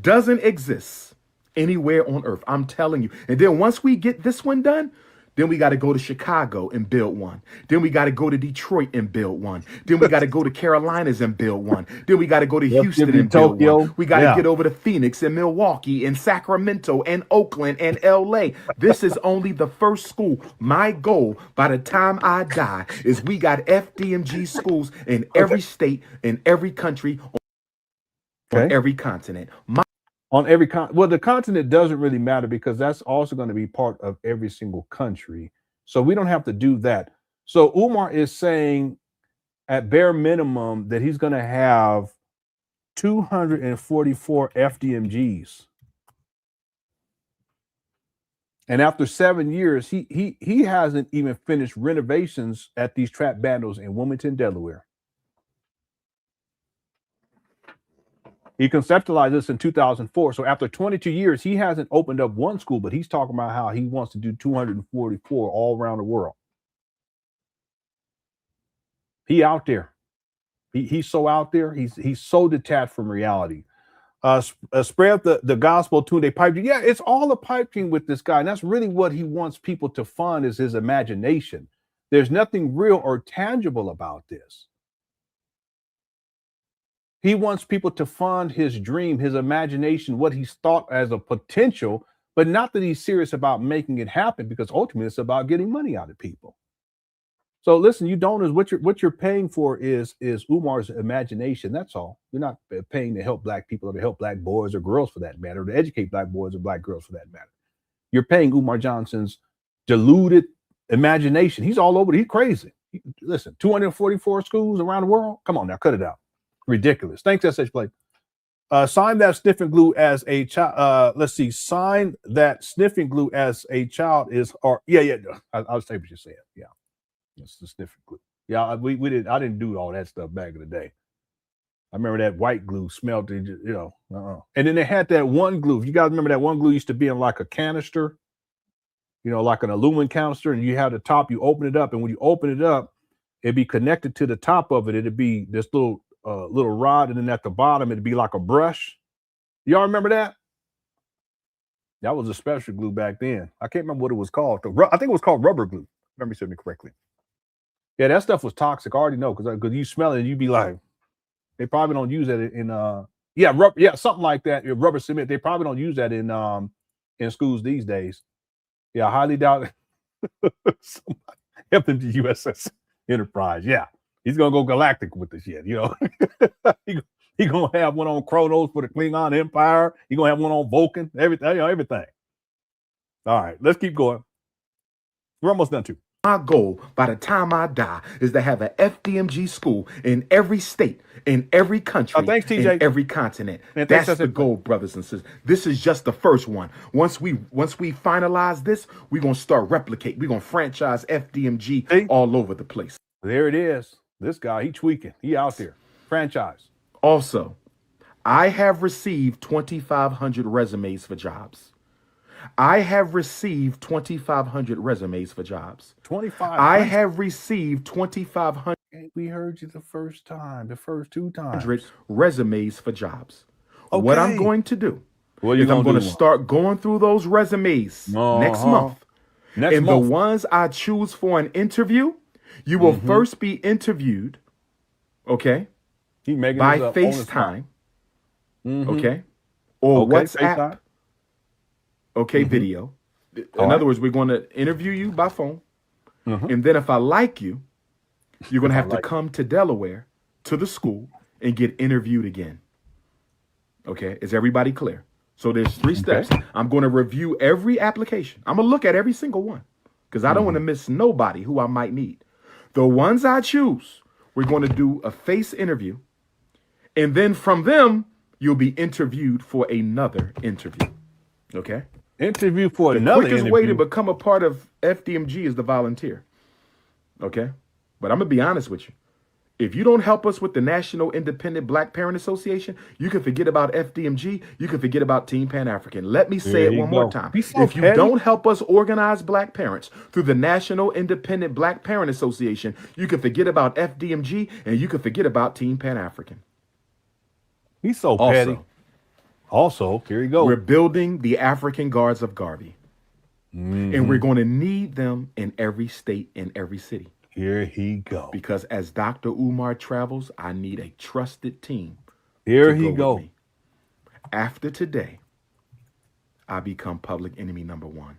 doesn't exist anywhere on earth. I'm telling you. And then once we get this one done, then we got to go to Chicago and build one. Then we got to go to Detroit and build one. Then we got to go to Carolinas and build one. Then we got to go to Houston and build one. We got to get over to Phoenix and Milwaukee and Sacramento and Oakland and LA. This is only the first school. My goal by the time I die is we got FDMG schools in every state, in every country, on every continent. On every well, the continent doesn't really matter because that's also going to be part of every single country. So we don't have to do that. So Umar is saying at bare minimum that he's going to have 244 FDMGs. And after 7 years, he hasn't even finished renovations at these trap bandos in Wilmington, Delaware. He conceptualized this in 2004. So after 22 years, he hasn't opened up one school, but he's talking about how he wants to do 244 all around the world. He out there. He's so out there. He's so detached from reality. Spread the gospel tune. They pipe. Yeah, it's all a pipe dream with this guy. And that's really what he wants people to fund is his imagination. There's nothing real or tangible about this. He wants people to fund his dream, his imagination, what he's thought as a potential, but not that he's serious about making it happen because ultimately it's about getting money out of people. So listen, you donors, what you're paying for is Umar's imagination. That's all. You're not paying to help black people or to help black boys or girls for that matter, or to educate black boys or black girls for that matter. You're paying Umar Johnson's deluded imagination. He's all over. He's crazy. Listen, 244 schools around the world. Come on now, cut it out. Ridiculous. Thanks, SH Play. Sign that sniffing glue as a child. Let's see. Sign that sniffing glue as a child is, or yeah. I'll say what you said. Yeah, it's the sniffing glue. Yeah, we didn't. I didn't do all that stuff back in the day. I remember that white glue smelled, And then they had that one glue. If you guys remember that one glue used to be in like a canister. you know, like an aluminum canister, and you have the top, you open it up, and when you open it up, it'd be connected to the top of it. It'd be this little rod, and then at the bottom, it'd be like a brush. Y'all remember that? That was a special glue back then. I can't remember what it was called. I think it was called rubber glue. Remember me saying it correctly. Yeah, that stuff was toxic. I already know because you smell it and you'd be like, they probably don't use that in something like that. Rubber cement. They probably don't use that in schools these days. Yeah, I highly doubt it. FDMG USS Enterprise. Yeah, he's gonna go galactic with this shit. You know, he gonna have one on Kronos for the Klingon Empire. He gonna have one on Vulcan. Everything. You know, everything. All right, let's keep going. We're almost done too. My goal by the time I die is to have an FDMG school in every state, in every country, thanks, TJ. in every continent. Man, that's the goal, brothers and sisters. This is just the first one. Once we finalize this, we're gonna start replicate. We're gonna franchise FDMG all over the place. There it is. This guy, he tweaking. He out there. Franchise. Also, I have received 2,500 resumes for jobs. I have received 2,500 resumes for jobs. 2,500. I have received 2,500. We heard you the first time, the first 2 times. Resumes for jobs. Okay. What I'm going to do is I'm going to start going through those resumes next month. The ones I choose for an interview, you will first be interviewed, okay, by FaceTime, okay, or WhatsApp. FaceTime. Okay, video. In other words, we're going to interview you by phone. And then if I like you, you're going to have to come to Delaware, to the school, and get interviewed again. Okay, is everybody clear? So there's 3 steps. I'm going to review every application. I'm going to look at every single one because I don't want to miss nobody who I might need. The ones I choose, we're going to do a face interview. And then from them, you'll be interviewed for another interview. Okay? Interview for The another quickest way to become a part of FDMG is to volunteer. Okay? But I'm going to be honest with you. If you don't help us with the National Independent Black Parent Association, you can forget about FDMG. You can forget about Team Pan African. Let me say it one more time. If you don't help us organize black parents through the National Independent Black Parent Association, you can forget about FDMG and you can forget about Team Pan African. He's so petty. Also, here you go. We're building the African Guards of Garvey. And we're going to need them in every state, in every city. Here he go. Because as Dr. Umar travels, I need a trusted team. Here he go. After today, I become public enemy number 1.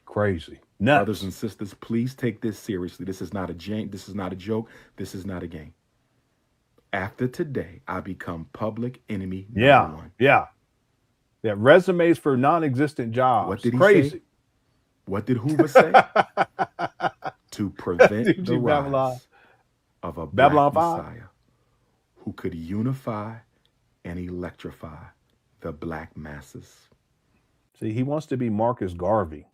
Crazy. Nuts. Brothers and sisters, please take this seriously. This is not a joke. This is not a joke. This is not a game. After today, I become public enemy number 1. Yeah. Resumes for non-existent jobs. What did he say? What did Hoover say? To prevent the rise of a black Messiah who could unify and electrify the black masses. See, he wants to be Marcus Garvey.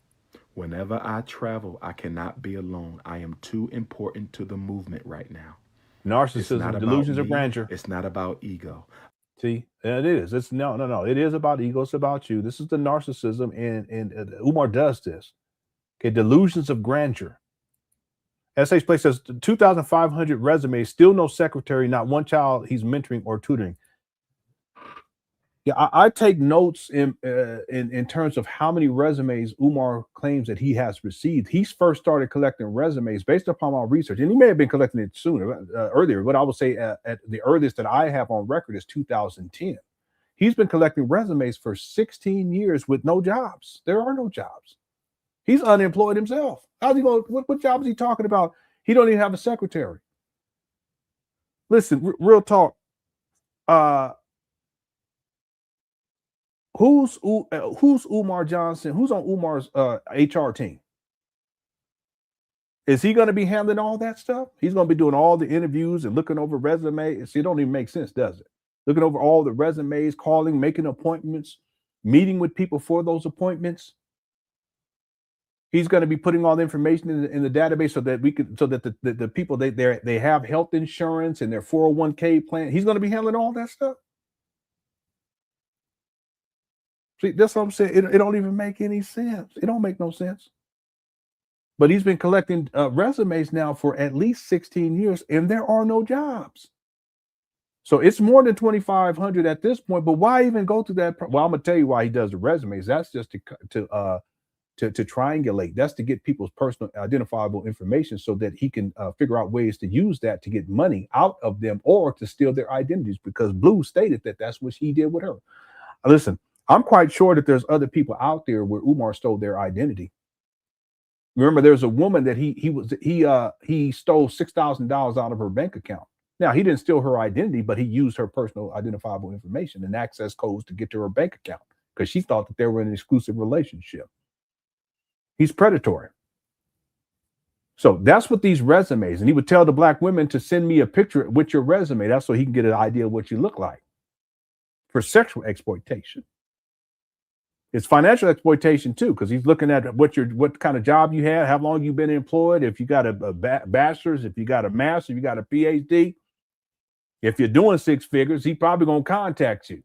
Whenever I travel, I cannot be alone. I am too important to the movement right now. Narcissism, delusions of grandeur. It's not about ego. See, it is. It's no. It is about ego. It's about you. This is the narcissism, and Umar does this. Okay, delusions of grandeur. SH Place says 2,500 resumes, still no secretary, not one child he's mentoring or tutoring. Yeah, I take notes in terms of how many resumes Umar claims that he has received. He's first started collecting resumes based upon my research, and he may have been collecting it earlier, but I would say at the earliest that I have on record is 2010. He's been collecting resumes for 16 years with no jobs. There are no jobs. He's unemployed himself. How's he going? What job is he talking about? He don't even have a secretary. Listen, real talk. Who's Umar Johnson? Who's on Umar's HR team? Is he going to be handling all that stuff? He's going to be doing all the interviews and looking over resumes. See, it don't even make sense, does it? Looking over all the resumes, calling, making appointments, meeting with people for those appointments. He's going to be putting all the information in the database so that the people they have health insurance and their 401k plan. He's going to be handling all that stuff. See, that's what I'm saying. It don't even make any sense. It don't make no sense. But he's been collecting resumes now for at least 16 years, and there are no jobs. So it's more than 2,500 at this point. But why even go through that? Well, I'm gonna tell you why he does the resumes. That's just to triangulate. That's to get people's personal identifiable information so that he can figure out ways to use that to get money out of them or to steal their identities, because Blue stated that that's what he did with her. Listen, I'm quite sure that there's other people out there where Umar stole their identity. Remember, there's a woman that he stole $6,000 out of her bank account. Now, he didn't steal her identity, but he used her personal identifiable information and access codes to get to her bank account because she thought that they were in an exclusive relationship. He's predatory. So that's what these resumes, and he would tell the black women to send me a picture with your resume. That's so he can get an idea of what you look like for sexual exploitation. It's financial exploitation too, because he's looking at what kind of job you had, how long you've been employed, if you got a bachelor's, if you got a master's, if you got a PhD. If you're doing six figures, he's probably gonna contact you.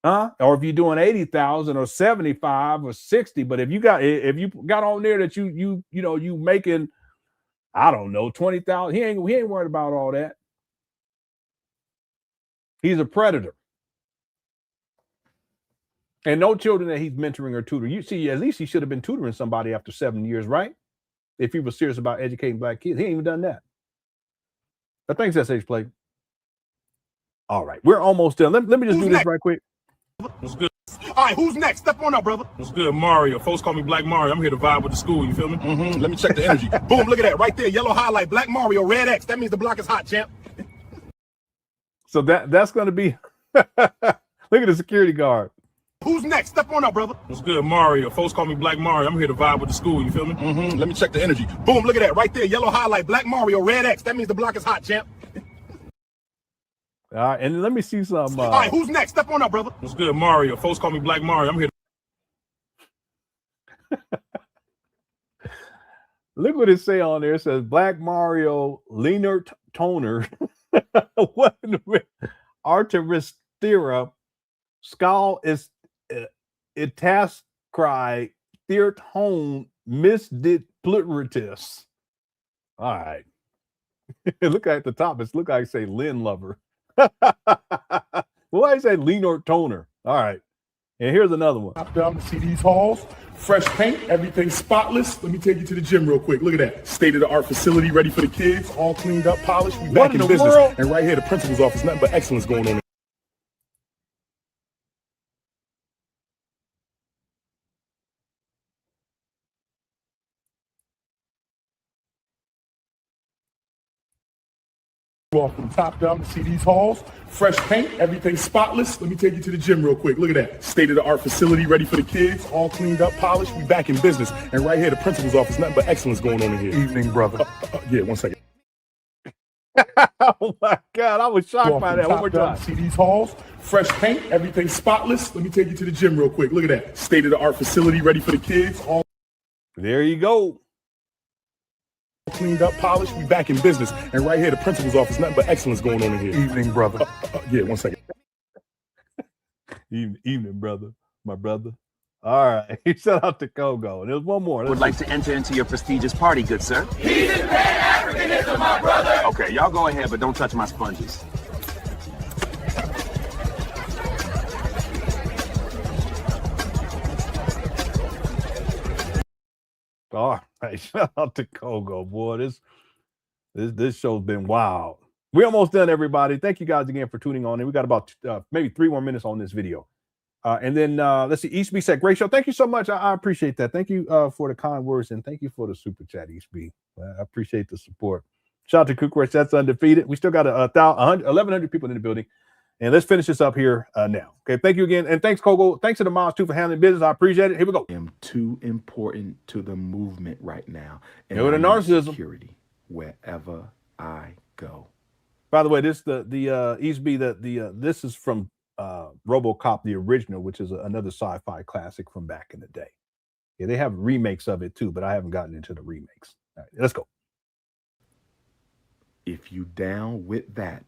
Or if you're doing 80,000 or 75 or 60, but if you got on there that you making, I don't know, 20,000, he ain't worried about all that. He's a predator. And no children that he's mentoring or tutoring. You see, at least he should have been tutoring somebody after 7 years, right? If he was serious about educating black kids. He ain't even done that. But thanks, SH Play. All right, we're almost done. Let me just do this right quick. What's good? All right, who's next? Step on up, brother. What's good? Mario. Folks call me Black Mario. I'm here to vibe with the school. You feel me? Let me check the energy. Boom, look at that right there. Yellow highlight, Black Mario, red X. That means the block is hot, champ. So that's going to be, look at the security guard. Who's next? Step on up, brother. What's good? Mario. Folks call me Black Mario. I'm here to vibe with the school. You feel me? Let me check the energy. Boom, look at that right there. Yellow highlight, Black Mario, red X. That means the block is hot, champ. All right, and let me see some. All right, who's next? Step on up, brother. What's good? Mario. Folks call me Black Mario. I'm here. Look what it say on there. It says Black Mario, Leonard Toner, what Arteristera, Skal is Itas cry, Theert home, misdit pluritus. All right. Look at the top. It's look like it say Lynn Lover. Why say Leonard Toner? All right. And here's another one. Top down to see these halls. Fresh paint, everything spotless. Let me take you to the gym real quick. Look at that. State-of-the-art facility ready for the kids. All cleaned up, polished. We back in business. World? And right here, the principal's office. Nothing but excellence going on. Off from top down to see these halls. Fresh paint, everything spotless. Let me take you to the gym real quick. Look at that. State-of-the-art facility ready for the kids. All cleaned up, polished. We back in business. And right here, the principal's office. Nothing but excellence going on in here. Evening, brother. Yeah, 1 second. Oh my God, I was shocked by that. One more time. See these halls. Fresh paint, everything spotless. Let me take you to the gym real quick. Look at that. State-of-the-art facility ready for the kids. All there you go. Cleaned up, polished. We back in business. And right here, the principal's office. Nothing but excellence going on in here. Evening, brother. Yeah, 1 second. Evening, brother. My brother. All right. Shout out to Kogo. And there's one more. Would like to enter into your prestigious party, good sir. He's in Pan Africanism, my brother. Okay, y'all go ahead, but don't touch my sponges. All right, shout out to Kogo, boy. This show's been wild. We're almost done, everybody. Thank you guys again for tuning on in. We got about maybe 3 more minutes on this video. And then let's see, East B said, great show. Thank you so much. I appreciate that. Thank you for the kind words and thank you for the super chat, East B. I appreciate the support. Shout out to Cook that's undefeated. We still got 1,100 people in the building. And let's finish this up here now. Okay, thank you again. And thanks, Kogo. Thanks to the moms, too, for handling business. I appreciate it. Here we go. I am too important to the movement right now. And with the narcissism. Security wherever I go. By the way, this the East B, this is from RoboCop, the original, which is another sci-fi classic from back in the day. Yeah, they have remakes of it, too, but I haven't gotten into the remakes. All right, let's go. If you down with that,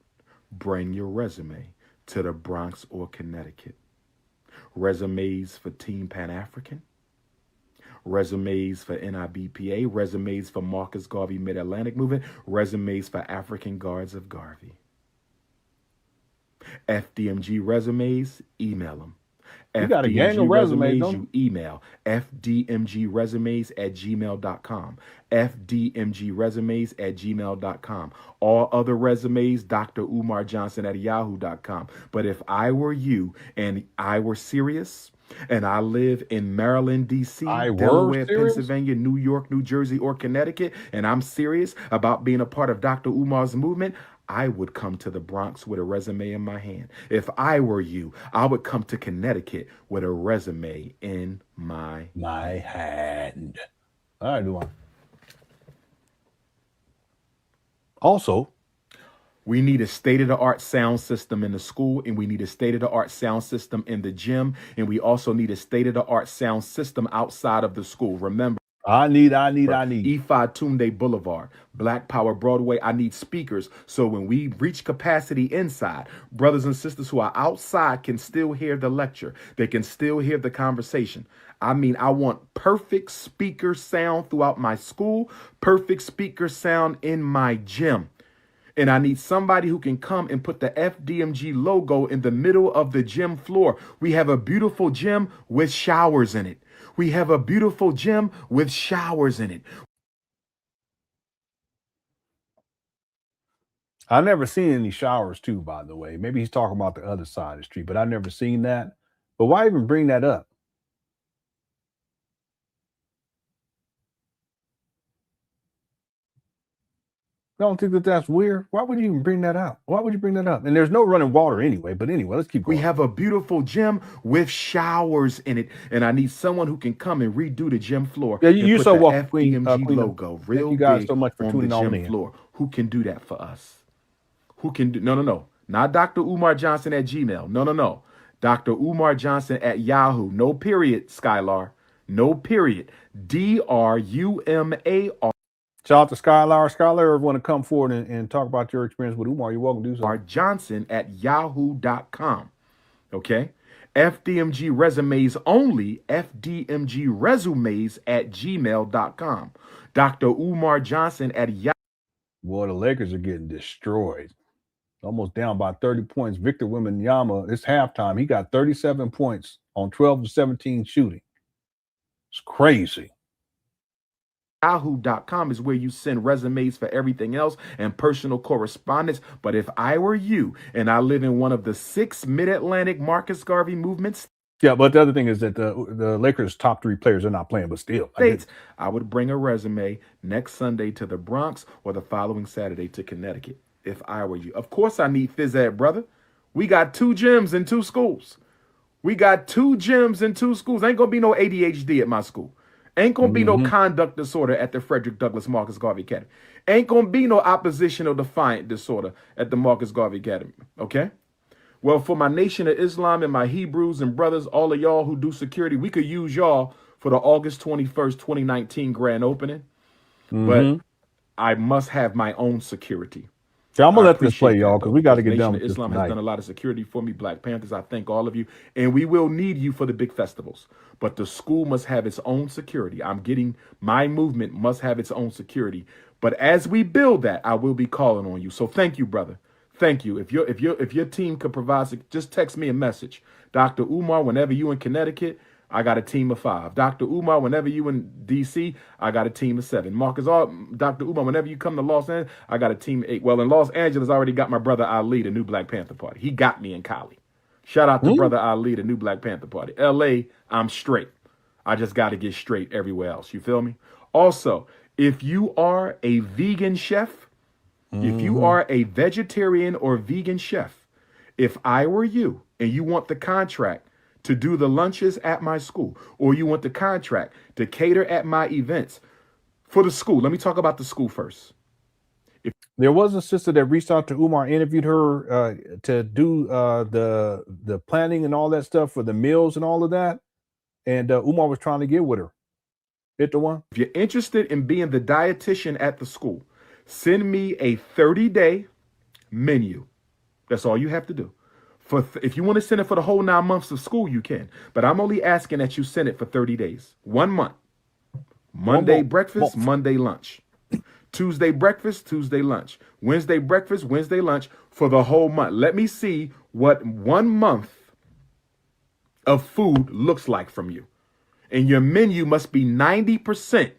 bring your resume to the Bronx or Connecticut. Resumes for Team Pan African. resumes for NIBPA, resumes for Marcus Garvey Mid-Atlantic Movement, resumes for African Guards of Garvey. FDMG resumes, email them. You got a gang of resumes, don't you email fdmgresumes@gmail.com. fdmgresumes@gmail.com. All other resumes, Dr. Umar Johnson @yahoo.com. But if I were you and I were serious, and I live in Maryland, D.C., Delaware, Pennsylvania, New York, New Jersey, or Connecticut, and I'm serious about being a part of Dr. Umar's movement, I would come to the Bronx with a resume in my hand. If I were you, I would come to Connecticut with a resume in my hand. All right, Duane. Also, we need a state-of-the-art sound system in the school, and we need a state-of-the-art sound system in the gym, and we also need a state-of-the-art sound system outside of the school. Remember, I need. Ifa Tunde Boulevard, Black Power Broadway. I need speakers so when we reach capacity inside, brothers and sisters who are outside can still hear the lecture. They can still hear the conversation. I mean, I want perfect speaker sound throughout my school, perfect speaker sound in my gym. And I need somebody who can come and put the FDMG logo in the middle of the gym floor. We have a beautiful gym with showers in it. We have a beautiful gym with showers in it. I never seen any showers too, by the way. Maybe he's talking about the other side of the street, but I never seen that. But why even bring that up? I don't think that's weird. Why would you even bring that up? Why would you bring that up? And there's no running water anyway. But anyway, let's keep going. We have a beautiful gym with showers in it, and I need someone who can come and redo the gym floor. Yeah, you so welcome, FDMG logo, real thank you guys big so much for on tuning the on gym in. floor. Who can do that for us? Who can do? No, not Dr. Umar Johnson @Gmail. No. Dr. Umar Johnson @Yahoo. No period, Skylar. No period. DRUMAR. Shout out to Skylar. Skylar, if you want to come forward and talk about your experience with Umar, you're welcome to do so. Johnson @yahoo.com. Okay. FDMG resumes only. FDMG resumes @gmail.com. Dr. Umar Johnson @Yahoo. Boy, the Lakers are getting destroyed. Almost down by 30 points. Victor Wembanyama, it's halftime. He got 37 points on 12 of 17 shooting. It's crazy. Yahoo.com is where you send resumes for everything else and personal correspondence. But if I were you and I live in one of the 6 Mid-Atlantic Marcus Garvey movements, yeah, but the other thing is that the Lakers' top 3 players are not playing, but still. I would bring a resume next Sunday to the Bronx or the following Saturday to Connecticut if I were you. Of course I need phys ed, brother. We got 2 gyms and 2 schools. Ain't going to be no ADHD at my school. Ain't going to be no conduct disorder at the Frederick Douglass Marcus Garvey Academy. Ain't going to be no oppositional defiant disorder at the Marcus Garvey Academy, okay? Well, for my Nation of Islam and my Hebrews and brothers, all of y'all who do security, we could use y'all for the August 21st, 2019 grand opening. But I must have my own security. Yeah, I'm going to let this play, y'all, because we got to get done with this Islam tonight. has done a lot of security for me, Black Panthers. I thank all of you. And we will need you for the big festivals. But the school must have its own security. My movement must have its own security. But as we build that, I will be calling on you. So thank you, brother. Thank you. If your team could provide, just text me a message. Dr. Umar, whenever you in Connecticut, I got a team of 5. Dr. Umar, whenever you in D.C., I got a team of 7. Dr. Umar, whenever you come to Los Angeles, I got a team of 8. Well, in Los Angeles, I already got my brother Ali, the new Black Panther Party. He got me in Cali. Shout out to brother Ali, the new Black Panther Party. L.A., I'm straight. I just got to get straight everywhere else. You feel me? Also, if you are a vegan chef, if you are a vegetarian or vegan chef, if I were you and you want the contract to do the lunches at my school, or you want the contract to cater at my events for the school. Let me talk about the school first. There was a sister that reached out to Umar, interviewed her to do the planning and all that stuff for the meals and all of that. And Umar was trying to get with her. Hit the one. If you're interested in being the dietitian at the school, send me a 30-day menu. That's all you have to do. If you want to send it for the whole 9 months of school, you can. But I'm only asking that you send it for 30 days. 1 month. Monday breakfast, Monday lunch. Tuesday breakfast, Tuesday lunch. Wednesday breakfast, Wednesday lunch for the whole month. Let me see what 1 month of food looks like from you. And your menu must be 90%,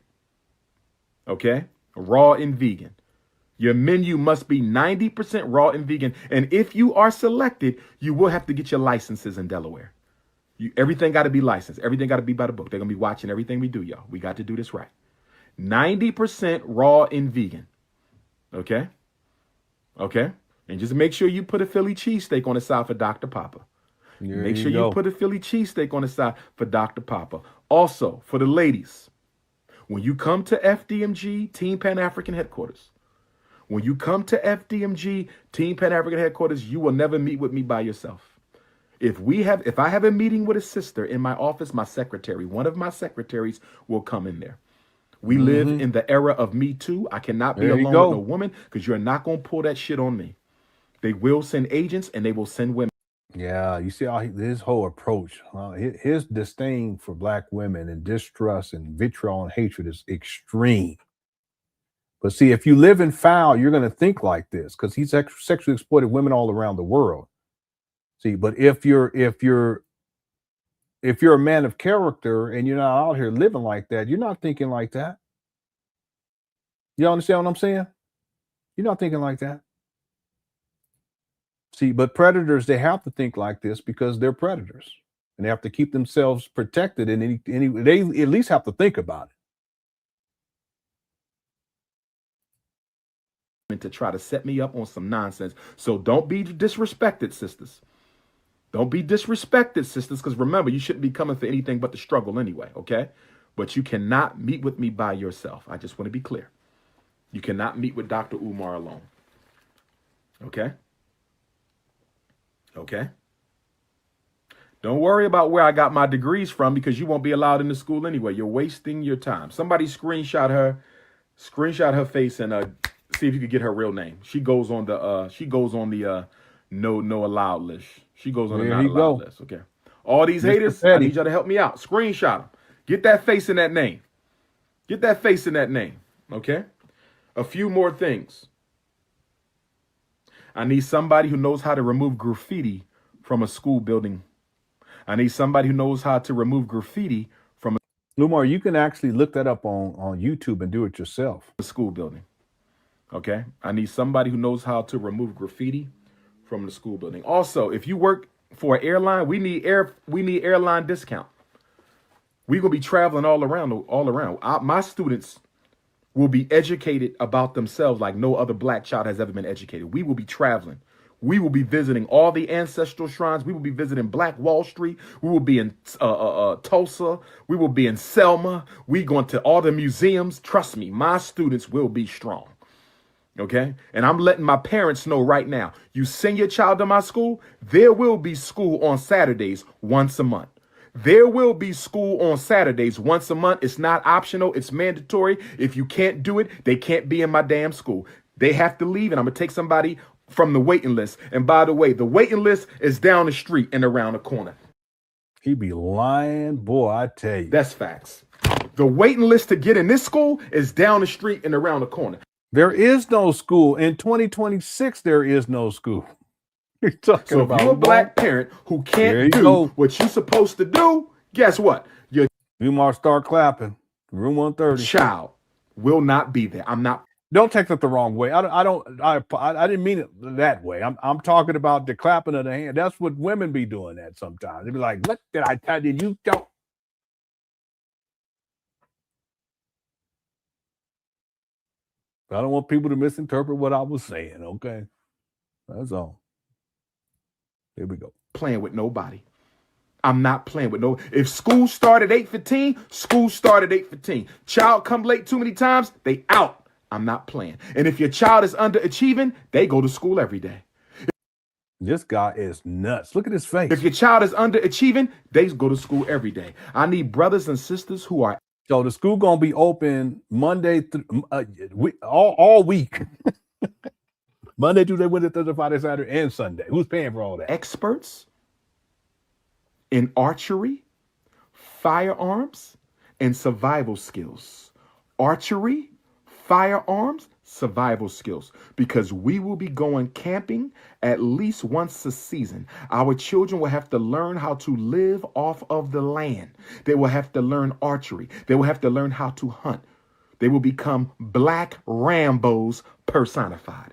okay, raw and vegan. Your menu must be 90% raw and vegan. And if you are selected, you will have to get your licenses in Delaware. Everything got to be licensed. Everything got to be by the book. They're going to be watching everything we do, y'all. We got to do this right. 90% raw and vegan. Okay? Okay? And just make sure you put a Philly cheesesteak on the side for Dr. Papa. Make sure you put a Philly cheesesteak on the side for Dr. Papa. Also, for the ladies, when you come to FDMG Team Pan African headquarters, when you come to FDMG Team Pan African headquarters, you will never meet with me by yourself. If I have a meeting with a sister in my office, my secretary, one of my secretaries will come in there. We live in the era of Me Too. I cannot be alone with a woman because you're not going to pull that shit on me. They will send agents and they will send women. Yeah, you see his whole approach, his disdain for black women and distrust and vitriol and hatred is extreme. But see, if you live in foul, you're going to think like this because he's sexually exploited women all around the world. See, but if you're a man of character and you're not out here living like that, you're not thinking like that. You understand what I'm saying? You're not thinking like that. See, but predators, they have to think like this because they're predators and they have to keep themselves protected. And they at least have to think about it. To try to set me up on some nonsense. So don't be disrespected, sisters. Don't be disrespected, sisters, because remember, you shouldn't be coming for anything but the struggle anyway, okay? But you cannot meet with me by yourself. I just want to be clear. You cannot meet with Dr. Umar alone. Okay? Okay? Don't worry about where I got my degrees from because you won't be allowed into school anyway. You're wasting your time. Somebody screenshot her face and see if you could get her real name. She goes on the no allowed list. She goes on the not allowed list. Okay. All these haters, I need y'all to help me out. Screenshot them. Get that face in that name. Get that face in that name. Okay. A few more things. I need somebody who knows how to remove graffiti from a school building. I need somebody who knows how to remove graffiti from a Umar, you can actually look that up on YouTube and do it yourself. A school building. Okay. I need somebody who knows how to remove graffiti from the school building. Also, if you work for an airline, we need airline discount. We're gonna be traveling all around. My students will be educated about themselves like no other black child has ever been educated. We will be traveling. We will be visiting all the ancestral shrines. We will be visiting Black Wall Street. We will be in Tulsa. We will be in Selma. We going to all the museums. Trust me, my students will be strong. Okay. And I'm letting my parents know right now, you send your child to my school, there will be school on Saturdays once a month. There will be school on Saturdays once a month. It's not optional. It's mandatory. If you can't do it, they can't be in my damn school. They have to leave and I'm going to take somebody from the waiting list. And by the way, the waiting list is down the street and around the corner. He be lying. Boy, I tell you. That's facts. The waiting list to get in this school is down the street and around the corner. There is no school. In 2026, there is no school. You're talking so about if you're a black parent who can't do what you're supposed to do, guess what? Your Umar start clapping. Room 130. Child will not be there. I'm not. Don't take that the wrong way. I didn't mean it that way. I'm talking about the clapping of the hand. That's what women be doing that sometimes. They be like, "What did I tell you? You don't." I don't want people to misinterpret what I was saying. Okay, that's all. Here we go. Playing with nobody. I'm not playing with no. If school started 8:15, school started 8:15. Child come late too many times, they out. I'm not playing. And if your child is underachieving, they go to school every day. This guy is nuts. Look at his face. If your child is underachieving, they go to school every day. I need brothers and sisters who are. So the school gonna be open Monday all week. Monday, Tuesday, Wednesday, Thursday, Friday, Saturday, and Sunday. Who's paying for all that? Experts in archery, firearms, and survival skills. archery, firearms, survival skills, because we will be going camping at least once a season. Our children will have to learn how to live off of the land. They will have to learn archery. They will have to learn how to hunt. They will become Black Rambos personified.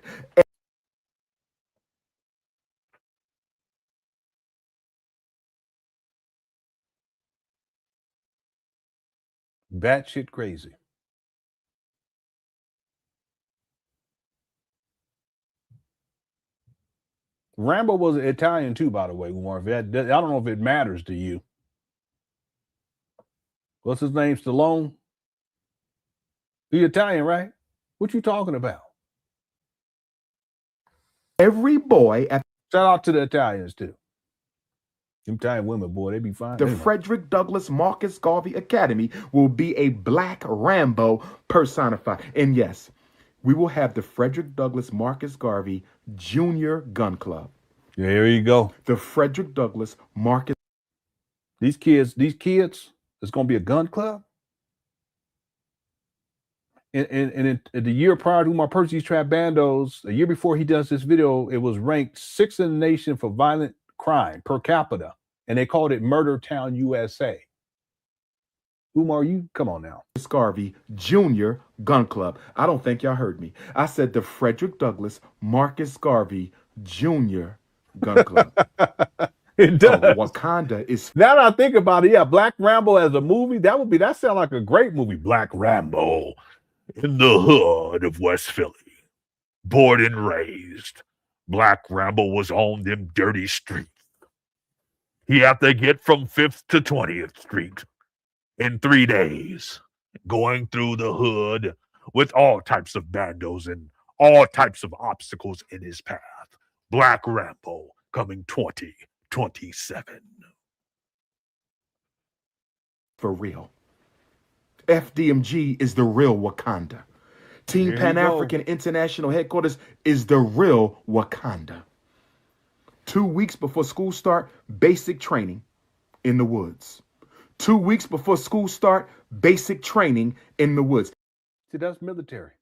Batshit crazy. Rambo was Italian too, by the way, Umar. I don't know if it matters to you. What's his name? Stallone? He Italian, right? What you talking about? Every boy at shout out to the Italians too. Them Italian women, boy, they be fine. The Frederick Douglass Marcus Garvey Academy will be a Black Rambo personified. And yes, we will have the Frederick Douglass Marcus Garvey Junior Gun Club. Yeah, there you go. The Frederick Douglass Marcus. These kids, it's going to be a gun club. And in the year prior to Umar purchased these trap bandos, a year before he does this video, it was ranked 6th in the nation for violent crime per capita. And they called it Murder Town, USA. Umar, you come on now. Garvey Junior Gun Club. I don't think y'all heard me. I said the Frederick Douglass Marcus Garvey Junior Gun Club. It does. Wakanda is. Now that I think about it, yeah, Black Rambo as a movie, that sounds like a great movie. Black Rambo in the hood of West Philly, born and raised. Black Rambo was on them dirty streets. He had to get from 5th to 20th Street in 3 days, going through the hood with all types of bandos and all types of obstacles in his path. Black Rambo coming 2027. For real. FDMG is the real Wakanda. Team Pan African International Headquarters is the real Wakanda. 2 weeks before school start, basic training in the woods. 2 weeks before school start, basic training in the woods. See, that's military.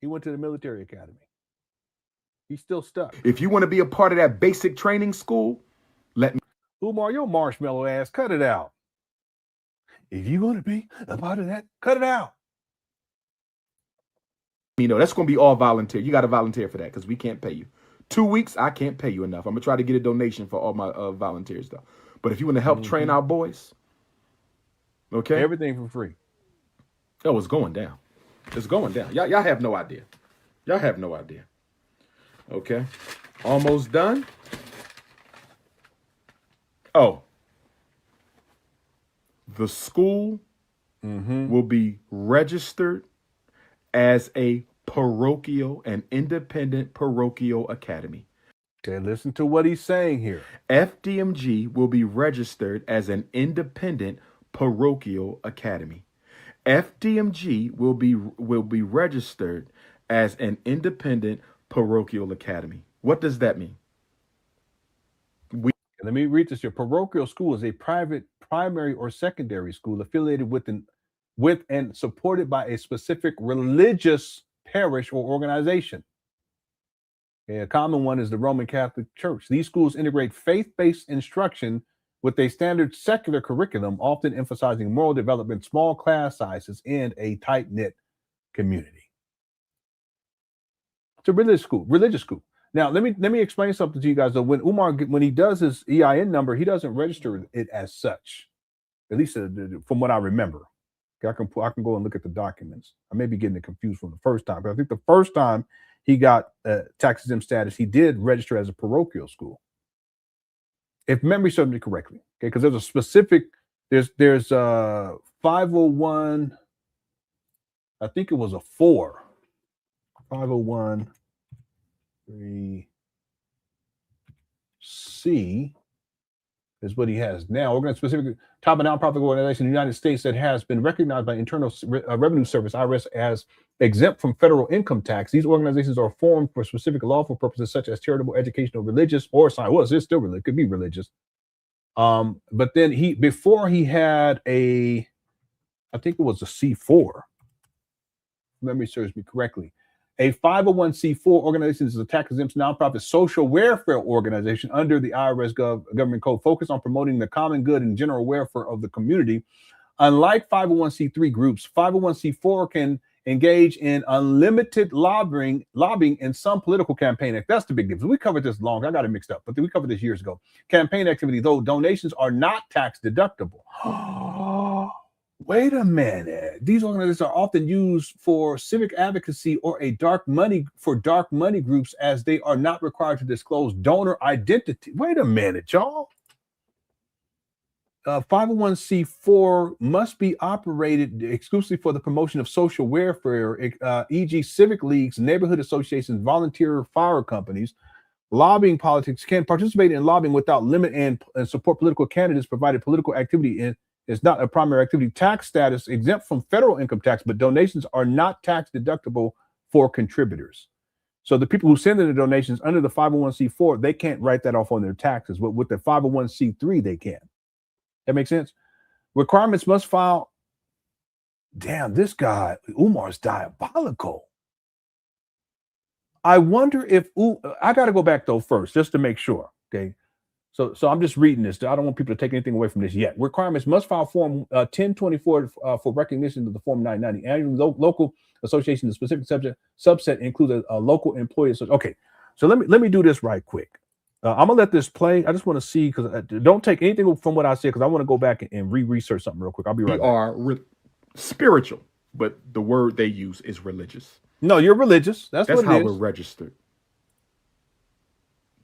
He went to the military academy. He's still stuck. If you want to be a part of that basic training school, let me. Umar, your marshmallow ass, cut it out. If you're going to be a part of that, cut it out. You know, that's going to be all volunteer. You got to volunteer for that because we can't pay you. 2 weeks, I can't pay you enough. I'm going to try to get a donation for all my volunteers, though. But if you want to help train our boys, okay? Everything for free. Oh, it's going down. It's going down. Y'all have no idea. Y'all have no idea. Okay. Almost done. Oh. The school will be registered as a parochial and independent parochial academy. Okay, listen to what he's saying here. FDMG will be registered as an independent parochial academy. FDMG will be registered as an independent parochial academy. What does that mean? Let me read this here. Parochial school is a private primary or secondary school affiliated with and supported by a specific religious parish or organization. Okay, a common one is the Roman Catholic Church. These schools integrate faith-based instruction with a standard secular curriculum, often emphasizing moral development, small class sizes, and a tight-knit community. It's a religious school. Now, let me explain something to you guys. Though, when Umar, when he does his EIN number, he doesn't register it as such. At least from what I remember. Okay, I can go and look at the documents. I may be getting it confused from the first time, but I think the first time he got tax exempt status, he did register as a parochial school. If memory serves me correctly, okay, because there's a specific, there's 501. I think it was a 4. 501. 3C is what he has now. We're going to specifically top of nonprofit organization in the United States that has been recognized by Internal Revenue Service, IRS, as exempt from federal income tax. These organizations are formed for specific lawful purposes such as charitable, educational, religious, or science. Well, it's still religious. It could be religious. But then before he had I think it was a C4. memory serves me correctly. A 501c4 organization is a tax-exempt nonprofit social welfare organization under the IRS government code focused on promoting the common good and general welfare of the community. Unlike 501c3 groups, 501c4 can engage in unlimited lobbying in some political campaign. That's the big difference. We covered this long. I got it mixed up, but we covered this years ago. Campaign activity, though donations are not tax deductible. Wait a minute. These organizations are often used for civic advocacy or dark money groups, as they are not required to disclose donor identity. Wait a minute, y'all. 501c4 must be operated exclusively for the promotion of social welfare, e.g. civic leagues, neighborhood associations, volunteer fire companies. Lobbying politics can participate in lobbying without limit and support political candidates, provided political activity is not a primary activity. Tax status exempt from federal income tax, but donations are not tax deductible for contributors. So the people who send in the donations under the 501c4, they can't write that off on their taxes, but with the 501c3, they can. That makes sense? Requirements must file. Damn, this guy, Umar's diabolical. I wonder if, I got to go back though first, just to make sure, okay? So I'm just reading this. I don't want people to take anything away from this yet. Requirements must file Form 1024 for recognition of the Form 990. Annual local association, the specific subset includes a local employee. Okay, so let me do this right quick. I'm gonna let this play. I just want to see, because don't take anything from what I said, because I want to go back and research something real quick. I'll be right back. We are spiritual, but the word they use is religious. No, you're religious. That's what how it is. we're registered.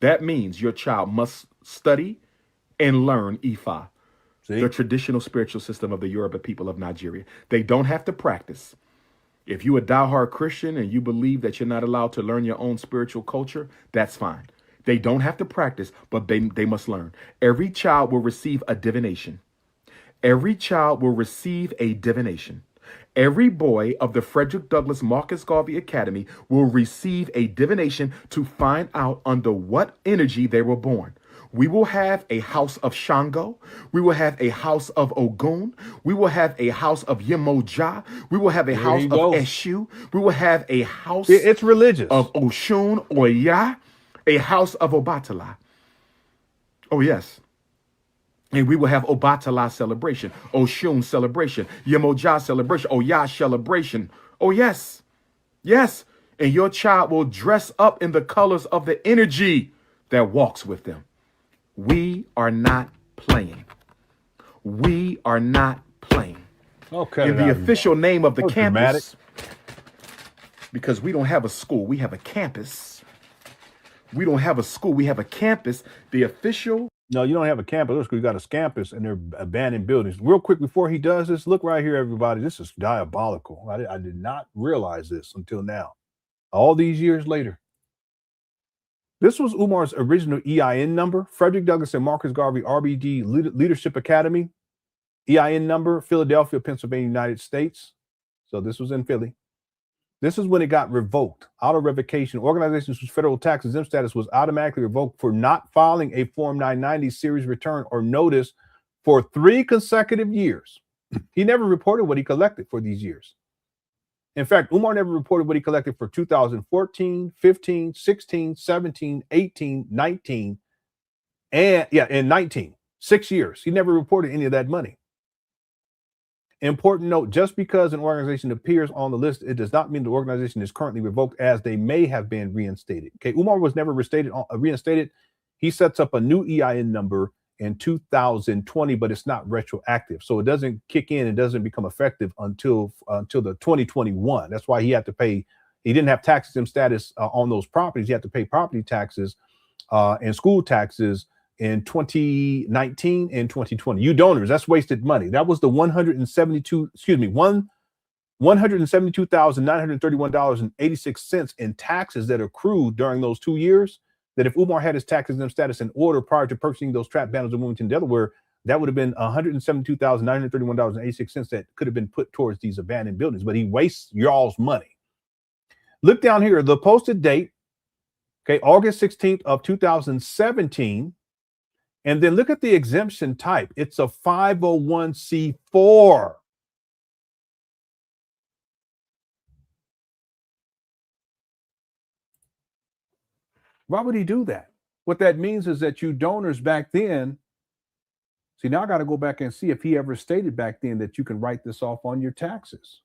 That means your child must study and learn Ifa, the traditional spiritual system of the Yoruba people of Nigeria. They don't have to practice. If you're a diehard Christian and you believe that you're not allowed to learn your own spiritual culture, that's fine. They don't have to practice, but they must learn. Every child will receive a divination. Every child will receive a divination. Every boy of the Frederick Douglass Marcus Garvey Academy will receive a divination to find out under what energy they were born. We will have a house of Shango. We will have a house of Ogun. We will have a house of Yemoja. We will have a house of Eshu. We will have a house it's religious of Oshun Oya, a house of Obatala. Oh, yes. And we will have Obatala celebration, Oshun celebration, Yemoja celebration, Oya celebration. Oh, yes. Yes. And your child will dress up in the colors of the energy that walks with them. We are not playing. We are not playing. Okay. And the official name of the campus, dramatic. Because we don't have a school, we have a campus. We don't have a school, we have a campus. The official. No, you don't have a campus. You got a scampus and they're abandoned buildings. Real quick before he does this, look right here, everybody. This is diabolical. I did not realize this until now. All these years later. This was Umar's original EIN number. Frederick Douglass and Marcus Garvey RBD Leadership Academy. EIN number, Philadelphia, Pennsylvania, United States. So this was in Philly. This is when it got revoked. Auto revocation. Organizations whose federal tax exempt status was automatically revoked for not filing a Form 990 series return or notice for 3 consecutive years. He never reported what he collected for these years. In fact, Umar never reported what he collected for 2014, 15, 16, 17, 18, 19, and 19. 6 years. He never reported any of that money. Important note, just because an organization appears on the list, it does not mean the organization is currently revoked, as they may have been reinstated. Okay, Umar was never reinstated. He sets up a new EIN number in 2020, but it's not retroactive. So it doesn't kick in and doesn't become effective until the 2021. That's why he had to pay. He didn't have tax exempt status on those properties. He had to pay property taxes and school taxes in 2019 and 2020. You donors, that's wasted money. That was the $172,931.86 in taxes that accrued during those 2 years. That if Umar had his tax exempt status in order prior to purchasing those trap banners in Wilmington, Delaware, that would have been $172,931.86 that could have been put towards these abandoned buildings. But he wastes y'all's money. Look down here, the posted date, okay, August 16th of 2017. And then look at the exemption type. It's a 501c4. Why would he do that? What that means is that you donors back then, see, now I got to go back and see if he ever stated back then that you can write this off on your taxes.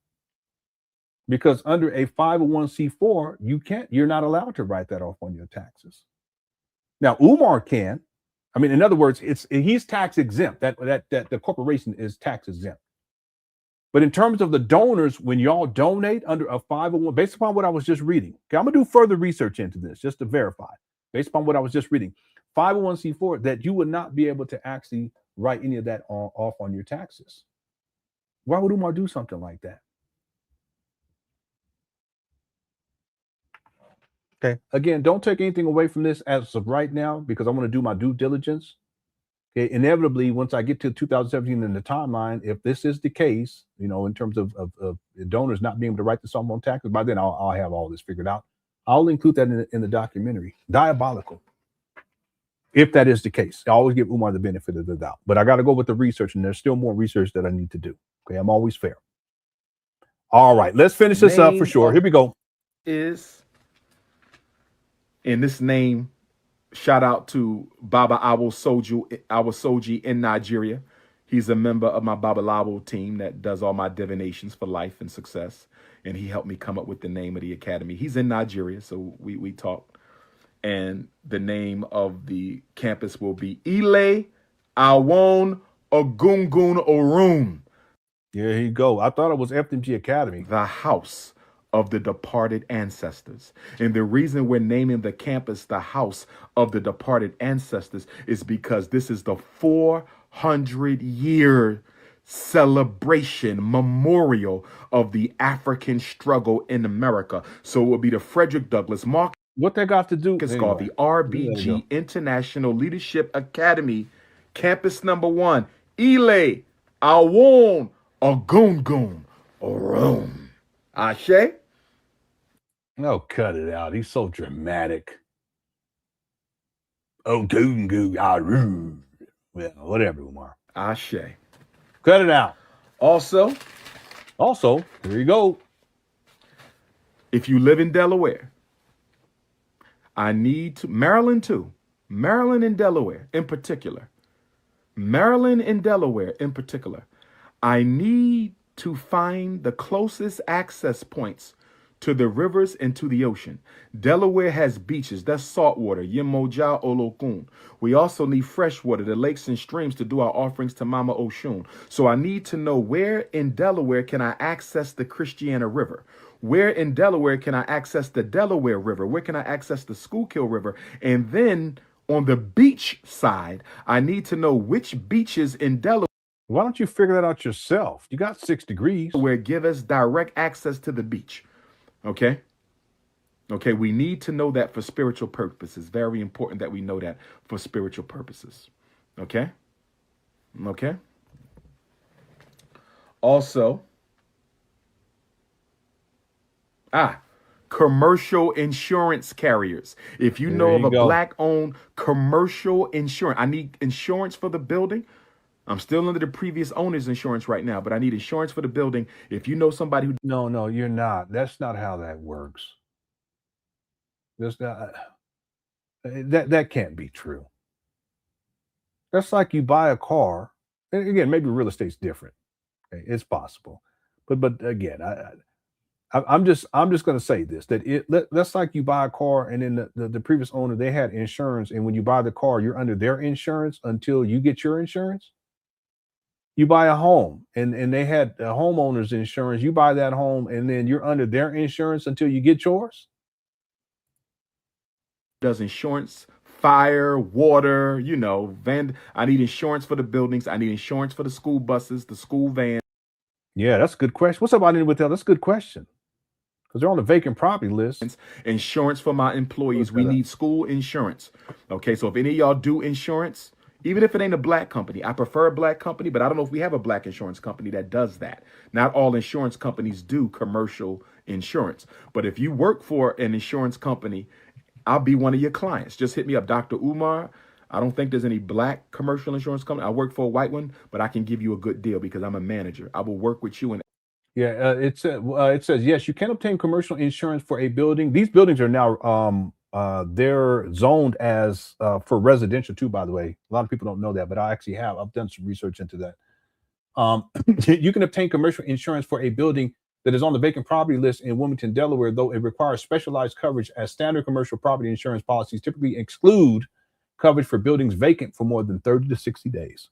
Because under a 501c4, you're not allowed to write that off on your taxes. Now, Umar can. I mean, in other words, he's tax exempt. That the corporation is tax exempt. But in terms of the donors, when y'all donate under a 501, based upon what I was just reading, okay, I'm gonna do further research into this just to verify, based upon what I was just reading, 501c4, that you would not be able to actually write any of that off on your taxes. Why would Umar do something like that? Okay. Again, don't take anything away from this as of right now, because I want to do my due diligence. Okay. Inevitably, once I get to 2017 in the timeline, if this is the case, you know, in terms of donors not being able to write this off on taxes, by then I'll have all this figured out. I'll include that in the documentary. Diabolical. If that is the case, I always give Umar the benefit of the doubt, but I got to go with the research, and there's still more research that I need to do. Okay. I'm always fair. All right. Let's finish this up for sure. Here we go. In this name, shout out to Baba Awosoji in Nigeria. He's a member of my Babalawo team that does all my divinations for life and success. And he helped me come up with the name of the academy. He's in Nigeria, so we talked. And the name of the campus will be Ile Awon Ogungun Orun. There you go. I thought it was FDMG Academy. The house of the departed ancestors. And the reason we're naming the campus the house of the departed ancestors is because this is the 400-year celebration memorial of the African struggle in America. So it will be the Frederick Douglass Mark. What they got to do? It's called the RBG International Leadership Academy, campus number 1, Ile Awon Ogungun Orun. Ashe? No, cut it out. He's so dramatic. Ogungun Orun. Well, whatever, Umar. Ashe. Cut it out. Also, here you go. If you live in Delaware, I need to, Maryland too, Maryland and Delaware in particular, I need to find the closest access points to the rivers and to the ocean. Delaware has beaches, that's saltwater, Yemoja Olokun. We also need fresh water, the lakes and streams, to do our offerings to Mama Oshun. So I need to know where in Delaware can I access the Christiana River? Where in Delaware can I access the Delaware River? Where can I access the Schuylkill River? And then on the beach side, I need to know which beaches in Delaware. Why don't you figure that out yourself? You got 6 degrees. Where give us direct access to the beach. Okay? Okay, we need to know that for spiritual purposes. Very important that we know that for spiritual purposes. Okay? Okay? Also, commercial insurance carriers. If you know of a Black-owned commercial insurance, I need insurance for the building. I'm still under the previous owner's insurance right now, but I need insurance for the building. If you know somebody who... No, you're not. That's not how that works. That's not, that can't be true. That's like you buy a car. And again, maybe real estate's different. Okay, it's possible. But again, I'm just going to say this, that's like you buy a car, and then the previous owner, they had insurance, and when you buy the car, you're under their insurance until you get your insurance. You buy a home, and they had a homeowner's insurance. You buy that home, and then you're under their insurance until you get yours. Does insurance, fire, water, you know, I need insurance for the buildings. I need insurance for the school buses, the school vans. Yeah, that's a good question. What's up, I need to tell? That's a good question. Because they're on the vacant property list. Insurance for my employees. We need school insurance. Okay, so if any of y'all do insurance, even if it ain't a Black company, I prefer a Black company, but I don't know if we have a Black insurance company that does that. Not all insurance companies do commercial insurance. But if you work for an insurance company, I'll be one of your clients. Just hit me up, Dr. Umar. I don't think there's any Black commercial insurance company. I work for a white one, but I can give you a good deal because I'm a manager. I will work with you. And yeah, it says, yes, you can obtain commercial insurance for a building. These buildings are now they're zoned as for residential too, by the way. A lot of people don't know that, but I've done some research into that. You can obtain commercial insurance for a building that is on the vacant property list in Wilmington, Delaware, though it requires specialized coverage, as standard commercial property insurance policies typically exclude coverage for buildings vacant for more than 30 to 60 days.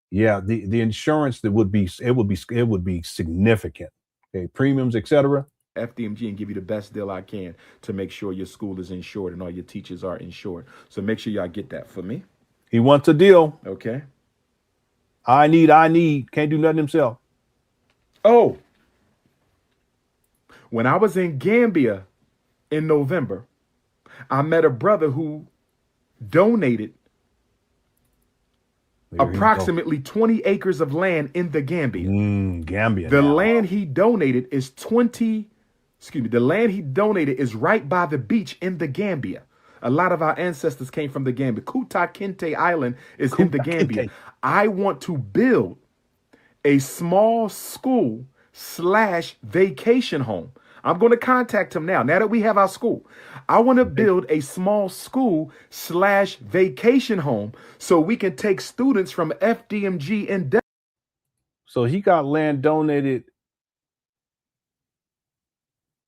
Yeah, the insurance that would be significant. Okay, premiums, etc. FDMG and give you the best deal I can to make sure your school is insured and all your teachers are insured. So make sure y'all get that for me. He wants a deal. Okay. I need. Can't do nothing himself. Oh. When I was in Gambia in November, I met a brother who donated approximately 20 acres of land in the Gambia. Gambia. The land he donated is the land he donated is right by the beach in the Gambia. A lot of our ancestors came from the Gambia. Kuta Kinte Island is in the Gambia. I want to build a small school / vacation home. I'm going to contact him now that we have our school. I want to build a small school / vacation home so we can take students from FDMG in. So he got land donated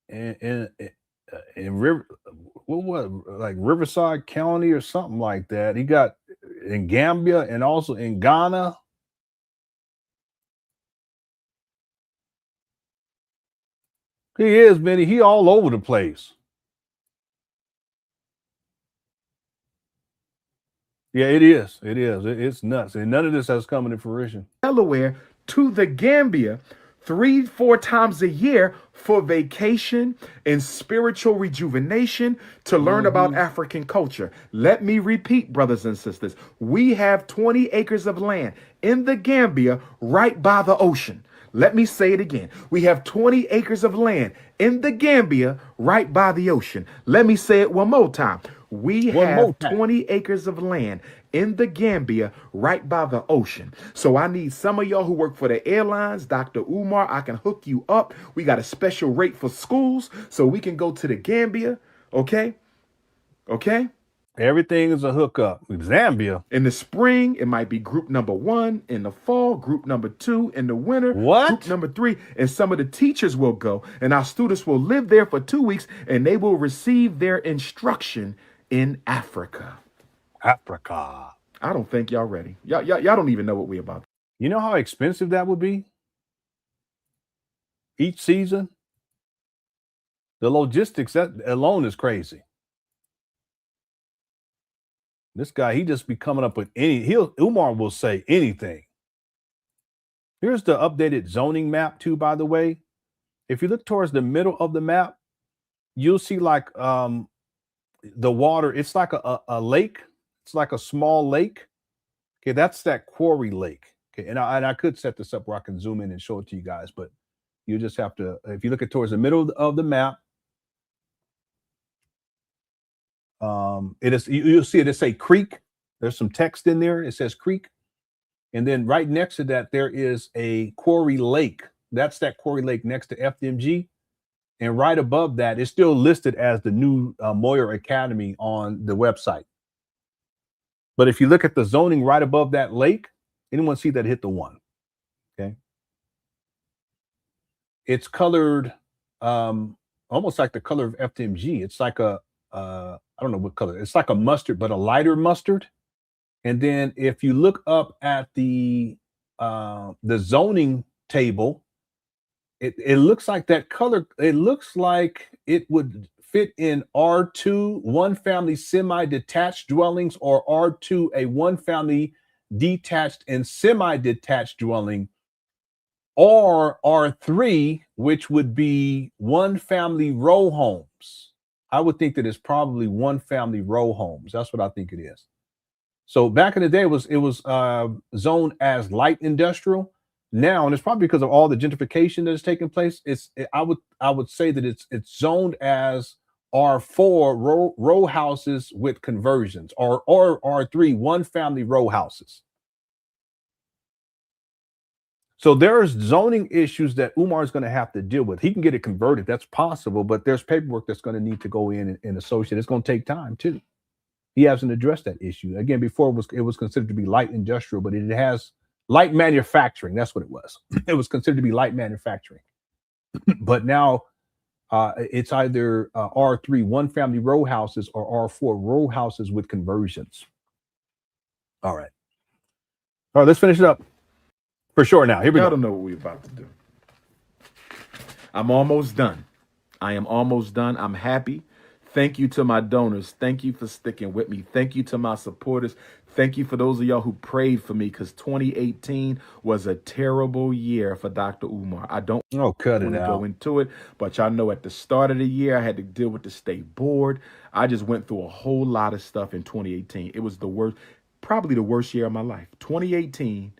in Riverside County or something like that. He got in Gambia and also in Ghana. He is, Benny. He all over the place. Yeah, it is. It is. It's nuts. And none of this has come into fruition. Delaware to the Gambia 3-4 times a year for vacation and spiritual rejuvenation to learn about African culture. Let me repeat, brothers and sisters. We have 20 acres of land in the Gambia right by the ocean. Let me say it again. We have 20 acres of land in the Gambia right by the ocean. Let me say it one more time. We have 20 acres of land in the Gambia right by the ocean. So I need some of y'all who work for the airlines, Dr. Umar, I can hook you up. We got a special rate for schools so we can go to the Gambia. Okay? Okay? Everything is a hookup. Zambia. In the spring, it might be group number 1. In the fall, group number 2. In the winter, group number 3. And some of the teachers will go. And our students will live there for 2 weeks. And they will receive their instruction in Africa. Africa. I don't think y'all ready. Y'all don't even know what we're about. You know how expensive that would be? Each season? The logistics, that alone is crazy. This guy, he just be coming up with Umar will say anything. Here's the updated zoning map too, by the way. If you look towards the middle of the map, you'll see like the water. It's like a lake. It's like a small lake. Okay, that's that quarry lake. Okay, and I could set this up where I can zoom in and show it to you guys, but you just have to, if you look at towards the middle of the map, you'll see it say creek. There's some text in there. It says creek. And then right next to that, there is a quarry lake. That's that quarry lake next to FDMG. And right above that, it's still listed as the new Moyer Academy on the website. But if you look at the zoning right above that lake, anyone see that hit the 1? Okay. It's colored almost like the color of FDMG. It's like I don't know what color. It's like a mustard, but a lighter mustard. And then if you look up at the zoning table, it looks like that color. It looks like it would fit in R2, one family semi-detached dwellings, or R2, a one family detached and semi-detached dwelling, or R3, which would be one family row homes. I would think that it's probably one family row homes. That's what I think it is. So back in the day, it was zoned as light industrial. Now, and it's probably because of all the gentrification that is taking place, I would say that it's zoned as R4 row houses with conversions, or R3 one family row houses. So there's zoning issues that Umar is going to have to deal with. He can get it converted. That's possible, but there's paperwork that's going to need to go in and associate. It's going to take time too. He hasn't addressed that issue. Again, before it was considered to be light industrial, but it has light manufacturing. That's what it was. It was considered to be light manufacturing. But now it's either R3 one family row houses or R4 row houses with conversions. All right, let's finish it up. For sure now. Here we go. I don't know what we're about to do. I'm almost done. I am almost done. I'm happy. Thank you to my donors. Thank you for sticking with me. Thank you to my supporters. Thank you for those of y'all who prayed for me, because 2018 was a terrible year for Dr. Umar. I don't want to go into it, but y'all know at the start of the year, I had to deal with the state board. I just went through a whole lot of stuff in 2018. It was the worst, probably the worst year of my life. 2018,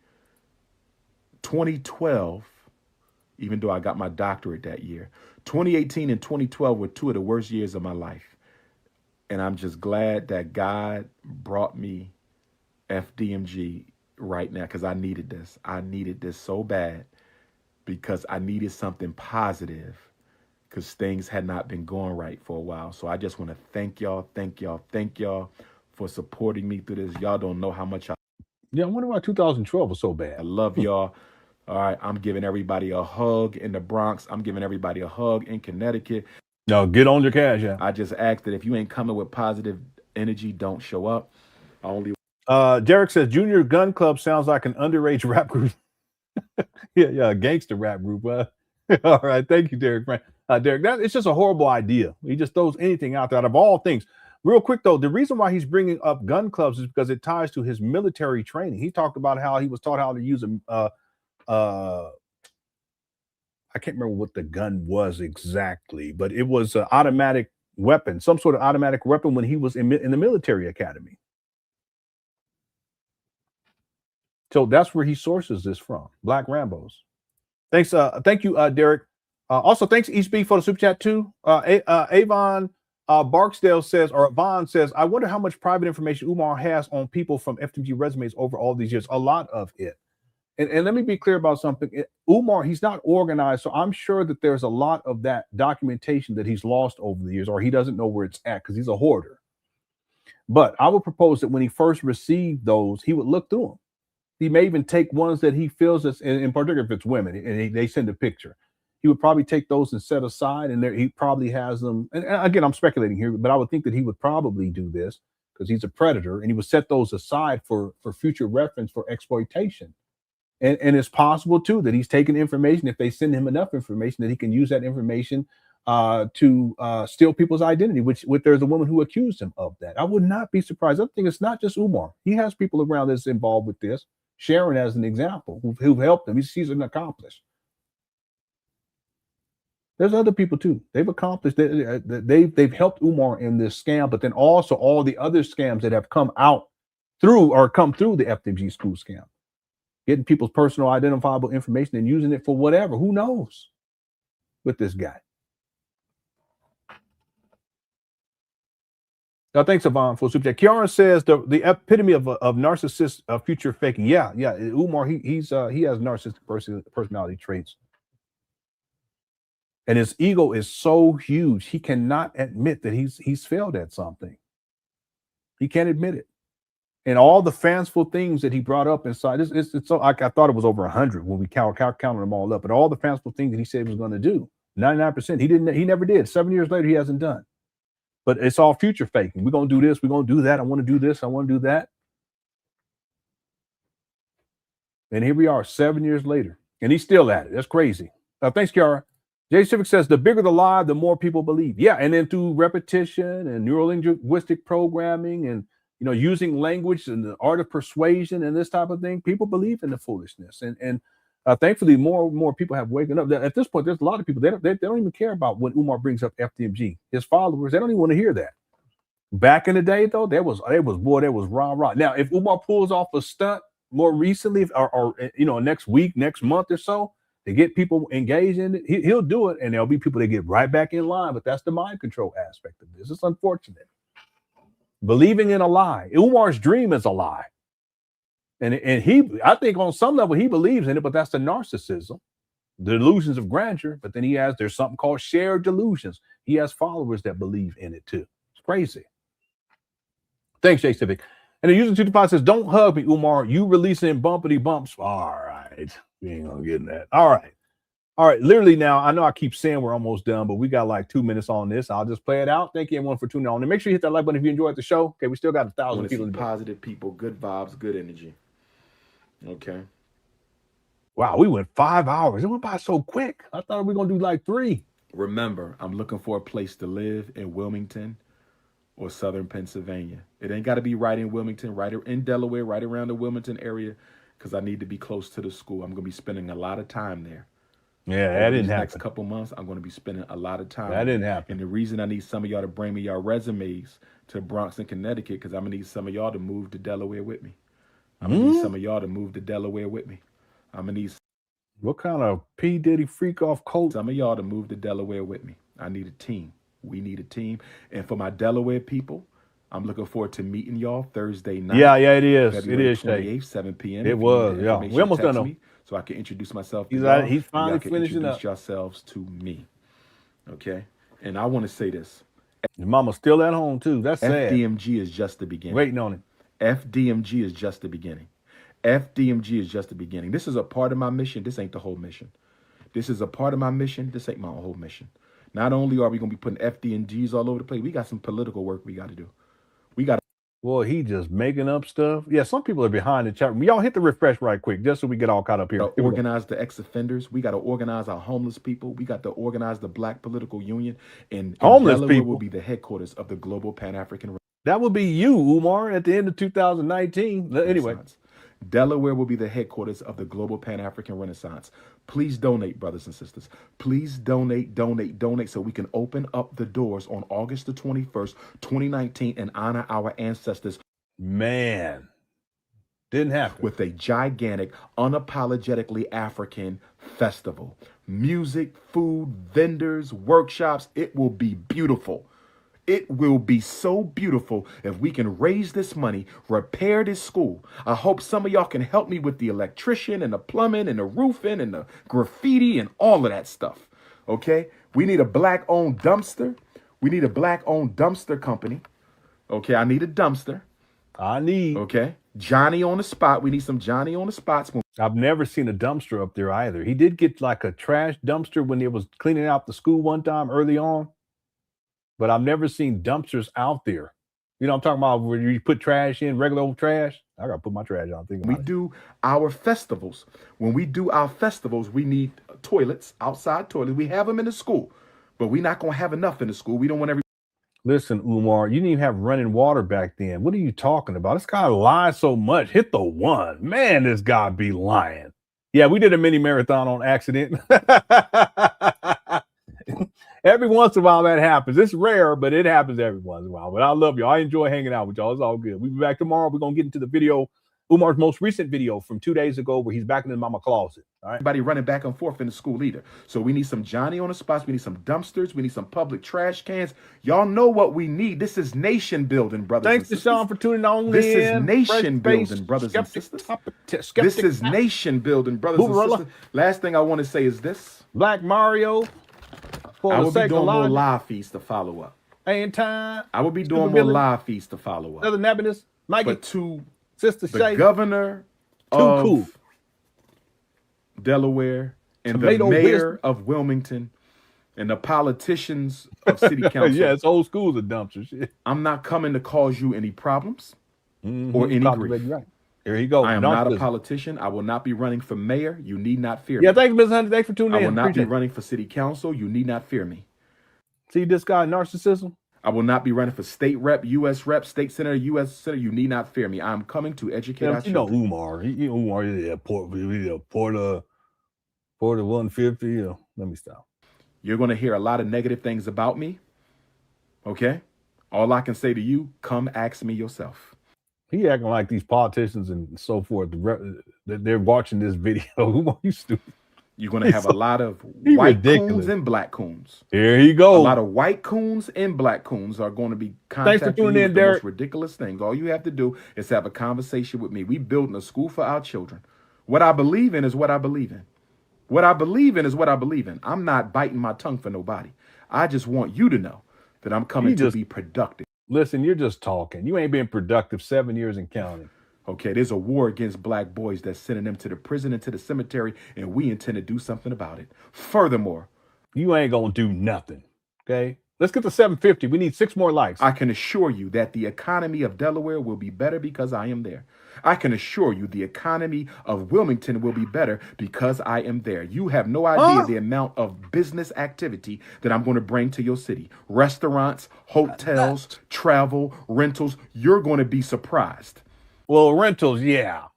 2012, even though I got my doctorate that year, 2018 and 2012 were two of the worst years of my life. And I'm just glad that God brought me FDMG right now, because I needed this. I needed this so bad, because I needed something positive, because things had not been going right for a while. So I just want to thank y'all for supporting me through this. Y'all don't know how much I wonder why 2012 was so bad. I love y'all. All right, I'm giving everybody a hug in the Bronx. I'm giving everybody a hug in Connecticut. No, get on your cash. Yeah. I just ask that if you ain't coming with positive energy, don't show up. Derek says Junior Gun Club sounds like an underage rap group. yeah, a gangster rap group. All right, thank you, Derek. Derek, it's just a horrible idea. He just throws anything out there, out of all things. Real quick though, the reason why he's bringing up gun clubs is because it ties to his military training. He talked about how he was taught how to use I can't remember what the gun was exactly, but it was an automatic weapon, some sort of automatic weapon when he was in the military academy. So that's where he sources this from. Black Rambos. Thanks. Thank you, Derek. Also, thanks East B for the super chat too. Avon Barksdale says, or Vaughn says, I wonder how much private information Umar has on people from FDMG resumes over all these years. A lot of it. And let me be clear about something. Umar, he's not organized, so I'm sure that there's a lot of that documentation that he's lost over the years, or he doesn't know where it's at because he's a hoarder. But I would propose that when he first received those, he would look through them. He may even take ones that he feels is, in particular if it's women, and they send a picture. He would probably take those and set aside, and he probably has them. And again, I'm speculating here, but I would think that he would probably do this because he's a predator, and he would set those aside for future reference for exploitation. And it's possible too that he's taking information, if they send him enough information, that he can use that information to steal people's identity, which there's a woman who accused him of that. I would not be surprised. I think it's not just Umar. He has people around that's involved with this. Sharon as an example who've helped him. He's an accomplice. There's other people too. They've accomplished. They've helped Umar in this scam, but then also all the other scams that have come through the FDMG school scam. Getting people's personal identifiable information and using it for whatever. Who knows with this guy? Thanks, Yvonne, for super chat. Kiara says the epitome of narcissist future faking. Yeah. Umar, he has narcissistic personality traits. And his ego is so huge, he cannot admit that he's failed at something. He can't admit it. And all the fanciful things that he brought up inside, it's so I thought it was over 100 when we counted them all up. But all the fanciful things that he said he was going to do, 99%, he never did. 7 years later, he hasn't done. But it's all future faking. We're going to do this. We're going to do that. I want to do this. I want to do that. And here we are 7 years later. And he's still at it. That's crazy. Thanks, Kiara. Jay Civic says, the bigger the lie, the more people believe. Yeah, and then through repetition and neurolinguistic programming and using language and the art of persuasion and this type of thing, people believe in the foolishness. And thankfully, more and more people have waken up. At this point, there's a lot of people, they don't even care about when Umar brings up FDMG. His followers, they don't even want to hear that. Back in the day, though, there was rah. Now, if Umar pulls off a stunt more recently or next week, next month or so, to get people engaged in it, he'll do it, and there'll be people that get right back in line. But that's the mind control aspect of this. It's unfortunate. Believing in a lie. Umar's dream is a lie. And I think on some level he believes in it, but that's the narcissism, the delusions of grandeur. But then there's something called shared delusions. He has followers that believe in it too. It's crazy. Thanks, Jay Civic. And the user 25 says, don't hug me, Umar. You releasing bumpity bumps. All right. We ain't gonna get in that. All right. All right. Literally now, I know I keep saying we're almost done, but we got like 2 minutes on this. I'll just play it out. Thank you everyone for tuning on. And make sure you hit that like button if you enjoyed the show. Okay, we still got 1,000 people. Positive people, good vibes, good energy. Okay. Wow, we went 5 hours. It went by so quick. I thought we were gonna do like 3. Remember, I'm looking for a place to live in Wilmington or Southern Pennsylvania. It ain't got to be right in Wilmington, right in Delaware, right around the Wilmington area, because I need to be close to the school. I'm going to be spending a lot of time there. Yeah, that didn't happen. Next couple months, I'm going to be spending a lot of time. That didn't happen. And the reason I need some of y'all to bring me your resumes to Bronx and Connecticut, because I'm going to need some of y'all to move to Delaware with me. I'm going to need some of y'all to move to Delaware with me. I'm going to need... What kind of P. Diddy freak off cult? Some of y'all to move to Delaware with me. I need a team. We need a team. And for my Delaware people, I'm looking forward to meeting y'all Thursday night. Yeah, it is. February It is, 28th, 7 p.m. It was, yeah. We almost done though. So I can introduce myself He's to y'all. He's finally finishing up. Introduce yourselves to me. Okay? And I want to say this. Your mama's still at home, too. That's sad. FDMG is just the beginning. Waiting on it. FDMG is just the beginning. FDMG is just the beginning. This is a part of my mission. This ain't the whole mission. This is a part of my mission. This ain't my whole mission. Not only are we going to be putting FDMGs all over the place, we got some political work we got to do. We got to. Boy, he just making up stuff. Yeah, some people are behind the chat room. Y'all hit the refresh right quick, just so we get all caught up here. Organize the ex-offenders. We got to organize our homeless people. We got to organize the Black Political Union. And homeless Delaware people will be the headquarters of the global Pan-African. That would be you, Umar, at the end of 2019. Anyway. Delaware will be the headquarters of the global Pan-African Renaissance. Please donate, brothers and sisters. Please donate so we can open up the doors on August the 21st, 2019 and honor our ancestors. Man, didn't happen. With a gigantic, unapologetically African festival. Music, food, vendors, workshops. It will be beautiful. It will be so beautiful if we can raise this money, repair this school. I hope some of y'all can help me with the electrician and the plumbing and the roofing and the graffiti and all of that stuff. Okay? We need a Black-owned dumpster. We need a Black-owned dumpster company. Okay? I need a dumpster. Okay? Johnny on the spot. We need some Johnny on the spots. I've never seen a dumpster up there either. He did get like a trash dumpster when he was cleaning out the school one time early on. But I've never seen dumpsters out there. You know what I'm talking about, where you put trash in, regular old trash? I got to put my trash out. We do our festivals. When we do our festivals, we need toilets, outside toilets. We have them in the school, but we're not going to have enough in the school. We don't want every... Listen, Umar, you didn't even have running water back then. What are you talking about? This guy lies so much. Hit the one. Man, this guy be lying. Yeah, we did a mini marathon on accident. Every once in a while that happens. It's rare, but it happens every once in a while. But I love y'all. I enjoy hanging out with y'all. It's all good. We'll be back tomorrow. We're going to get into the video, Umar's most recent video from 2 days ago where he's back in his mama closet. All right. Everybody running back and forth in the school either. So we need some Johnny on the spots. We need some dumpsters. We need some public trash cans. Y'all know what we need. This is nation building, brothers Thanks and to Sean for tuning on. This is nation building, brothers and sisters. This is nation building, brothers and sisters. Last thing I want to say is this. Black Mario. I will be doing more live feeds to follow up. Ain't time. I will be doing more live feeds to follow up. Another nappiness. Mikey. But to Sister the Shay. governor of Delaware and the mayor of Wilmington and the politicians of city council. Yeah, it's old school's a dumpster shit. I'm not coming to cause you any problems or any grief. Right. Here you go. I am not a politician. I will not be running for mayor. You need not fear me. Yeah, thank you, Ms. Hunter. Thanks for tuning in. I will not be running for city council. You need not fear me. See this guy, narcissism? I will not be running for state rep, U.S. rep, state senator, U.S. senator. You need not fear me. I'm coming to educate our children. You know Umar. Umar is a Porter 150. Let me stop. You're going to hear a lot of negative things about me. Okay? All I can say to you, come ask me yourself. He acting like these politicians and so forth, they're watching this video. Umar, you stupid. You're going to have a lot of He's white ridiculous. coons and black coons. Here you go. A lot of white coons and black coons are going to be contacting you with the most ridiculous things. All you have to do is have a conversation with me. We building a school for our children. What I believe in is what I believe in. What I believe in is what I believe in. I'm not biting my tongue for nobody. I just want you to know that I'm coming to be productive. Listen, you're just talking. You ain't been productive 7 years and counting. Okay, there's a war against black boys that's sending them to the prison and to the cemetery, and we intend to do something about it. Furthermore, you ain't gonna do nothing. Okay, let's get to 750. We need 6 more likes. I can assure you that the economy of Delaware will be better because I am there. I can assure you the economy of Wilmington will be better because I am there. You have no idea the amount of business activity that I'm going to bring to your city. Restaurants, hotels, travel, rentals. You're going to be surprised. Well, rentals, yeah.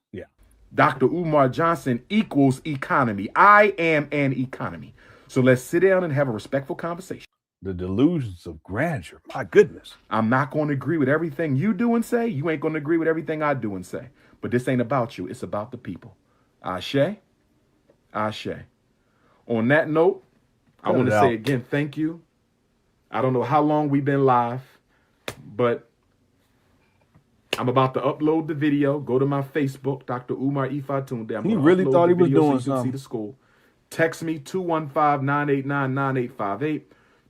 Dr. Umar Johnson equals economy. I am an economy. So let's sit down and have a respectful conversation. The delusions of grandeur. My goodness. I'm not going to agree with everything you do and say. You ain't going to agree with everything I do and say. But this ain't about you. It's about the people. Ashe. Ashe. On that note, I want to say again, thank you. I don't know how long we've been live, but I'm about to upload the video. Go to my Facebook, Dr. Umar Ifatunde. He really thought he was doing so you can see the school. Text me 215-989-9858.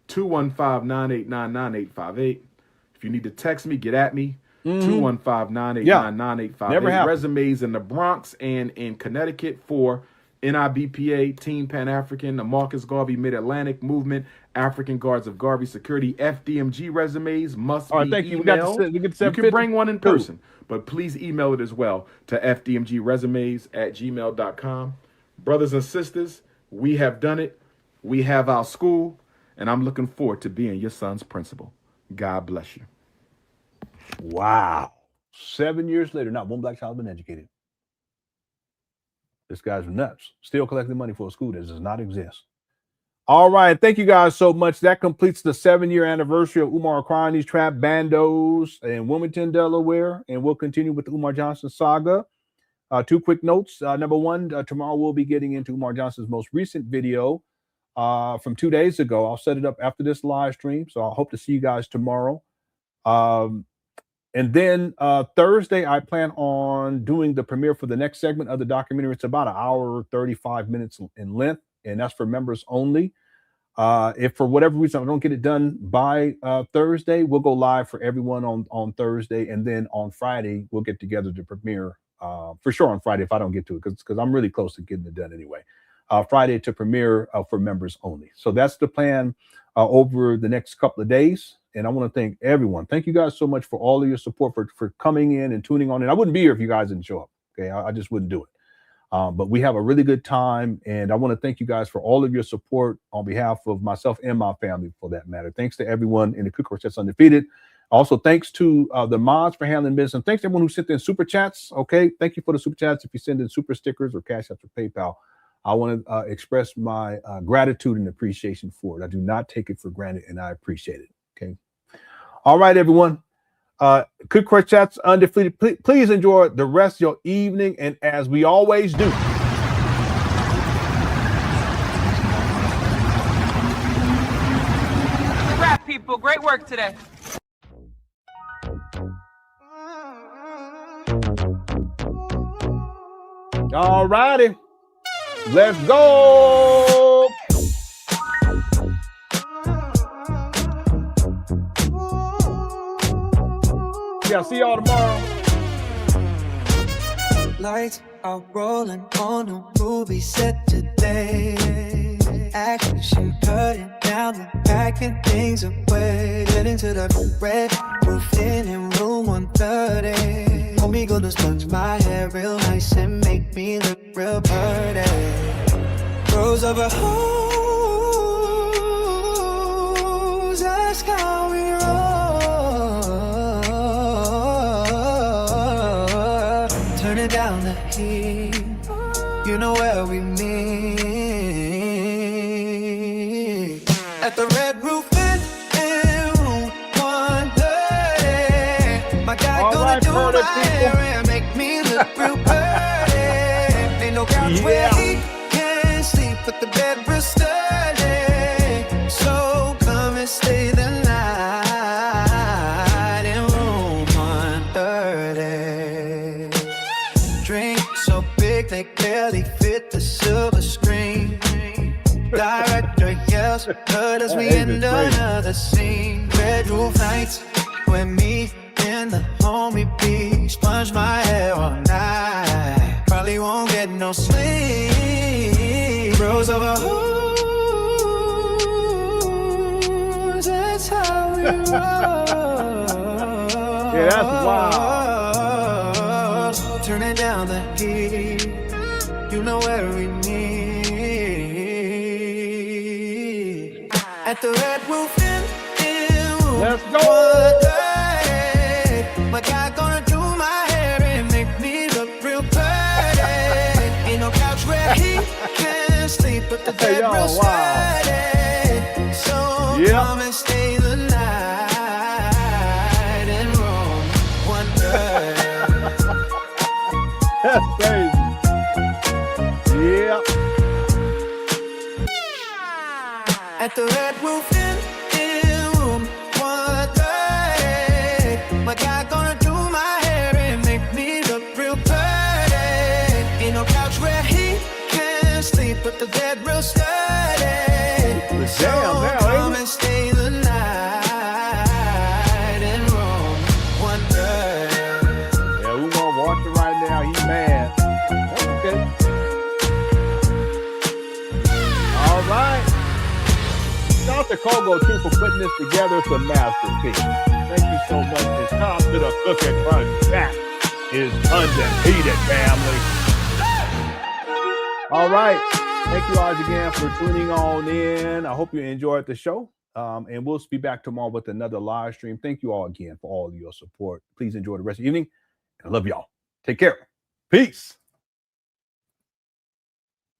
215-989-9858. If you need to text me, get at me. 215-989-9858. Never happened. Resumes in the Bronx and in Connecticut for NIBPA, Team Pan African, the Marcus Garvey Mid-Atlantic Movement, African Guards of Garvey Security, FDMG resumes must be emailed. You can bring one in person, but please email it as well to fdmgresumes@gmail.com. Brothers and sisters, we have done it. We have our school, and I'm looking forward to being your son's principal. God bless you. Wow. 7 years later, not one black child has been educated. This guy's nuts. Still collecting money for a school that does not exist. All right. Thank you guys so much. That completes the 7-year anniversary of Umar acquiring these trap bandos in Wilmington, Delaware. And we'll continue with the Umar Johnson saga. 2 quick notes. Number one, tomorrow we'll be getting into Umar Johnson's most recent video from 2 days ago. I'll set it up after this live stream. So I hope to see you guys tomorrow. And then Thursday, I plan on doing the premiere for the next segment of the documentary. It's about 1 hour, 35 minutes in length, and that's for members only. If for whatever reason I don't get it done by Thursday, we'll go live for everyone on Thursday. And then on Friday, we'll get together to premiere for sure on Friday if I don't get to it, because I'm really close to getting it done anyway. Friday to premiere for members only. So that's the plan over the next couple of days. And I want to thank everyone. Thank you guys so much for all of your support, for coming in and tuning on in. I wouldn't be here if you guys didn't show up. Okay, I just wouldn't do it. But we have a really good time. And I want to thank you guys for all of your support on behalf of myself and my family, for that matter. Thanks to everyone in the Cook Quartet's Undefeated. Also, thanks to the mods for handling business. And thanks to everyone who sent in super chats. Okay, thank you for the super chats. If you send in super stickers or Cash App or PayPal, I want to express my gratitude and appreciation for it. I do not take it for granted, and I appreciate it. Okay. All right, everyone. Cook Quartet's Undefeated. Please enjoy the rest of your evening. And as we always do, rap people, great work today. all righty. Let's go. Yeah, see y'all tomorrow. Lights are rolling on a movie set today. Action cutting down the packing things away. Heading to the red roof in room 130. Homie gonna sponge my hair real nice and make me look real pretty. Rose over hoes, that's how we roll. Turning down the heat, you know where we meet. At the red roof in room 130. My guy gonna do my hair and make me look real pretty. Ain't no couch where he can sleep hit the silver screen. Director yells, but as we end another scene. Bedroom nights with me in the homie beach. Sponge my hair all night. Probably won't get no sleep. Bros over who's, that's how we roll. Yeah, that's wild. Turning down the heat. You know where we need. At the Red Roof Inn. Let's go. My guy gonna do my hair and make me look real pretty. Ain't no couch where he can sleep, but the bed real steady. So come and stay the night in Rome. One day. That's crazy. Yeah. At the Red Roof Inn, room 130. My guy gonna do my hair and make me look real pretty. Ain't no couch where he can sleep, but the bed real steady. So come and stay the night in Rome. One day. Yeah, Umar watching right now. He's mad. That's okay. All right. Shout out to Kogo too for putting this together. It's a masterpiece. Thank you so much. It's time to the Cook and Crunch. That is undefeated, family. All right. Thank you all again for tuning on in. I hope you enjoyed the show. And we'll be back tomorrow with another live stream. Thank you all again for all of your support. Please enjoy the rest of the evening. I love y'all. Take care. Peace.